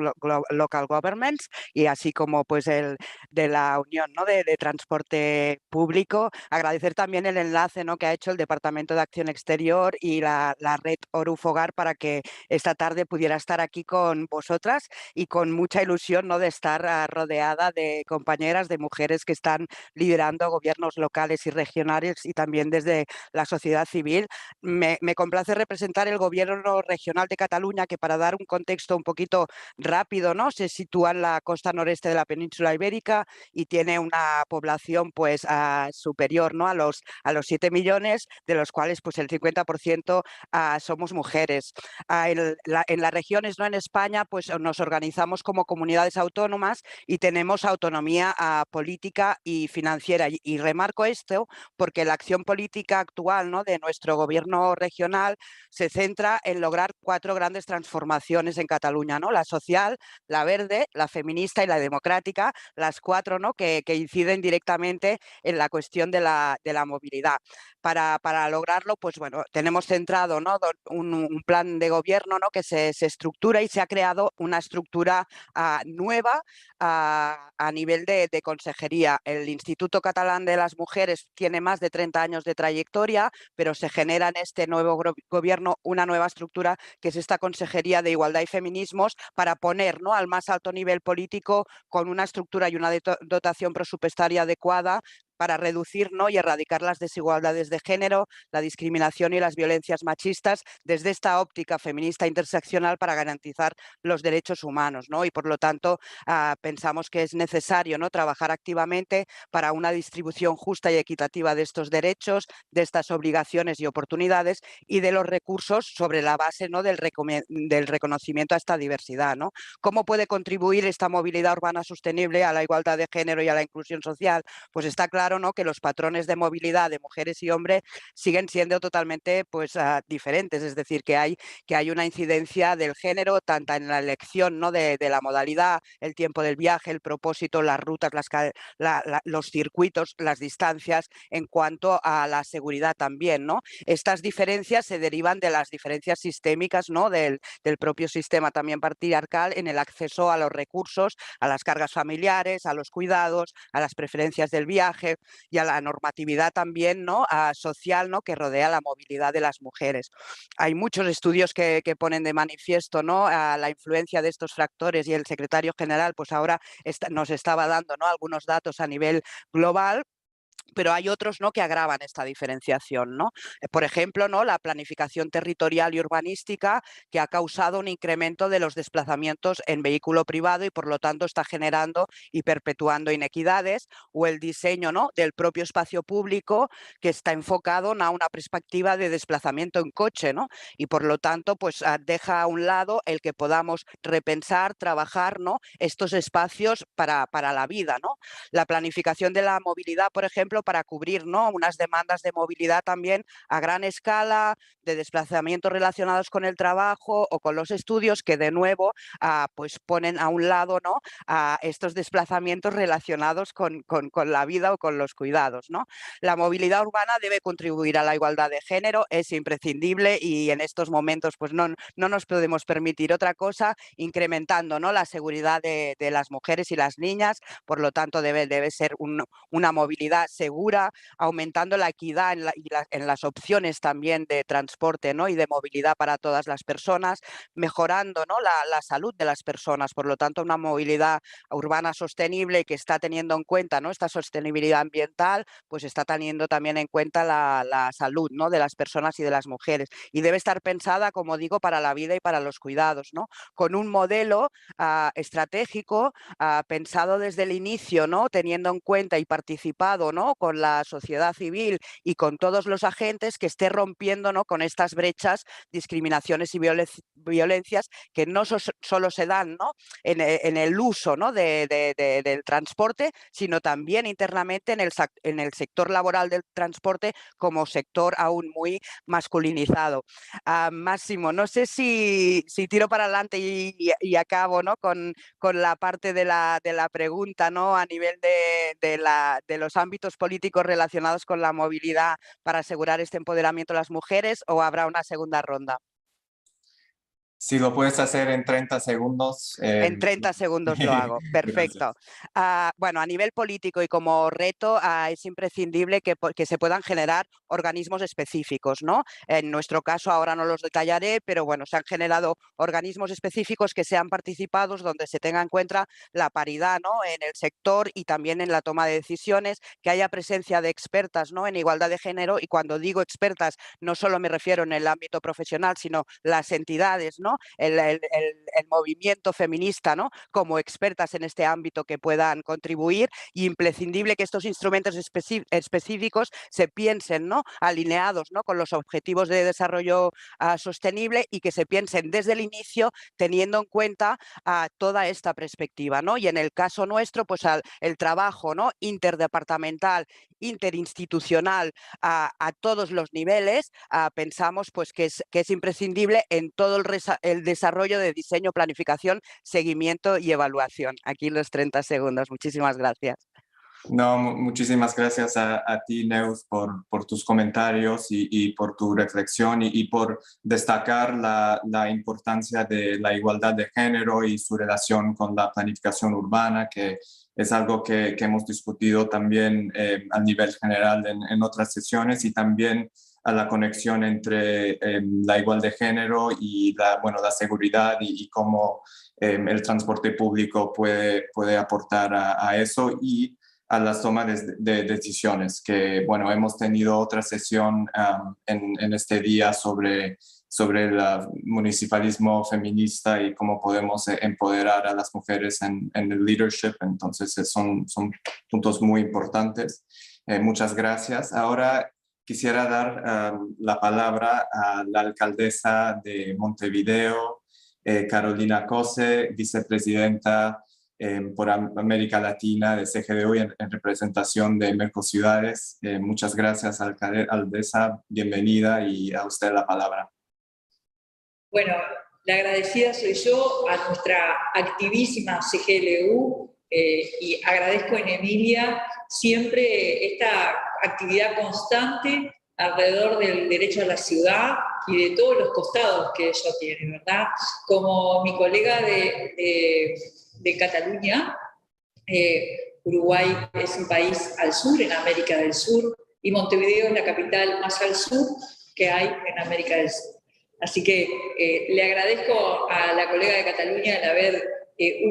Local Governments, y así como pues, de la Unión, ¿no? de Transporte Público. Agradecer también el enlace, ¿no? que ha hecho el Departamento de Acción Exterior y la red Orufogar para que esta tarde pudiera estar aquí con vosotras, y con mucha ilusión, ¿no? de estar rodeada de compañeras, de mujeres que están liderando gobiernos locales y regionales, y también desde la sociedad civil. Me complace representar el gobierno regional de Cataluña, que, para dar un contexto un poquito rápido, ¿no? se sitúa en la costa noreste de la península ibérica y tiene una población pues superior, ¿no? a los 7 millones, de los cuales pues el 50% somos mujeres. En las regiones, ¿no? en España, pues nos organizamos como comunidades autónomas y tenemos autonomía política y financiera. Y remarco esto porque la acción política actual, ¿no? de nuestro gobierno regional se centra en lograr 4 grandes transformaciones en Cataluña, ¿no? La social, la verde, la feminista y la democrática, las 4, ¿no? que inciden directamente en la cuestión de la movilidad. Para lograrlo, pues bueno, tenemos centrado, ¿no? un plan de gobierno, ¿no? que se estructura, y se ha creado una estructura nueva a nivel de consejería. El Instituto Catalán de las Mujeres tiene más de 30 años de trayectoria, pero se genera en este nuevo gobierno una nueva estructura, que es esta Consejería de Igualdad y Feminismos, para poner, ¿no? al más alto nivel político, con una estructura y una dotación presupuestaria adecuada, para reducir, ¿no? y erradicar las desigualdades de género, la discriminación y las violencias machistas, desde esta óptica feminista interseccional, para garantizar los derechos humanos, ¿no? Y por lo tanto pensamos que es necesario, ¿no? trabajar activamente para una distribución justa y equitativa de estos derechos, de estas obligaciones y oportunidades, y de los recursos sobre la base, ¿no? del reconocimiento a esta diversidad, ¿no? ¿Cómo puede contribuir esta movilidad urbana sostenible a la igualdad de género y a la inclusión social? Pues está claro claro, ¿no?, que los patrones de movilidad de mujeres y hombres siguen siendo totalmente pues, diferentes, es decir, que hay una incidencia del género tanto en la elección, ¿no?, de la modalidad, el tiempo del viaje, el propósito, las rutas, los circuitos, las distancias, en cuanto a la seguridad también, ¿no? Estas diferencias se derivan de las diferencias sistémicas, ¿no?, del propio sistema también patriarcal en el acceso a los recursos, a las cargas familiares, a los cuidados, a las preferencias del viaje y a la normatividad también, ¿no?, social, ¿no?, que rodea la movilidad de las mujeres. Hay muchos estudios que ponen de manifiesto, ¿no?, a la influencia de estos factores, y el secretario general pues ahora nos estaba dando, ¿no?, algunos datos a nivel global, pero hay otros, ¿no?, que agravan esta diferenciación, ¿no? Por ejemplo, ¿no?, la planificación territorial y urbanística, que ha causado un incremento de los desplazamientos en vehículo privado y por lo tanto está generando y perpetuando inequidades, o el diseño, ¿no?, del propio espacio público, que está enfocado a una perspectiva de desplazamiento en coche, ¿no? Y por lo tanto pues deja a un lado el que podamos repensar, trabajar, ¿no?, estos espacios para la vida, ¿no? La planificación de la movilidad, por ejemplo, para cubrir, ¿no?, unas demandas de movilidad también a gran escala, de desplazamientos relacionados con el trabajo o con los estudios, que de nuevo pues ponen a un lado, ¿no?, a estos desplazamientos relacionados con la vida o con los cuidados, ¿no? La movilidad urbana debe contribuir a la igualdad de género, es imprescindible, y en estos momentos pues no nos podemos permitir otra cosa, incrementando, ¿no?, la seguridad de las mujeres y las niñas. Por lo tanto debe ser una movilidad segura, aumentando la equidad en las opciones también de transporte, ¿no?, y de movilidad para todas las personas, mejorando, ¿no?, la salud de las personas. Por lo tanto, una movilidad urbana sostenible que está teniendo en cuenta, ¿no?, esta sostenibilidad ambiental, pues está teniendo también en cuenta la salud, ¿no?, de las personas y de las mujeres, y debe estar pensada, como digo, para la vida y para los cuidados, ¿no?, con un modelo estratégico pensado desde el inicio, ¿no?, teniendo en cuenta y participado, ¿no?, con la sociedad civil y con todos los agentes, que esté rompiendo, ¿no?, con estas brechas, discriminaciones y violencias que no solo se dan, ¿no?, en el uso, ¿no?, del transporte, sino también internamente en el sector laboral del transporte, como sector aún muy masculinizado. Máximo, no sé si tiro para adelante y acabo, ¿no?, con la parte de la pregunta, ¿no?, a nivel de los ámbitos políticos relacionados con la movilidad para asegurar este empoderamiento de las mujeres, o habrá una segunda ronda. Si lo puedes hacer en 30 segundos. En 30 segundos lo hago, perfecto. Bueno, a nivel político y como reto es imprescindible que se puedan generar organismos específicos, ¿no? En nuestro caso ahora no los detallaré, pero bueno, se han generado organismos específicos que sean participados, donde se tenga en cuenta la paridad, ¿no?, en el sector y también en la toma de decisiones, que haya presencia de expertas, ¿no?, en igualdad de género, y cuando digo expertas no solo me refiero en el ámbito profesional, sino las entidades, ¿no?, el movimiento feminista, ¿no?, como expertas en este ámbito, que puedan contribuir, y imprescindible que estos instrumentos específicos se piensen, ¿no?, alineados, ¿no?, con los objetivos de desarrollo sostenible, y que se piensen desde el inicio teniendo en cuenta toda esta perspectiva, ¿no? Y en el caso nuestro, pues el trabajo, ¿no?, interdepartamental, interinstitucional, a todos los niveles, pensamos pues que es imprescindible en todo el desarrollo de diseño, planificación, seguimiento y evaluación. Aquí los 30 segundos. Muchísimas gracias. No, muchísimas gracias a ti, Neus, por tus comentarios y por tu reflexión y por destacar la importancia de la igualdad de género y su relación con la planificación urbana, que es algo que hemos discutido también a nivel general en otras sesiones, y también a la conexión entre la igualdad de género y la seguridad y cómo el transporte público puede aportar a eso y a las tomas de decisiones, que bueno, hemos tenido otra sesión en este día sobre el municipalismo feminista y cómo podemos empoderar a las mujeres en el leadership. Entonces son puntos muy importantes. Muchas gracias. Ahora quisiera dar la palabra a la alcaldesa de Montevideo, Carolina Cose, vicepresidenta por América Latina de CGDU y en representación de Mercociudades. Muchas gracias, alcaldesa, bienvenida, y a usted la palabra. Bueno, la agradecida soy yo, a nuestra activísima CGLU, y agradezco en Emilia siempre esta actividad constante alrededor del derecho a la ciudad y de todos los costados que ella tiene, ¿verdad? Como mi colega de Cataluña, Uruguay es un país al sur, en América del Sur, y Montevideo es la capital más al sur que hay en América del Sur. Así que le agradezco a la colega de Cataluña el haber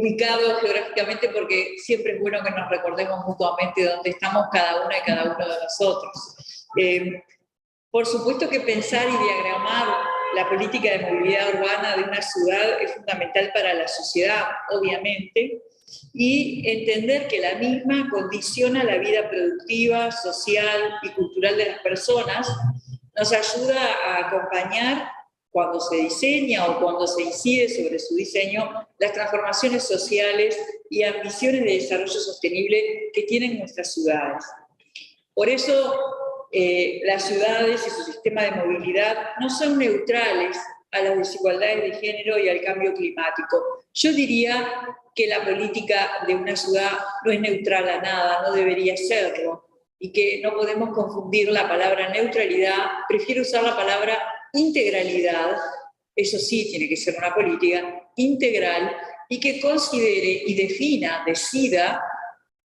ubicado geográficamente, porque siempre es bueno que nos recordemos mutuamente dónde estamos cada una y cada uno de nosotros. Por supuesto que pensar y diagramar la política de movilidad urbana de una ciudad es fundamental para la sociedad, obviamente, y entender que la misma condiciona la vida productiva, social y cultural de las personas, nos ayuda a acompañar cuando se diseña o cuando se incide sobre su diseño las transformaciones sociales y ambiciones de desarrollo sostenible que tienen nuestras ciudades. Por eso, las ciudades y su sistema de movilidad no son neutrales a las desigualdades de género y al cambio climático. Yo diría que la política de una ciudad no es neutral a nada, no debería serlo, y que no podemos confundir la palabra neutralidad. Prefiero usar la palabra integralidad. Eso sí, tiene que ser una política integral y que considere y decida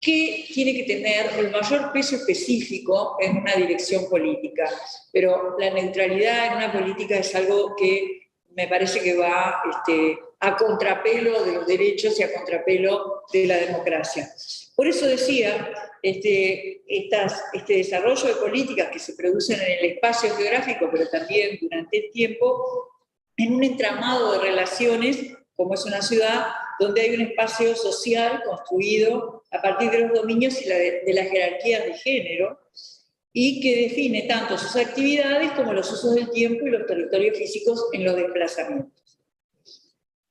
que tiene que tener el mayor peso específico en una dirección política. Pero la neutralidad en una política es algo que me parece que va a contrapelo de los derechos y a contrapelo de la democracia. Por eso decía, este desarrollo de políticas que se producen en el espacio geográfico, pero también durante el tiempo, en un entramado de relaciones, como es una ciudad, donde hay un espacio social construido a partir de los dominios y de las jerarquías de género, y que define tanto sus actividades como los usos del tiempo y los territorios físicos en los desplazamientos.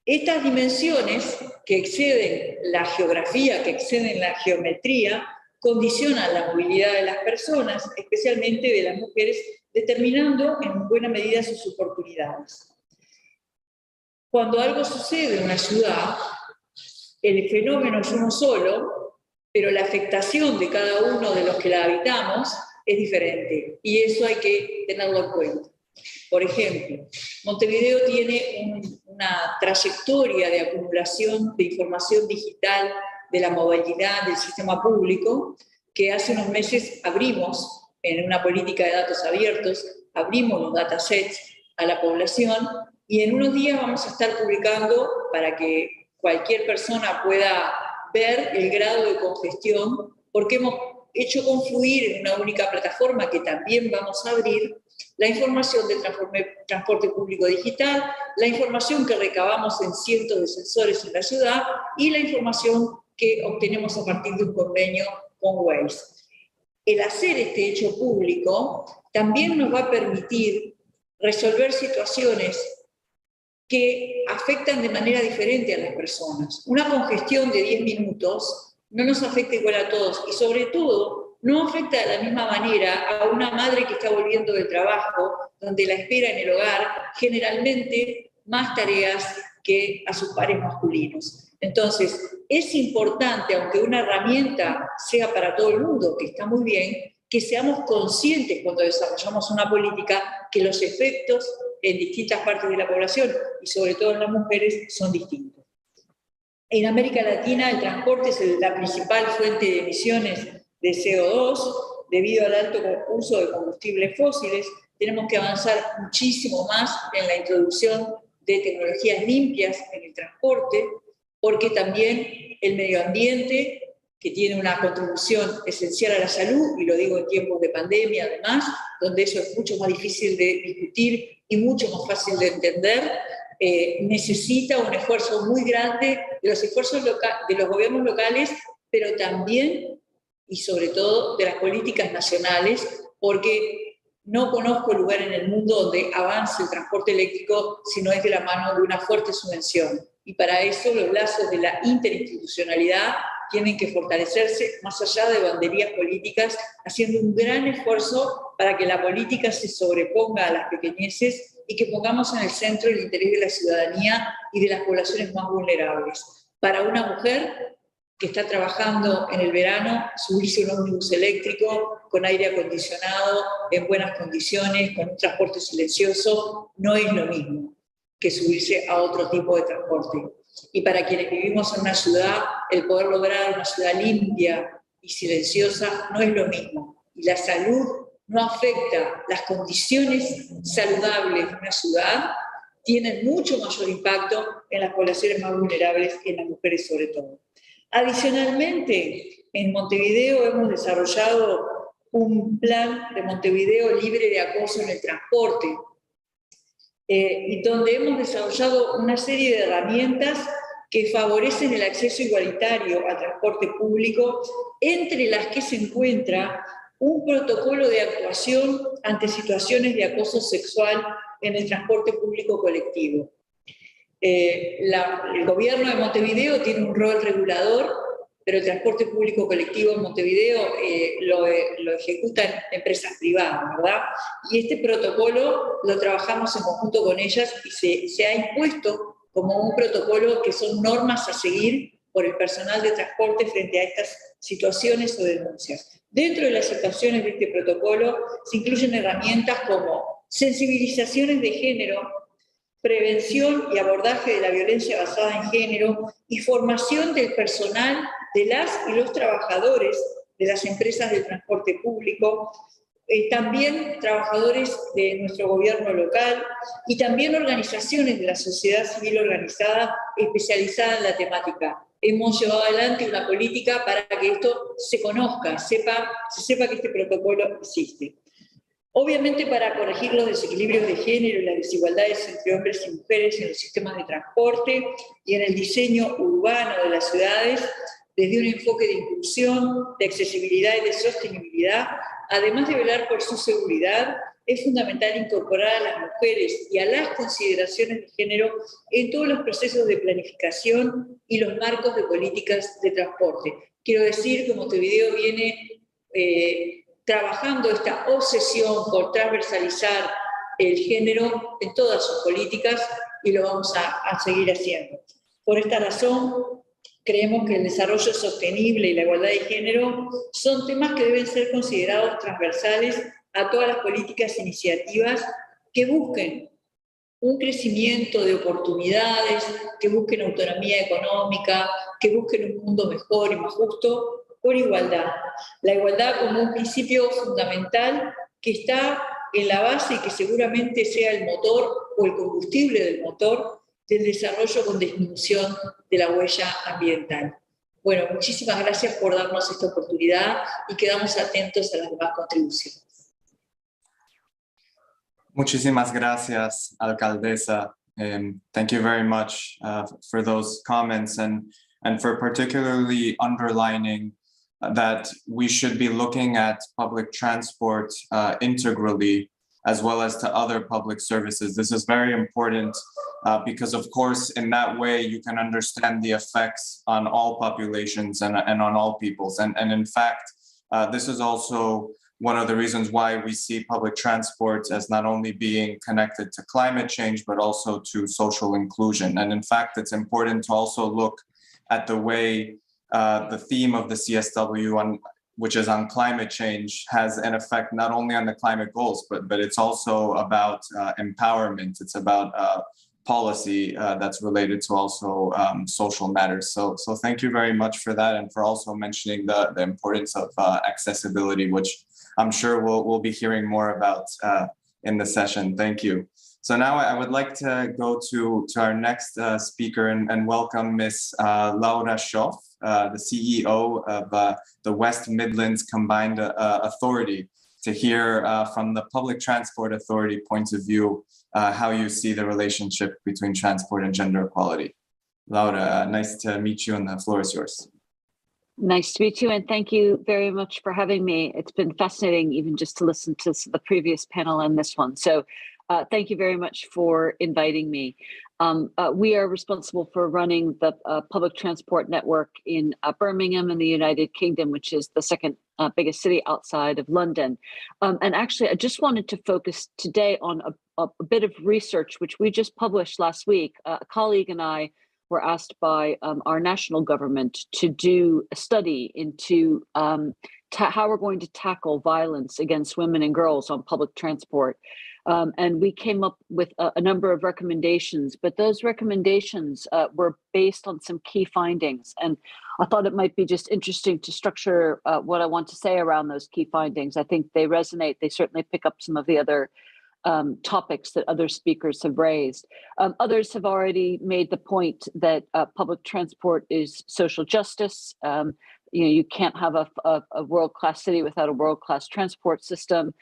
Estas dimensiones que exceden la geografía, que exceden la geometría, condicionan la movilidad de las personas, especialmente de las mujeres, determinando en buena medida sus oportunidades. Cuando algo sucede en una ciudad, el fenómeno es uno solo, pero la afectación de cada uno de los que la habitamos es diferente, y eso hay que tenerlo en cuenta. Por ejemplo, Montevideo tiene una trayectoria de acumulación de información digital de la movilidad del sistema público, que hace unos meses abrimos, en una política de datos abiertos, abrimos los datasets a la población, y en unos días vamos a estar publicando para que cualquier persona pueda ver el grado de congestión, porque hemos hecho confluir en una única plataforma que también vamos a abrir la información del transporte público digital, la información que recabamos en cientos de sensores en la ciudad y la información que obtenemos a partir de un convenio con Waze. El hacer este hecho público también nos va a permitir resolver situaciones que afectan de manera diferente a las personas. Una congestión de 10 minutos no nos afecta igual a todos, y sobre todo no afecta de la misma manera a una madre que está volviendo del trabajo, donde la espera en el hogar generalmente más tareas que a sus pares masculinos. Entonces, es importante, aunque una herramienta sea para todo el mundo, que está muy bien, que seamos conscientes cuando desarrollamos una política que los efectos en distintas partes de la población, y sobre todo en las mujeres, son distintos. En América Latina el transporte es la principal fuente de emisiones de CO2 debido al alto uso de combustibles fósiles. Tenemos que avanzar muchísimo más en la introducción de tecnologías limpias en el transporte, porque también el medio ambiente, que tiene una contribución esencial a la salud, y lo digo en tiempos de pandemia además, donde eso es mucho más difícil de discutir y mucho más fácil de entender, necesita un esfuerzo muy grande de los esfuerzos de los gobiernos locales, pero también y sobre todo de las políticas nacionales, porque No conozco lugar en el mundo donde avance el transporte eléctrico si no es de la mano de una fuerte subvención. Y para eso los lazos de la interinstitucionalidad tienen que fortalecerse más allá de banderías políticas, haciendo un gran esfuerzo para que la política se sobreponga a las pequeñeces y que pongamos en el centro el interés de la ciudadanía y de las poblaciones más vulnerables. Para una mujer que está trabajando en el verano, subirse a un ómnibus eléctrico con aire acondicionado, en buenas condiciones, con un transporte silencioso, no es lo mismo que subirse a otro tipo de transporte. Y para quienes vivimos en una ciudad, el poder lograr una ciudad limpia y silenciosa no es lo mismo. Y la salud no afecta, las condiciones saludables de una ciudad tienen mucho mayor impacto en las poblaciones más vulnerables y en las mujeres sobre todo. Adicionalmente, en Montevideo hemos desarrollado un plan de Montevideo libre de acoso en el transporte, y donde hemos desarrollado una serie de herramientas que favorecen el acceso igualitario al transporte público, entre las que se encuentra un protocolo de actuación ante situaciones de acoso sexual en el transporte público colectivo. El gobierno de Montevideo tiene un rol regulador, pero el transporte público colectivo en Montevideo lo ejecutan empresas privadas, ¿verdad? Y este protocolo lo trabajamos en conjunto con ellas y se ha impuesto como un protocolo que son normas a seguir por el personal de transporte frente a estas situaciones o denuncias. Dentro de las situaciones de este protocolo se incluyen herramientas como sensibilizaciones de género, prevención y abordaje de la violencia basada en género y formación del personal de las y los trabajadores de las empresas del transporte público, también trabajadores de nuestro gobierno local y también organizaciones de la sociedad civil organizada especializada en la temática. Hemos llevado adelante una política para que esto se conozca, se sepa que este protocolo existe. Obviamente, para corregir los desequilibrios de género y las desigualdades entre hombres y mujeres en los sistemas de transporte y en el diseño urbano de las ciudades, desde un enfoque de inclusión, de accesibilidad y de sostenibilidad, además de velar por su seguridad, es fundamental incorporar a las mujeres y a las consideraciones de género en todos los procesos de planificación y los marcos de políticas de transporte. Quiero decir que Montevideo viene trabajando esta obsesión por transversalizar el género en todas sus políticas y lo vamos a seguir haciendo. Por esta razón, creemos que el desarrollo sostenible y la igualdad de género son temas que deben ser considerados transversales a todas las políticas e iniciativas que busquen un crecimiento de oportunidades, que busquen autonomía económica, que busquen un mundo mejor y más justo, por igualdad. La igualdad como un principio fundamental que está en la base y que seguramente sea el motor o el combustible del motor del desarrollo con disminución de la huella ambiental. Bueno, muchísimas gracias por darnos esta oportunidad y quedamos atentos a las demás contribuciones. Muchísimas gracias, alcaldesa. Thank you very much for those comments and for particularly underlining that we should be looking at public transport integrally as well as to other public services. This is very important because, of course, in that way you can understand the effects on all populations and on all peoples. And in fact, this is also one of the reasons why we see public transport as not only being connected to climate change, but also to social inclusion. And in fact, it's important to also look at the way the theme of the CSW, which is on climate change, has an effect not only on the climate goals, but it's also about empowerment. It's about policy that's related to also social matters. So thank you very much for that, and for also mentioning the importance of accessibility, which I'm sure we'll be hearing more about in the session. Thank you. So now I would like to go to our next speaker and welcome Ms. Laura Schoff, the CEO of the West Midlands Combined Authority, to hear from the Public Transport Authority point of view how you see the relationship between transport and gender equality. Laura, nice to meet you, and the floor is yours. Nice to meet you, and thank you very much for having me. It's been fascinating even just to listen to the previous panel and this one. So thank you very much for inviting me. We are responsible for running the public transport network in Birmingham in the United Kingdom, which is the second biggest city outside of London. And actually, I just wanted to focus today on a bit of research, which we just published last week. A colleague and I were asked by our national government to do a study into how we're going to tackle violence against women and girls on public transport. And we came up with a number of recommendations, but those recommendations were based on some key findings. And I thought it might be just interesting to structure what I want to say around those key findings. I think they resonate. They certainly pick up some of the other topics that other speakers have raised. Others have already made the point that public transport is social justice. You can't have a world-class city without a world-class transport system.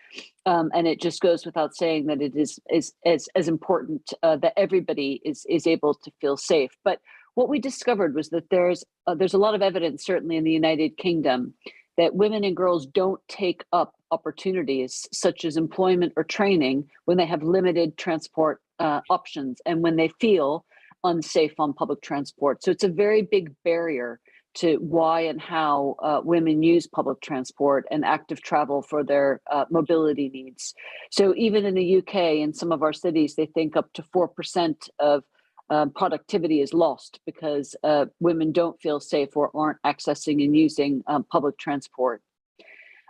And it just goes without saying that it is as important that everybody is able to feel safe. But what we discovered was that there's a lot of evidence, certainly in the United Kingdom, that women and girls don't take up opportunities such as employment or training when they have limited transport options and when they feel unsafe on public transport. So it's a very big barrier to why and how women use public transport and active travel for their mobility needs. So even in the UK, in some of our cities, they think up to 4% of productivity is lost because women don't feel safe or aren't accessing and using public transport.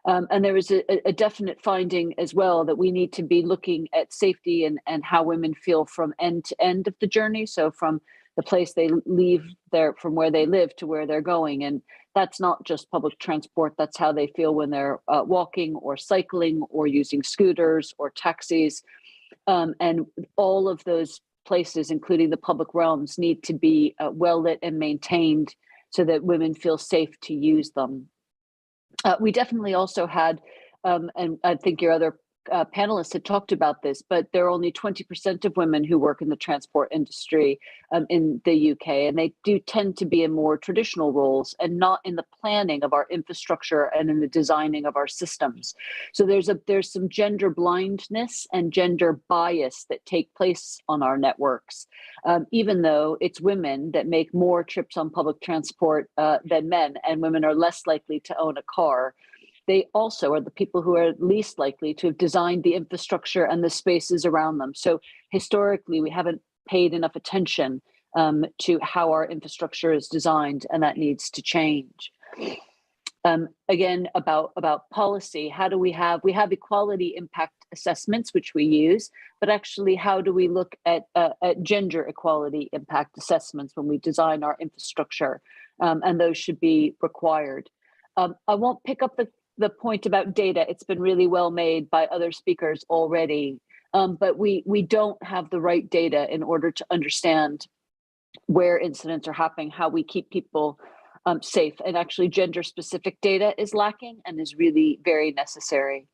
And there is a definite finding as well that we need to be looking at safety and how women feel from end to end of the journey. So from the place they leave from where they live to where they're going. And that's not just public transport. That's how they feel when they're walking or cycling or using scooters or taxis. And all of those places, including the public realms, need to be well lit and maintained so that women feel safe to use them. We definitely also had, and I think your other panelists had talked about this, but there are only 20% of women who work in the transport industry in the UK, and they do tend to be in more traditional roles and not in the planning of our infrastructure and in the designing of our systems. So there's some gender blindness and gender bias that take place on our networks, even though it's women that make more trips on public transport than men, and women are less likely to own a car. They also are the people who are least likely to have designed the infrastructure and the spaces around them. So historically, we haven't paid enough attention to how our infrastructure is designed, and that needs to change. Again, about policy, how do we have equality impact assessments, which we use, but actually how do we look at gender equality impact assessments when we design our infrastructure? And those should be required. I won't pick up the point about data. It's been really well made by other speakers already, but we don't have the right data in order to understand where incidents are happening, how we keep people safe, and actually gender-specific data is lacking and is really very necessary.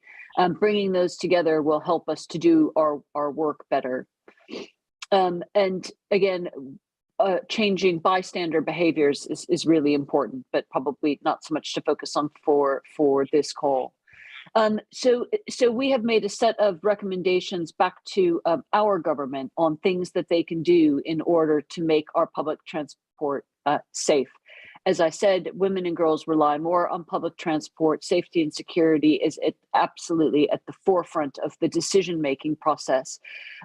Bringing those together will help us to do our work better. And again, changing bystander behaviors is really important, but probably not so much to focus on for this call. So we have made a set of recommendations back to our government on things that they can do in order to make our public transport safe. As I said, women and girls rely more on public transport. Safety and security is absolutely at the forefront of the decision-making process.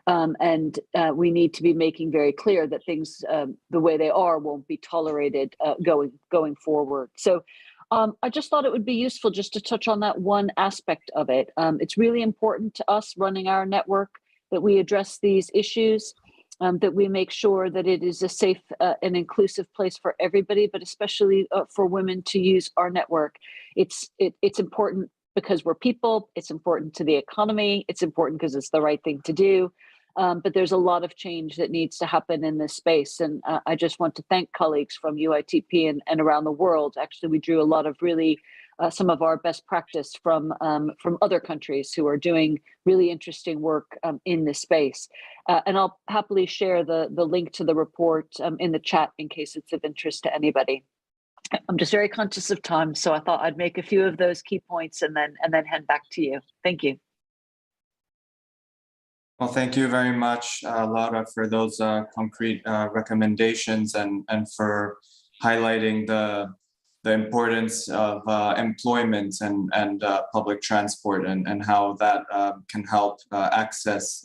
And we need to be making very clear that things the way they are won't be tolerated going forward. So I just thought it would be useful just to touch on that one aspect of it. It's really important to us running our network that we address these issues. That we make sure that it is a safe and inclusive place for everybody, but especially for women to use our network. It's important because we're people. It's important to the economy. It's important because it's the right thing to do. But there's a lot of change that needs to happen in this space. And I just want to thank colleagues from UITP and around the world. Actually, we drew a lot of really some of our best practice from other countries who are doing really interesting work in this space. And I'll happily share the link to the report in the chat in case it's of interest to anybody. I'm just very conscious of time, so I thought I'd make a few of those key points and then hand back to you. Thank you. Well, thank you very much, Laura, for those concrete recommendations and for highlighting the importance of employment and public transport and how that can help access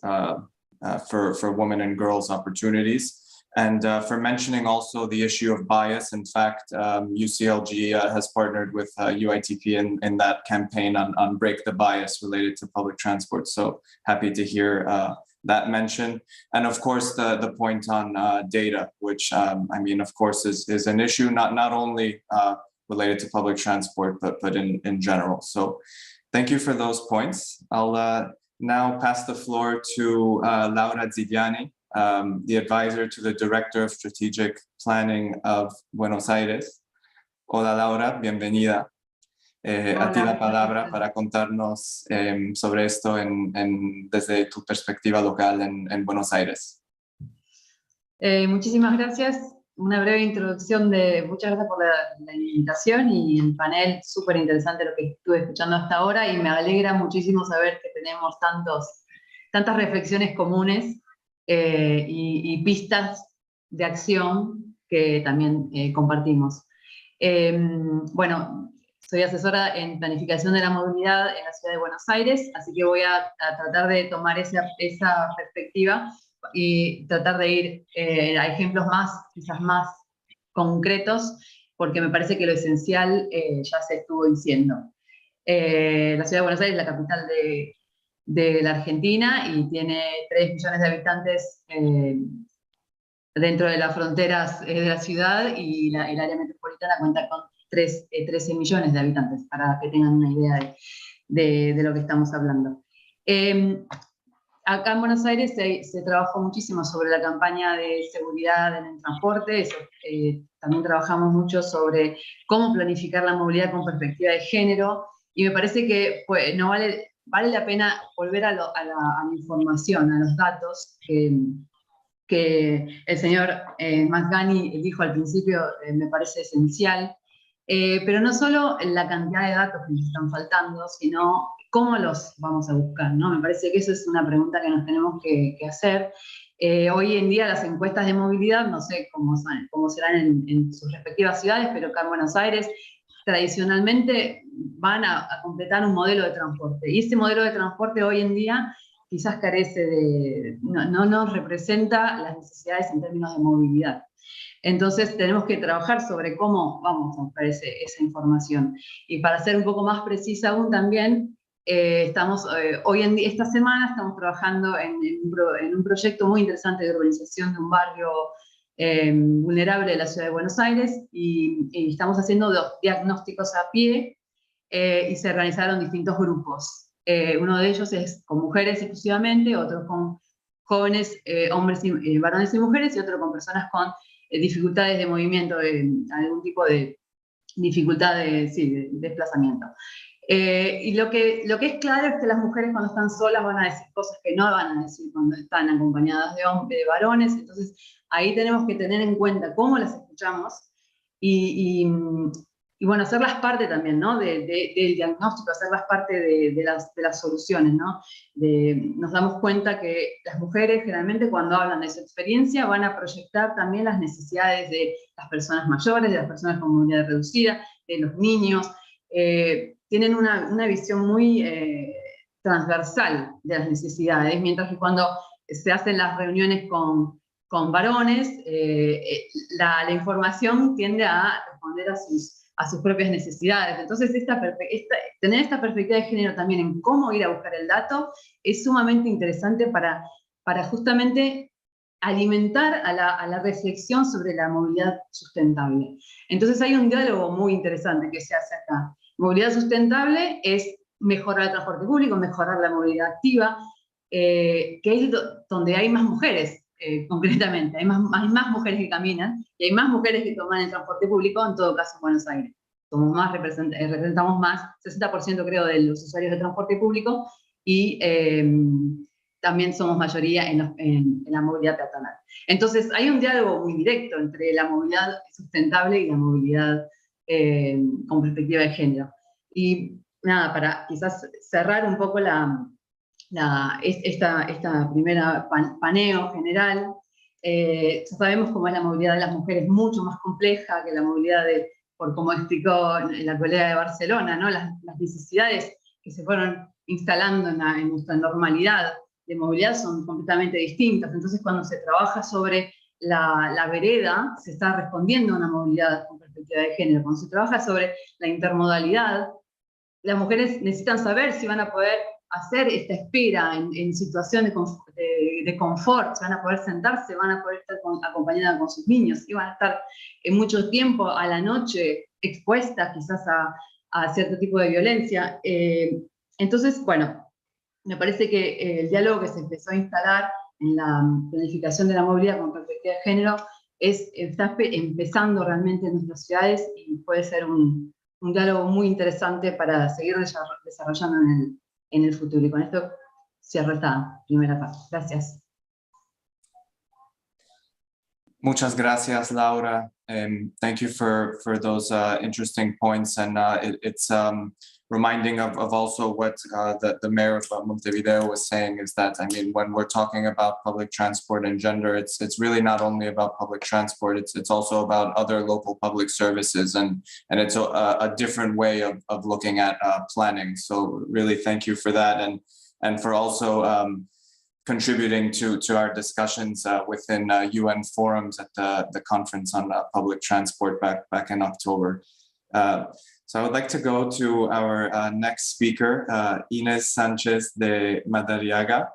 for women and girls opportunities. And for mentioning also the issue of bias. In fact, UCLG has partnered with UITP in that campaign on Break the Bias related to public transport. So happy to hear that mention. And of course, the point on data, which I mean, of course, is an issue not only related to public transport, but in general. So thank you for those points. I'll now pass the floor to Laura Zigliani, the advisor to the Director of Strategic Planning of Buenos Aires. Hola Laura, bienvenida. A ti la palabra para contarnos sobre esto desde tu perspectiva local en Buenos Aires. Muchísimas gracias. Una breve introducción muchas gracias por la invitación y el panel, súper interesante lo que estuve escuchando hasta ahora y me alegra muchísimo saber que tenemos tantas reflexiones comunes y pistas de acción que también compartimos. Bueno, soy asesora en planificación de la movilidad en la ciudad de Buenos Aires, así que voy a tratar de tomar esa perspectiva y tratar de ir a ejemplos quizás más concretos, porque me parece que lo esencial ya se estuvo diciendo. La ciudad de Buenos Aires es la capital de la Argentina y tiene 3 millones de habitantes dentro de las fronteras de la ciudad y el área metropolitana cuenta con 13 millones de habitantes, para que tengan una idea de lo que estamos hablando. Acá en Buenos Aires se trabajó muchísimo sobre la campaña de seguridad en el transporte. También trabajamos mucho sobre cómo planificar la movilidad con perspectiva de género y me parece que pues, vale la pena volver a la información, a los datos que el señor Mcveigh dijo al principio, me parece esencial. Pero no solo la cantidad de datos que nos están faltando, sino cómo los vamos a buscar, ¿no? Me parece que eso es una pregunta que nos tenemos que hacer. Hoy en día las encuestas de movilidad, no sé cómo serán en sus respectivas ciudades, pero acá en Buenos Aires tradicionalmente van a completar un modelo de transporte. Y ese modelo de transporte hoy en día quizás carece no nos representa las necesidades en términos de movilidad. Entonces tenemos que trabajar sobre cómo vamos a buscar esa información. Y para ser un poco más precisa aún también, hoy en día, esta semana estamos trabajando en un proyecto muy interesante de urbanización de un barrio vulnerable de la ciudad de Buenos Aires y estamos haciendo 2 diagnósticos a pie y se organizaron distintos grupos. Uno de ellos es con mujeres exclusivamente, otro con jóvenes, hombres varones y mujeres, y otro con personas con dificultades de movimiento, algún tipo de dificultad de desplazamiento. Y lo que es claro es que las mujeres cuando están solas van a decir cosas que no van a decir cuando están acompañadas de varones, entonces ahí tenemos que tener en cuenta cómo las escuchamos y bueno, hacerlas parte también, ¿no? del diagnóstico, hacerlas parte de las soluciones, ¿no? Nos damos cuenta que las mujeres generalmente cuando hablan de su experiencia van a proyectar también las necesidades de las personas mayores, de las personas con movilidad reducida, de los niños. Tienen una visión muy transversal de las necesidades, mientras que cuando se hacen las reuniones con varones, la información tiende a responder a sus propias necesidades. Entonces, tener esta perspectiva de género también en cómo ir a buscar el dato es sumamente interesante para justamente alimentar a la reflexión sobre la movilidad sustentable. Entonces, hay un diálogo muy interesante que se hace acá. Movilidad sustentable es mejorar el transporte público, mejorar la movilidad activa, que es donde hay más mujeres, concretamente. Hay más mujeres que caminan y hay más mujeres que toman el transporte público, en todo caso en Buenos Aires. Representamos más, 60% creo de los usuarios de transporte público y también somos mayoría en la movilidad peatonal. Entonces hay un diálogo muy directo entre la movilidad sustentable y la movilidad con perspectiva de género. Y nada, para quizás cerrar un poco esta primera paneo general, ya sabemos cómo es la movilidad de las mujeres, mucho más compleja que la movilidad por como explicó la colega de Barcelona, ¿no? Las necesidades que se fueron instalando en nuestra normalidad de movilidad son completamente distintas. Entonces, cuando se trabaja sobre la vereda, se está respondiendo a una movilidad con perspectiva de género. Cuando se trabaja sobre la intermodalidad, las mujeres necesitan saber si van a poder hacer esta espera en situación de confort, si van a poder sentarse, van a poder estar acompañadas con sus niños, y van a estar mucho tiempo a la noche expuestas quizás a cierto tipo de violencia. Entonces, bueno, me parece que el diálogo que se empezó a instalar en la planificación de la movilidad con perspectiva de género está empezando realmente en nuestras ciudades y puede ser un diálogo muy interesante para seguir desarrollando en el futuro. Y con esto cierro esta primera parte. Gracias. Muchas gracias, Laura. Thank you for those interesting points, and it's reminding of also what the mayor of Montevideo was saying, is that, I mean, when we're talking about public transport and gender, it's really not only about public transport, it's also about other local public services, and it's a different way of looking at planning. So really thank you for that, and for also contributing to our discussions within UN forums at the conference on public transport back in October. So I would like to go to our next speaker, Inés Sánchez de Madariaga,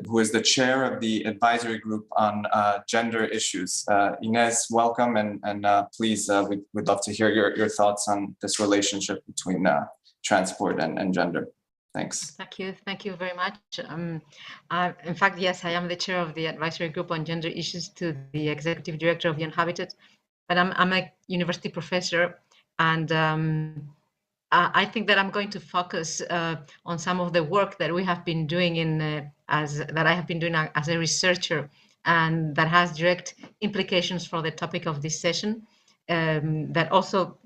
who is the chair of the advisory group on gender issues. Inés, welcome, and please, we'd love to hear your thoughts on this relationship between transport and gender. Thanks. Thank you very much. In fact, yes, I am the chair of the advisory group on gender issues to the executive director of UN Habitat, but I'm a university professor, and I think that I'm going to focus on some of the work that we have been doing that I have been doing as a researcher, and that has direct implications for the topic of this session. That also,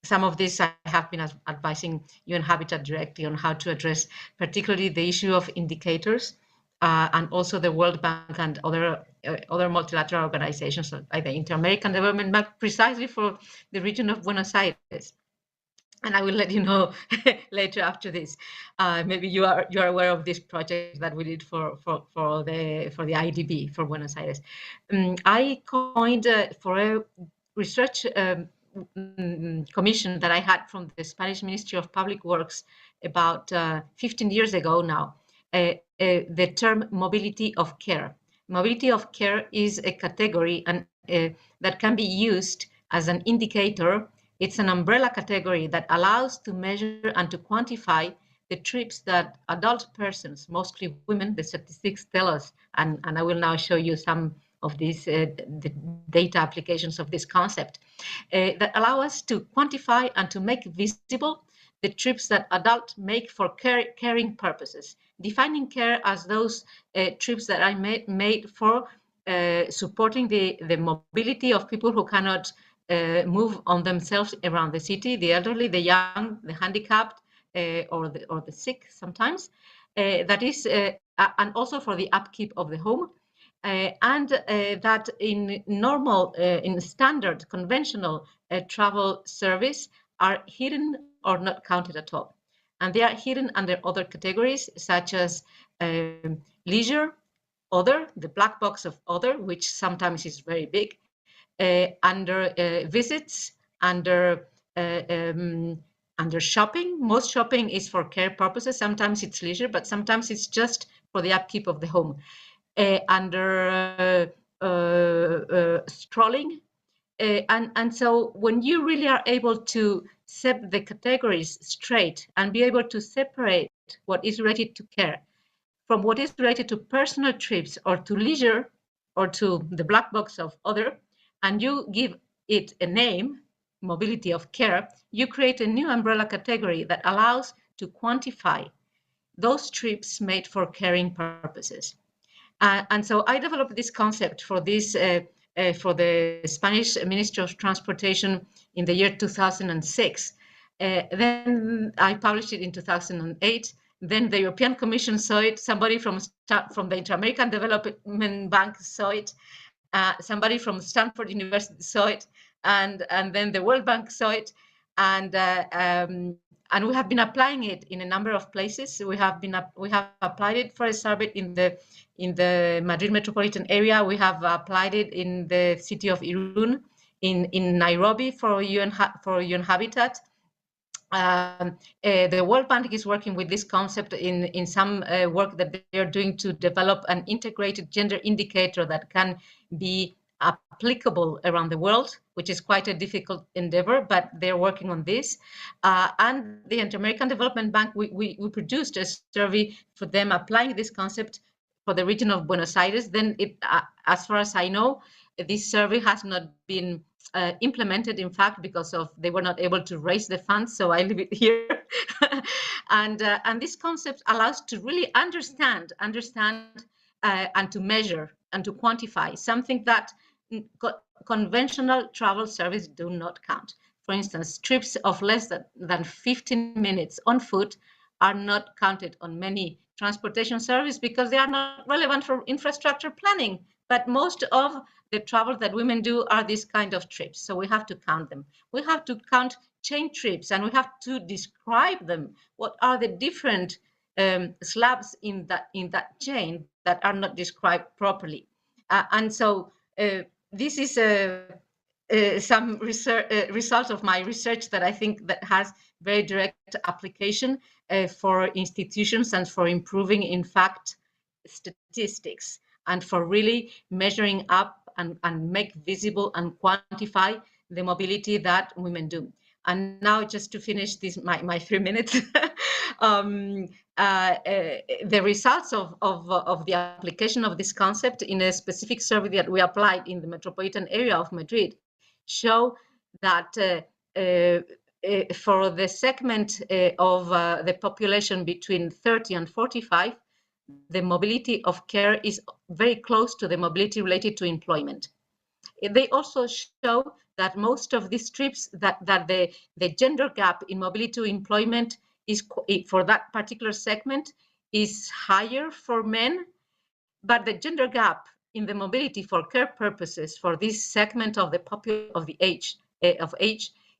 some of this I have been advising UN Habitat directly on how to address, particularly the issue of indicators, and also the World Bank and other multilateral organizations like the Inter-American Development Bank, precisely for the region of Buenos Aires. And I will let you know later after this. Maybe you are aware of this project that we did for the IDB for Buenos Aires. I coined for a research commission that I had from the Spanish Ministry of Public Works about 15 years ago now, the term mobility of care. Mobility of care is a category that can be used as an indicator. It's an umbrella category that allows to measure and to quantify the trips that adult persons, mostly women, the statistics tell us, and I will now show you some of these the data applications of this concept, that allow us to quantify and to make visible the trips that adults make for caring purposes, defining care as those trips that are made for supporting the mobility of people who cannot move on themselves around the city, the elderly, the young, the handicapped, or the sick sometimes. That is, and also for the upkeep of the home. And that in normal, in standard, conventional travel service are hidden or not counted at all. And they are hidden under other categories, such as leisure, other, the black box of other, which sometimes is very big, under visits, under shopping. Most shopping is for care purposes. Sometimes it's leisure, but sometimes it's just for the upkeep of the home. Under strolling. And so when you really are able to set the categories straight and be able to separate what is related to care from what is related to personal trips or to leisure or to the black box of other, and you give it a name, mobility of care, you create a new umbrella category that allows to quantify those trips made for caring purposes. And so I developed this concept for this for the Spanish Ministry of Transportation in the year 2006. Then I published it in 2008. Then the European Commission saw it. Somebody from the Inter-American Development Bank saw it. Somebody from Stanford University saw it, and then the World Bank saw it, and we have been applying it in a number of places. We have applied it for a survey in the Madrid metropolitan area. We have applied it in the city of Irun, in Nairobi for UN Habitat. The World Bank is working with this concept in some work that they are doing to develop an integrated gender indicator that can be applicable around the world, which is quite a difficult endeavor, but they're working on this. And the Inter-American Development Bank, we produced a survey for them applying this concept for the region of Buenos Aires. Then, as far as I know, this survey has not been implemented, in fact, because they were not able to raise the funds, so I leave it here. And this concept allows to really understand and to measure and to quantify something that conventional travel service do not count. For instance, trips of less than 15 minutes on foot are not counted on many transportation services because they are not relevant for infrastructure planning. But most of the travel that women do are these kind of trips, so we have to count them. We have to count chain trips, and we have to describe them. What are the different slabs in that chain that are not described properly? And so this is some result of my research that I think that has very direct application for institutions and for improving, in fact, statistics, and for really measuring up and make visible and quantify the mobility that women do. And now, just to finish this, my 3 minutes, the results of the application of this concept in a specific survey that we applied in the metropolitan area of Madrid show that for the segment of the population between 30 and 45, the mobility of care is very close to the mobility related to employment. They also show that most of these trips, that the gender gap in mobility to employment is, for that particular segment, is higher for men, but the gender gap in the mobility for care purposes for this segment of the age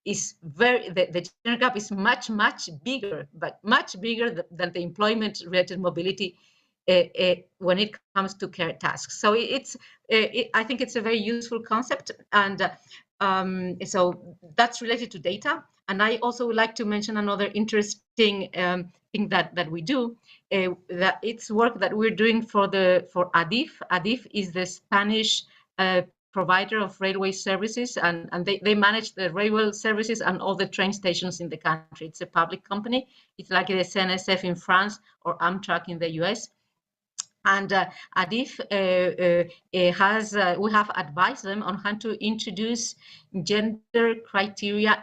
is the gender gap is much bigger, but much bigger than the employment related mobility when it comes to care tasks. So I think it's a very useful concept, and so that's related to data. And I also would like to mention another interesting thing that we do, that it's work that we're doing for ADIF. ADIF is the Spanish provider of railway services, and they manage the railway services and all the train stations in the country. It's a public company. It's like the SNSF in France or Amtrak in the US. And ADIF we have advised them on how to introduce gender criteria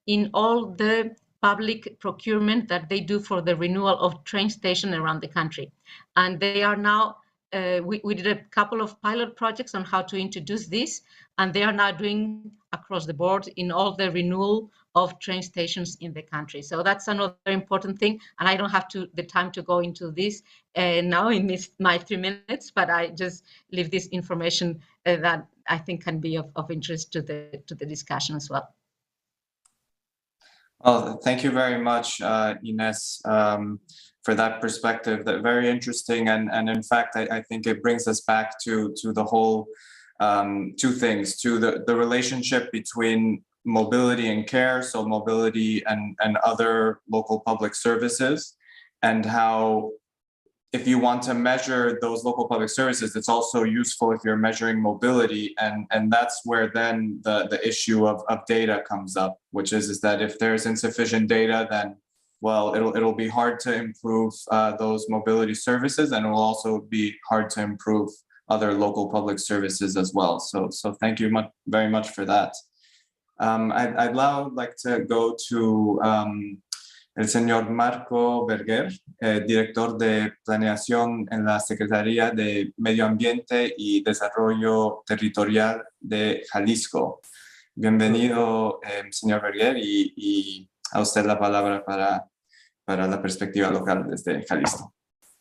in all the public procurement that they do for the renewal of train stations around the country. And they are now, we did a couple of pilot projects on how to introduce this, and they are now doing across the board in all the renewal of train stations in the country. So that's another important thing, and I don't have the time to go into this now in my 3 minutes, but I just leave this information that I think can be of interest to the discussion as well. Well, thank you very much, Ines, for that perspective. That very interesting, and in fact, I think it brings us back to the whole two things, to the relationship between mobility and care, so mobility and other local public services, and how if you want to measure those local public services, it's also useful if you're measuring mobility, and that's where then the issue of data comes up, which is that if there's insufficient data, then well, it'll be hard to improve those mobility services, and it will also be hard to improve other local public services as well. So thank you very much for that. I'd now like to go to el señor Marco Berger, director de Planeación en la Secretaría de Medio Ambiente y Desarrollo Territorial de Jalisco. Bienvenido, señor Berger, y a usted la palabra para la perspectiva local desde Jalisco.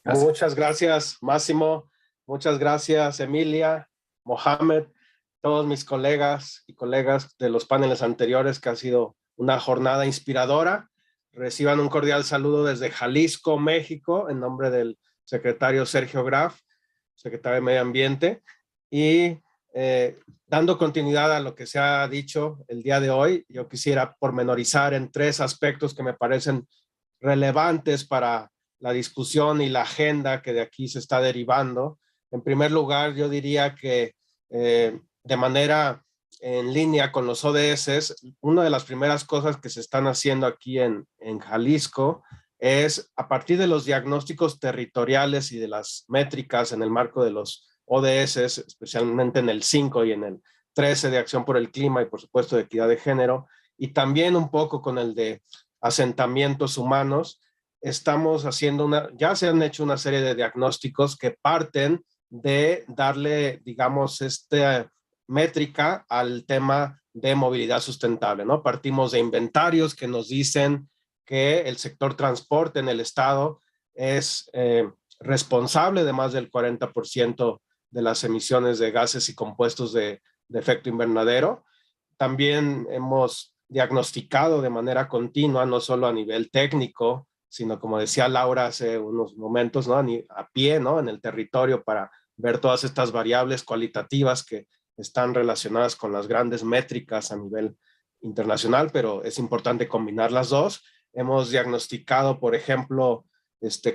Gracias. Muchas gracias, Máximo. Muchas gracias, Emilia, Mohamed, todos mis colegas y colegas de los paneles anteriores, que ha sido una jornada inspiradora. Reciban un cordial saludo desde Jalisco, México, en nombre del secretario Sergio Graf, secretario de Medio Ambiente, y dando continuidad a lo que se ha dicho el día de hoy, yo quisiera pormenorizar en 3 aspectos que me parecen relevantes para la discusión y la agenda que de aquí se está derivando. En primer lugar, yo diría que de manera en línea con los ODS, una de las primeras cosas que se están haciendo aquí en Jalisco es, a partir de los diagnósticos territoriales y de las métricas en el marco de los ODS, especialmente en el 5 y en el 13 de Acción por el Clima y por supuesto de Equidad de Género, y también un poco con el de asentamientos humanos, estamos haciendo ya se han hecho una serie de diagnósticos que parten de darle, digamos, métrica al tema de movilidad sustentable, ¿no? Partimos de inventarios que nos dicen que el sector transporte en el estado es responsable de más del 40% de las emisiones de gases y compuestos de efecto invernadero. También hemos diagnosticado de manera continua, no solo a nivel técnico, sino como decía Laura hace unos momentos, ¿no? A pie, ¿no? En el territorio, para ver todas estas variables cualitativas que están relacionadas con las grandes métricas a nivel internacional, pero es importante combinar las dos. Hemos diagnosticado, por ejemplo,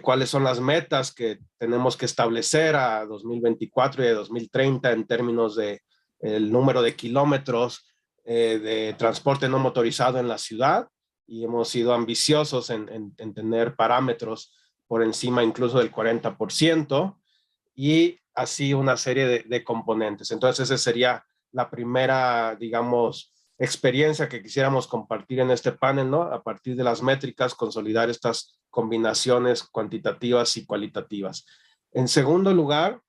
cuáles son las metas que tenemos que establecer a 2024 y a 2030 en términos de el número de kilómetros de transporte no motorizado en la ciudad, y hemos sido ambiciosos en tener parámetros por encima incluso del 40%, y así una serie de componentes. Entonces esa sería la primera, digamos, experiencia que quisiéramos compartir en este panel, ¿no? A partir de las métricas, consolidar estas combinaciones cuantitativas y cualitativas. En segundo lugar,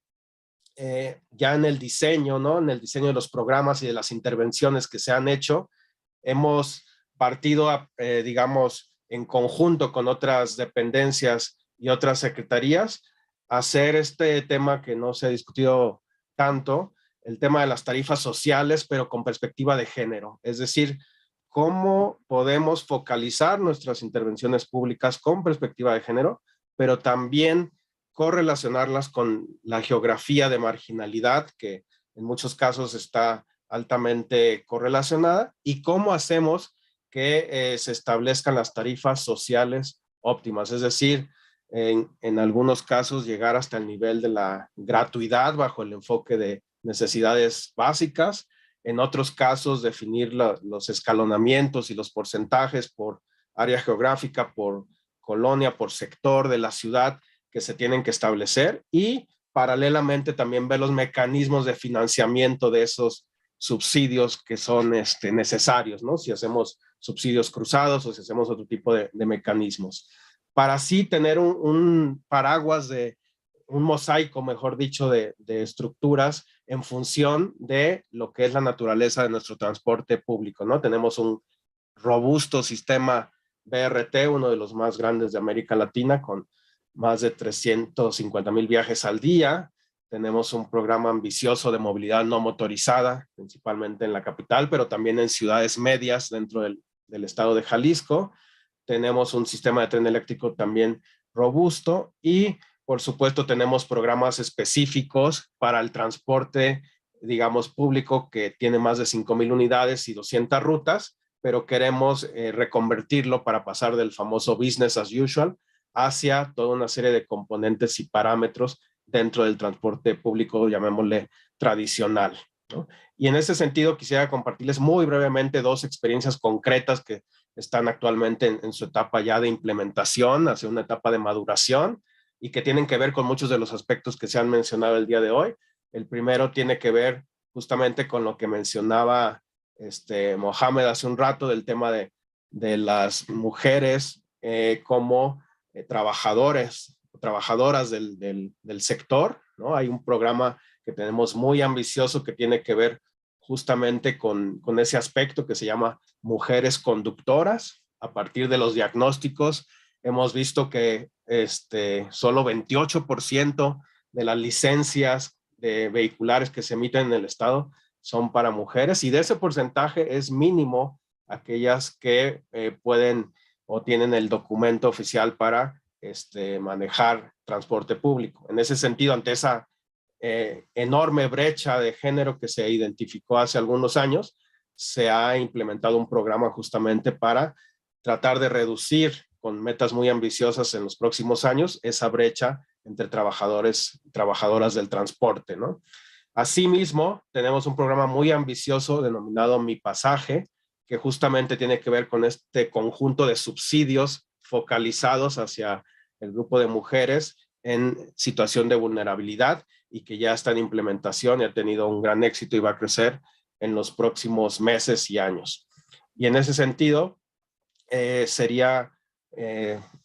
ya en el diseño, ¿no? En el diseño de los programas y de las intervenciones que se han hecho, hemos partido, digamos, en conjunto con otras dependencias y otras secretarías, hacer este tema que no se ha discutido tanto, el tema de las tarifas sociales, pero con perspectiva de género. Es decir, cómo podemos focalizar nuestras intervenciones públicas con perspectiva de género, pero también correlacionarlas con la geografía de marginalidad, que en muchos casos está altamente correlacionada, y cómo hacemos que se establezcan las tarifas sociales óptimas, es decir, en algunos casos llegar hasta el nivel de la gratuidad bajo el enfoque de necesidades básicas, en otros casos definir los escalonamientos y los porcentajes por área geográfica, por colonia, por sector de la ciudad que se tienen que establecer, y paralelamente también ver los mecanismos de financiamiento de esos subsidios que son necesarios, ¿no? Si hacemos subsidios cruzados o si hacemos otro tipo de mecanismos, para así tener un paraguas un mosaico, mejor dicho, de estructuras en función de lo que es la naturaleza de nuestro transporte público, ¿no? Tenemos un robusto sistema BRT, uno de los más grandes de América Latina, con más de 350,000 viajes al día. Tenemos un programa ambicioso de movilidad no motorizada, principalmente en la capital, pero también en ciudades medias dentro del estado de Jalisco. Tenemos un sistema de tren eléctrico también robusto, y por supuesto tenemos programas específicos para el transporte, digamos, público, que tiene más de 5,000 unidades y 200 rutas, pero queremos reconvertirlo para pasar del famoso business as usual hacia toda una serie de componentes y parámetros dentro del transporte público, llamémosle tradicional, ¿no? Y en ese sentido quisiera compartirles muy brevemente 2 experiencias concretas que están actualmente en su etapa ya de implementación, hacia una etapa de maduración, y que tienen que ver con muchos de los aspectos que se han mencionado el día de hoy. El primero tiene que ver justamente con lo que mencionaba Mohamed hace un rato, del tema de las mujeres como trabajadores, trabajadoras del sector, ¿no? Hay un programa que tenemos muy ambicioso que tiene que ver justamente con ese aspecto que se llama mujeres conductoras. A partir de los diagnósticos hemos visto que solo 28% de las licencias de vehiculares que se emiten en el estado son para mujeres, y de ese porcentaje es mínimo aquellas que pueden o tienen el documento oficial para manejar transporte público. En ese sentido, ante esa enorme brecha de género que se identificó hace algunos años, se ha implementado un programa justamente para tratar de reducir con metas muy ambiciosas en los próximos años esa brecha entre trabajadores y trabajadoras del transporte, ¿no? Asimismo, tenemos un programa muy ambicioso denominado Mi Pasaje, que justamente tiene que ver con este conjunto de subsidios focalizados hacia el grupo de mujeres en situación de vulnerabilidad y que ya está en implementación y ha tenido un gran éxito y va a crecer en los próximos meses y años. Y en ese sentido, sería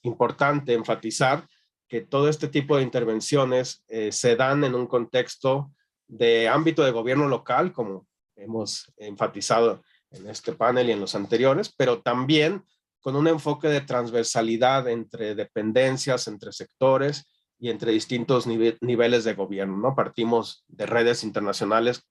importante enfatizar que todo este tipo de intervenciones se dan en un contexto de ámbito de gobierno local, como hemos enfatizado en este panel y en los anteriores, pero también con un enfoque de transversalidad entre dependencias, entre sectores y entre distintos niveles de gobierno, ¿no? Partimos de redes internacionales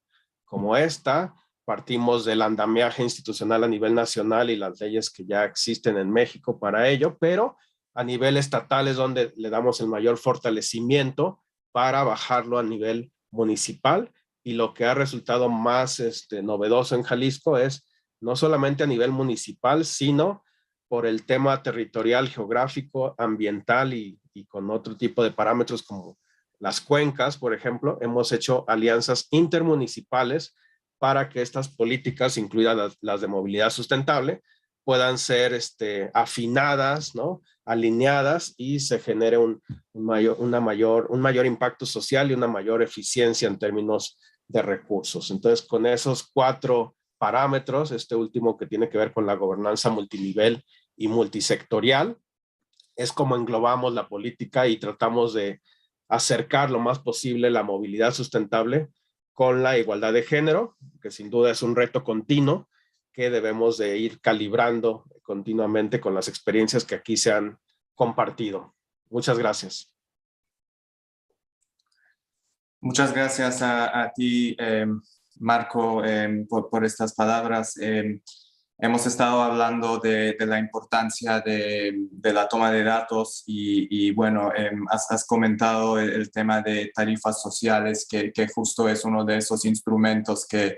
como esta, partimos del andamiaje institucional a nivel nacional y las leyes que ya existen en México para ello, pero a nivel estatal es donde le damos el mayor fortalecimiento para bajarlo a nivel municipal, y lo que ha resultado más novedoso en Jalisco es no solamente a nivel municipal, sino por el tema territorial, geográfico, ambiental y con otro tipo de parámetros como las cuencas, por ejemplo, hemos hecho alianzas intermunicipales para que estas políticas, incluidas las de movilidad sustentable, puedan ser afinadas, ¿no? Alineadas, y se genere un mayor impacto social y una mayor eficiencia en términos de recursos. Entonces, con esos 4 parámetros, este último que tiene que ver con la gobernanza multinivel y multisectorial, es como englobamos la política y tratamos de acercar lo más posible la movilidad sustentable con la igualdad de género, que sin duda es un reto continuo que debemos de ir calibrando continuamente con las experiencias que aquí se han compartido. Muchas gracias. Muchas gracias a ti, Marco, por estas palabras. Hemos estado hablando de la importancia de la toma de datos y bueno, has comentado el tema de tarifas sociales, que justo es uno de esos instrumentos que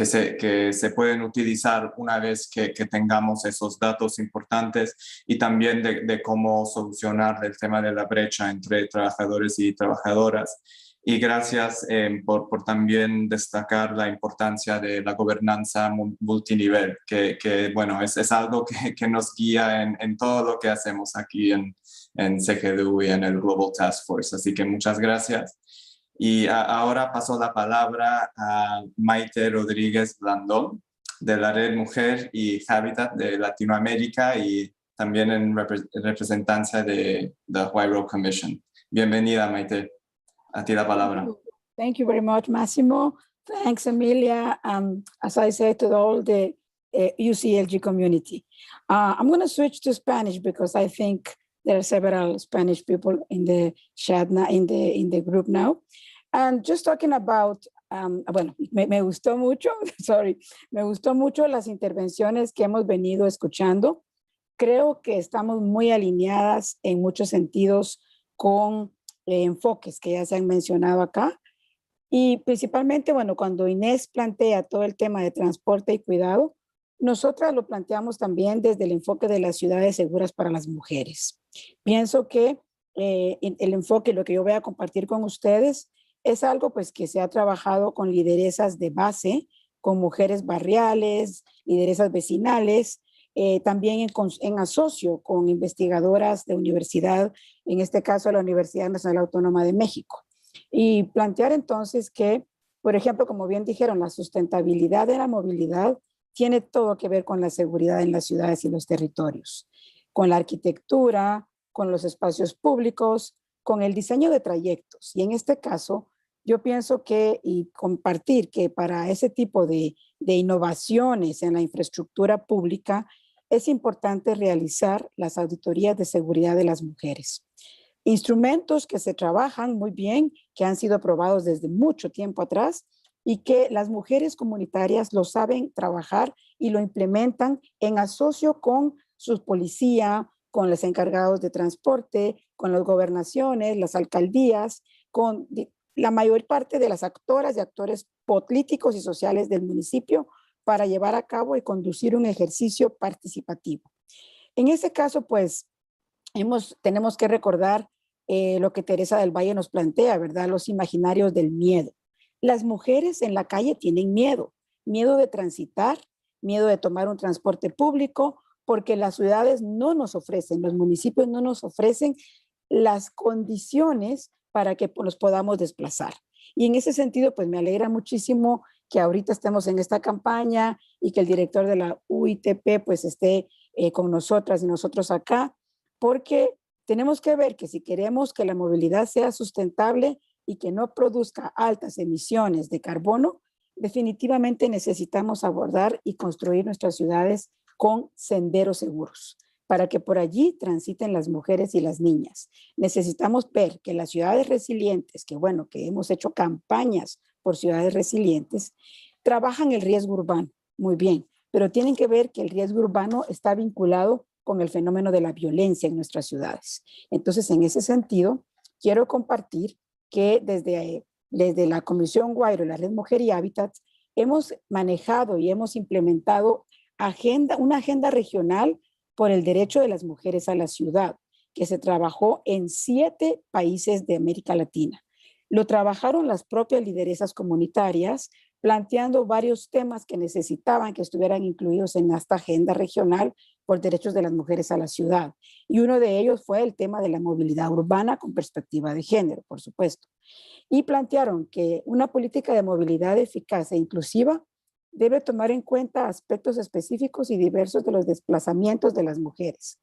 se pueden utilizar una vez que tengamos esos datos importantes, y también de cómo solucionar el tema de la brecha entre trabajadores y trabajadoras. Y gracias por también destacar la importancia de la gobernanza multinivel, que bueno, es algo que nos guía en todo lo que hacemos aquí en CGLU y en el Global Task Force. Así que muchas gracias. Y ahora paso la palabra a Maite Rodríguez Blandón, de la Red Mujer y Hábitat de Latinoamérica y también en representancia de the White Road Commission. Bienvenida, Maite. A ti la palabra. Thank you very much, Massimo. Thanks, Emilia. As I said to all the UCLG community, I'm going to switch to Spanish because I think there are several Spanish people in the chat now, in the group now. And just talking about, bueno, me gustó mucho, me gustó mucho las intervenciones que hemos venido escuchando. Creo que estamos muy alineadas en muchos sentidos con enfoques que ya se han mencionado acá, y principalmente, bueno, cuando Inés plantea todo el tema de transporte y cuidado, nosotras lo planteamos también desde el enfoque de las ciudades seguras para las mujeres. Pienso que el enfoque, lo que yo voy a compartir con ustedes, es algo pues que se ha trabajado con lideresas de base, con mujeres barriales, lideresas vecinales, también en asocio con investigadoras de universidad, en este caso la Universidad Nacional Autónoma de México. Y plantear entonces que, por ejemplo, como bien dijeron, la sustentabilidad de la movilidad tiene todo que ver con la seguridad en las ciudades y los territorios. con la arquitectura, con los espacios públicos, con el diseño de trayectos. Y en este caso, yo pienso que, y compartir que para ese tipo de innovaciones en la infraestructura pública, es importante realizar las auditorías de seguridad de las mujeres. Instrumentos que se trabajan muy bien, que han sido aprobados desde mucho tiempo atrás y que las mujeres comunitarias lo saben trabajar y lo implementan en asocio con su policía, con los encargados de transporte, con las gobernaciones, las alcaldías, con la mayor parte de las actoras y actores políticos y sociales del municipio para llevar a cabo y conducir un ejercicio participativo. En ese caso, pues, tenemos que recordar lo que Teresa del Valle nos plantea, ¿verdad? Los imaginarios del miedo. Las mujeres en la calle tienen miedo, miedo de transitar, miedo de tomar un transporte público, porque las ciudades no nos ofrecen, los municipios no nos ofrecen las condiciones para que nos podamos desplazar. Y en ese sentido, pues me alegra muchísimo que ahorita estemos en esta campaña y que el director de la UITP pues esté con nosotras y nosotros acá, porque tenemos que ver que si queremos que la movilidad sea sustentable y que no produzca altas emisiones de carbono, definitivamente necesitamos abordar y construir nuestras ciudades con senderos seguros, para que por allí transiten las mujeres y las niñas. Necesitamos ver que las ciudades resilientes, que bueno, que hemos hecho campañas por ciudades resilientes, trabajan el riesgo urbano, muy bien, pero tienen que ver que el riesgo urbano está vinculado con el fenómeno de la violencia en nuestras ciudades. Entonces, en ese sentido, quiero compartir que desde la Comisión Guairo, la Red Mujer y Hábitat, hemos manejado y hemos implementado una agenda regional por el derecho de las mujeres a la ciudad, que se trabajó en 7 países de América Latina. Lo trabajaron las propias lideresas comunitarias, planteando varios temas que necesitaban que estuvieran incluidos en esta agenda regional por derechos de las mujeres a la ciudad. Y uno de ellos fue el tema de la movilidad urbana con perspectiva de género, por supuesto. Y plantearon que una política de movilidad eficaz e inclusiva debe tomar en cuenta aspectos específicos y diversos de los desplazamientos de las mujeres.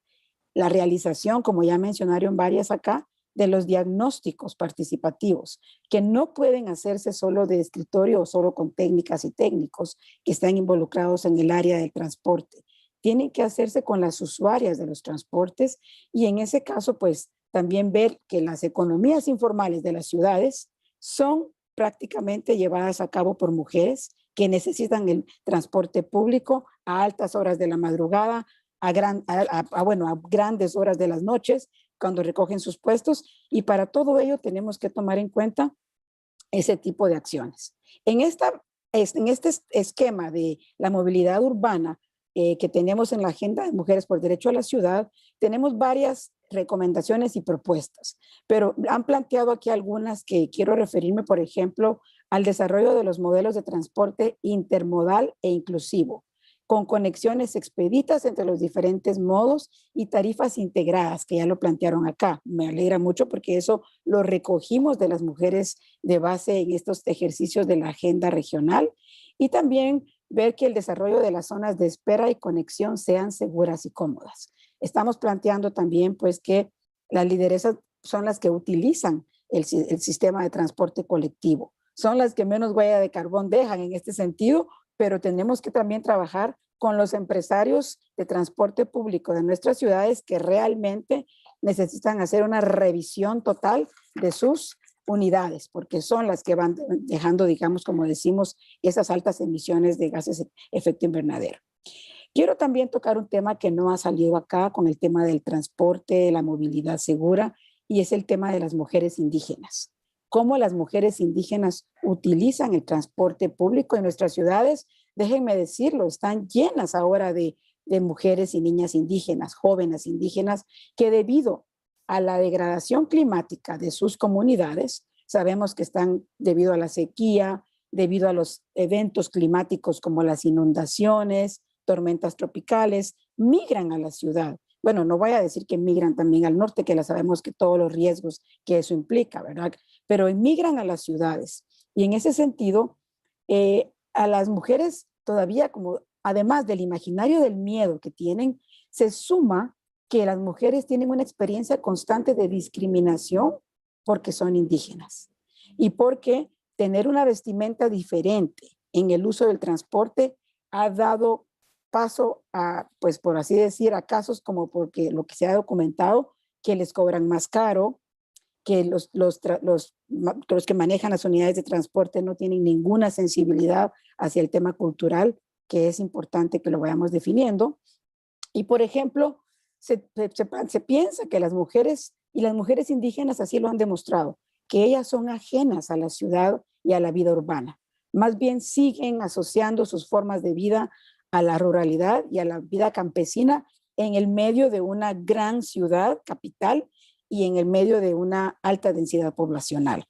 La realización, como ya mencionaron varias acá, de los diagnósticos participativos, que no pueden hacerse solo de escritorio o solo con técnicas y técnicos que están involucrados en el área del transporte. Tienen que hacerse con las usuarias de los transportes y en ese caso, pues, también ver que las economías informales de las ciudades son prácticamente llevadas a cabo por mujeres que necesitan el transporte público a altas horas de la madrugada, a grandes horas de las noches, cuando recogen sus puestos, y para todo ello tenemos que tomar en cuenta ese tipo de acciones. En este esquema de la movilidad urbana que tenemos en la Agenda de Mujeres por Derecho a la Ciudad, tenemos varias recomendaciones y propuestas, pero han planteado aquí algunas que quiero referirme, por ejemplo, al desarrollo de los modelos de transporte intermodal e inclusivo, con conexiones expeditas entre los diferentes modos y tarifas integradas, que ya lo plantearon acá. Me alegra mucho porque eso lo recogimos de las mujeres de base en estos ejercicios de la agenda regional, y también ver que el desarrollo de las zonas de espera y conexión sean seguras y cómodas. Estamos planteando también pues que las lideresas son las que utilizan el sistema de transporte colectivo, son las que menos huella de carbón dejan en este sentido, pero tenemos que también trabajar con los empresarios de transporte público de nuestras ciudades que realmente necesitan hacer una revisión total de sus unidades, porque son las que van dejando, digamos, como decimos, esas altas emisiones de gases de efecto invernadero. Quiero también tocar un tema que no ha salido acá con el tema del transporte, la movilidad segura, y es el tema de las mujeres indígenas. Cómo las mujeres indígenas utilizan el transporte público en nuestras ciudades. Déjenme decirlo, están llenas ahora de mujeres y niñas indígenas, jóvenes indígenas, que debido a la degradación climática de sus comunidades, sabemos que están debido a la sequía, debido a los eventos climáticos como las inundaciones, tormentas tropicales, migran a la ciudad. Bueno, no voy a decir que migran también al norte, que la sabemos que todos los riesgos que eso implica, ¿verdad? Pero emigran a las ciudades. Y en ese sentido, a las mujeres todavía, como además del imaginario del miedo que tienen, se suma que las mujeres tienen una experiencia constante de discriminación porque son indígenas y porque tener una vestimenta diferente en el uso del transporte ha dado paso a, pues por así decir, a casos como porque lo que se ha documentado, que les cobran más caro, que los que manejan las unidades de transporte no tienen ninguna sensibilidad hacia el tema cultural, que es importante que lo vayamos definiendo. Y por ejemplo, se piensa que las mujeres, y las mujeres indígenas así lo han demostrado, que ellas son ajenas a la ciudad y a la vida urbana. Más bien siguen asociando sus formas de vida a la ruralidad y a la vida campesina en el medio de una gran ciudad capital y en el medio de una alta densidad poblacional.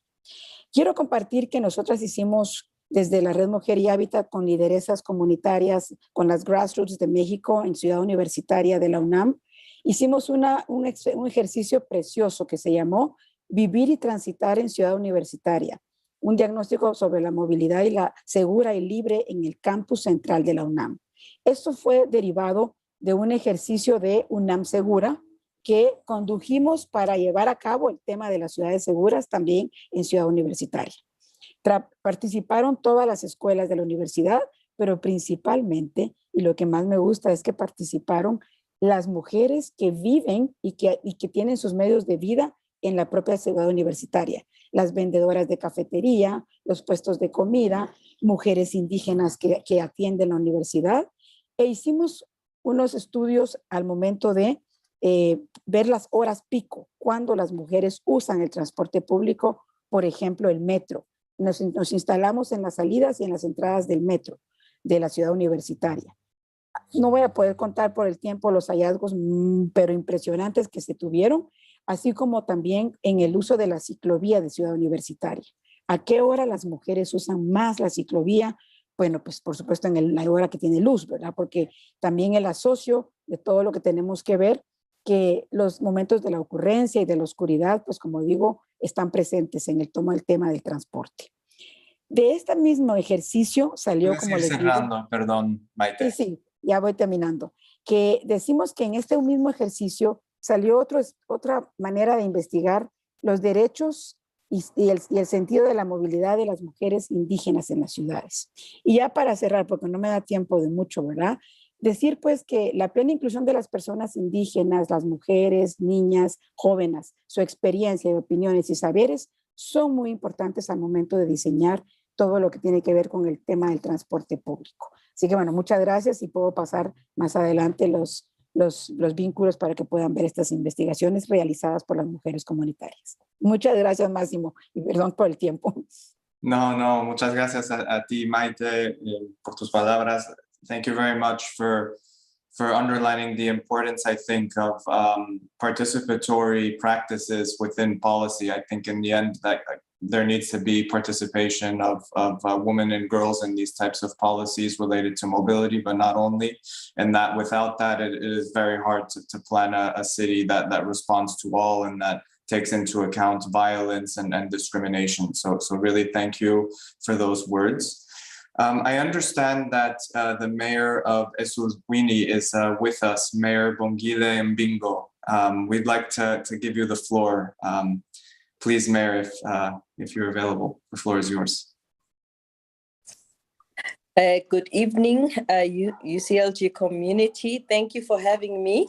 Quiero compartir que nosotras hicimos desde la Red Mujer y Hábitat con lideresas comunitarias, con las Grassroots de México en Ciudad Universitaria de la UNAM, hicimos un ejercicio precioso que se llamó Vivir y Transitar en Ciudad Universitaria, un diagnóstico sobre la movilidad y la segura y libre en el campus central de la UNAM. Esto fue derivado de un ejercicio de UNAM Segura que condujimos para llevar a cabo el tema de las ciudades seguras también en Ciudad Universitaria. Participaron todas las escuelas de la universidad, pero principalmente, y lo que más me gusta es que participaron las mujeres que viven y que tienen sus medios de vida en la propia ciudad universitaria. Las vendedoras de cafetería, los puestos de comida, mujeres indígenas que atienden la universidad. E hicimos unos estudios al momento de ver las horas pico, cuando las mujeres usan el transporte público, por ejemplo, el metro. Nos instalamos en las salidas y en las entradas del metro de la ciudad universitaria. No voy a poder contar por el tiempo los hallazgos, pero impresionantes que se tuvieron, así como también en el uso de la ciclovía de Ciudad Universitaria. ¿A qué hora las mujeres usan más la ciclovía? Bueno, pues por supuesto en la hora que tiene luz, ¿verdad? Porque también el asocio de todo lo que tenemos que ver, que los momentos de la ocurrencia y de la oscuridad, pues como digo, están presentes en el tema del transporte. De este mismo ejercicio salió, como les cerrando, digo, perdón, Maite. Sí, ya voy terminando. Que decimos que en este mismo ejercicio salió otra manera de investigar los derechos y el sentido de la movilidad de las mujeres indígenas en las ciudades. Y ya para cerrar, porque no me da tiempo de mucho, ¿verdad? Decir pues que la plena inclusión de las personas indígenas, las mujeres, niñas, jóvenes, su experiencia de opiniones y saberes son muy importantes al momento de diseñar todo lo que tiene que ver con el tema del transporte público. Así que bueno, muchas gracias y puedo pasar más adelante los vínculos para que puedan ver estas investigaciones realizadas por las mujeres comunitarias. Muchas gracias, Máximo, y perdón por el tiempo. No, muchas gracias a ti, Maite, por tus palabras. Thank you very much for underlining the importance, I think, of participatory practices within policy. I think in the end that there needs to be participation of women and girls in these types of policies related to mobility, but not only. And that without that, it is very hard to plan a city that responds to all and that takes into account violence and discrimination. So really thank you for those words. I understand that the mayor of Eswatini is with us, Mayor Bongile Mbingo. We'd like to give you the floor. Please, Mayor, if you're available, the floor is yours. Good evening, UCLG community. Thank you for having me.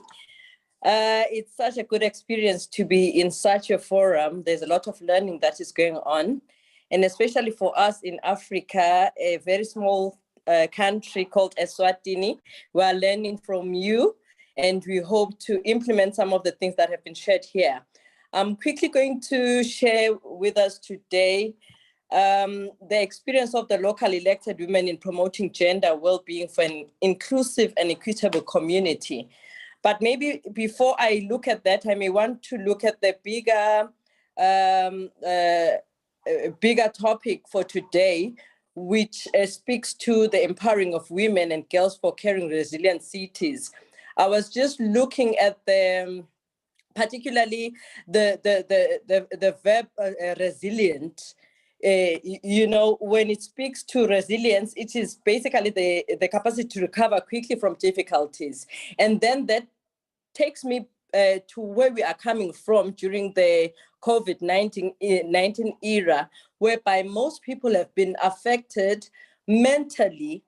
It's such a good experience to be in such a forum. There's a lot of learning that is going on. And especially for us in Africa, a very small country called Eswatini, we are learning from you, and we hope to implement some of the things that have been shared here. I'm quickly going to share with us today the experience of the local elected women in promoting gender well-being for an inclusive and equitable community. But maybe before I look at that, I may want to look at the bigger topic for today, which speaks to the empowering of women and girls for caring resilient cities. I was just looking at particularly the verb resilient. You know, when it speaks to resilience, it is basically the capacity to recover quickly from difficulties. And then that takes me to where we are coming from during the COVID-19 era, whereby most people have been affected mentally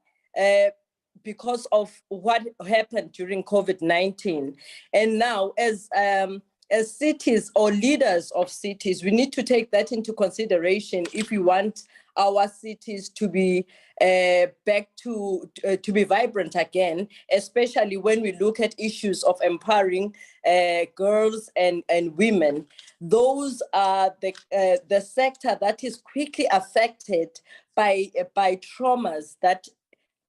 because of what happened during COVID-19. And now, as cities or leaders of cities, we need to take that into consideration if we want our cities to be back to be vibrant again, especially when we look at issues of empowering girls and women. Those are the sector that is quickly affected by traumas that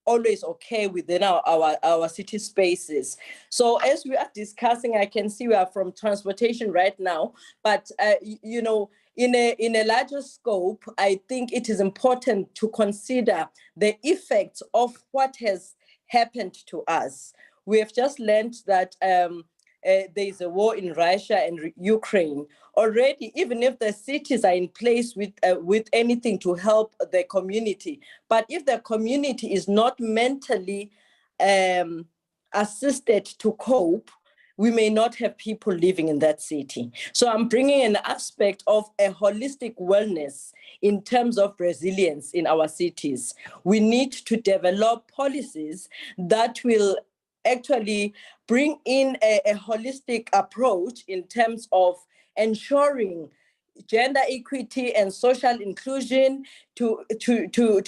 always occur within our city spaces. So as we are discussing, I can see we are from transportation right now, but you know, in a larger scope, I think it is important to consider the effects of what has happened to us. We have just learned that there is a war in Russia and Ukraine. Already, even if the cities are in place with anything to help the community, but if the community is not mentally assisted to cope, we may not have people living in that city. So I'm bringing an aspect of a holistic wellness in terms of resilience in our cities. We need to develop policies that will actually bring in a holistic approach in terms of ensuring gender equity and social inclusion to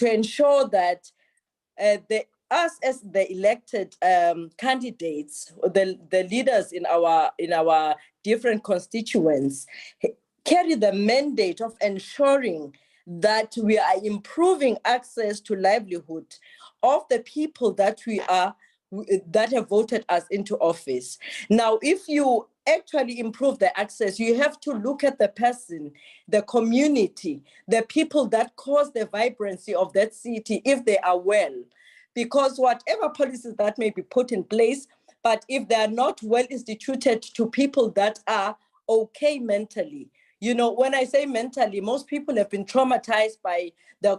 ensure that us as the elected candidates, the leaders in our different constituents, carry the mandate of ensuring that we are improving access to livelihood of the people that have voted us into office. Now, if you actually improve the access, you have to look at the person, the community, the people that cause the vibrancy of that city, if they are well. Because whatever policies that may be put in place, but if they are not well instituted to people that are okay mentally, you know, when I say mentally, most people have been traumatized by the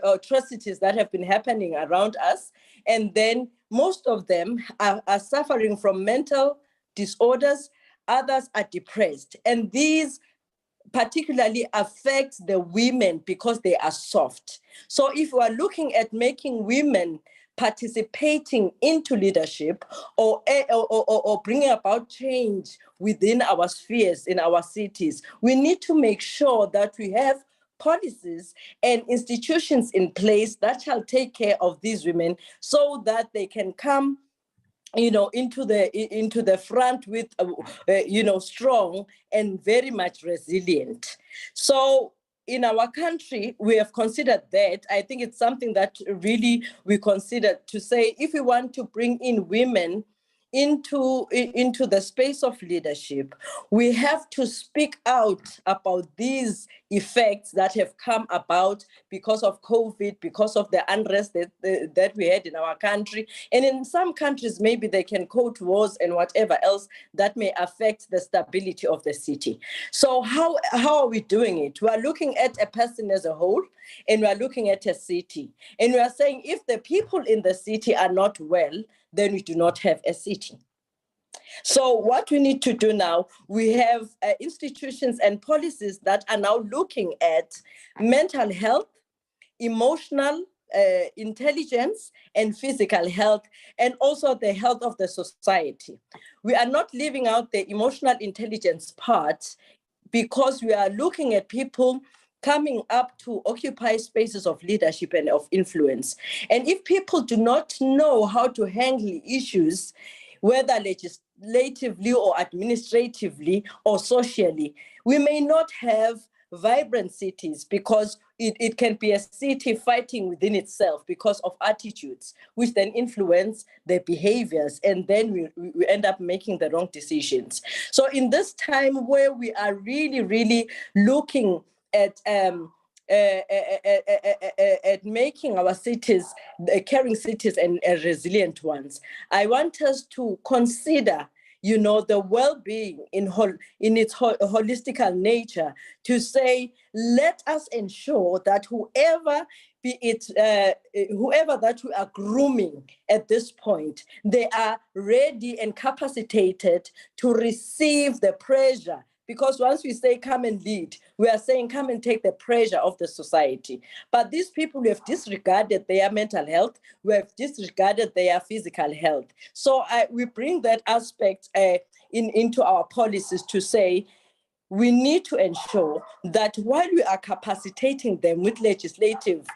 atrocities that have been happening around us. And then most of them are suffering from mental disorders. Others are depressed. And these particularly affects the women because they are soft. So if we are looking at making women participating into leadership or bringing about change within our spheres in our cities, we need to make sure that we have policies and institutions in place that shall take care of these women so that they can come, you know, into the front with, you know, strong and very much resilient. So in our country, we have considered that. I think it's something that really we consider to say, if we want to bring in women into the space of leadership, we have to speak out about these effects that have come about because of COVID, because of the unrest that we had in our country. And in some countries, maybe they can quote wars and whatever else that may affect the stability of the city. So how are we doing it? We are looking at a person as a whole, and we are looking at a city. And we are saying if the people in the city are not well, then we do not have a city. So what we need to do now, we have institutions and policies that are now looking at mental health, emotional intelligence, and physical health, and also the health of the society. We are not leaving out the emotional intelligence part because we are looking at people coming up to occupy spaces of leadership and of influence. And if people do not know how to handle issues, whether legislatively or administratively or socially, we may not have vibrant cities because it can be a city fighting within itself because of attitudes, which then influence their behaviors, and then we end up making the wrong decisions. So in this time where we are really, really looking at making our cities, caring cities and resilient ones, I want us to consider, you know, the well-being in its holistical nature, to say, let us ensure that whoever be it whoever that we are grooming at this point, they are ready and capacitated to receive the pressure. Because once we say come and lead, we are saying come and take the pressure of the society. But these people who have disregarded their mental health, who have disregarded their physical health. So we bring that aspect into our policies to say, we need to ensure that while we are capacitating them with legislative,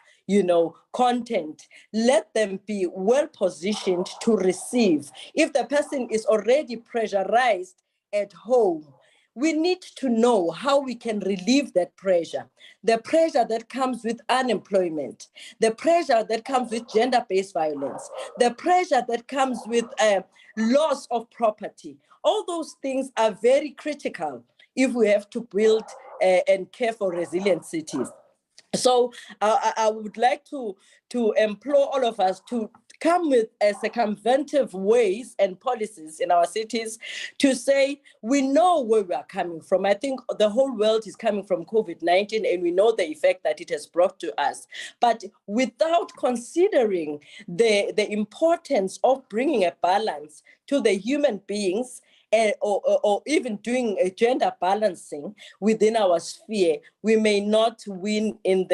content, let them be well positioned to receive. If the person is already pressurized at home, we need to know how we can relieve that pressure. The pressure that comes with unemployment, the pressure that comes with gender-based violence, the pressure that comes with loss of property. All those things are very critical if we have to build and care for resilient cities. So I would like to implore all of us to come with circumventive ways and policies in our cities to say, we know where we are coming from. I think the whole world is coming from COVID-19 and we know the effect that it has brought to us. But without considering the importance of bringing a balance to the human beings, or even doing a gender balancing within our sphere, we may not win in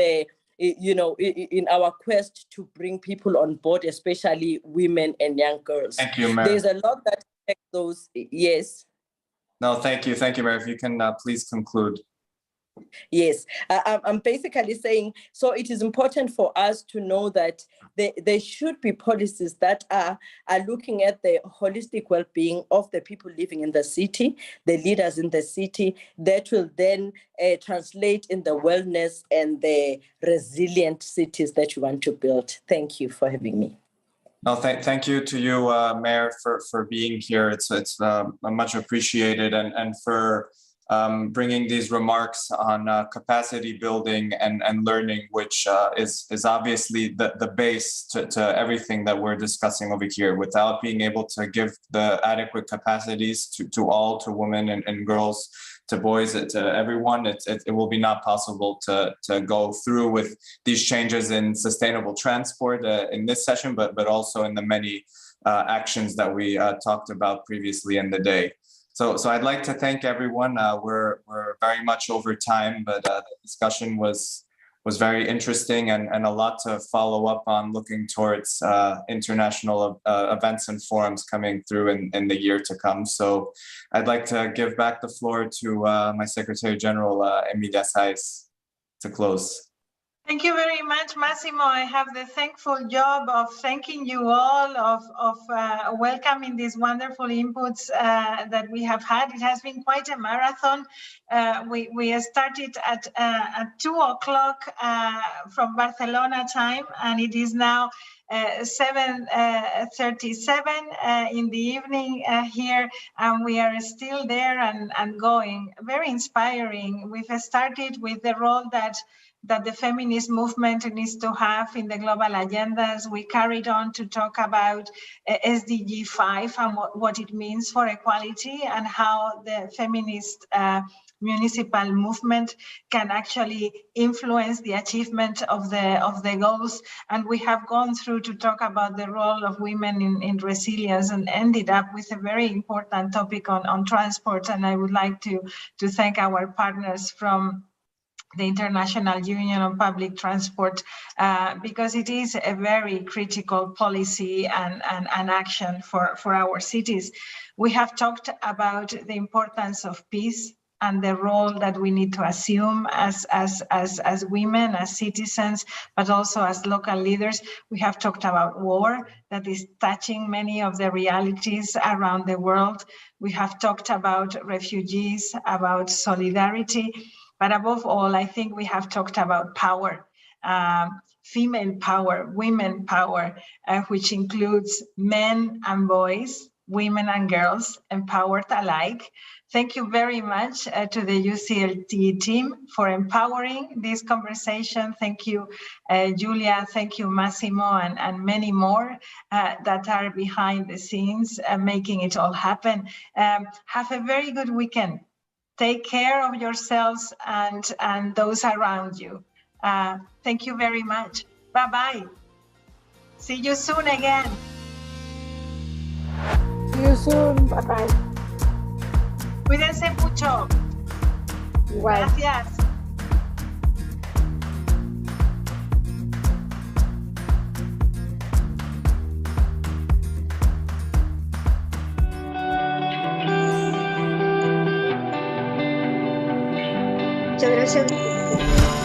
in our quest to bring people on board, especially women and young girls. Thank you, Mayor. There's a lot that affects those. Yes. No, thank you, Mayor. If you can please conclude. Yes, I'm basically saying, so it is important for us to know that there should be policies that are looking at the holistic well-being of the people living in the city, the leaders in the city, that will then translate in the wellness and the resilient cities that you want to build. Thank you for having me. No, thank you to you, Mayor, for being here. It's much appreciated, and for bringing these remarks on capacity building and learning, which is obviously the base to everything that we're discussing over here. Without being able to give the adequate capacities to all, to women and girls, to boys, to everyone, it will be not possible to go through with these changes in sustainable transport in this session, but also in the many actions that we talked about previously in the day. So I'd like to thank everyone. We're very much over time, but the discussion was very interesting and a lot to follow up on, looking towards international events and forums coming through in the year to come. So I'd like to give back the floor to my Secretary General, Emilia Sais, to close. Thank you very much, Massimo. I have the thankful job of thanking you all, of welcoming these wonderful inputs that we have had. It has been quite a marathon. We started at 2 o'clock from Barcelona time, and it is now 7:37 in the evening here, and we are still there and going. Very inspiring. We've started with the role that the feminist movement needs to have in the global agendas. We carried on to talk about SDG 5 and what it means for equality, and how the feminist municipal movement can actually influence the achievement of the goals. And we have gone through to talk about the role of women in resilience, and ended up with a very important topic on transport. And I would like to thank our partners from the International Union on Public Transport, because it is a very critical policy and action for our cities. We have talked about the importance of peace and the role that we need to assume as women, as citizens, but also as local leaders. We have talked about war that is touching many of the realities around the world. We have talked about refugees, about solidarity. But above all, I think we have talked about power, female power, women power, which includes men and boys, women and girls, empowered alike. Thank you very much to the UCLT team for empowering this conversation. Thank you, Julia. Thank you, Massimo, and many more that are behind the scenes making it all happen. Have a very good weekend. Take care of yourselves and those around you. Thank you very much. Bye-bye. See you soon again. See you soon. Bye-bye. Cuídense mucho. Igual. Gracias. Muchas gracias.